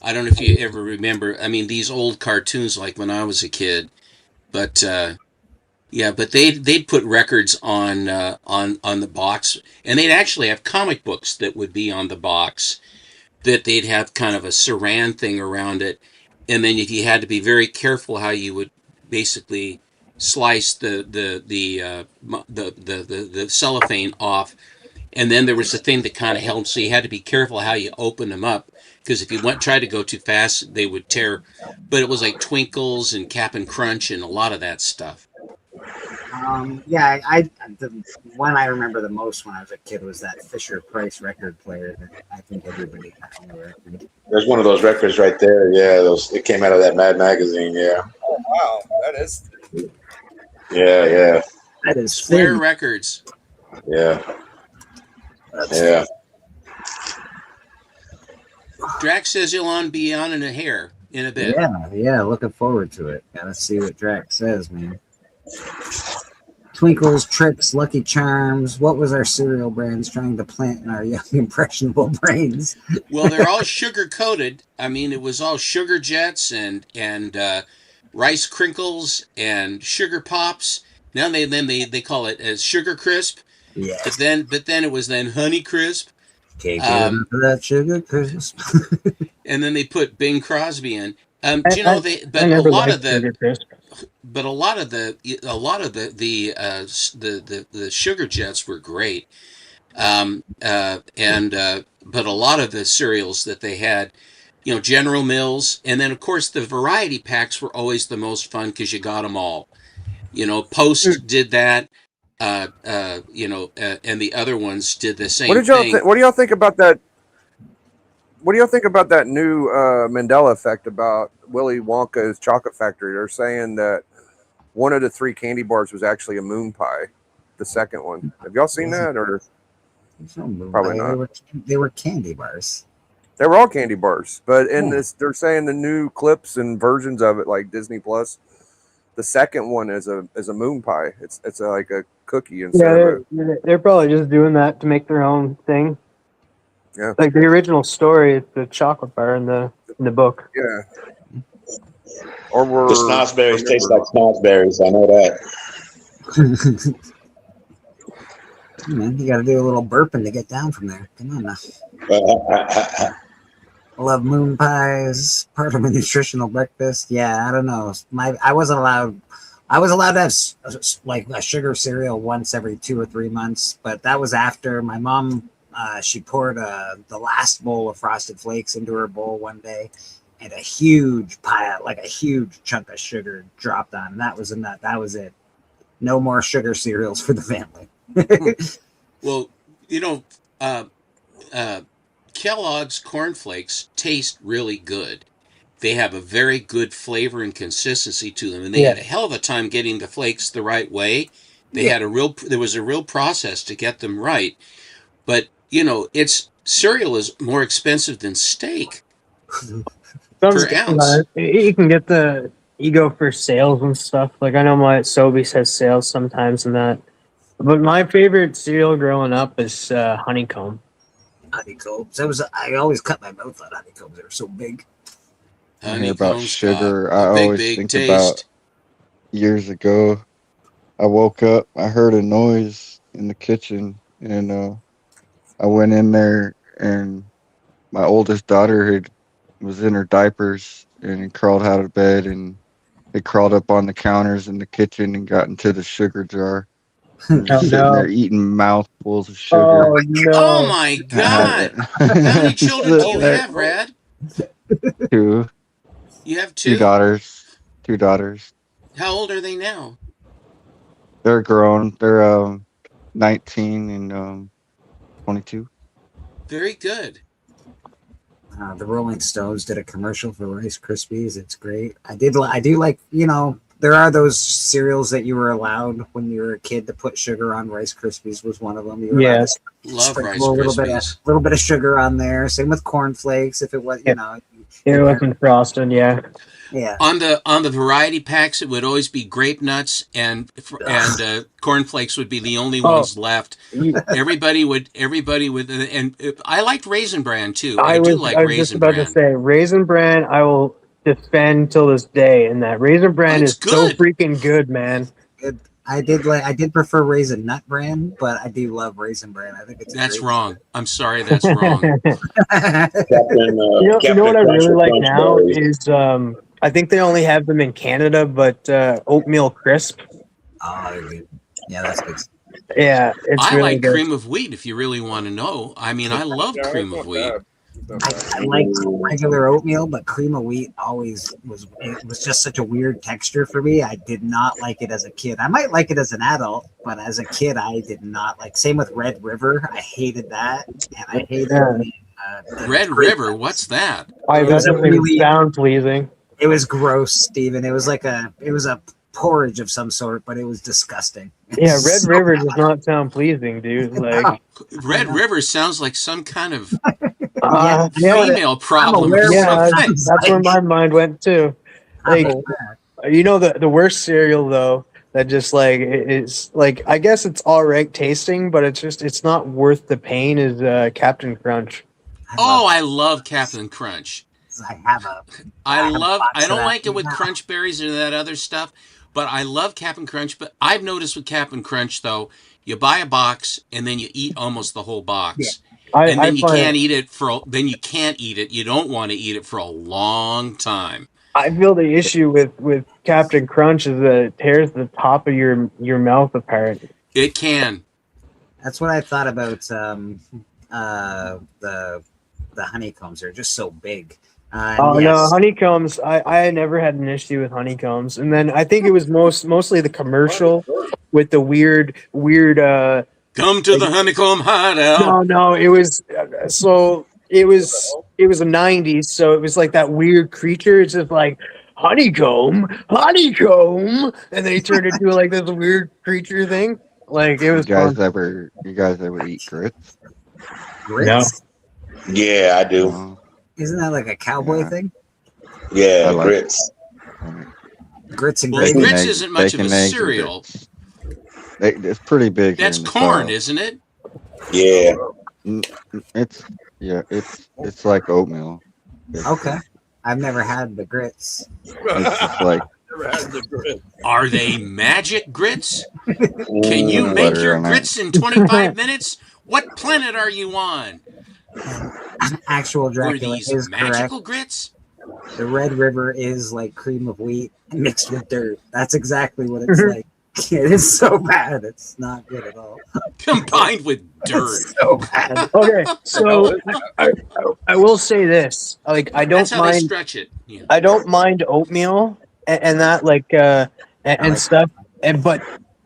I don't know if you ever remember. I mean, these old cartoons, like when I was a kid. But yeah, but they'd put records on the box, and they'd actually have comic books that would be on the box. That they'd have kind of a saran thing around it, and then you had to be very careful how you would basically slice the cellophane off, and then there was a thing that kind of held, so you had to be careful how you open them up because if you tried to go too fast, they would tear. But it was like Twinkles and Cap'n Crunch and a lot of that stuff. Yeah, the one I remember the most when I was a kid was that Fisher Price record player that I think everybody had on the record. There's one of those records right there. Yeah, it came out of that Mad magazine. Yeah. Oh wow, that is. Yeah. That is Square Records. Yeah. Yeah. Drax says he'll be on in a bit. Yeah, looking forward to it. Gotta see what Drax says, man. Twinkles, Tricks, Lucky Charms. What was our cereal brands trying to plant in our young impressionable brains? Well, they're all sugar coated. I mean, it was all Sugar Jets and Rice Crinkles and Sugar Pops. Now they call it as Sugar Crisp. Yeah. But then it was then Honey Crisp. Can't get enough of that Sugar Crisp. And then they put Bing Crosby in. A lot of the Sugar Jets were great, but a lot of the cereals that they had, General Mills, and then of course the variety packs were always the most fun because you got them all. Post did that, and the other ones did the same thing. What do y'all think about that? What do y'all think about that new Mandela effect about Willy Wonka's Chocolate Factory? They're saying that one of the 3 candy bars was actually a moon pie, the second one. Have y'all seen that? Or probably not. They were candy bars. They were all candy bars, but in this, they're saying the new clips and versions of it, like Disney Plus, the second one is a moon pie. It's like a cookie instead. Yeah, they're probably just doing that to make their own thing. Yeah, like the original story, it's the chocolate bar in the book. Yeah. Or we're The snozberries taste like snozberries. I know that. Man, you got to do a little burping to get down from there. Come on now. I love moon pies. Part of a nutritional breakfast. Yeah, I don't know. I wasn't allowed. I was allowed to have like a sugar cereal once every 2 or 3 months, but that was after my mom. She poured the last bowl of Frosted Flakes into her bowl one day, and a huge pile, like a huge chunk of sugar, dropped on. And that was enough. That was it. No more sugar cereals for the family. Well, Kellogg's Corn Flakes taste really good. They have a very good flavor and consistency to them, and they had a hell of a time getting the flakes the right way. There was a real process to get them right. But cereal is more expensive than steak per ounce. You can get you go for sales and stuff. Like I know my Sobeys has sales sometimes and that. But my favorite cereal growing up is honeycomb. Honeycombs. I always cut my mouth on honeycombs. They're so big. About sugar, I always think about years ago. I woke up, I heard a noise in the kitchen, and I went in there, and my oldest daughter was in her diapers and crawled out of bed, and it crawled up on the counters in the kitchen and got into the sugar jar. Sitting there eating mouthfuls of sugar. Oh no! Oh my God! How many children do you have, Brad? 2. You have 2? 2 daughters. How old are they now? They're grown. They're 19 and 22. Very good. The Rolling Stones did a commercial for Rice Krispies. It's great. I do like, there are those cereals that you were allowed when you were a kid to put sugar on. Rice Krispies was one of them. You were yes. Love Rice a Krispies. little bit of sugar on there. Same with Corn Flakes. If it was, It wasn't frosted, yeah. Yeah. On the variety packs, it would always be grape nuts and Corn Flakes would be the only ones left. Everybody would, and I liked Raisin Bran too. I was just about to say Raisin Bran. I will defend till this day, and that Raisin Bran is so freaking good, man. Good. I did prefer Raisin Nut Bran, but I do love Raisin Bran. I think that's wrong. I'm sorry, that's wrong. You know what I really like now is I think they only have them in Canada, but oatmeal crisp. Oh, yeah, that's good. Yeah, I really like good. cream of wheat. If you really want to know, I mean, I love cream of wheat. I like regular oatmeal, but cream of wheat always was just such a weird texture for me. I did not like it as a kid. I might like it as an adult, but as a kid, I did not like. Same with Red River. I hated that, and I hated Red River. What's that? I doesn't really sound pleasing. It was gross, Steven. It was a porridge of some sort, but it was disgusting. Yeah, Red River does not sound pleasing, dude. Like Red River sounds like some kind of female problem. Yeah, that's where my mind went too. Like, the worst cereal though, that just like it's like I guess it's all right tasting, but it's not worth the pain. Is Captain Crunch? I love Captain Crunch. I don't like it with Crunch Berries or that other stuff, but I love Captain Crunch. But I've noticed with Captain Crunch though, you buy a box and then you eat almost the whole box. And then you can't eat it. You don't want to eat it for a long time. I feel the issue with Captain Crunch is that it tears the top of your mouth apart. It can. That's what I thought about the honeycombs. They're just so big. No, honeycombs. I never had an issue with honeycombs, and then I think it was mostly the commercial with the weird. Come to the honeycomb hideout. No, it was it was a 90s, so it was like that weird creature. It's just like honeycomb, and then he turned into like this weird creature thing. Like it was. You guys ever eat grits? Grits? No. Yeah, I do. Isn't that like a cowboy thing? Yeah, grits. Grits and gravy. gravy. Grits isn't much of a cereal. It's pretty big. That's corn, isn't it? Yeah. It's like oatmeal. Okay. I've never had the grits. It's just like Never had the grits. Are they magic grits? Can you make butter your on it. grits in 25 minutes? What planet are you on? Actual Were Dracula these is correct. magical grits? The Red River is like cream of wheat mixed with dirt. That's exactly what it's like. It is so bad. It's not good at all. Combined with dirt. It's so bad. Okay, so I will say this: like, I don't That's how they mind. stretch it. Yeah. I don't mind oatmeal and that, like, and like stuff. But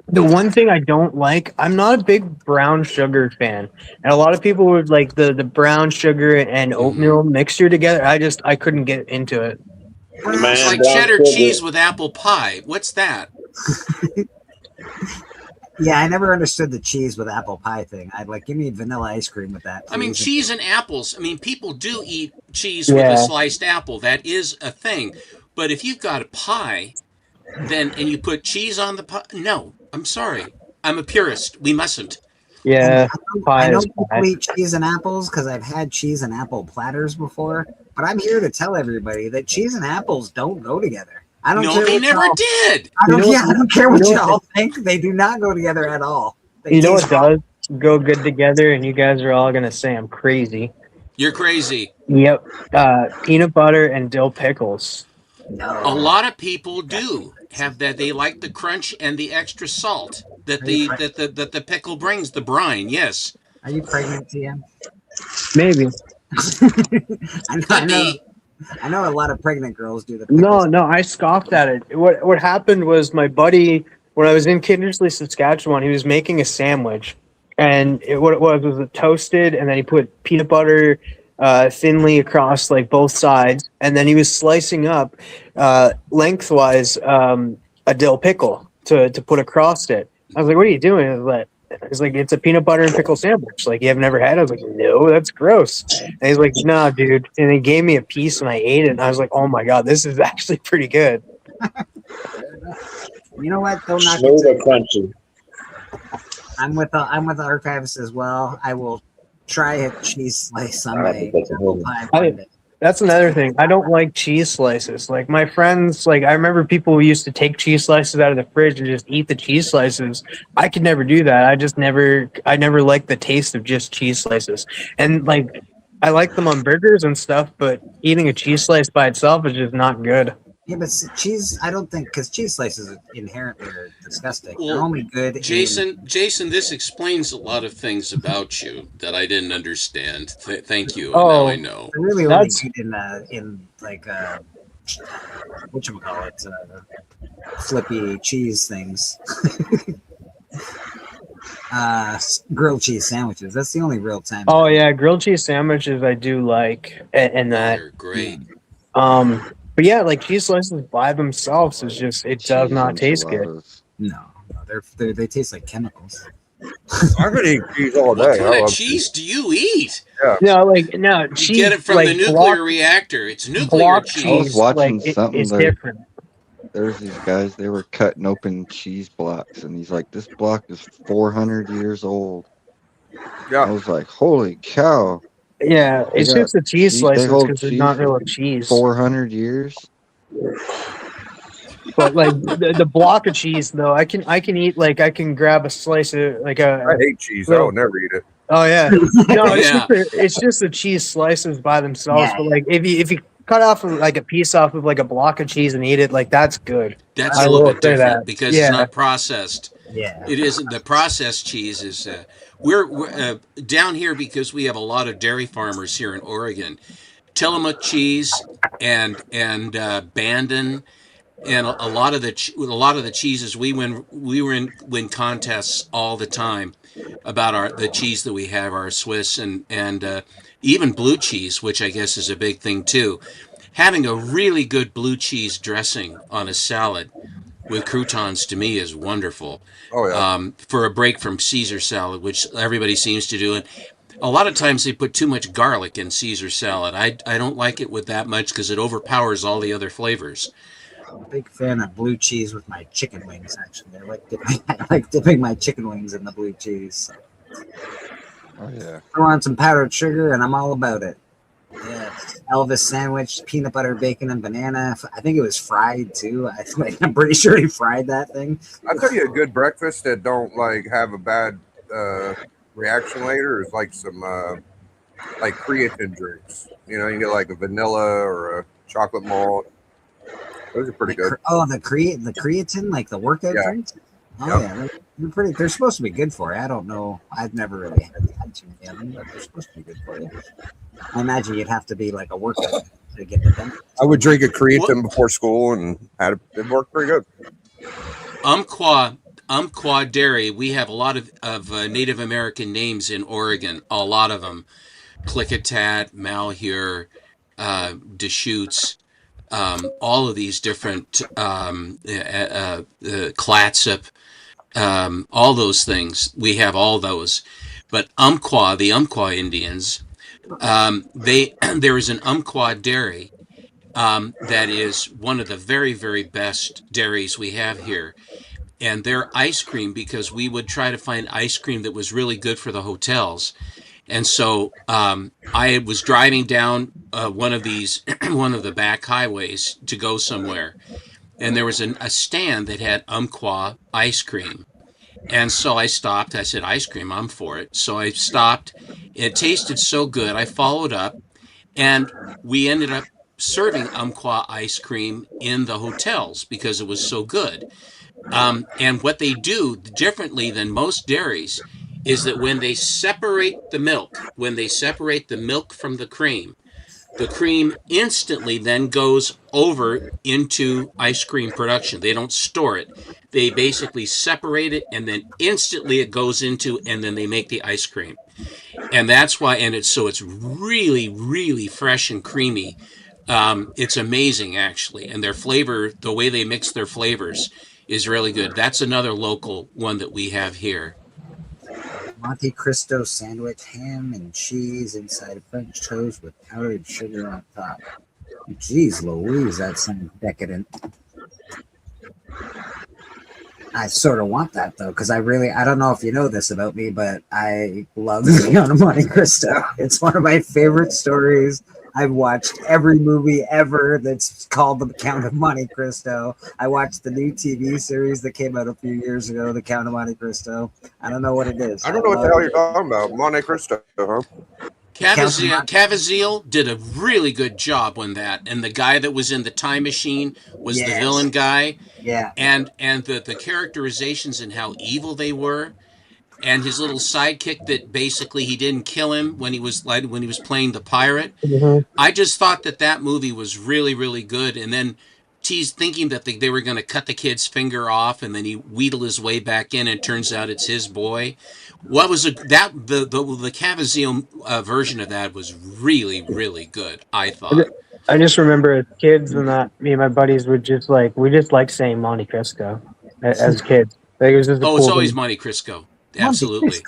the one thing I don't like, I'm not a big brown sugar fan, and a lot of people would like the brown sugar and oatmeal mixture together. I couldn't get into it. Man, It's like brown cheddar sugar. cheese with apple pie. What's that? Yeah, I never understood the cheese with apple pie thing. I'd like, give me vanilla ice cream with that. I mean, please. cheese and apples. I mean, people do eat cheese with Yeah. a sliced apple. That is a thing. But if you've got a pie, and you put cheese on the pie, no, I'm sorry. I'm a purist. We mustn't. Yeah, I pie know is people pie. eat cheese and apples because I've had cheese and apple platters before, but I'm here to tell everybody that cheese and apples don't go together. I don't No, care they what never y'all- did. I don't, You know yeah, what- I don't care what you know y'all think. They do not go together at all. They You know what taste wrong. does go good together, and you guys are all gonna say I'm crazy. You're crazy. Yep, peanut butter and dill pickles. No. A lot of people do have that. They like the crunch and the extra salt that the pickle brings, the brine. Yes. Are you pregnant, TM? Maybe. I know. I know a lot of pregnant girls do the No, I scoffed at it. What happened was my buddy, when I was in Kindersley, Saskatchewan, he was making a sandwich, and what it was a toasted, and then he put peanut butter thinly across like both sides, and then he was slicing up lengthwise a dill pickle to put across it. I was like, "What are you doing?" He's like, "It's a peanut butter and pickle sandwich. Like, you have never had it?" I was like, "No, that's gross." And he's like, "Nah, dude." And he gave me a piece, and I ate it, and I was like, "Oh my god, this is actually pretty good." You know what? Don't knock Smooth it. or crunchy. I'm with the archivist as well. I will try a cheese slice on my apple pie one day. That's another thing. I don't like cheese slices. Like my friends, like I remember people who used to take cheese slices out of the fridge and just eat the cheese slices. I could never do that. I never liked the taste of just cheese slices. And like I like them on burgers and stuff, but eating a cheese slice by itself is just not good. Yeah, but cheese, I don't think, because cheese slices inherently are disgusting. They're Well, only good in- Jason, this explains a lot lot of things about you that I didn't understand. Thank you. Oh, Now I know. They're really only good in like whatchamacallit, flippy cheese things. Grilled cheese sandwiches. That's the only real time. Oh yeah, grilled cheese sandwiches I do like, and that. They're great. But yeah, like cheese slices by themselves is just it does not taste good. No, they taste like chemicals. I could eat cheese all day. What I kind of love cheese do you eat? Yeah. No, You cheese. get it from like the nuclear block- reactor. It's nuclear block cheese. I was cheese, watching like, something it's there. different. There's these guys, they were cutting open cheese blocks, and he's like, this block is 400 years old. Yeah. I was like, holy cow. Yeah, They it's got just the cheese they slices hold because they're cheese not for real cheese. 400 years? But like the block of cheese though, I can eat like I can grab a slice of like a. I hate cheese. I would never eat it. Oh yeah, no, Yeah. it's just the cheese slices by themselves. Yeah. But like if you cut off like a piece off of like a block of cheese and eat it, like that's good. That's I a little will bit say different that. because Yeah. it's not processed. Yeah. It isn't. The processed cheese is. We're down here because we have a lot of dairy farmers here in Oregon. Tillamook cheese and Bandon and a lot of the cheeses we win contests all the time about the cheese that we have, our Swiss and even blue cheese, which I guess is a big thing too. Having a really good blue cheese dressing on a salad with croutons to me is wonderful. Oh yeah. For a break from Caesar salad, which everybody seems to do. And a lot of times they put too much garlic in Caesar salad. I don't like it with that much because it overpowers all the other flavors. I'm a big fan of blue cheese with my chicken wings. Actually, I like dipping my chicken wings in the blue cheese. Oh, yeah. Throw on some powdered sugar, and I'm all about it. Yes, Elvis sandwich, peanut butter, bacon, and banana. I think it was fried too. I'm pretty sure he fried that thing. I'll tell you a good breakfast that don't like have a bad reaction later is like some like creatine drinks. You know, you get like a vanilla or a chocolate malt. Those are pretty good. Oh, the creatine, like the workout drinks. Oh yeah, they're pretty. They're supposed to be good for you. I don't know. I've never really had too many of them, but they're supposed to be good for you. I imagine you'd have to be like a workout to get the benefits. I would drink a creatine before school, and it worked pretty good. Umpqua Dairy. We have a lot of Native American names in Oregon. A lot of them: Klickitat, Malheur, Deschutes. All of these different Clatsop, all those things. We have all those. But Umpqua, the Umpqua Indians, there is an Umpqua dairy that is one of the very, very best dairies we have here. And their ice cream, because we would try to find ice cream that was really good for the hotels. And so I was driving down one of the back highways to go somewhere, and there was a stand that had Umpqua ice cream. And so I stopped. I said, ice cream, I'm for it. So I stopped. It tasted so good. I followed up, and we ended up serving Umpqua ice cream in the hotels because it was so good. And what they do differently than most dairies is that when they separate the milk from the cream instantly then goes over into ice cream production. They don't store it. They basically separate it, and then instantly it goes into, and then they make the ice cream. And that's why, and it's really, really fresh and creamy. It's amazing, actually. And their flavor, the way they mix their flavors is really good. That's another local one that we have here. Monte Cristo sandwich, ham and cheese inside of French toast with powdered sugar on top. Jeez Louise, that sounds decadent. I sort of want that though, because I don't know if you know this about me, but I love the Count of Monte Cristo. It's one of my favorite stories. I've watched every movie ever that's called The Count of Monte Cristo. I watched the new TV series that came out a few years ago, The Count of Monte Cristo. I don't know what it is. I don't know what the hell you're talking about. Monte Cristo, huh? Caviezel did a really good job on that, and the guy that was in the time machine was the villain guy. Yeah, and the characterizations and how evil they were, and his little sidekick that basically he didn't kill him when he was playing the pirate. Mm-hmm. I just thought that movie was really, really good, and then thinking that they were going to cut the kid's finger off, and then he wheedle his way back in, and it turns out it's his boy. What was the Caviezel version of that was really, really good, I thought. I just remember as kids when me and my buddies would we just like saying Monte Cristo as kids. It was just it's always Monte Cristo. Absolutely.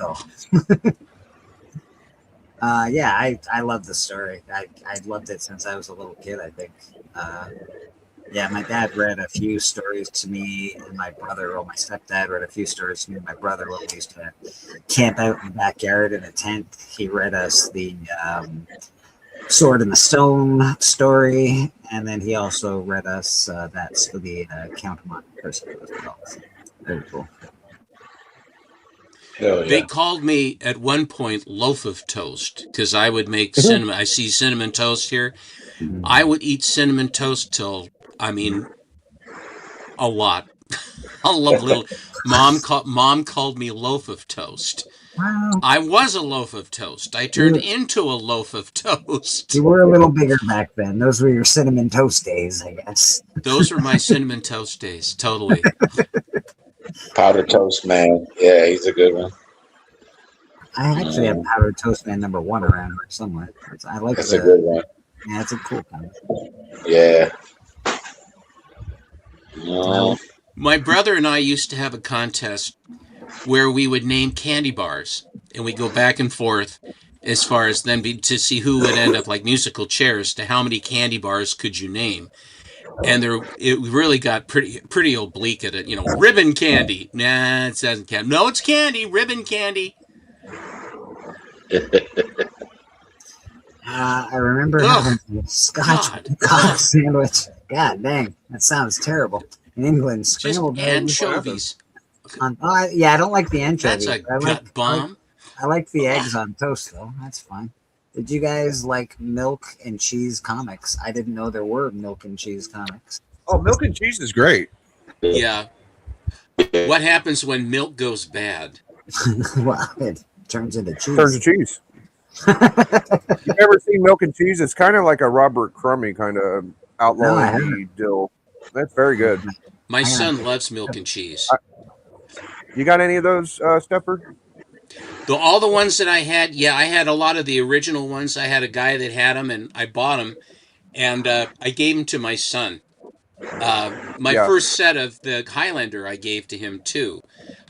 Yeah, I love the story. I loved it since I was a little kid, I think. Yeah, my dad read a few stories to me, and my stepdad read a few stories to me and my brother when we used to camp out in the backyard in a tent. He read us the Sword in the Stone story, and then he also read us that's for the Count of Monte Cristo as well. So, very cool. They called me at one point loaf of toast because I would make cinnamon. I see cinnamon toast here. I would eat cinnamon toast till, a lot. I love little. Mom called me loaf of toast. Wow. I was a loaf of toast. I turned into a loaf of toast. You were a little bigger back then. Those were your cinnamon toast days, I guess. Those were my cinnamon toast days. Totally. Powdered Toast Man. Yeah, he's a good one. I actually have Powdered Toast Man #1 around here somewhere. I like That's a good one. Yeah, it's a cool kind. Yeah. My brother and I used to have a contest where we would name candy bars, and we go back and forth as far as to see who would end up like musical chairs to how many candy bars could you name. And it really got pretty oblique at it. Ribbon candy. Nah, it doesn't count. No, it's candy. Ribbon candy. I remember Ugh, having a Scotch God. cock sandwich. God dang, that sounds terrible. In England, Just scrambled eggs. anchovies. Yeah, I don't like the That's anchovies. a I gut bomb. like the eggs on toast though. That's fine. Did you guys like milk and cheese comics? I didn't know there were milk and cheese comics. Oh, milk and cheese is great. Yeah. What happens when milk goes bad? Well, it turns into cheese. Turns to cheese. You ever seen milk and cheese? It's kind of like a Robert Crummy kind of No, I outlawing deal. That's very good. My son loves milk and cheese. You got any of those, Stepper? All the ones that I had, yeah, I had a lot of the original ones. I had a guy that had them, and I bought them, and I gave them to my son. My first set of the Highlander I gave to him too.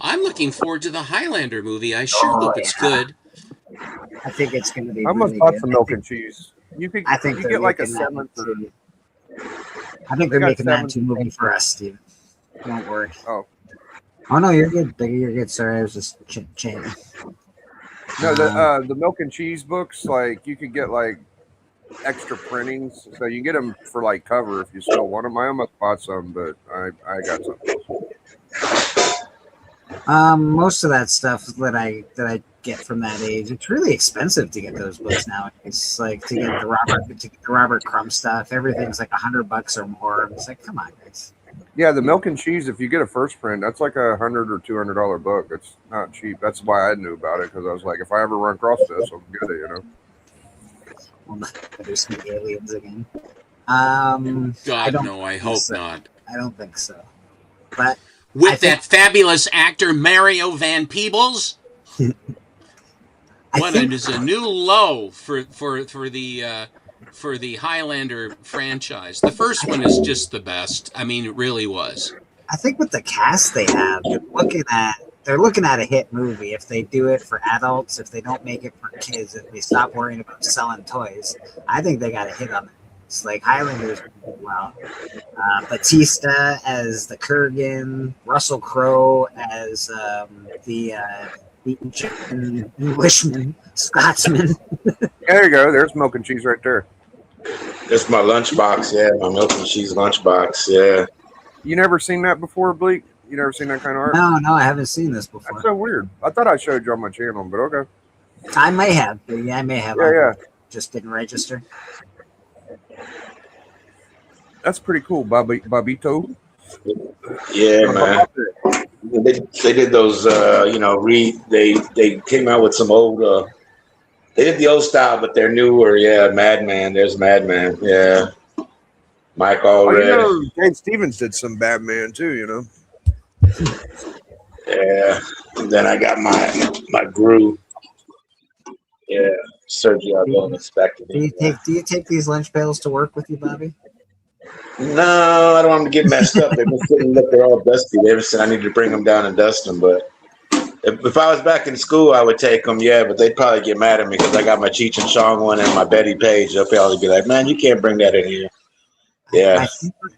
I'm looking forward to the Highlander movie. I sure hope it's good. I think it's going to be. I almost really bought good. some milk and cheese. You could. I think you they're get like a making that 7 for. into- I think They they're got making that 7 into a movie for us, Steve. Don't worry. Oh. Oh no, you're good. Biggie, you're good. Sorry, I was just chatting. No, the milk and cheese books, like you could get like extra printings, so you get them for like cover if you still want them. I almost bought some, but I got some. Most of that stuff that I get from that age, it's really expensive to get those books now. It's like to get the Robert Crumb stuff. Everything's like $100 or more. It's like, come on, guys. Yeah, the milk and cheese. If you get a first print, that's like $100 or $200 book. It's not cheap. That's why I knew about it, because I was like, if I ever run across this, I'll get it. You know. Well, there's some aliens again. God, no, I hope not. I don't think so. But with that fabulous actor Mario Van Peebles, is a new low for the Highlander franchise. The first one is just the best. I mean, it really was. I think with the cast they have, they're looking at a hit movie. If they do it for adults, if they don't make it for kids, if they stop worrying about selling toys, I think they got a hit on it. It's like Highlanders, well, Batista as the Kurgan, Russell Crowe as the Englishman, Scotsman. There you go. There's milk and cheese right there. That's my lunchbox. Yeah, my milk and cheese lunchbox. Yeah. You never seen that before, Bleak? You never seen that kind of art? No, I haven't seen this before. That's so weird. I thought I showed you on my channel, but okay. I may have. Yeah, I may have. Yeah. Just didn't register. That's pretty cool, Bobito. Yeah, man. They did those. They came out with some old. They did the old style, but they're newer. Yeah, Madman. There's Madman. Yeah. Mike Allred. Dave Stevens did some Batman too, you know. Yeah. And then I got my Gru. Yeah. Sergio Leone inspected. Do you take these lunch pails to work with you, Bobby? No, I don't want them to get messed up. They've been sitting, look, they're all dusty. They ever said I need to bring them down and dust them. But if I was back in school, I would take them, yeah. But they'd probably get mad at me because I got my Cheech and Chong one and my Betty Page. They'll probably be like, man, you can't bring that in here. Yeah.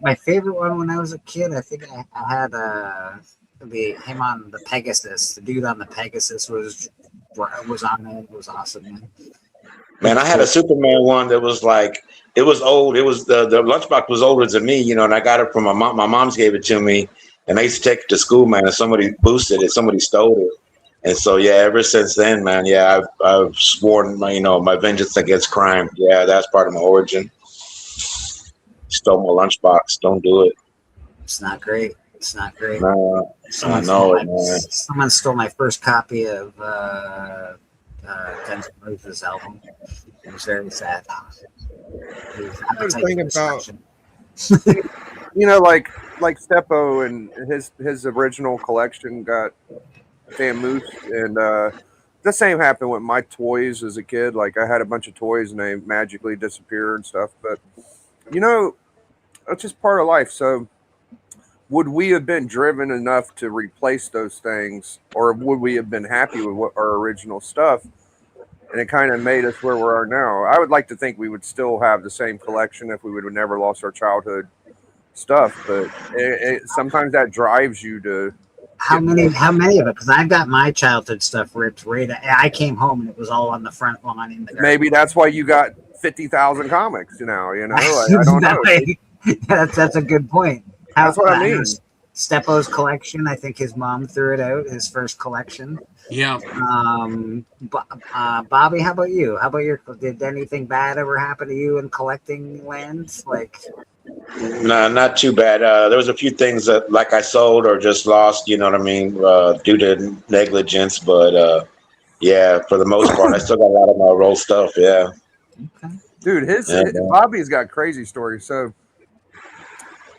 My favorite one when I was a kid, I think I had him on the Pegasus. The dude on the Pegasus was on it. It was awesome, man. Man, I had a Superman one that was like, it was old. It was the lunchbox was older than me, you know, and I got it from my mom. My mom's gave it to me, and I used to take it to school, man. And somebody boosted it, somebody stole it, and so yeah, ever since then, man, yeah, I've sworn my vengeance against crime. Yeah, that's part of my origin. Stole my lunchbox. Don't do it. It's not great. It's not great. No, I know it, man. Someone stole my first copy of Guns N' Roses album. It was very sad. I was thinking about, like Steppo and his original collection got vamoosed, and the same happened with my toys as a kid. Like I had a bunch of toys and they magically disappeared and stuff. But that's just part of life. So would we have been driven enough to replace those things, or would we have been happy with our original stuff? And it kind of made us where we are now. I would like to think we would still have the same collection if we would have never lost our childhood stuff. But sometimes that drives you to. How many of it? Because I've got my childhood stuff ripped right. I came home and it was all on the front lawn in the garden. Maybe that's why you got 50,000 comics now. You know, I don't know. That's a good point. That's what I mean. Steppo's collection. I think his mom threw it out. His first collection. Yeah. Bobby, how about you? How about did anything bad ever happen to you in collecting land? Like, No, not too bad. There was a few things that like I sold or just lost, you know what I mean, due to negligence. But yeah, for the most part, I still got a lot of my roll stuff. Yeah. Dude, Bobby's got crazy stories. So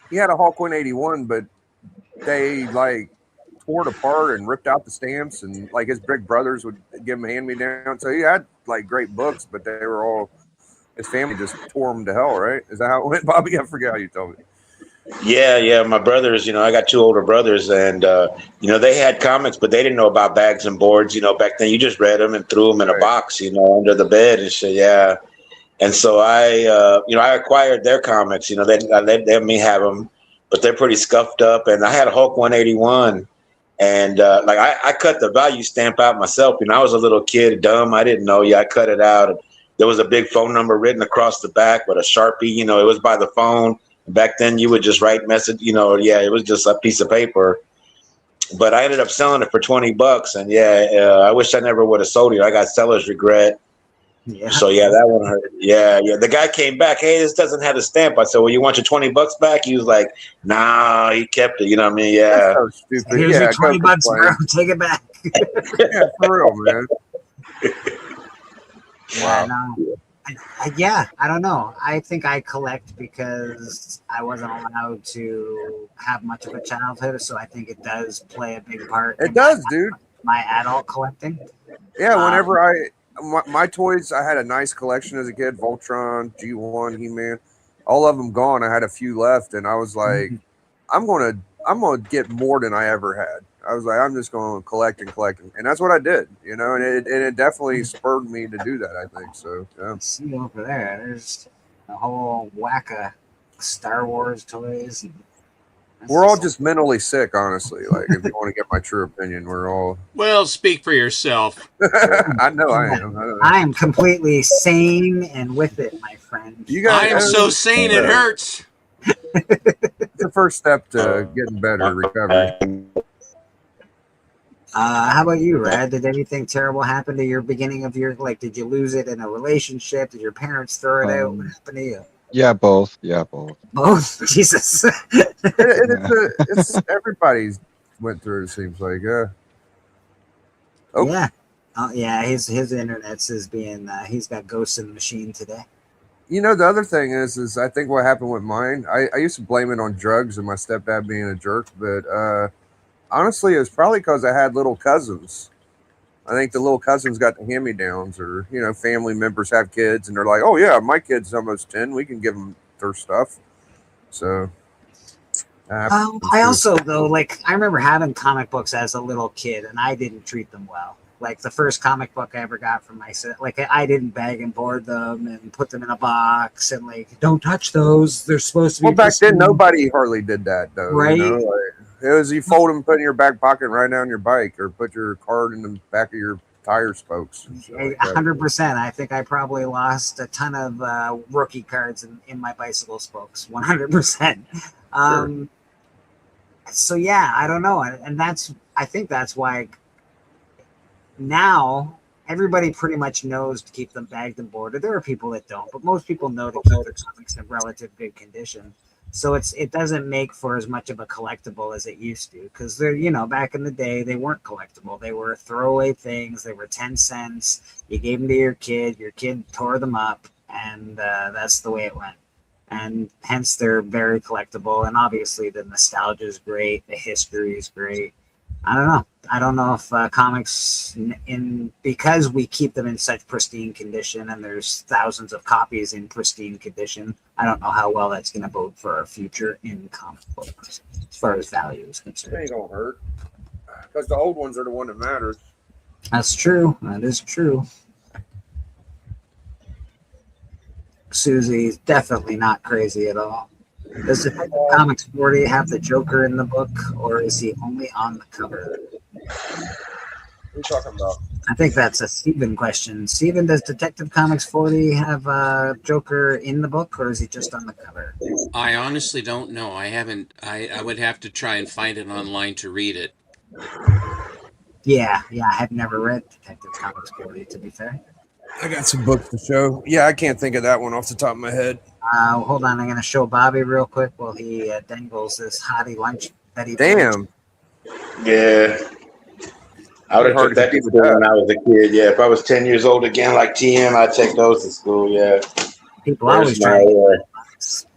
he had a Hulk 181, but they like tore it apart and ripped out the stamps, and like his big brothers would give him hand-me-down. So he had like great books, but they were all, his family just tore them to hell, right? Is that how it went, Bobby? I forgot how you told me. Yeah. My brothers, I got two older brothers, and they had comics, but they didn't know about bags and boards. Back then you just read them and threw them in a box, under the bed and shit. Yeah. And so I acquired their comics. They let me have them, but they're pretty scuffed up. And I had a Hulk 181. And I cut the value stamp out myself. I was a little kid, dumb. I didn't know. I cut it out. There was a big phone number written across the back with a Sharpie. It was by the phone. Back then, you would just write message. It was just a piece of paper. But I ended up selling it for $20. And I wish I never would have sold it. I got seller's regret. Yeah. So that one hurt. Yeah. The guy came back. Hey, this doesn't have a stamp. I said, well, you want your $20 back? He was like, nah, he kept it. You know what I mean? Yeah. That's so stupid. Here's your $20, bro. Take it back. Yeah, for real, man. Wow. I don't know. I think I collect because I wasn't allowed to have much of a childhood, so I think it does play a big part. It does, dude. My adult collecting. Yeah, whenever my toys, I had a nice collection as a kid. Voltron, G1, He-Man, all of them gone. I had a few left, and I was like, I'm gonna get more than I ever had. I was like, I'm just going to collect, and that's what I did, and it definitely spurred me to do that. I think so. Yeah. See over there, there's a whole whack of Star Wars toys. We're all just mentally sick, honestly. Like, if you want to get my true opinion, we're all. Well, speak for yourself. I know I am. I am completely sane and with it, my friend. I am so sane it hurts. It's the first step to getting better, recovery. How about you, Rad? Did anything terrible happen to your beginning of your, did you lose it in a relationship? Did your parents throw it out? What happened to you? Yeah, both. Both? Jesus. It's everybody's went through it, it seems like. Oh. Yeah. Oh, yeah, his internet's is being, he's got ghosts in the machine today. The other thing is I think what happened with mine, I used to blame it on drugs and my stepdad being a jerk, but honestly, it was probably because I had little cousins. I think the little cousins got the hand-me-downs, or, family members have kids, and they're like, oh, yeah, my kid's almost 10. We can give them their stuff. So. I also, though, I remember having comic books as a little kid, and I didn't treat them well. Like, the first comic book I ever got from myself, I didn't bag and board them and put them in a box and, don't touch those. They're supposed to be. Well, back then, nobody hardly did that, though. Right? It was you fold them, put in your back pocket, and ride down your bike, or put your card in the back of your tire spokes. 100%. I think I probably lost a ton of rookie cards in my bicycle spokes. 100%. Sure. So yeah, I don't know, and I think that's why now everybody pretty much knows to keep them bagged and boarded. There are people that don't, but most people know to keep their comics in relative good condition. So it doesn't make for as much of a collectible as it used to, because they're, back in the day, they weren't collectible. They were throwaway things. They were 10 cents. You gave them to your kid tore them up, and that's the way it went. And hence they're very collectible. And obviously the nostalgia is great. The history is great. I don't know if comics, because we keep them in such pristine condition, and there's thousands of copies in pristine condition, I don't know how well that's going to bode for our future in comic books as far as value is concerned. They don't hurt, because the old ones are the one that matters. That's true. That is true. Susie's definitely not crazy at all. Does the Comics 40 have the Joker in the book, or is he only on the cover? are you talking about? I think that's a Steven question. Steven, does Detective Comics 40 have Joker in the book, or is he just on the cover? I honestly don't know. I haven't. I would have to try and find it online to read it. Yeah, I have never read Detective Comics 40, to be fair. I got some books to show. Yeah, I can't think of that one off the top of my head. Hold on, I'm going to show Bobby real quick while he dangles this hottie lunch that he Damn. Yeah. I would have took that to school when I was a kid. Yeah, if I was 10 years old again, like TM, I'd take those to school. Yeah. People always try to get box.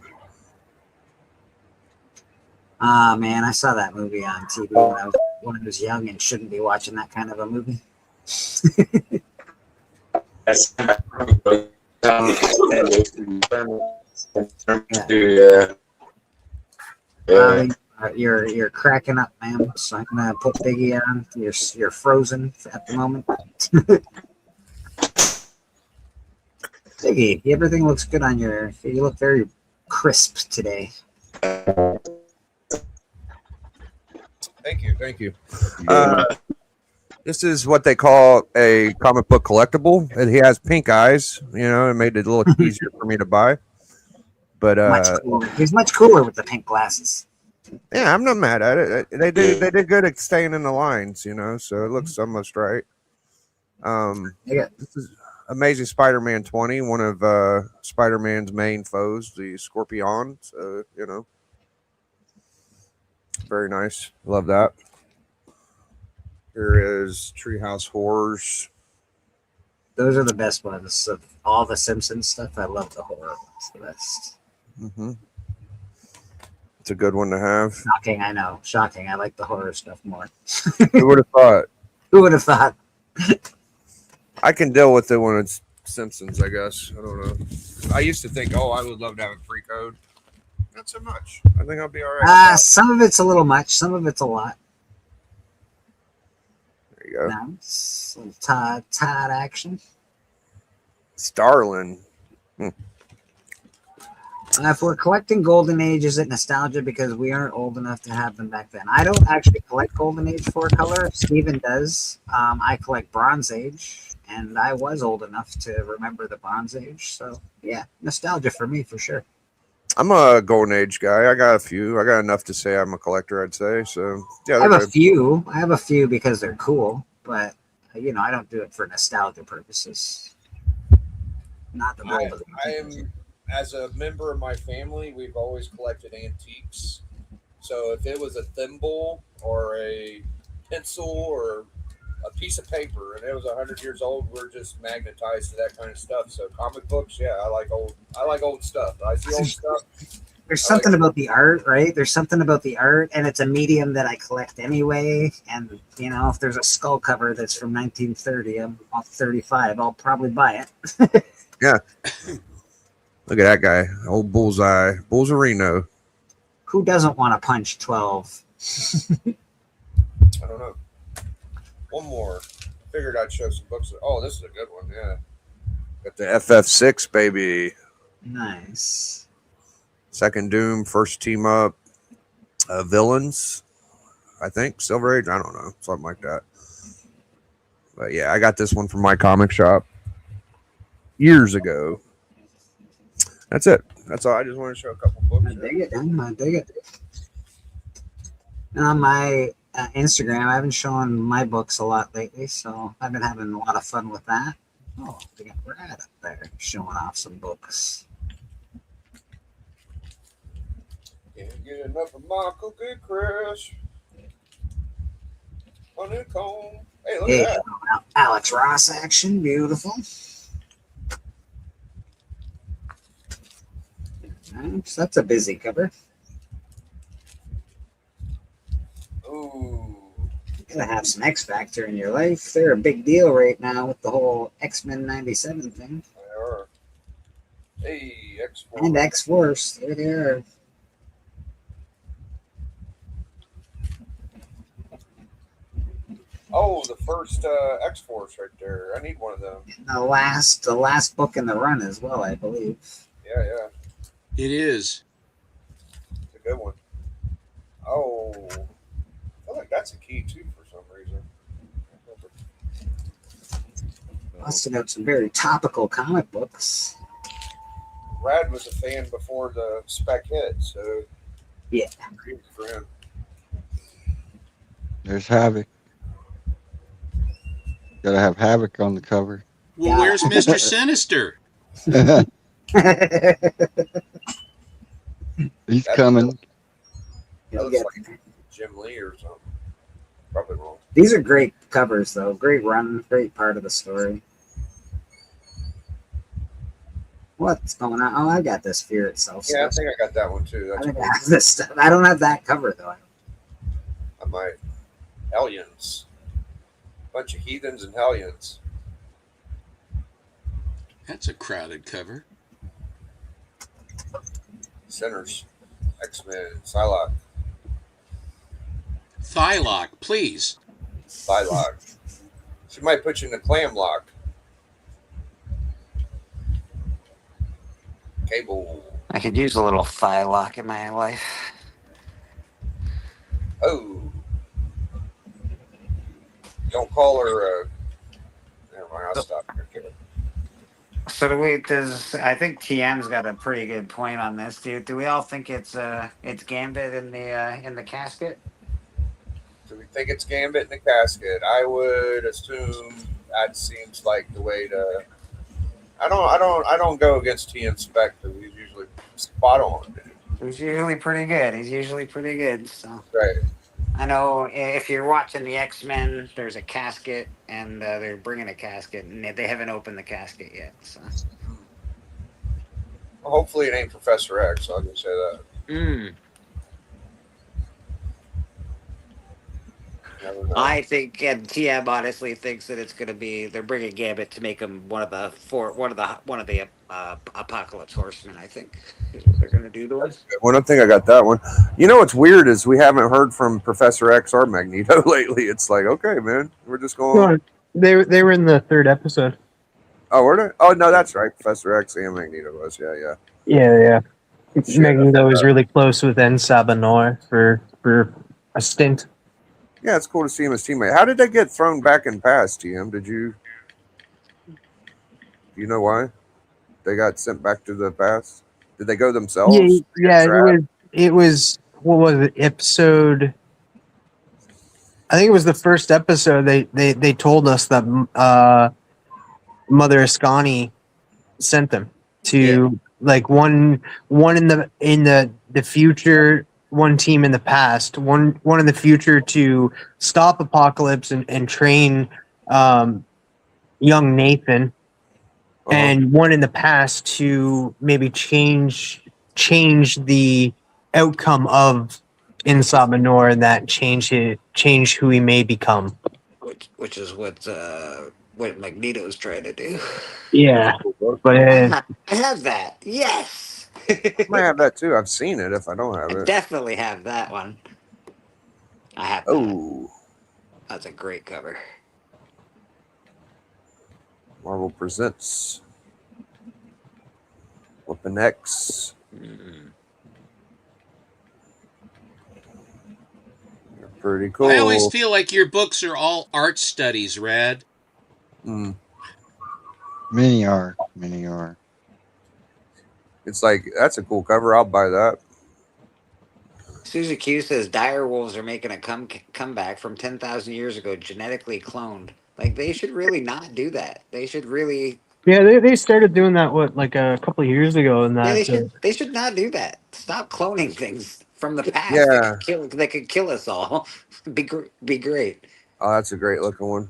Ah, man, I saw that movie on TV when I was young and shouldn't be watching that kind of a movie. You're cracking up, ma'am. So I'm gonna put Biggie on. You're frozen at the moment. Biggie, everything looks good on your. You look very crisp today. Thank you. This is what they call a comic book collectible, and he has pink eyes. You know, it made it a little easier for me to buy. But he's much cooler with the pink glasses. Yeah, I'm not mad at it. They did good at staying in the lines, you know. So it looks almost right. This is Amazing Spider-Man 20, one of Spider-Man's main foes, the Scorpion. So you know, very nice. Love that. Here is Treehouse Horrors. Those are the best ones of all the Simpsons stuff. I love the horror ones the best. Mm-hmm. It's a good one to have. Shocking, I know. Shocking. I like the horror stuff more. Who would have thought? Who would have thought? I can deal with it when it's Simpsons, I guess. I don't know. I used to think, I would love to have a free code. Not so much. I think I'll be all right. Some of it's a little much. Some of it's a lot. There you go. Nice. Little Todd action. Starlin. If we're collecting Golden Age, is it nostalgia because we aren't old enough to have them back then? I don't actually collect Golden Age 4 color. Steven does. I collect Bronze Age, and I was old enough to remember the Bronze Age. So, yeah, nostalgia for me, for sure. I'm a Golden Age guy. I got a few. I got enough to say I'm a collector, I'd say. So, yeah. I have a few. I have a few because they're cool, but, you know, I don't do it for nostalgia purposes. Not the mold. I am... As a member of my family, we've always collected antiques. So if it was a thimble or a pencil or a piece of paper and it was 100 years old, we're just magnetized to that kind of stuff. So comic books, yeah, I like old stuff. I see old stuff. There's something about the art, right? There's something about the art, and it's a medium that I collect anyway. And, you know, if there's a skull cover that's from 1930, I'm 35, I'll probably buy it. Yeah. Look at that guy, old Bullseye, Bullsarino. Who doesn't want to punch 12? I don't know. One more. Figured I'd show some books. Oh, this is a good one. Yeah. Got the FF6, baby. Nice. Second Doom, first team up. Villains, I think. Silver Age, I don't know. Something like that. But yeah, I got this one from my comic shop years ago. That's it. That's all. I just want to show a couple books. I dig it. I dig it. And on my Instagram, I haven't shown my books a lot lately, so I've been having a lot of fun with that. Oh, we got Brad up there showing off some books. Can't get enough of my Cookie Crush. Honeycomb. Hey, look at that. Alex Ross action. Beautiful. Nice. That's a busy cover. Ooh. You gotta have some X Factor in your life. They're a big deal right now with the whole X-Men 97 thing. They are. Hey, X-Force. And X-Force. There they are. Oh, the first X-Force right there. I need one of them. The last book in the run as well, I believe. Yeah, yeah. It is. It's a good one. Oh, I feel like that's a key too for some reason. Busted out some very topical comic books. Brad was a fan before the spec hit, so yeah, good for him. There's Havoc. Gotta have Havoc on the cover. Well, where's Mr. Sinister? He's coming. That looks like Jim Lee or something. Probably wrong. These are great covers, though. Great run, great part of the story. What's going on? Oh, I got this Fear Itself. Yeah, I stuff. think I got that one too. That's I think cool. I have this stuff. I don't have that cover though. I might. Hellions. Bunch of heathens and hellions. That's a crowded cover. Sinners. X-Men. Psylocke. Thylock, please. Psylocke. She might put you in the clam lock. Cable. I could use a little thigh lock in my life. Oh. Don't call her. Never mind. I'll stop here. So I think TM's got a pretty good point on this. Do we all think it's Gambit in the casket? Do we think it's Gambit in the casket? I would assume that seems like the way to. I don't go against TM Spectre. He's usually spot on, dude. He's usually pretty good. So Right. I know if you're watching the X-Men, there's a casket, and they're bringing a casket, and they haven't opened the casket yet. So Well, hopefully it ain't Professor X. I'll just say that. Never know. I think, and TM honestly thinks that it's going to be they're bringing Gambit to make him one of the Apocalypse Horsemen. I think is what they're going to do to us. Well, I think I got that one. You know what's weird is we haven't heard from Professor X or Magneto lately. It's like, okay, man, we're just going. They were in the third episode. Oh, were they? Oh, no, that's right. Professor X and Magneto was. Yeah. Yeah. Shit, Magneto was really close with En Sabinor for a stint. Yeah, it's cool to see him as teammate. How did they get thrown back in past, TM? Do you know why they got sent back to the past? Did they go themselves? Yeah. It was what was it? Episode. I think it was the first episode. They told us that Mother Ascani sent them to like one in the future. One team in the past, one in the future to stop Apocalypse and train young Nathan, and one in the past to maybe change the outcome of Insomniac and that change who he may become. Which is what Magneto's trying to do. Yeah, but I have that. Yes. I might have that too. I've seen it if I don't have I it. definitely have that one. I have that. Oh, That's a great cover. Marvel presents Weapon X. Pretty cool. I always feel like your books are all art studies, Rad. Mm. Many are. It's like, that's a cool cover. I'll buy that. Susie Q says dire wolves are making a comeback from 10,000 years ago, genetically cloned. Like, they should really not do that. They should really. yeah, they started doing that like a couple of years ago, and that Yeah, they should not do that. Stop cloning things from the past. Yeah. They could kill us all. Be great. Oh, that's a great looking one.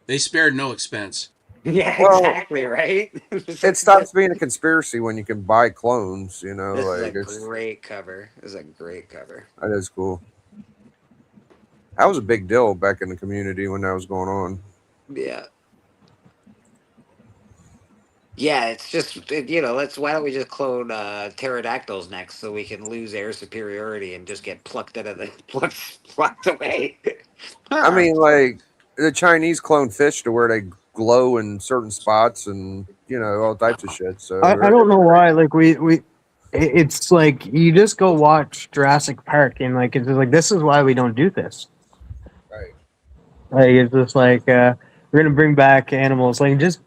They spared no expense. Yeah, Well, exactly, right? It stops being a conspiracy when you can buy clones, you know. This Like, is a great cover. This is a great cover. that is cool. That was a big deal back in the community when that was going on. Yeah. Yeah, it's just why don't we just clone pterodactyls next so we can lose air superiority and just get plucked out of the plucked away. I mean, like the Chinese clone fish to where they glow in certain spots and all types of shit. So I don't know why. Like it's like you just go watch Jurassic Park and like it's just like this is why we don't do this. Right. Like it's just like we're gonna bring back animals. Like just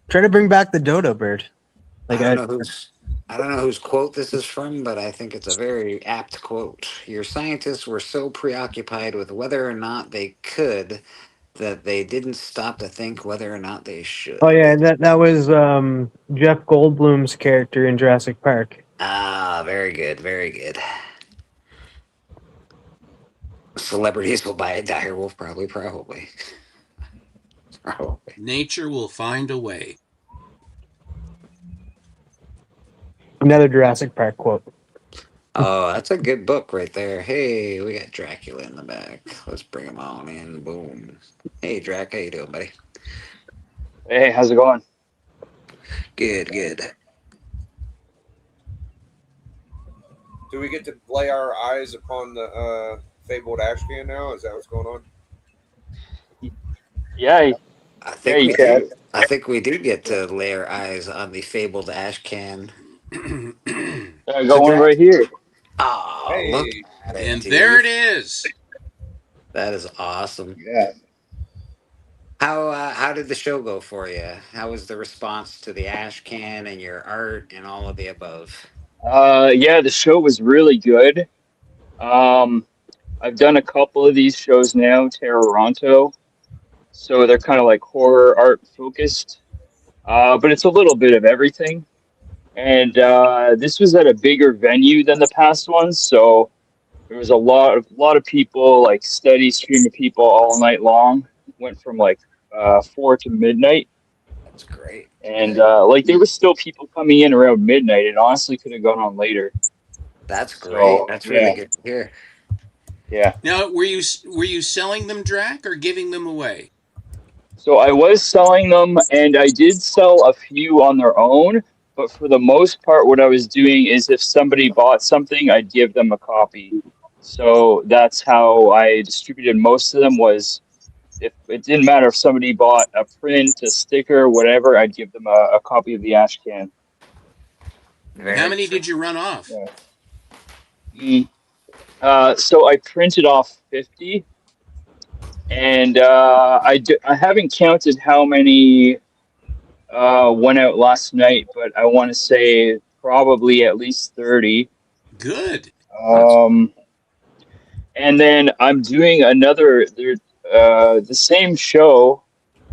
try to bring back the dodo bird. Like I don't know whose quote this is from, but I think it's a very apt quote. Your scientists were so preoccupied with whether or not they could that they didn't stop to think whether or not they should. oh yeah, that was Jeff Goldblum's character in Jurassic Park. Ah, very good, very good. Celebrities will buy a dire wolf, probably. Probably. Nature will find a way. Another Jurassic Park quote. Oh, that's a good book right there. Hey, we got Dracula in the back. Let's bring him on in. Boom. Hey, Drac, how you doing, buddy? Hey, how's it going? Good, good. Do we get to lay our eyes upon the fabled ashcan now? Is that what's going on? Yeah, I think I think we do get to lay our eyes on the fabled ashcan. I got one right here. Oh, Hey. look at it, And dude. there it is. That is awesome. Yeah. How did the show go for you? How was the response to the ashcan and your art and all of the above? Yeah, the show was really good. I've done a couple of these shows now, Terroronto. So they're kind of like horror art focused. But it's a little bit of everything. And this was at a bigger venue than the past ones, so there was a lot of people, like steady stream of people all night long. Went from like 4 to midnight. That's great. And like there was still people coming in around midnight. It honestly could have gone on later. That's great. So, That's really yeah. good to hear. Yeah. Now, were you selling them, Drac, or giving them away? So I was selling them, and I did sell a few on their own. But for the most part, what I was doing is if somebody bought something, I'd give them a copy. So that's how I distributed most of them. Was if it didn't matter if somebody bought a print, a sticker, whatever, I'd give them a copy of the ashcan. How many did you run off? So I printed off 50, and I haven't counted how many went out last night, but I want to say probably at least 30. Good. And then I'm doing another. The same show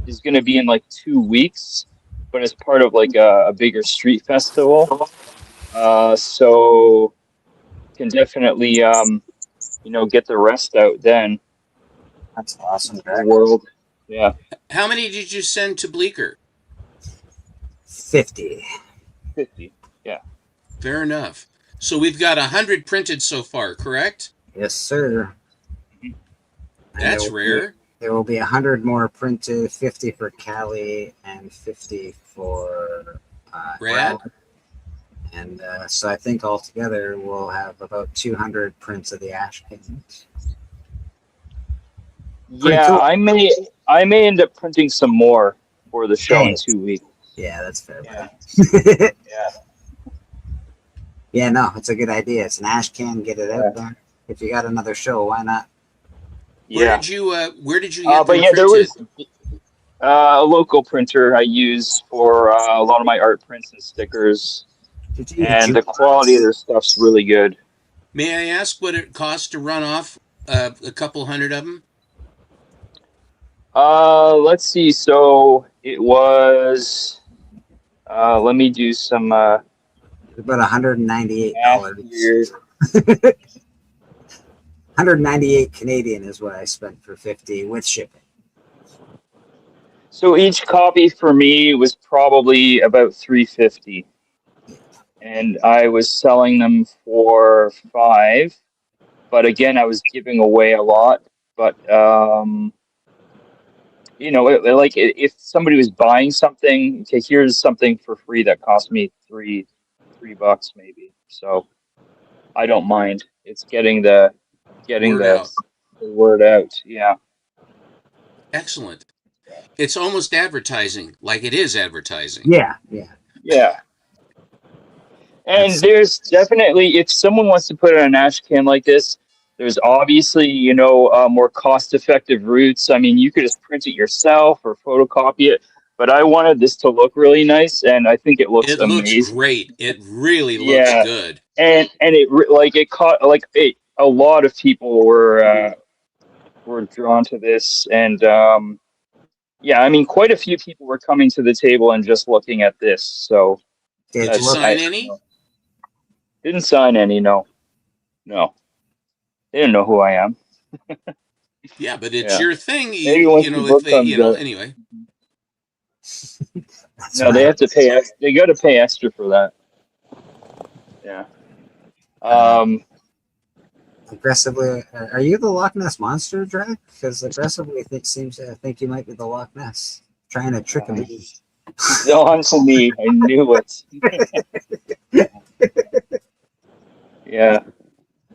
is going to be in like 2 weeks, but it's part of like a bigger street festival. So can definitely get the rest out then. That's awesome. The world. Yeah. How many did you send to Bleecker? 50. 50. Yeah. Fair enough. So we've got 100 printed so far, correct? Yes, sir. And That's rare. There will be 100 more printed, 50 for Callie and 50 for Brad. And so I think altogether we'll have about 200 prints of the ashcans. Yeah, cool. I may end up printing some more for the show in 2 weeks. Yeah, that's fair. Yeah. Yeah. Yeah, no, it's a good idea. It's an ashcan, get it out there. If you got another show, why not? Where did you get but them yeah, there printed? was a local printer I use for a lot of my art prints and stickers, and the quality of their stuff's really good. May I ask what it costs to run off a couple hundred of them? Let's see. So it was. Let me do some. About $198. 198 Canadian is what I spent for 50 with shipping. So each copy for me was probably about $350, and I was selling them for $5. But again, I was giving away a lot. But if somebody was buying something, okay, here's something for free that cost me $3 maybe. So I don't mind. It's getting the word out. Yeah. Excellent. It's almost advertising, like it is advertising. Yeah. And there's definitely, if someone wants to put on an ash can like this, There's obviously, more cost-effective routes. I mean, you could just print it yourself or photocopy it, but I wanted this to look really nice, and I think it looks It looks amazing. great. It really looks Yeah, good. and it caught a lot of people were drawn to this, and yeah, I mean, quite a few people were coming to the table and just looking at this. So Did you sign any? didn't sign any. No, they didn't know who I am. Yeah, but it's Yeah. your thing. Maybe once the book if they, comes out. anyway. No, they have to pay. They got to pay extra for that. Yeah. Aggressively, are you the Loch Ness monster, Drake? Because aggressively seems to think you might be the Loch Ness, trying to trick him. It's on to me. I knew it. Yeah.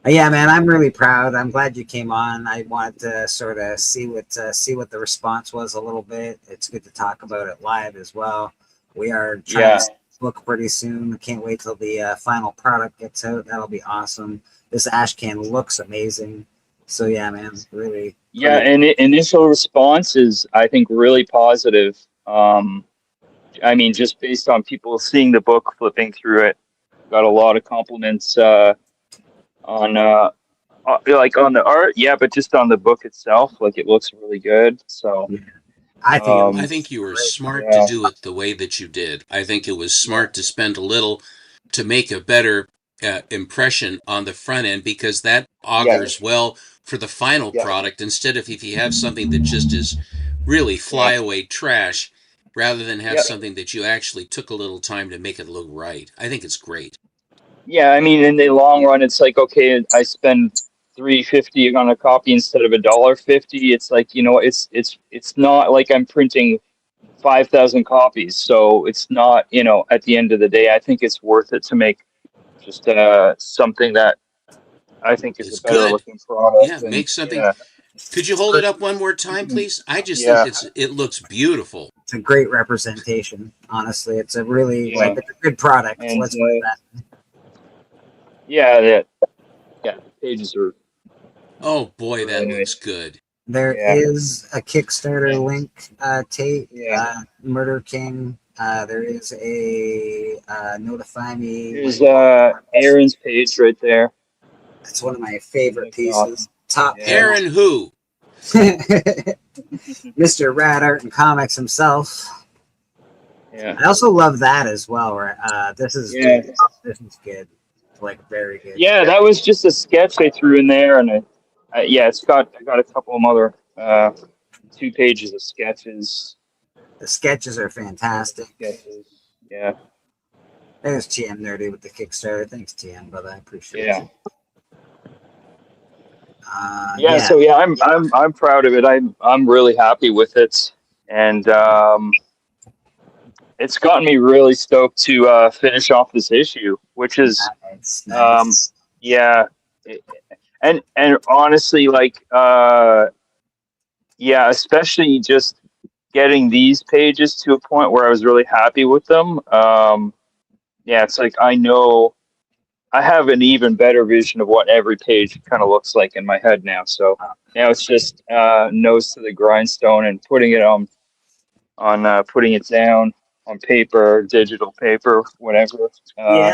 Yeah, man, I'm really proud. I'm glad you came on. I wanted to sort of see what the response was a little bit. It's good to talk about it live as well. We are trying to book pretty soon. Can't wait till the final product gets out. That'll be awesome. This ash can looks amazing. So yeah, man, really. Yeah, and initial response is, I think, really positive. I mean, just based on people seeing the book, flipping through it, got a lot of compliments on the art. Yeah, but just on the book itself, like it looks really good. So I think you were smart to do it the way that you did. I think it was smart to spend a little to make a better impression on the front end, because that augurs well for the final product, instead of if you have something that just is really flyaway trash, rather than have something that you actually took a little time to make it look right. I think it's great. Yeah, I mean, in the long run, it's like, okay, I spend $3.50 on a copy instead of $1.50. It's like, it's not like I'm printing 5,000 copies, so it's not, at the end of the day, I think it's worth it to make just something that I think is a better looking product. Yeah, and, make something. Could you hold it up one more time, please? I just think it looks beautiful. It's a great representation. Honestly, it's a really it's a good product. And, Let's put that. Yeah, pages are. Oh boy, that looks good. There is a Kickstarter link, Tate. Murder King. There is a Notify Me. There's Aaron's page right there. That's one of my favorite pieces. Top Aaron who? Mr. Rad Art and Comics himself. Yeah. I also love that as well. Where this is good. This is good. Like very good. Yeah, that was just a sketch I threw in there, and I got a couple of other 2 pages of sketches. The sketches are fantastic. Yeah. There's TM Nerdy with the Kickstarter. Thanks, TM, brother. I appreciate it. So I'm proud of it. I'm really happy with it, and it's gotten me really stoked to finish off this issue, which is nice. And honestly, especially just getting these pages to a point where I was really happy with them. It's like I know I have an even better vision of what every page kind of looks like in my head now. So now it's just nose to the grindstone and putting it on putting it down on paper, digital paper, whatever. Well,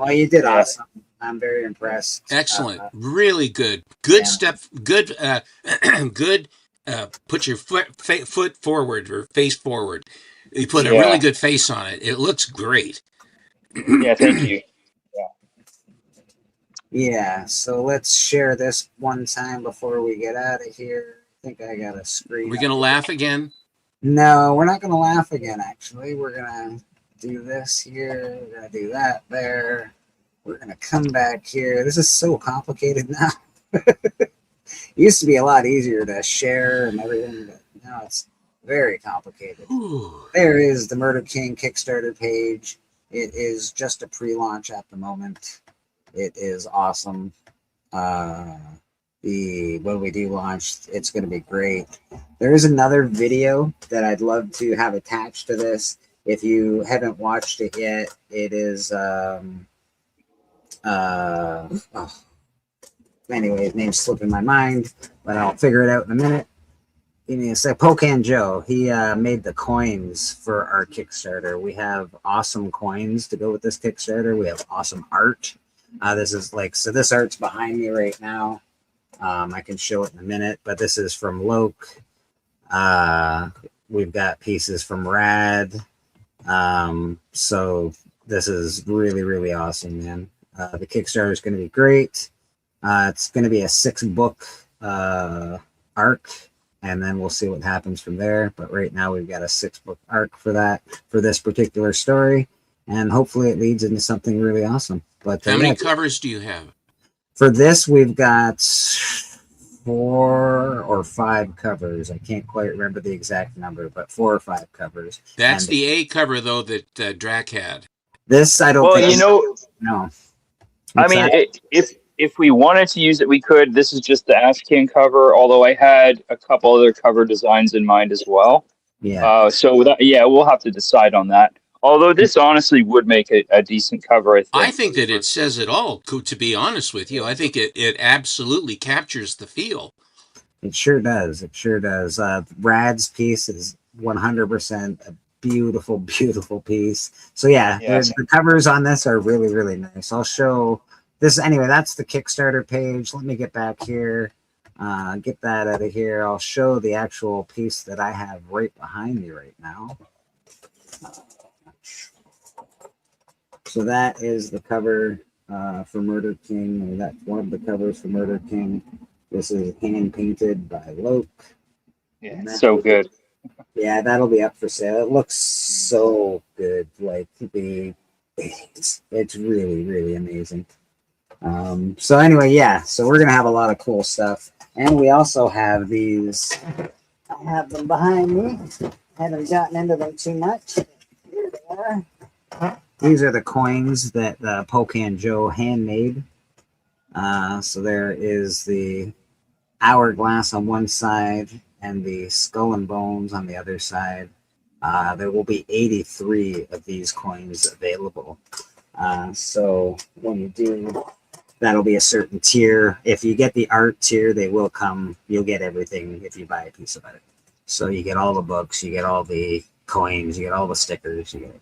you did awesome. I'm very impressed. Excellent. Really good. Good step. Good. Good. Put your foot forward or face forward. You put a really good face on it. It looks great. Yeah, thank you. Yeah, so let's share this one time before we get out of here. I think I got a screen. We're going to laugh again? No, we're not going to laugh again, actually. We're going to do this here. We're going to do that there. We're going to come back here. This is so complicated now. It used to be a lot easier to share and everything, but now it's very complicated. There is the Murder King Kickstarter page. It is just a pre-launch at the moment. It is awesome. When we do launch, it's going to be great. There is another video that I'd love to have attached to this. If you haven't watched it yet, it is anyway, his name's slipping my mind, but I'll figure it out in a minute. Give me a sec. Pocan Joe, he made the coins for our Kickstarter. We have awesome coins to go with this Kickstarter. We have awesome art. This is like, so this art's behind me right now. I can show it in a minute, but this is from Loke. We've got pieces from Rad. So this is really, really awesome, man. The Kickstarter is going to be great. It's going to be a 6-book arc, and then we'll see what happens from there. But right now we've got a 6-book arc for that, for this particular story, and hopefully it leads into something really awesome. But how many covers do you have? For this, we've got 4 or 5 covers. I can't quite remember the exact number, but 4 or 5 covers. That's and the A cover though that Drac had. This I don't. Well, think you know, no. I mean, if we wanted to use it, we could. This is just the Ashcan cover, although I had a couple other cover designs in mind as well. Yeah. So that, yeah, we'll have to decide on that. Although this honestly would make a decent cover, I think that it says it all, to be honest with you. I think it absolutely captures the feel. It sure does. It sure does. Rad's piece is 100% a beautiful, beautiful piece. So yeah, the covers on this are really, really nice. I'll show this anyway. That's the Kickstarter page. Let me get back here. Get that out of here. I'll show the actual piece that I have right behind me right now. So that is the cover for Murder King, and that's one of the covers for Murder King. This is hand painted by Loke. Yeah, so good. Yeah, that'll be up for sale. It looks so good. Like it's really, really amazing. So anyway, yeah. So we're gonna have a lot of cool stuff, and we also have these. I have them behind me. Haven't gotten into them too much. Here they are. These are the coins that Pocan Joe handmade. So there is the hourglass on one side and the skull and bones on the other side. There will be 83 of these coins available. So when you do, that'll be a certain tier. If you get the art tier, they will come. You'll get everything if you buy a piece of it. So you get all the books, you get all the coins, you get all the stickers, you get it.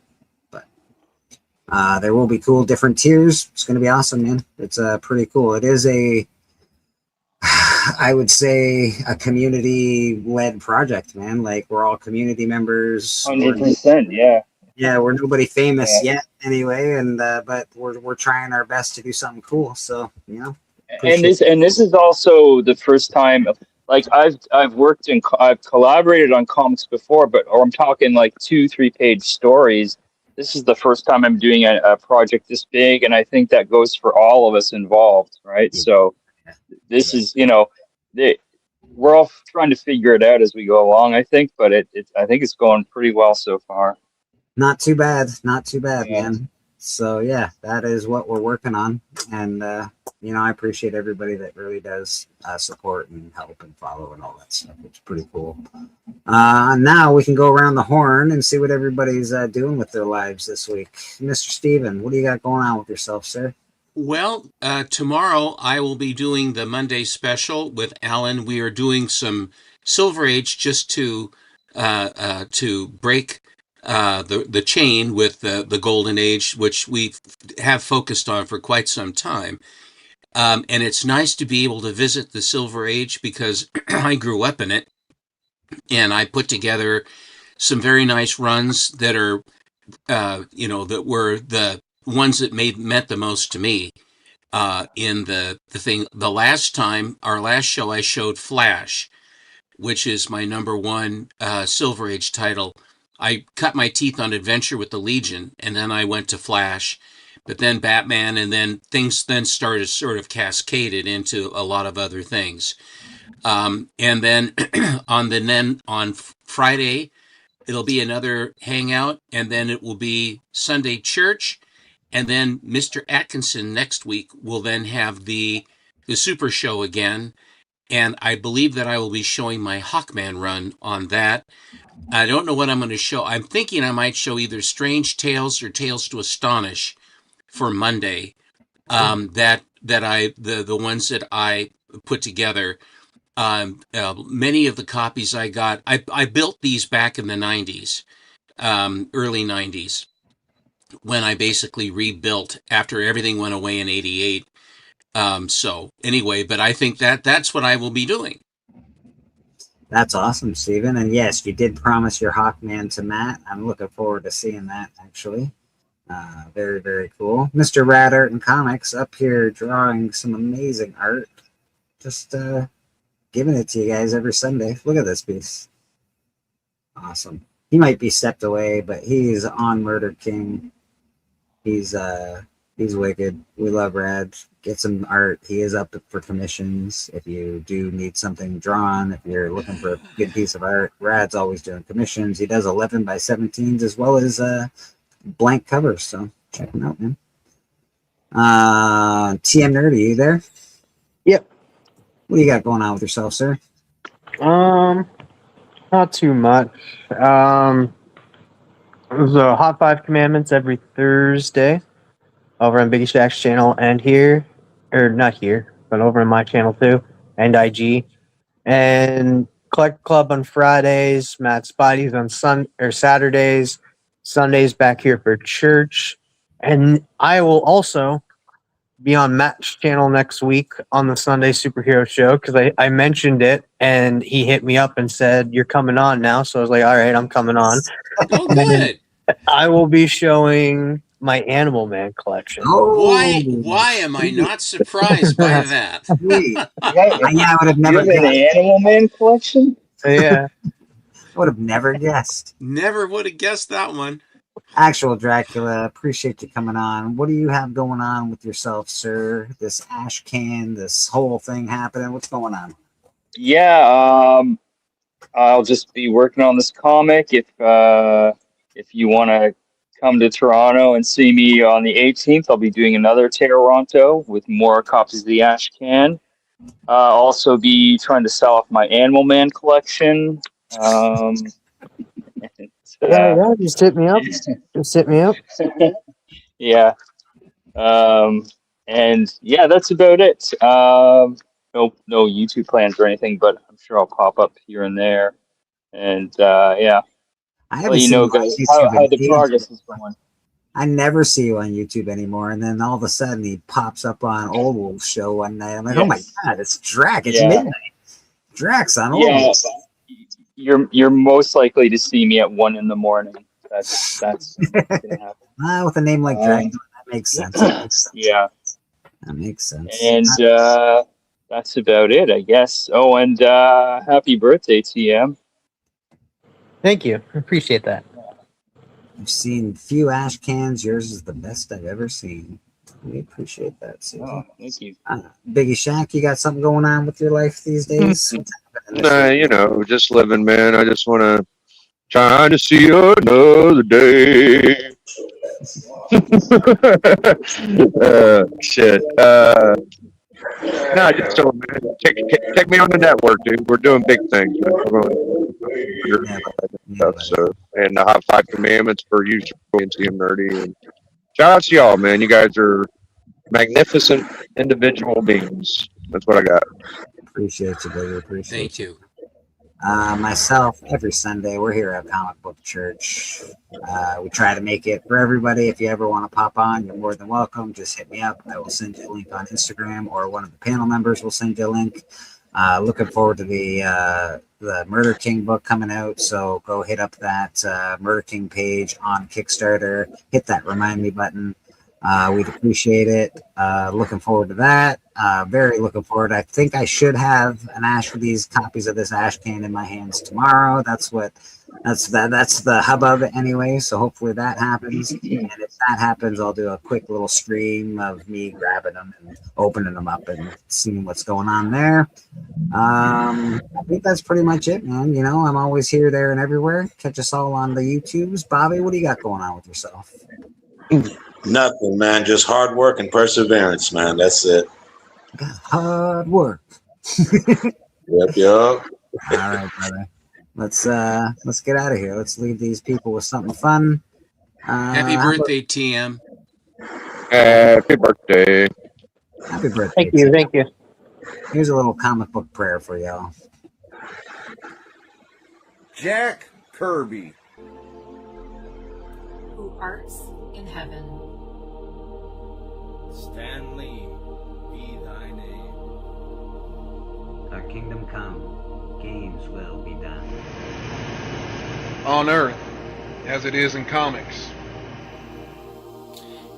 There will be cool different tiers. It's going to be awesome, man. It's pretty cool. It is I would say, a community-led project, man. Like, we're all community members. 100%, yeah. Yeah, we're nobody famous yet, anyway, and but we're trying our best to do something cool. So, you know. And this is also the first time. Like I've collaborated on comics before, or I'm talking like 2-3 page stories. This is the first time I'm doing a project this big, and I think that goes for all of us involved, right? So this is, we're all trying to figure it out as we go along, I think, but I think it's going pretty well so far. Not too bad, man. So yeah, that is what we're working on, and I appreciate everybody that really does support and help and follow and all that stuff. It's pretty cool. Now we can go around the horn and see what everybody's doing with their lives this week. Mr. Steven, what do you got going on with yourself, sir? Well, tomorrow I will be doing the Monday special with Alan. We are doing some Silver Age just to break the chain with the Golden Age, which we have focused on for quite some time. And it's nice to be able to visit the Silver Age because I grew up in it, and I put together some very nice runs that are, that were the ones that meant the most to me. In the thing, the last time, our last show, I showed Flash, which is my #1 Silver Age title. I cut my teeth on Adventure with the Legion, and then I went to Flash, but then Batman, and then things then started sort of cascaded into a lot of other things. And then on Friday, it'll be another hangout, and then it will be Sunday church, and then Mr. Atkinson next week will then have the Super Show again, and I believe that I will be showing my Hawkman run on that. I don't know what I'm going to show. I'm thinking I might show either Strange Tales or Tales to Astonish for Monday. That the ones that I put together, many of the copies I got, I built these back in the 90s, early 90s, when I basically rebuilt after everything went away in 88. So anyway, but I think that's what I will be doing. That's awesome, Stephen. And yes, you did promise your Hawkman to Matt. I'm looking forward to seeing that, actually. Very, very cool. Mr. Rad Art and Comics up here drawing some amazing art. Just giving it to you guys every Sunday. Look at this piece. Awesome. He might be stepped away, but he's on Murder King. He's wicked. We love Rad. Get some art. He is up for commissions. If you do need something drawn, if you're looking for a good piece of art, Rad's always doing commissions. He does 11 by 17s as well as blank covers. So check him out, man. TM Nerdy, you there? Yep. What do you got going on with yourself, sir? Not too much. There's a Hot 5 Commandments every Thursday over on Biggie Shack's channel and here, or not here, but over on my channel too, and IG. And Collect Club on Fridays, Matt Spidey's on Saturdays, Sundays back here for church. And I will also be on Matt's channel next week on the Sunday Superhero Show because I mentioned it and he hit me up and said, "You're coming on now." So I was like, all right, I'm coming on. Oh, good. I will be showing my Animal Man collection. Oh, Why am I not surprised by that? Yeah, I would have never You have an guessed. Animal Man collection? Yeah. I would have never guessed. Never would have guessed that one. Actual Dracula, appreciate you coming on. What do you have going on with yourself, sir? This ash can, this whole thing happening. What's going on? Yeah, I'll just be working on this comic. If you want to come to Toronto and see me on the 18th, I'll be doing another Toronto with more copies of the Ash Can. I'll also be trying to sell off my Animal Man collection. Yeah, just hit me up. Just hit me up. Yeah. And yeah, that's about it. No YouTube plans or anything, but I'm sure I'll pop up here and there. And yeah, I I'll haven't let you seen know, you on guys, YouTube how in the ages. progress is going. I never see you on YouTube anymore, and then all of a sudden he pops up on Old Wolf Show one night. I'm like, oh my Yes. god, it's Drac! It's Yeah. midnight. Drac's on Old Yeah, Wolf. you're most likely to see me at 1 a.m. That's gonna happen. With a name like Dracula, that makes sense. Yeah. That makes sense. And that's about it, I guess. Oh, and happy birthday, TM. Thank you. I appreciate that. I've seen few ash cans. Yours is the best I've ever seen. We appreciate that, Susan. Oh, thank you. Biggie Shack, you got something going on with your life these days? Nah, just living, man. I just want to try to see another day. Shit. No, just chilling, man. Take me on the network, dude. We're doing big things. Man. We're going stuff, so, and the Hot 5 Commandments for you and TM Nerdy. And shout out to y'all, man. You guys are magnificent individual beings. That's what I got. Appreciate you, Biggie. Appreciate Thank you. Myself, every Sunday, we're here at Comic Book Church. We try to make it for everybody. If you ever want to pop on, you're more than welcome. Just hit me up. I will send you a link on Instagram, or one of the panel members will send you a link. Looking forward to the Murder King book coming out, so go hit up that Murder King page on Kickstarter. Hit that remind me button. We'd appreciate it. Looking forward to that. Very looking forward. I think I should have these copies of this ash can in my hands tomorrow. That's the hubbub anyway. So hopefully that happens. And if that happens, I'll do a quick little stream of me grabbing them and opening them up and seeing what's going on there. I think that's pretty much it, man. I'm always here, there, and everywhere. Catch us all on the YouTubes. Bobby, what do you got going on with yourself? Nothing, man. Just hard work and perseverance, man. That's it. Hard work. Yep. All right, brother. Let's get out of here. Let's leave these people with something fun. Happy birthday, TM. Happy birthday. Happy birthday. Thank you. Thank you. Here's a little comic book prayer for y'all. Jack Kirby, who art in heaven. Stanley be thy name. Our kingdom come, Games will be done. On Earth, as it is in comics.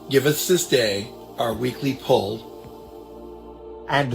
Give us this day our weekly pull and